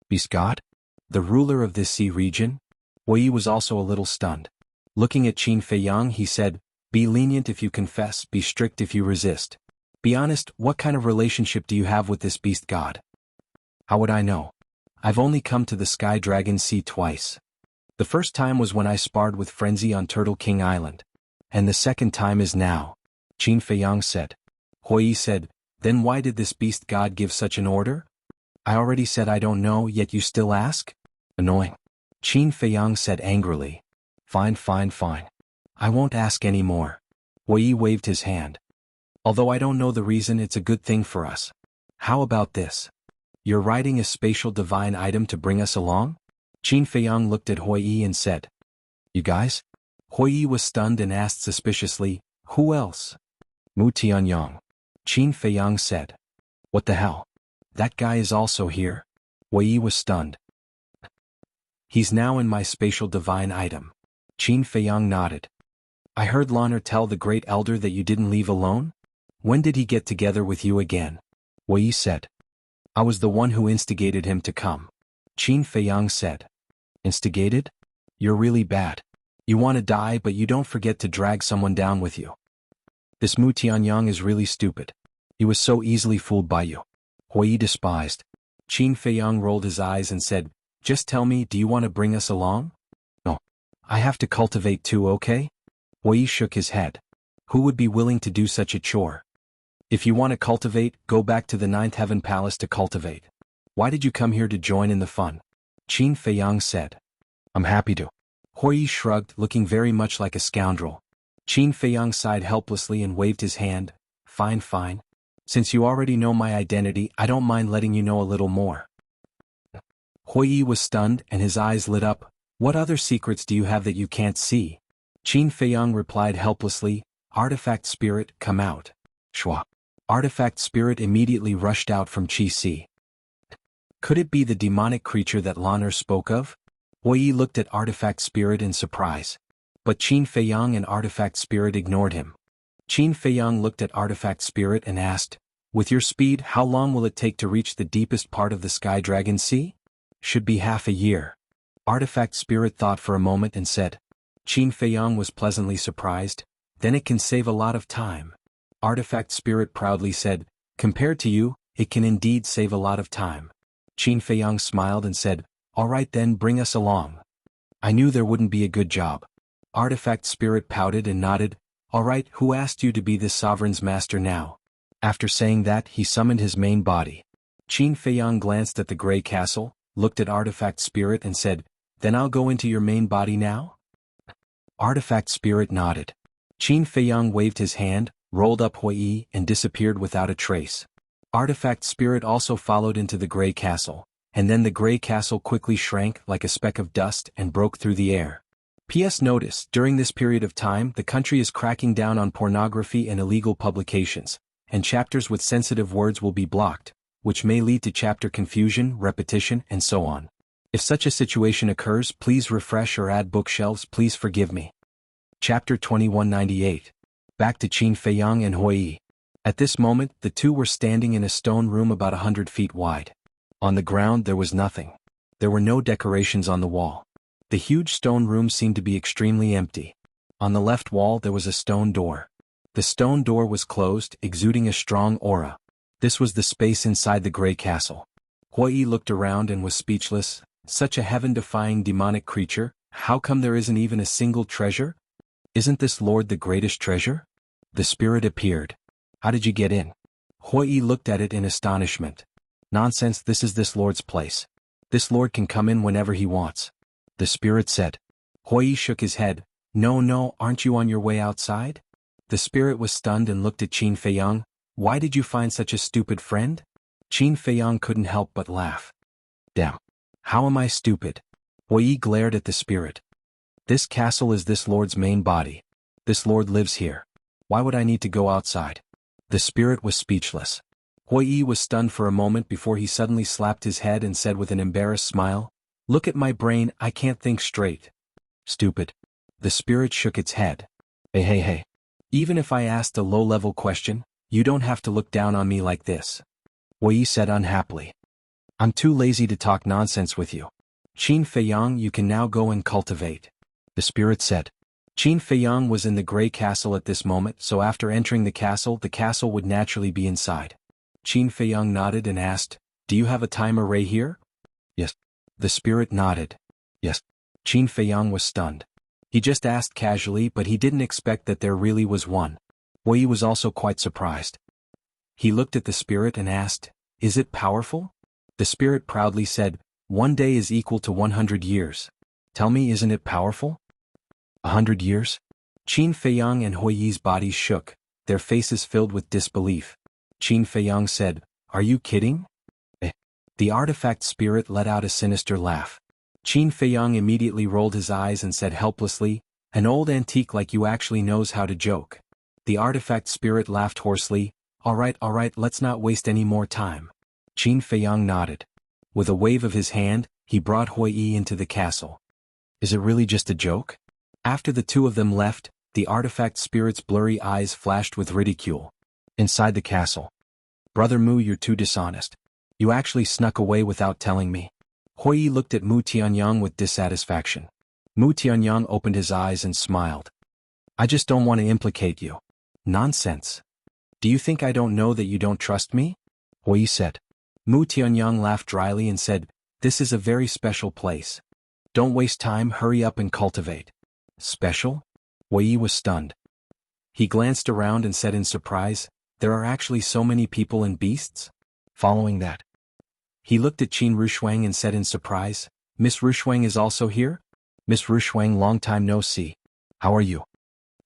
"Beast god? The ruler of this sea region?" Hui was also a little stunned. Looking at Qin Feiyang he said, "Be lenient if you confess, be strict if you resist. Be honest, what kind of relationship do you have with this beast god?" "How would I know? I've only come to the Sky Dragon Sea twice. The first time was when I sparred with Frenzy on Turtle King Island. And the second time is now," Qin Feiyang said. Hui said, "Then why did this beast god give such an order?" "I already said I don't know, yet you still ask? Annoying." Qin Feiyang said angrily. Fine. I won't ask any more." Hui waved his hand. "Although I don't know the reason, it's a good thing for us. How about this? You're riding a spatial divine item to bring us along?" Qin Feiyang looked at Hui and said, "You guys?" Hui was stunned and asked suspiciously, "Who else?" "Mu Tianyang," Qin Feiyang said. "What the hell? That guy is also here?" Hui was stunned. "He's now in my spatial divine item." Qin Feiyang nodded. "I heard Lanner tell the Great Elder that you didn't leave alone?" When did he get together with you again? Wei said. I was the one who instigated him to come. Qin Feiyang said. Instigated? You're really bad. You want to die but you don't forget to drag someone down with you. This Mu Tianyang is really stupid. He was so easily fooled by you. Hui despised. Qin Feiyang rolled his eyes and said, just tell me, do you want to bring us along? No. I have to cultivate too, okay? Hui shook his head. Who would be willing to do such a chore? If you want to cultivate, go back to the Ninth Heaven Palace to cultivate. Why did you come here to join in the fun? Qin Feiyang said. I'm happy to. Hui shrugged, looking very much like a scoundrel. Qin Feiyang sighed helplessly and waved his hand. Fine, fine. Since you already know my identity, I don't mind letting you know a little more. Hui was stunned and his eyes lit up. What other secrets do you have that you can't see? Qin Feiyang replied helplessly, Artifact Spirit, come out. Shwa. Artifact Spirit immediately rushed out from Qi Si. Could it be the demonic creature that Lan'er spoke of? Hui looked at Artifact Spirit in surprise. But Qin Feiyang and Artifact Spirit ignored him. Qin Feiyang looked at Artifact Spirit and asked, with your speed, how long will it take to reach the deepest part of the Sky Dragon Sea? Should be half a year. Artifact Spirit thought for a moment and said. Qin Feiyang was pleasantly surprised. Then it can save a lot of time. Artifact Spirit proudly said, compared to you, it can indeed save a lot of time. Qin Feiyang smiled and said, all right then, bring us along. I knew there wouldn't be a good job. Artifact Spirit pouted and nodded. All right, who asked you to be this sovereign's master now? After saying that, he summoned his main body. Qin Feiyang glanced at the gray castle, looked at Artifact Spirit and said, then I'll go into your main body now? Artifact Spirit nodded. Qin Feiyang waved his hand, rolled up Hui and disappeared without a trace. Artifact Spirit also followed into the gray castle, and then the gray castle quickly shrank like a speck of dust and broke through the air. P.S. Notice, during this period of time the country is cracking down on pornography and illegal publications, and chapters with sensitive words will be blocked, which may lead to chapter confusion, repetition, and so on. If such a situation occurs, please refresh or add bookshelves, please forgive me. Chapter 2198. Back to Qin Feiyang and Hui. At this moment, the two were standing in a stone room about 100 feet wide. On the ground there was nothing. There were no decorations on the wall. The huge stone room seemed to be extremely empty. On the left wall there was a stone door. The stone door was closed, exuding a strong aura. This was the space inside the gray castle. Hui looked around and was speechless. Such a heaven-defying demonic creature, how come there isn't even a single treasure? Isn't this Lord the greatest treasure? The spirit appeared. How did you get in? Hui looked at it in astonishment. Nonsense, this is this Lord's place. This Lord can come in whenever he wants. The spirit said. Hui shook his head. No, aren't you on your way outside? The spirit was stunned and looked at Qin Feiyang. Why did you find such a stupid friend? Qin Feiyang couldn't help but laugh. Damn. How am I stupid? Hui glared at the spirit. This castle is this Lord's main body. This Lord lives here. Why would I need to go outside? The spirit was speechless. Hui was stunned for a moment before he suddenly slapped his head and said with an embarrassed smile, look at my brain, I can't think straight. Stupid. The spirit shook its head. Hey. Even if I asked a low-level question, you don't have to look down on me like this. Hui said unhappily. I'm too lazy to talk nonsense with you. Qin Feiyang, you can now go and cultivate. The spirit said. Qin Feiyang was in the gray castle at this moment, so after entering the castle would naturally be inside. Qin Feiyang nodded and asked, do you have a time array here? Yes. The spirit nodded. Yes. Qin Feiyang was stunned. He just asked casually, but he didn't expect that there really was one. Hui was also quite surprised. He looked at the spirit and asked, is it powerful? The spirit proudly said, 1 day is equal to 100 years. Tell me, isn't it powerful? 100 years? Qin Feiyang and Hui's bodies shook, their faces filled with disbelief. Qin Feiyang said, are you kidding? The artifact spirit let out a sinister laugh. Qin Feiyang immediately rolled his eyes and said helplessly, an old antique like you actually knows how to joke. The artifact spirit laughed hoarsely, all right, let's not waste any more time. Qin Feiyang nodded. With a wave of his hand, he brought Hui into the castle. Is it really just a joke? After the two of them left, the artifact spirit's blurry eyes flashed with ridicule. Inside the castle. Brother Mu, you're too dishonest. You actually snuck away without telling me. Hui Yi looked at Mu Tianyang with dissatisfaction. Mu Tianyang opened his eyes and smiled. I just don't want to implicate you. Nonsense. Do you think I don't know that you don't trust me? Hui Yi said. Mu Tianyang laughed dryly and said, this is a very special place. Don't waste time, hurry up and cultivate. Special? Hui Yi was stunned. He glanced around and said in surprise, there are actually so many people and beasts? Following that, he looked at Qin Rushuang and said in surprise, Miss Rushuang is also here? Miss Rushuang, long time no see. How are you?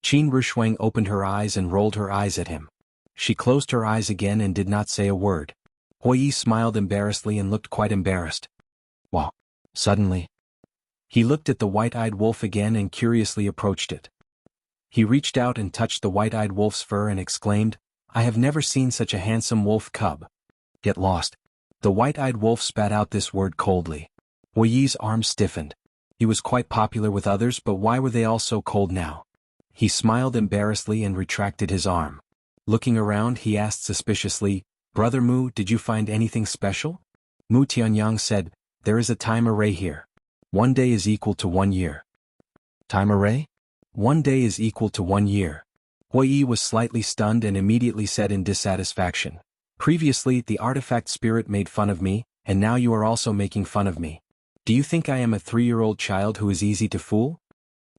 Qin Rushuang opened her eyes and rolled her eyes at him. She closed her eyes again and did not say a word. Hui Yi smiled embarrassedly and looked quite embarrassed. Wow. Suddenly, he looked at the white-eyed wolf again and curiously approached it. He reached out and touched the white-eyed wolf's fur and exclaimed, I have never seen such a handsome wolf cub. Get lost. The white-eyed wolf spat out this word coldly. Hui Yi's arms stiffened. He was quite popular with others, but why were they all so cold now? He smiled embarrassedly and retracted his arm. Looking around, he asked suspiciously, Brother Mu, did you find anything special? Mu Tianyang said, there is a time array here. 1 day is equal to 1 year. Time array? 1 day is equal to 1 year. Hui Yi was slightly stunned and immediately said in dissatisfaction. Previously, the artifact spirit made fun of me, and now you are also making fun of me. Do you think I am a 3-year-old child who is easy to fool?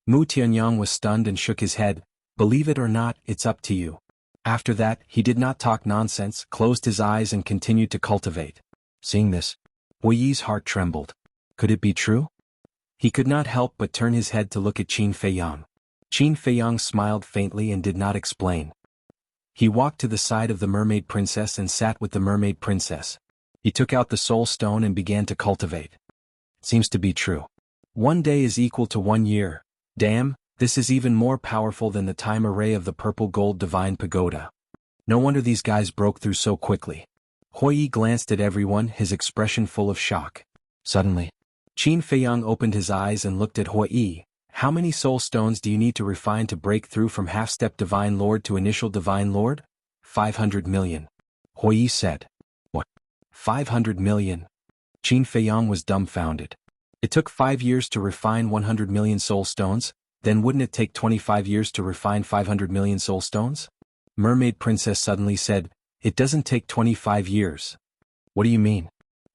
Mu Tianyang was stunned and shook his head. Believe it or not, it's up to you. After that, he did not talk nonsense, closed his eyes and continued to cultivate. Seeing this, Hui Yi's heart trembled. Could it be true? He could not help but turn his head to look at Qin Feiyang. Qin Feiyang smiled faintly and did not explain. He walked to the side of the mermaid princess and sat with the mermaid princess. He took out the soul stone and began to cultivate. Seems to be true. 1 day is equal to 1 year. Damn, this is even more powerful than the time array of the purple gold divine pagoda. No wonder these guys broke through so quickly. Hui Yi glanced at everyone, his expression full of shock. Suddenly, Qin Feiyang opened his eyes and looked at Hui Yi. How many soul stones do you need to refine to break through from half-step Divine Lord to initial Divine Lord? 500 million. Hui Yi said. What? 500 million? Qin Feiyang was dumbfounded. It took 5 years to refine 100 million soul stones, then wouldn't it take 25 years to refine 500 million soul stones? Mermaid Princess suddenly said, it doesn't take 25 years. What do you mean?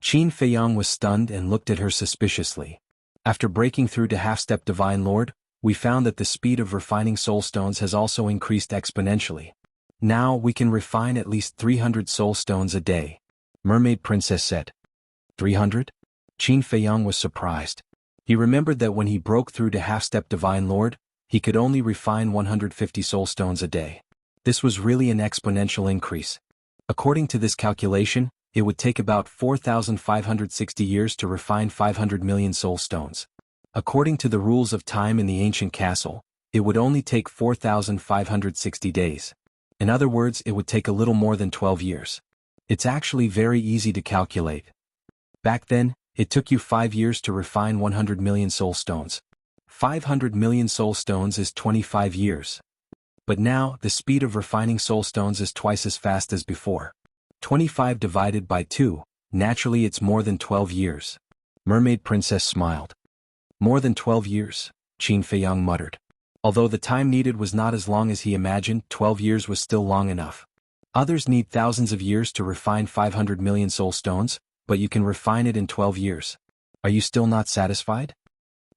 Qin Feiyang was stunned and looked at her suspiciously. After breaking through to half-step Divine Lord, we found that the speed of refining soul stones has also increased exponentially. Now we can refine at least 300 soul stones a day. Mermaid Princess said. 300? Qin Feiyang was surprised. He remembered that when he broke through to half-step Divine Lord, he could only refine 150 soul stones a day. This was really an exponential increase. According to this calculation, it would take about 4,560 years to refine 500 million soul stones. According to the rules of time in the ancient castle, it would only take 4,560 days. In other words, it would take a little more than 12 years. It's actually very easy to calculate. Back then, it took you 5 years to refine 100 million soul stones. 500 million soul stones is 25 years. But now, the speed of refining soul stones is twice as fast as before. 25 divided by 2, naturally it's more than 12 years. Mermaid Princess smiled. More than 12 years, Qin Feiyang muttered. Although the time needed was not as long as he imagined, 12 years was still long enough. Others need thousands of years to refine 500 million soul stones, but you can refine it in 12 years. Are you still not satisfied?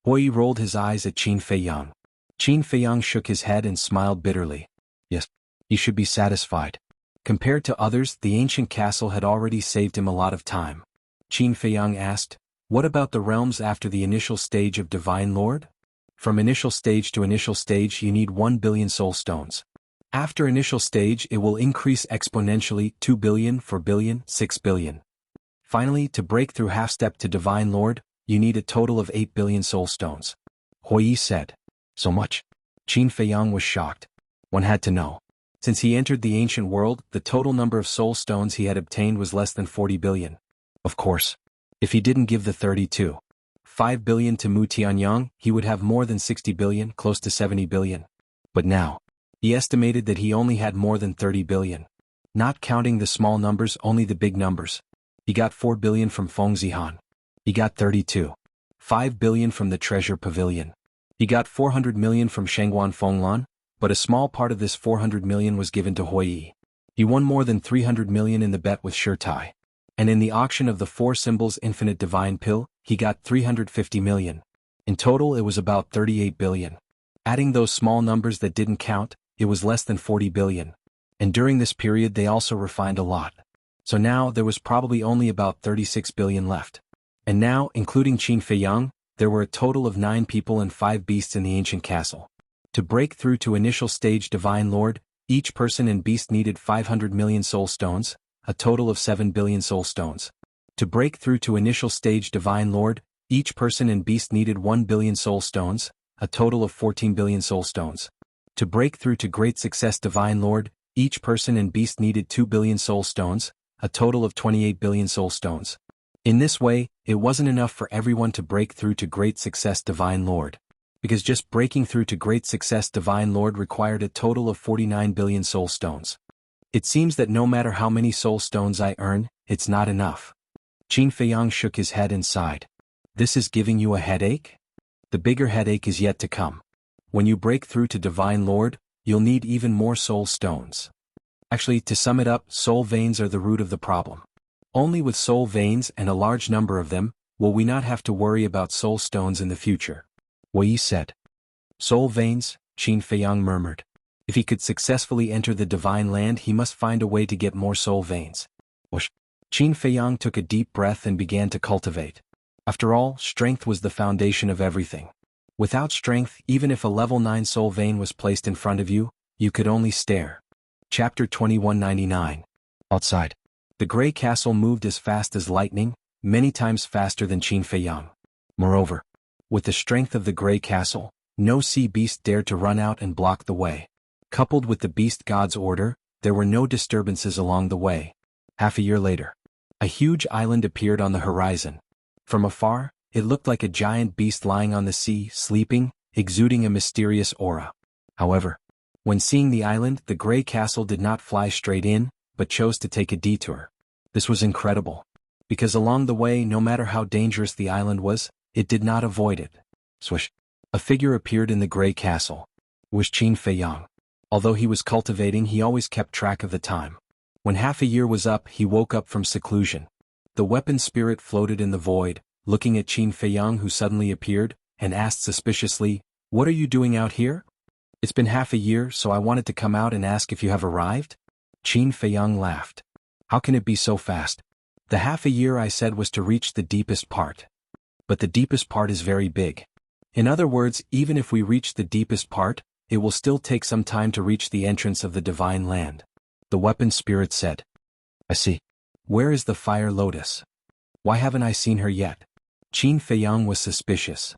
Hui Yi rolled his eyes at Qin Feiyang. Qin Feiyang shook his head and smiled bitterly. Yes, he should be satisfied. Compared to others, the ancient castle had already saved him a lot of time. Qin Feiyang asked, what about the realms after the initial stage of Divine Lord? From initial stage to initial stage you need 1 billion soul stones. After initial stage it will increase exponentially 2 billion, 4 billion, 6 billion. Finally, to break through half-step to Divine Lord, you need a total of 8 billion soul stones. Hui Yi said. So much? Qin Feiyang was shocked. One had to know. Since he entered the ancient world, the total number of soul stones he had obtained was less than 40 billion. Of course. If he didn't give the 32.5 billion to Mu Tianyang, he would have more than 60 billion, close to 70 billion. But now, he estimated that he only had more than 30 billion. Not counting the small numbers, only the big numbers. He got 4 billion from Fengzihan. He got 32.5 billion from the Treasure Pavilion. He got 400 million from Shengguan Fenglan, but a small part of this 400 million was given to Huiyi. He won more than 300 million in the bet with Shirtai. And in the auction of the 4 symbols Infinite Divine Pill, he got 350 million. In total it was about 38 billion. Adding those small numbers that didn't count, it was less than 40 billion. And during this period they also refined a lot. So now there was probably only about 36 billion left. And now, including Qin Feiyang, there were a total of 9 people and 5 beasts in the ancient castle. To break through to initial stage Divine Lord, each person and beast needed 500 million soul stones, a total of 7 billion soul stones. To break through to initial stage Divine Lord, each person and beast needed 1 billion soul stones, a total of 14 billion soul stones. To break through to great success Divine Lord, each person and beast needed 2 billion soul stones, a total of 28 billion soul stones. In this way, it wasn't enough for everyone to break through to great success Divine Lord. Because just breaking through to great success Divine Lord required a total of 49 billion soul stones. It seems that no matter how many soul stones I earn, it's not enough. Qin Feiyang shook his head and sighed. This is giving you a headache? The bigger headache is yet to come. When you break through to Divine Lord, you'll need even more soul stones. Actually, to sum it up, soul veins are the root of the problem. Only with soul veins and a large number of them, will we not have to worry about soul stones in the future. Wei said. Soul veins, Qin Feiyang murmured. If he could successfully enter the divine land he must find a way to get more soul veins. Whoosh. Qin Feiyang took a deep breath and began to cultivate. After all, strength was the foundation of everything. Without strength, even if a level 9 soul vein was placed in front of you, you could only stare. Chapter 2199. Outside. The Grey Castle moved as fast as lightning, many times faster than Qin Feiyang. Moreover, with the strength of the Grey Castle, no sea beast dared to run out and block the way. Coupled with the beast god's order, there were no disturbances along the way. Half a year later, a huge island appeared on the horizon. From afar, it looked like a giant beast lying on the sea, sleeping, exuding a mysterious aura. However, when seeing the island, the Grey Castle did not fly straight in, but chose to take a detour. This was incredible. Because along the way, no matter how dangerous the island was, it did not avoid it. Swish. A figure appeared in the Grey Castle. It was Qin Feiyang. Although he was cultivating, he always kept track of the time. When half a year was up, he woke up from seclusion. The weapon spirit floated in the void, looking at Qin Feiyang who suddenly appeared, and asked suspiciously, "What are you doing out here?" "It's been half a year, so I wanted to come out and ask if you have arrived." Qin Feiyang laughed. "How can it be so fast? The half a year I said was to reach the deepest part. But the deepest part is very big. In other words, even if we reach the deepest part, it will still take some time to reach the entrance of the divine land." The weapon spirit said. "I see. Where is the fire lotus? Why haven't I seen her yet?" Qin Feiyang was suspicious.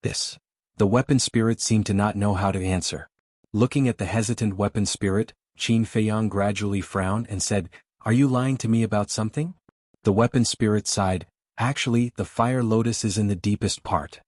This. The weapon spirit seemed to not know how to answer. Looking at the hesitant weapon spirit, Qin Feiyang gradually frowned and said, "Are you lying to me about something?" The weapon spirit sighed. "Actually, the fire lotus is in the deepest part."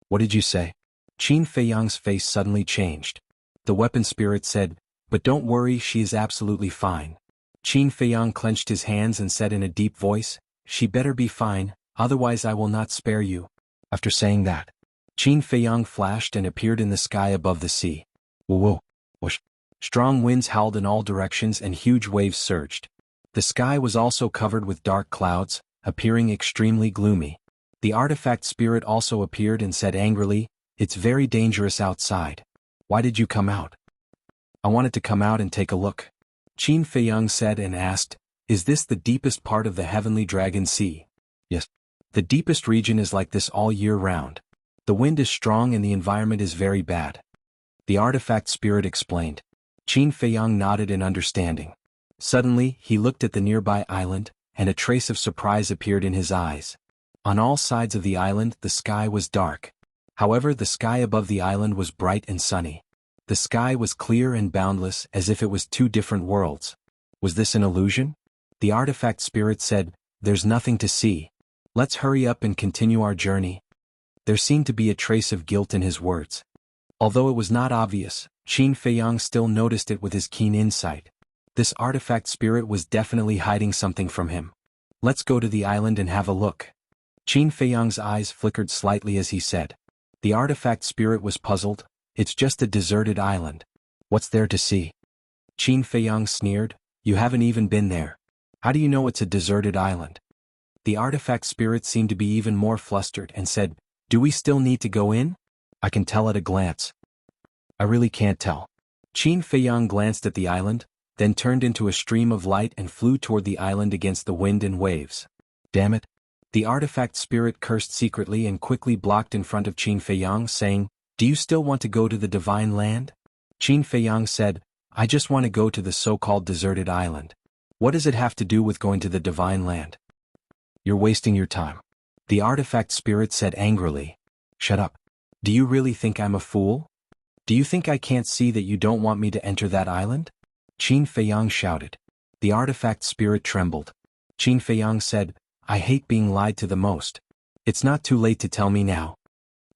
"What did you say?" Qin Feiyang's face suddenly changed. The weapon spirit said, "But don't worry, she is absolutely fine." Qin Feiyang clenched his hands and said in a deep voice, "She better be fine, otherwise I will not spare you." After saying that, Qin Feiyang flashed and appeared in the sky above the sea. Whoa, whoosh. Strong winds howled in all directions and huge waves surged. The sky was also covered with dark clouds, appearing extremely gloomy. The artifact spirit also appeared and said angrily, "It's very dangerous outside. Why did you come out?" "I wanted to come out and take a look." Qin Feiyang said and asked, "Is this the deepest part of the Heavenly Dragon Sea?" "Yes. The deepest region is like this all year round. The wind is strong and the environment is very bad." The artifact spirit explained. Qin Feiyang nodded in understanding. Suddenly, he looked at the nearby island, and a trace of surprise appeared in his eyes. On all sides of the island, the sky was dark. However, the sky above the island was bright and sunny. The sky was clear and boundless, as if it was two different worlds. Was this an illusion? The artifact spirit said, "There's nothing to see. Let's hurry up and continue our journey." There seemed to be a trace of guilt in his words. Although it was not obvious, Qin Feiyang still noticed it with his keen insight. This artifact spirit was definitely hiding something from him. Let's go to the island and have a look. Qin Feiyang's eyes flickered slightly as he said. The artifact spirit was puzzled. It's just a deserted island. What's there to see? Qin Feiyang sneered. You haven't even been there. How do you know it's a deserted island? The artifact spirit seemed to be even more flustered and said, do we still need to go in? I can tell at a glance. I really can't tell. Qin Feiyang glanced at the island, then turned into a stream of light and flew toward the island against the wind and waves. Damn it. The artifact spirit cursed secretly and quickly blocked in front of Qin Feiyang, saying, do you still want to go to the divine land? Qin Feiyang said, I just want to go to the so-called deserted island. What does it have to do with going to the divine land? You're wasting your time. The artifact spirit said angrily. Shut up. Do you really think I'm a fool? Do you think I can't see that you don't want me to enter that island? Qin Feiyang shouted. The artifact spirit trembled. Qin Feiyang said, I hate being lied to the most. It's not too late to tell me now.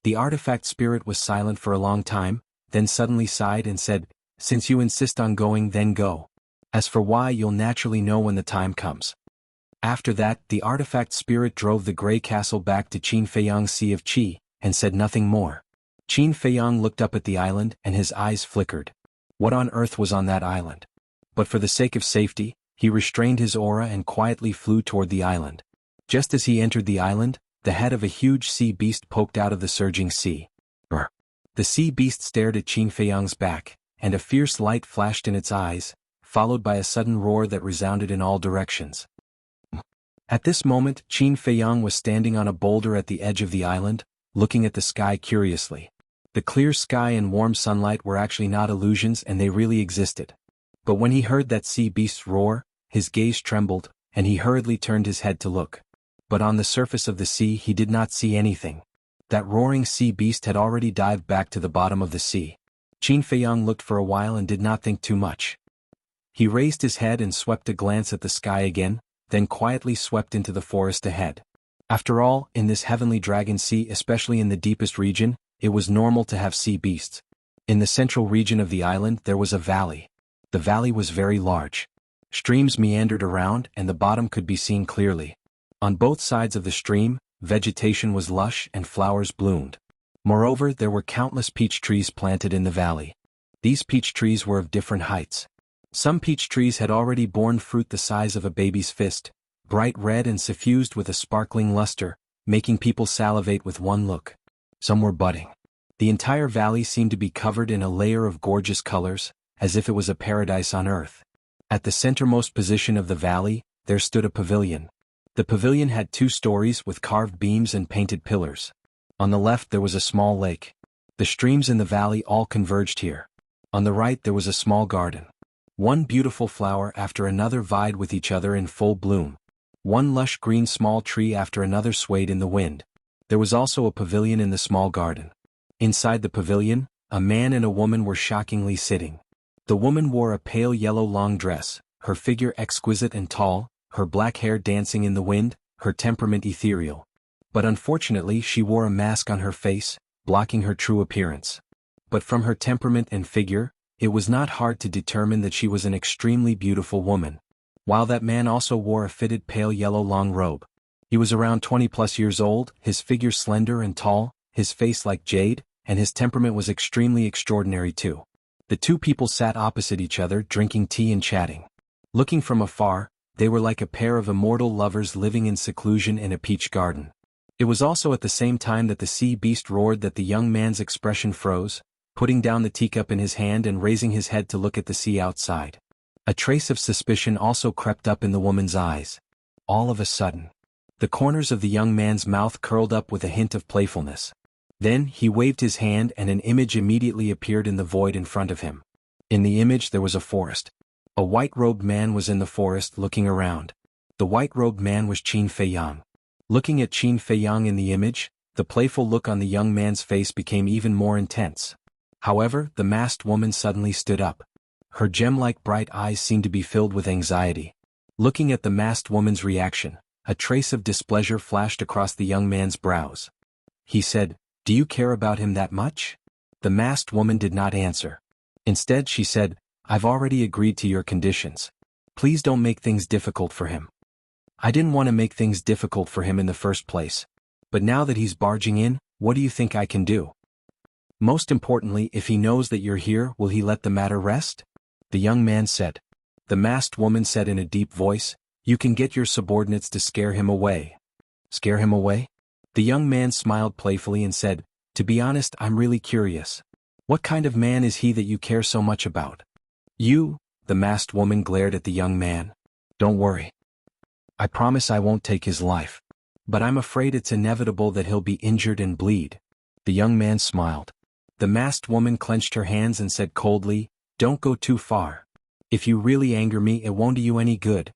The artifact spirit was silent for a long time, then suddenly sighed and said, since you insist on going, then go. As for why, you'll naturally know when the time comes. After that, the artifact spirit drove the gray castle back to Qin Feiyang's Sea of Qi, and said nothing more. Qin Feiyang looked up at the island and his eyes flickered. What on earth was on that island? But for the sake of safety, he restrained his aura and quietly flew toward the island. Just as he entered the island, the head of a huge sea beast poked out of the surging sea. Brr. The sea beast stared at Qin Feiyang's back, and a fierce light flashed in its eyes, followed by a sudden roar that resounded in all directions. At this moment, Qin Feiyang was standing on a boulder at the edge of the island, looking at the sky curiously. The clear sky and warm sunlight were actually not illusions and they really existed. But when he heard that sea beast's roar, his gaze trembled, and he hurriedly turned his head to look. But on the surface of the sea he did not see anything. That roaring sea beast had already dived back to the bottom of the sea. Qin Feiyang looked for a while and did not think too much. He raised his head and swept a glance at the sky again, then quietly swept into the forest ahead. After all, in this heavenly dragon sea, especially in the deepest region, it was normal to have sea beasts. In the central region of the island there was a valley. The valley was very large. Streams meandered around and the bottom could be seen clearly. On both sides of the stream, vegetation was lush and flowers bloomed. Moreover, there were countless peach trees planted in the valley. These peach trees were of different heights. Some peach trees had already borne fruit the size of a baby's fist, bright red and suffused with a sparkling luster, making people salivate with one look. Some were budding. The entire valley seemed to be covered in a layer of gorgeous colors, as if it was a paradise on earth. At the centermost position of the valley, there stood a pavilion. The pavilion had 2 stories with carved beams and painted pillars. On the left there was a small lake. The streams in the valley all converged here. On the right there was a small garden. One beautiful flower after another vied with each other in full bloom. One lush green small tree after another swayed in the wind. There was also a pavilion in the small garden. Inside the pavilion, a man and a woman were shockingly sitting. The woman wore a pale yellow long dress, her figure exquisite and tall, her black hair dancing in the wind, her temperament ethereal. But unfortunately she wore a mask on her face, blocking her true appearance. But from her temperament and figure, it was not hard to determine that she was an extremely beautiful woman. While that man also wore a fitted pale yellow long robe. He was around 20+ years old, his figure slender and tall, his face like jade, and his temperament was extremely extraordinary too. The 2 people sat opposite each other drinking tea and chatting. Looking from afar, they were like a pair of immortal lovers living in seclusion in a peach garden. It was also at the same time that the sea beast roared that the young man's expression froze, putting down the teacup in his hand and raising his head to look at the sea outside. A trace of suspicion also crept up in the woman's eyes. All of a sudden, the corners of the young man's mouth curled up with a hint of playfulness. Then he waved his hand and an image immediately appeared in the void in front of him. In the image there was a forest. A white-robed man was in the forest looking around. The white-robed man was Qin Feiyang. Looking at Qin Feiyang in the image, the playful look on the young man's face became even more intense. However, the masked woman suddenly stood up. Her gem-like bright eyes seemed to be filled with anxiety. Looking at the masked woman's reaction, a trace of displeasure flashed across the young man's brows. He said, "Do you care about him that much?" The masked woman did not answer. Instead she said, I've already agreed to your conditions. Please don't make things difficult for him. I didn't want to make things difficult for him in the first place. But now that he's barging in, what do you think I can do? Most importantly, if he knows that you're here, will he let the matter rest? The young man said. The masked woman said in a deep voice, you can get your subordinates to scare him away. Scare him away? The young man smiled playfully and said, to be honest, I'm really curious. What kind of man is he that you care so much about? You, the masked woman glared at the young man. Don't worry. I promise I won't take his life. But I'm afraid it's inevitable that he'll be injured and bleed. The young man smiled. The masked woman clenched her hands and said coldly, don't go too far. If you really anger me, it won't do you any good.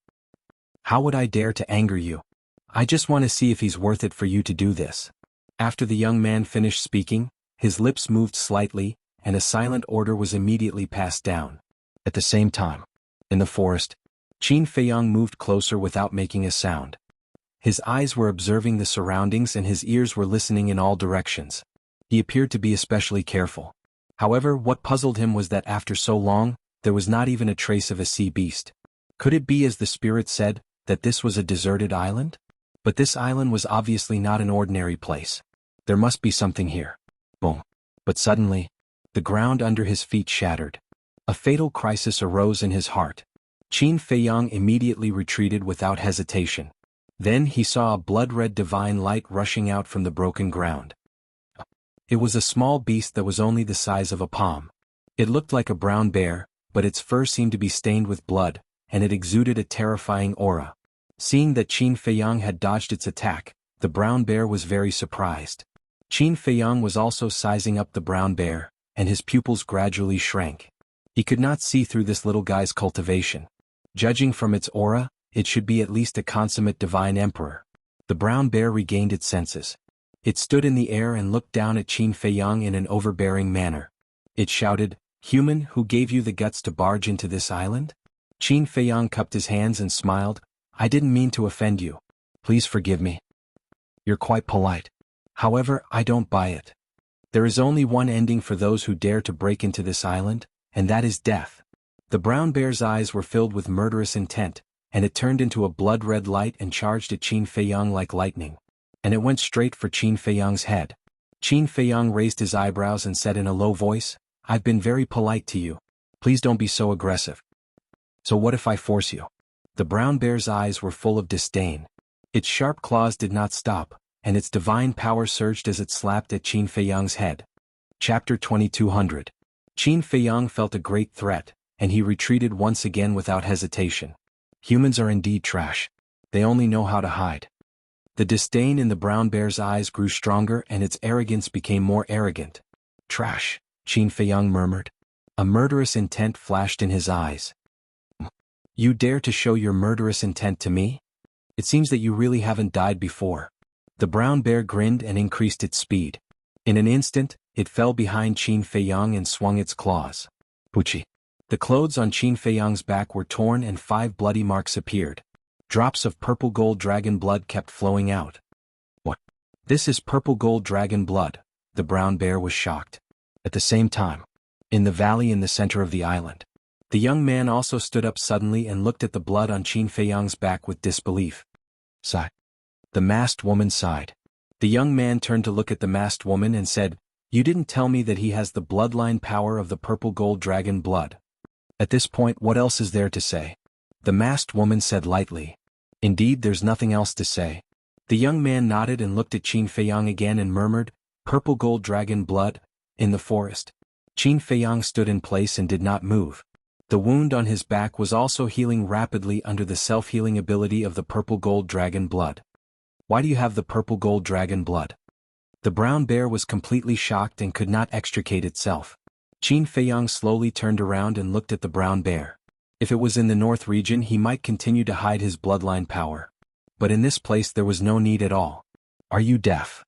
How would I dare to anger you? I just want to see if he's worth it for you to do this. After the young man finished speaking, his lips moved slightly, and a silent order was immediately passed down. At the same time, in the forest, Qin Feiyang moved closer without making a sound. His eyes were observing the surroundings and his ears were listening in all directions. He appeared to be especially careful. However, what puzzled him was that after so long, there was not even a trace of a sea beast. Could it be, as the spirit said, that this was a deserted island? But this island was obviously not an ordinary place. There must be something here. Boom. But suddenly, the ground under his feet shattered. A fatal crisis arose in his heart. Qin Feiyang immediately retreated without hesitation. Then he saw a blood-red divine light rushing out from the broken ground. It was a small beast that was only the size of a palm. It looked like a brown bear, but its fur seemed to be stained with blood, and it exuded a terrifying aura. Seeing that Qin Feiyang had dodged its attack, the brown bear was very surprised. Qin Feiyang was also sizing up the brown bear, and his pupils gradually shrank. He could not see through this little guy's cultivation. Judging from its aura, it should be at least a consummate divine emperor. The brown bear regained its senses. It stood in the air and looked down at Qin Feiyang in an overbearing manner. It shouted, "Human, who gave you the guts to barge into this island?" Qin Feiyang cupped his hands and smiled, "I didn't mean to offend you. Please forgive me. You're quite polite. However, I don't buy it. There is only one ending for those who dare to break into this island, and that is death." The brown bear's eyes were filled with murderous intent, and it turned into a blood-red light and charged at Qin Feiyang like lightning. And it went straight for Qin Feiyang's head. Qin Feiyang raised his eyebrows and said in a low voice, "I've been very polite to you. Please don't be so aggressive. So what if I force you?" The brown bear's eyes were full of disdain. Its sharp claws did not stop, and its divine power surged as it slapped at Qin Feiyang's head. Chapter 2200. Qin Feiyang felt a great threat, and he retreated once again without hesitation. Humans are indeed trash. They only know how to hide. The disdain in the brown bear's eyes grew stronger and its arrogance became more arrogant. "Trash," Qin Feiyang murmured. A murderous intent flashed in his eyes. "You dare to show your murderous intent to me? It seems that you really haven't died before." The brown bear grinned and increased its speed. In an instant, it fell behind Qin Feiyang and swung its claws. Puchi. The clothes on Qin Feiyang's back were torn and 5 bloody marks appeared. Drops of purple gold dragon blood kept flowing out. "What? This is purple gold dragon blood," the brown bear was shocked. At the same time, in the valley in the center of the island, the young man also stood up suddenly and looked at the blood on Qin Feiyang's back with disbelief. Sigh. The masked woman sighed. The young man turned to look at the masked woman and said, "You didn't tell me that he has the bloodline power of the purple gold dragon blood." At this point, what else is there to say? The masked woman said lightly. "Indeed, there's nothing else to say." The young man nodded and looked at Qin Feiyang again and murmured, "Purple gold dragon blood, in the forest." Qin Feiyang stood in place and did not move. The wound on his back was also healing rapidly under the self-healing ability of the purple gold dragon blood. "Why do you have the purple gold dragon blood?" The brown bear was completely shocked and could not extricate itself. Qin Feiyang slowly turned around and looked at the brown bear. If it was in the north region, he might continue to hide his bloodline power. But in this place there was no need at all. "Are you deaf?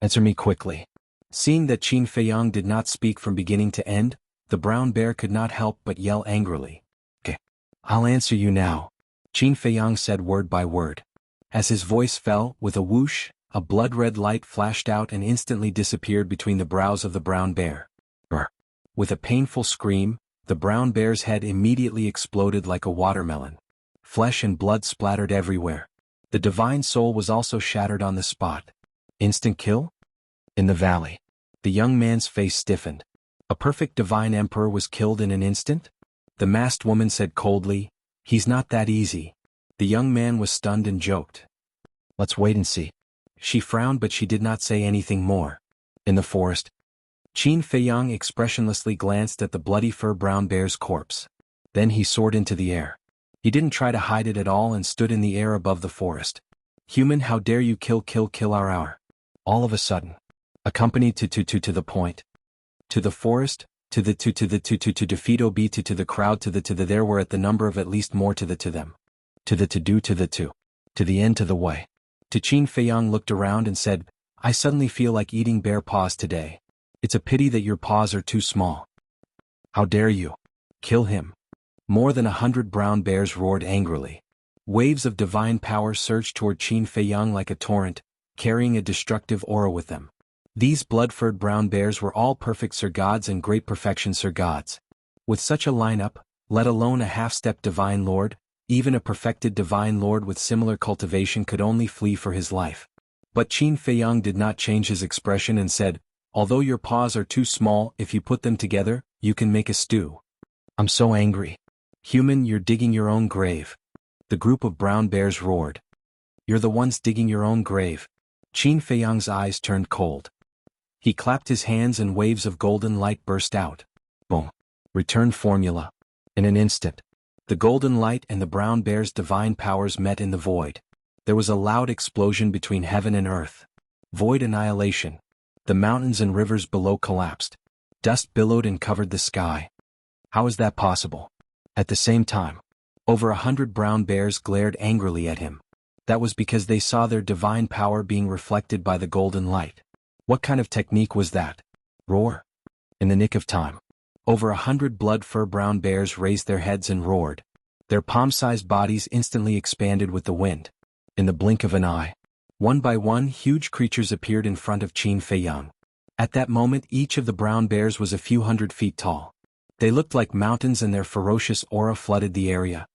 Answer me quickly." Seeing that Qin Feiyang did not speak from beginning to end, the brown bear could not help but yell angrily. "Okay, I'll answer you now," Qin Feiyang said word by word. As his voice fell, with a whoosh, a blood-red light flashed out and instantly disappeared between the brows of the brown bear. Brr. With a painful scream, The brown bear's head immediately exploded like a watermelon. Flesh and blood splattered everywhere. The divine soul was also shattered on the spot. Instant kill? In the valley. The young man's face stiffened. A perfect divine emperor was killed in an instant? The masked woman said coldly, "He's not that easy." The young man was stunned and joked. "Let's wait and see." She frowned, but she did not say anything more. In the forest, Qin Feiyang expressionlessly glanced at the bloody fur brown bear's corpse. Then he soared into the air. He didn't try to hide it at all and stood in the air above the forest. "Human, how dare you kill our." All of a sudden, accompanied to the point. To the forest, to defeat OB to the crowd to the there were at the number of at least more to them. To the end to the way. To Qin Feiyang looked around and said, "I suddenly feel like eating bear paws today. It's a pity that your paws are too small. How dare you? Kill him." More than 100 brown bears roared angrily. Waves of divine power surged toward Qin Feiyang like a torrent, carrying a destructive aura with them. These blood-furred brown bears were all perfect Sir Gods and great perfection Sir Gods. With such a lineup, let alone a half-step divine lord, even a perfected divine lord with similar cultivation could only flee for his life. But Qin Feiyang did not change his expression and said, "Although your paws are too small, if you put them together, you can make a stew." "I'm so angry. Human, you're digging your own grave." The group of brown bears roared. "You're the ones digging your own grave." Qin Feiyang's eyes turned cold. He clapped his hands and waves of golden light burst out. Boom. Return formula. In an instant, the golden light and the brown bear's divine powers met in the void. There was a loud explosion between heaven and earth. Void annihilation. The mountains and rivers below collapsed. Dust billowed and covered the sky. How is that possible? At the same time, over 100 brown bears glared angrily at him. That was because they saw their divine power being reflected by the golden light. What kind of technique was that? Roar. In the nick of time, over 100 blood-fur brown bears raised their heads and roared. Their palm-sized bodies instantly expanded with the wind. In the blink of an eye, one by one huge creatures appeared in front of Qin Feiyang. At that moment each of the brown bears was a few hundred feet tall. They looked like mountains and their ferocious aura flooded the area.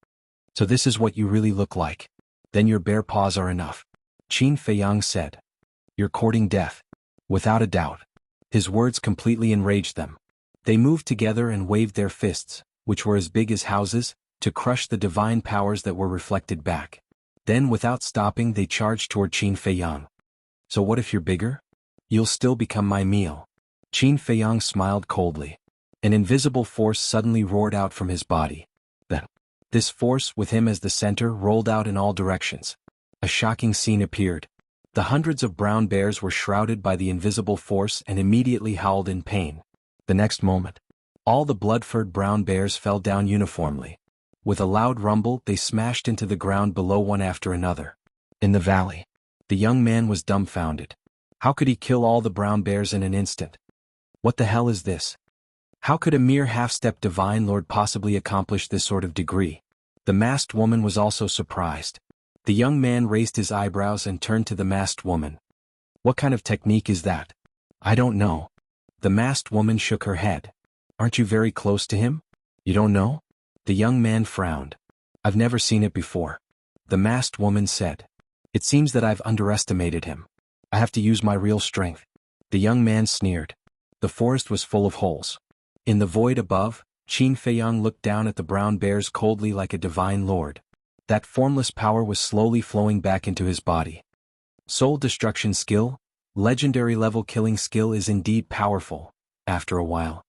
"So this is what you really look like. Then your bear paws are enough," Qin Feiyang said. "You're courting death." Without a doubt. His words completely enraged them. They moved together and waved their fists, which were as big as houses, to crush the divine powers that were reflected back. Then without stopping they charged toward Qin Feiyang. "So what if you're bigger? You'll still become my meal." Qin Feiyang smiled coldly. An invisible force suddenly roared out from his body. Then, this force, with him as the center, rolled out in all directions. A shocking scene appeared. The hundreds of brown bears were shrouded by the invisible force and immediately howled in pain. The next moment, all the blood-furred brown bears fell down uniformly. With a loud rumble, they smashed into the ground below one after another. In the valley, the young man was dumbfounded. How could he kill all the brown bears in an instant? What the hell is this? How could a mere half-step divine lord possibly accomplish this sort of degree? The masked woman was also surprised. The young man raised his eyebrows and turned to the masked woman. "What kind of technique is that?" "I don't know." The masked woman shook her head. "Aren't you very close to him? You don't know?" The young man frowned. "I've never seen it before." The masked woman said. "It seems that I've underestimated him. I have to use my real strength." The young man sneered. The forest was full of holes. In the void above, Qin Feiyang looked down at the brown bears coldly like a divine lord. That formless power was slowly flowing back into his body. Soul destruction skill, legendary level killing skill is indeed powerful, after a while.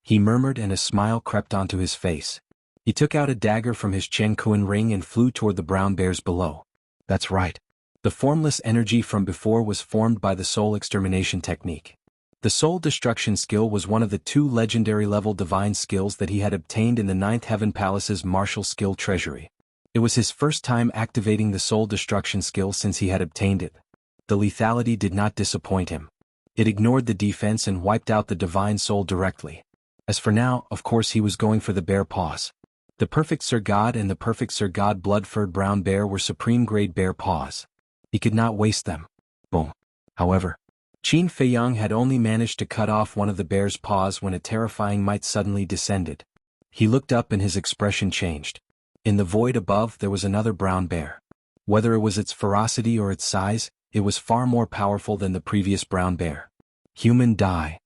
He murmured and a smile crept onto his face. He took out a dagger from his Chengkuan ring and flew toward the brown bears below. That's right. The formless energy from before was formed by the soul extermination technique. The soul destruction skill was one of the 2 legendary level divine skills that he had obtained in the 9th Heaven Palace's martial skill treasury. It was his first time activating the soul destruction skill since he had obtained it. The lethality did not disappoint him. It ignored the defense and wiped out the divine soul directly. As for now, of course he was going for the bear paws. The perfect Sir God and the perfect Sir God blood-furred brown bear were supreme-grade bear paws. He could not waste them. Boom. However, Qin Feiyang had only managed to cut off one of the bear's paws when a terrifying might suddenly descended. He looked up and his expression changed. In the void above there was another brown bear. Whether it was its ferocity or its size, it was far more powerful than the previous brown bear. Human die.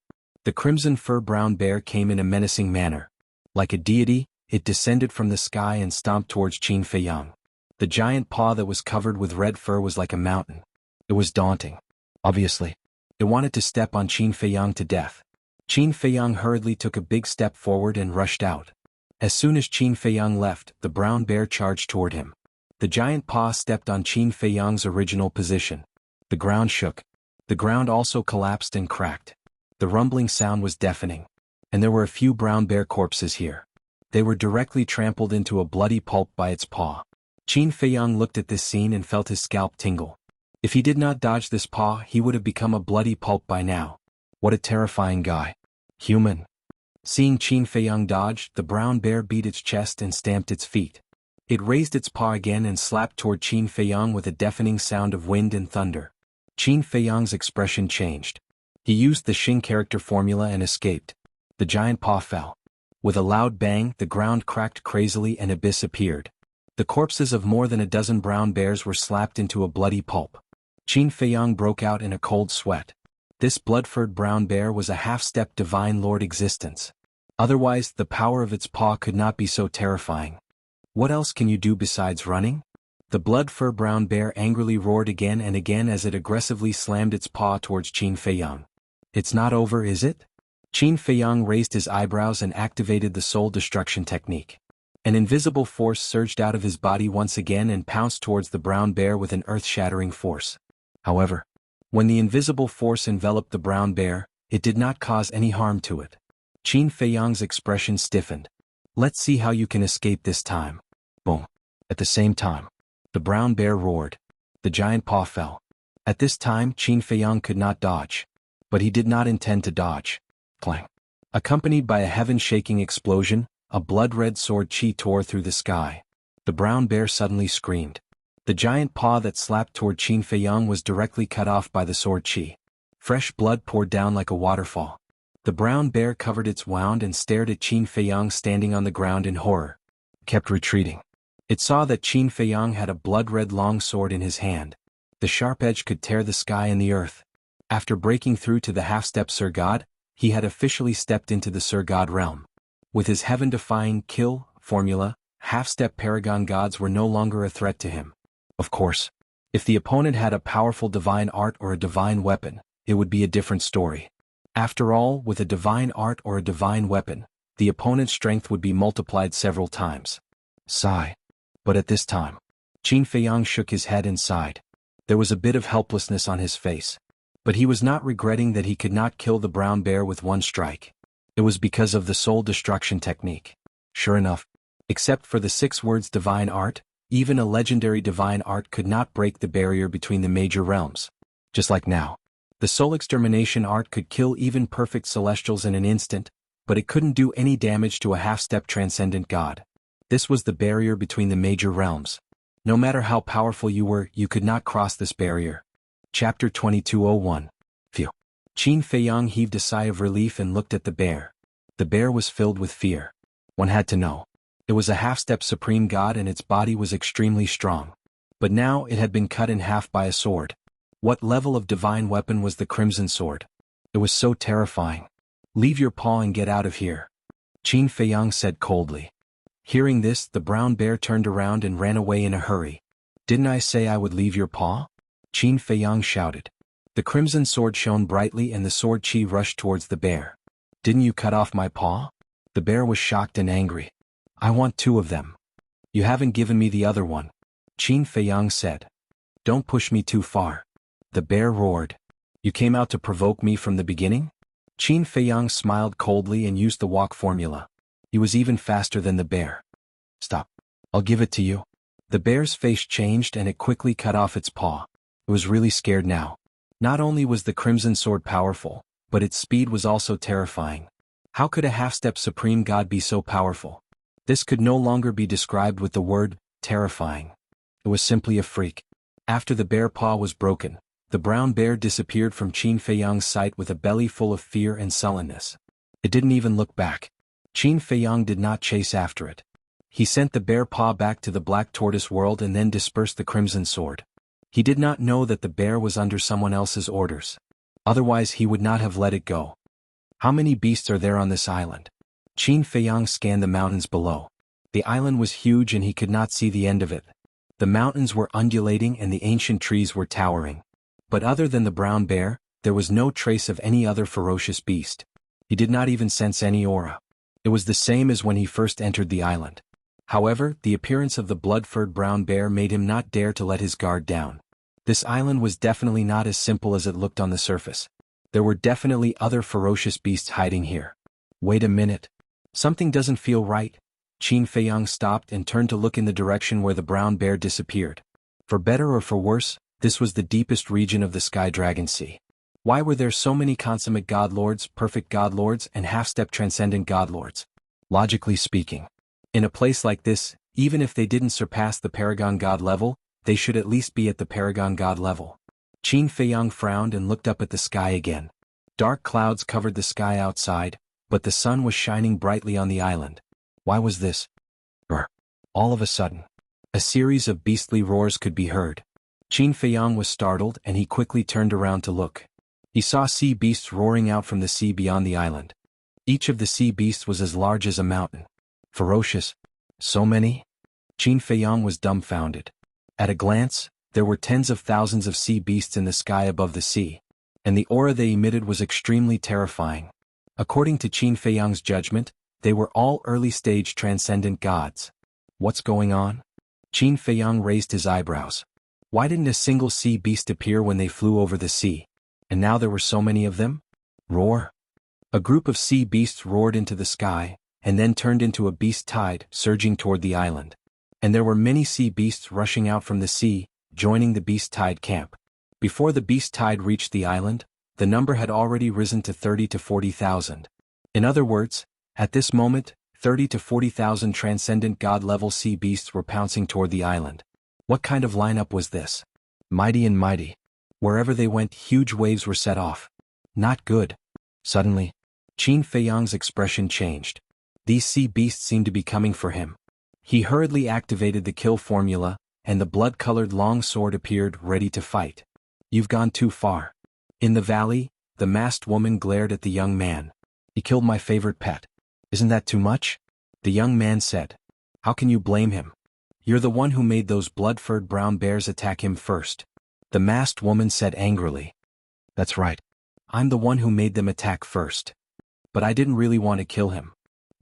The crimson fur brown bear came in a menacing manner. Like a deity, it descended from the sky and stomped towards Qin Feiyang. The giant paw that was covered with red fur was like a mountain. It was daunting. Obviously, it wanted to step on Qin Feiyang to death. Qin Feiyang hurriedly took a big step forward and rushed out. As soon as Qin Feiyang left, the brown bear charged toward him. The giant paw stepped on Qin Feiyang's original position. The ground shook. The ground also collapsed and cracked. The rumbling sound was deafening. And there were a few brown bear corpses here. They were directly trampled into a bloody pulp by its paw. Qin Feiyang looked at this scene and felt his scalp tingle. If he did not dodge this paw, he would have become a bloody pulp by now. What a terrifying guy. Human. Seeing Qin Feiyang dodge, the brown bear beat its chest and stamped its feet. It raised its paw again and slapped toward Qin Feiyang with a deafening sound of wind and thunder. Qin Feiyang's expression changed. He used the Xing character formula and escaped. The giant paw fell. With a loud bang, the ground cracked crazily and abyss appeared. The corpses of more than a dozen brown bears were slapped into a bloody pulp. Qin Feiyang broke out in a cold sweat. This blood-furred brown bear was a half-step divine lord existence. Otherwise, the power of its paw could not be so terrifying. What else can you do besides running? The blood-fur brown bear angrily roared again and again as it aggressively slammed its paw towards Qin Feiyang. It's not over, is it? Qin Feiyang raised his eyebrows and activated the soul destruction technique. An invisible force surged out of his body once again and pounced towards the brown bear with an earth-shattering force. However, when the invisible force enveloped the brown bear, it did not cause any harm to it. Qin Feiyang's expression stiffened. Let's see how you can escape this time. Boom. At the same time, the brown bear roared. The giant paw fell. At this time, Qin Feiyang could not dodge. But he did not intend to dodge. Clang. Accompanied by a heaven-shaking explosion, a blood-red sword chi tore through the sky. The brown bear suddenly screamed. The giant paw that slapped toward Qin Feiyang was directly cut off by the sword chi. Fresh blood poured down like a waterfall. The brown bear covered its wound and stared at Qin Feiyang standing on the ground in horror. Kept retreating. It saw that Qin Feiyang had a blood-red long sword in his hand. The sharp edge could tear the sky and the earth. After breaking through to the half-step Sir God, he had officially stepped into the Sir God realm. With his heaven-defying kill formula, half-step paragon gods were no longer a threat to him. Of course, if the opponent had a powerful divine art or a divine weapon, it would be a different story. After all, with a divine art or a divine weapon, the opponent's strength would be multiplied several times. Sigh. But at this time, Qin Feiyang shook his head and sighed. There was a bit of helplessness on his face. But he was not regretting that he could not kill the brown bear with one strike. It was because of the soul destruction technique. Sure enough, except for the 6 words divine art, even a legendary divine art could not break the barrier between the major realms. Just like now, the soul extermination art could kill even perfect celestials in an instant, but it couldn't do any damage to a half-step transcendent god. This was the barrier between the major realms. No matter how powerful you were, you could not cross this barrier. Chapter 2201. Phew. Qin Feiyang heaved a sigh of relief and looked at the bear. The bear was filled with fear. One had to know. It was a half-step supreme god and its body was extremely strong. But now it had been cut in half by a sword. What level of divine weapon was the crimson sword? It was so terrifying. Leave your paw and get out of here. Qin Feiyang said coldly. Hearing this, the brown bear turned around and ran away in a hurry. Didn't I say I would leave your paw? Qin Feiyang shouted. The crimson sword shone brightly and the sword chi rushed towards the bear. Didn't you cut off my paw? The bear was shocked and angry. I want 2 of them. You haven't given me the other one. Qin Feiyang said. Don't push me too far. The bear roared. You came out to provoke me from the beginning? Qin Feiyang smiled coldly and used the walk formula. He was even faster than the bear. Stop. I'll give it to you. The bear's face changed and it quickly cut off its paw. It was really scared now. Not only was the crimson sword powerful, but its speed was also terrifying. How could a half-step supreme god be so powerful? This could no longer be described with the word terrifying. It was simply a freak. After the bear paw was broken, the brown bear disappeared from Qin Feiyang's sight with a belly full of fear and sullenness. It didn't even look back. Qin Feiyang did not chase after it. He sent the bear paw back to the black tortoise world and then dispersed the crimson sword. He did not know that the bear was under someone else's orders. Otherwise he would not have let it go. How many beasts are there on this island? Qin Feiyang scanned the mountains below. The island was huge and he could not see the end of it. The mountains were undulating and the ancient trees were towering. But other than the brown bear, there was no trace of any other ferocious beast. He did not even sense any aura. It was the same as when he first entered the island. However, the appearance of the blood-furred brown bear made him not dare to let his guard down. This island was definitely not as simple as it looked on the surface. There were definitely other ferocious beasts hiding here. Wait a minute. Something doesn't feel right. Qin Feiyang stopped and turned to look in the direction where the brown bear disappeared. For better or for worse, this was the deepest region of the Sky Dragon Sea. Why were there so many consummate godlords, perfect godlords, and half-step transcendent godlords? Logically speaking, in a place like this, even if they didn't surpass the Paragon God level, they should at least be at the Paragon God level. Qin Feiyang frowned and looked up at the sky again. Dark clouds covered the sky outside, but the sun was shining brightly on the island. Why was this? All of a sudden, a series of beastly roars could be heard. Qin Feiyang was startled and he quickly turned around to look. He saw sea beasts roaring out from the sea beyond the island. Each of the sea beasts was as large as a mountain. Ferocious. So many? Qin Feiyang was dumbfounded. At a glance, there were tens of thousands of sea beasts in the sky above the sea, and the aura they emitted was extremely terrifying. According to Qin Feiyang's judgment, they were all early-stage transcendent gods. What's going on? Qin Feiyang raised his eyebrows. Why didn't a single sea beast appear when they flew over the sea? And now there were so many of them? Roar. A group of sea beasts roared into the sky, and then turned into a beast tide surging toward the island. And there were many sea beasts rushing out from the sea, joining the beast tide camp. Before the beast tide reached the island, the number had already risen to 30 to 40,000. In other words, at this moment, 30 to 40,000 transcendent god-level sea beasts were pouncing toward the island. What kind of lineup was this? Mighty and mighty. Wherever they went, huge waves were set off. Not good. Suddenly, Qin Feiyang's expression changed. These sea beasts seemed to be coming for him. He hurriedly activated the kill formula, and the blood-colored long sword appeared ready to fight. You've gone too far. In the valley, the masked woman glared at the young man. He killed my favorite pet. Isn't that too much? The young man said. How can you blame him? You're the one who made those blood-furred brown bears attack him first. The masked woman said angrily. That's right. I'm the one who made them attack first. But I didn't really want to kill him.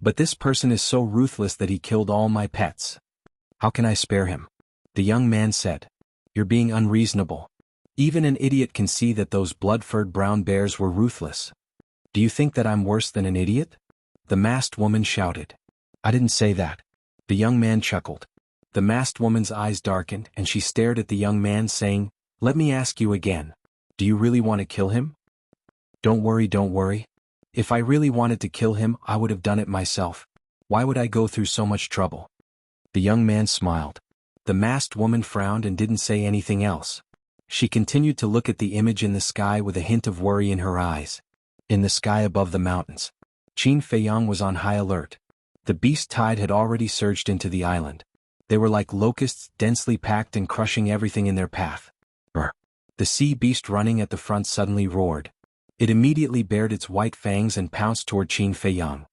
But this person is so ruthless that he killed all my pets. How can I spare him? The young man said. You're being unreasonable. Even an idiot can see that those blood-furred brown bears were ruthless. Do you think that I'm worse than an idiot? The masked woman shouted. I didn't say that. The young man chuckled. The masked woman's eyes darkened and she stared at the young man saying, Let me ask you again. Do you really want to kill him? Don't worry, don't worry. If I really wanted to kill him, I would have done it myself. Why would I go through so much trouble? The young man smiled. The masked woman frowned and didn't say anything else. She continued to look at the image in the sky with a hint of worry in her eyes. In the sky above the mountains, Qin Feiyang was on high alert. The beast tide had already surged into the island. They were like locusts, densely packed and crushing everything in their path. Brr. The sea beast running at the front suddenly roared. It immediately bared its white fangs and pounced toward Qin Feiyang.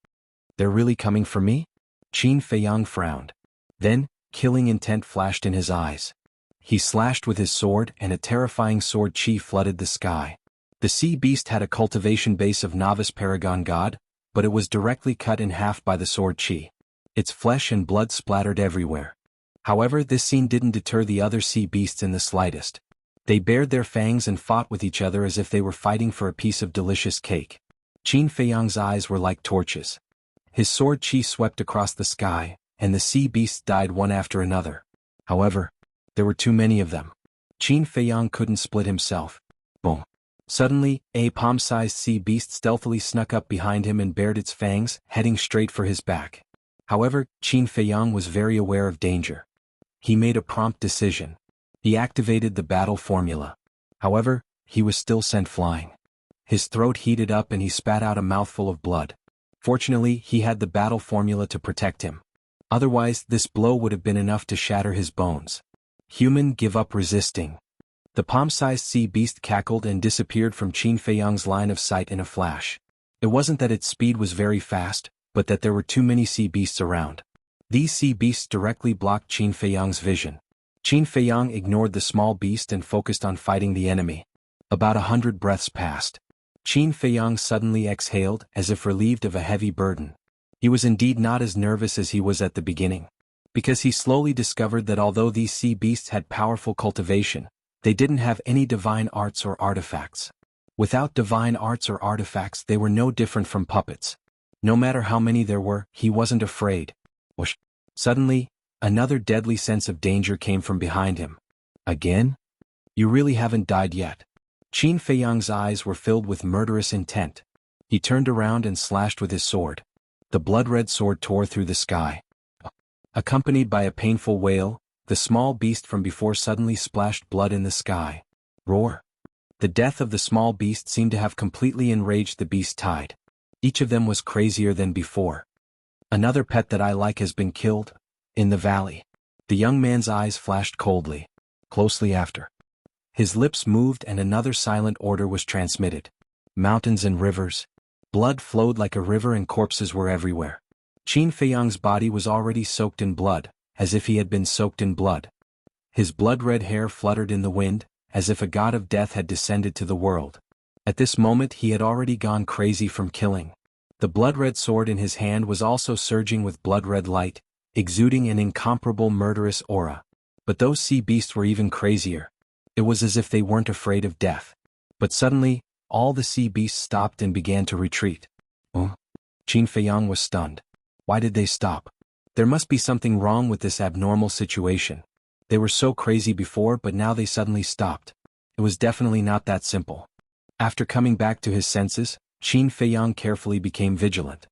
They're really coming for me? Qin Feiyang frowned. Then, killing intent flashed in his eyes. He slashed with his sword and a terrifying sword chi flooded the sky. The sea beast had a cultivation base of novice paragon god, but it was directly cut in half by the sword chi. Its flesh and blood splattered everywhere. However, this scene didn't deter the other sea beasts in the slightest. They bared their fangs and fought with each other as if they were fighting for a piece of delicious cake. Qin Feiyang's eyes were like torches. His sword chi swept across the sky, and the sea beasts died one after another. However, there were too many of them. Qin Feiyang couldn't split himself. Boom. Suddenly, a palm-sized sea beast stealthily snuck up behind him and bared its fangs, heading straight for his back. However, Qin Feiyang was very aware of danger. He made a prompt decision. He activated the battle formula. However, he was still sent flying. His throat heated up and he spat out a mouthful of blood. Fortunately, he had the battle formula to protect him. Otherwise, this blow would have been enough to shatter his bones. Human, give up resisting. The palm-sized sea beast cackled and disappeared from Qin Feiyang's line of sight in a flash. It wasn't that its speed was very fast, but that there were too many sea beasts around. These sea beasts directly blocked Qin Feiyang's vision. Qin Feiyang ignored the small beast and focused on fighting the enemy. About 100 breaths passed. Qin Feiyang suddenly exhaled as if relieved of a heavy burden. He was indeed not as nervous as he was at the beginning. Because he slowly discovered that although these sea beasts had powerful cultivation, they didn't have any divine arts or artifacts. Without divine arts or artifacts, they were no different from puppets. No matter how many there were, he wasn't afraid. Whoosh! Suddenly, another deadly sense of danger came from behind him. Again? You really haven't died yet. Qin Feiyang's eyes were filled with murderous intent. He turned around and slashed with his sword. The blood-red sword tore through the sky. Accompanied by a painful wail, the small beast from before suddenly splashed blood in the sky. Roar! The death of the small beast seemed to have completely enraged the beast tide. Each of them was crazier than before. Another pet that I like has been killed, in the valley. The young man's eyes flashed coldly. Closely after. His lips moved and another silent order was transmitted. Mountains and rivers. Blood flowed like a river and corpses were everywhere. Qin Feiyang's body was already soaked in blood, as if he had been soaked in blood. His blood-red hair fluttered in the wind, as if a god of death had descended to the world. At this moment he had already gone crazy from killing. The blood-red sword in his hand was also surging with blood-red light, exuding an incomparable murderous aura. But those sea beasts were even crazier. It was as if they weren't afraid of death. But suddenly, all the sea beasts stopped and began to retreat. Oh? Qin Feiyang was stunned. Why did they stop? There must be something wrong with this abnormal situation. They were so crazy before, but now they suddenly stopped. It was definitely not that simple. After coming back to his senses, Qin Feiyang carefully became vigilant.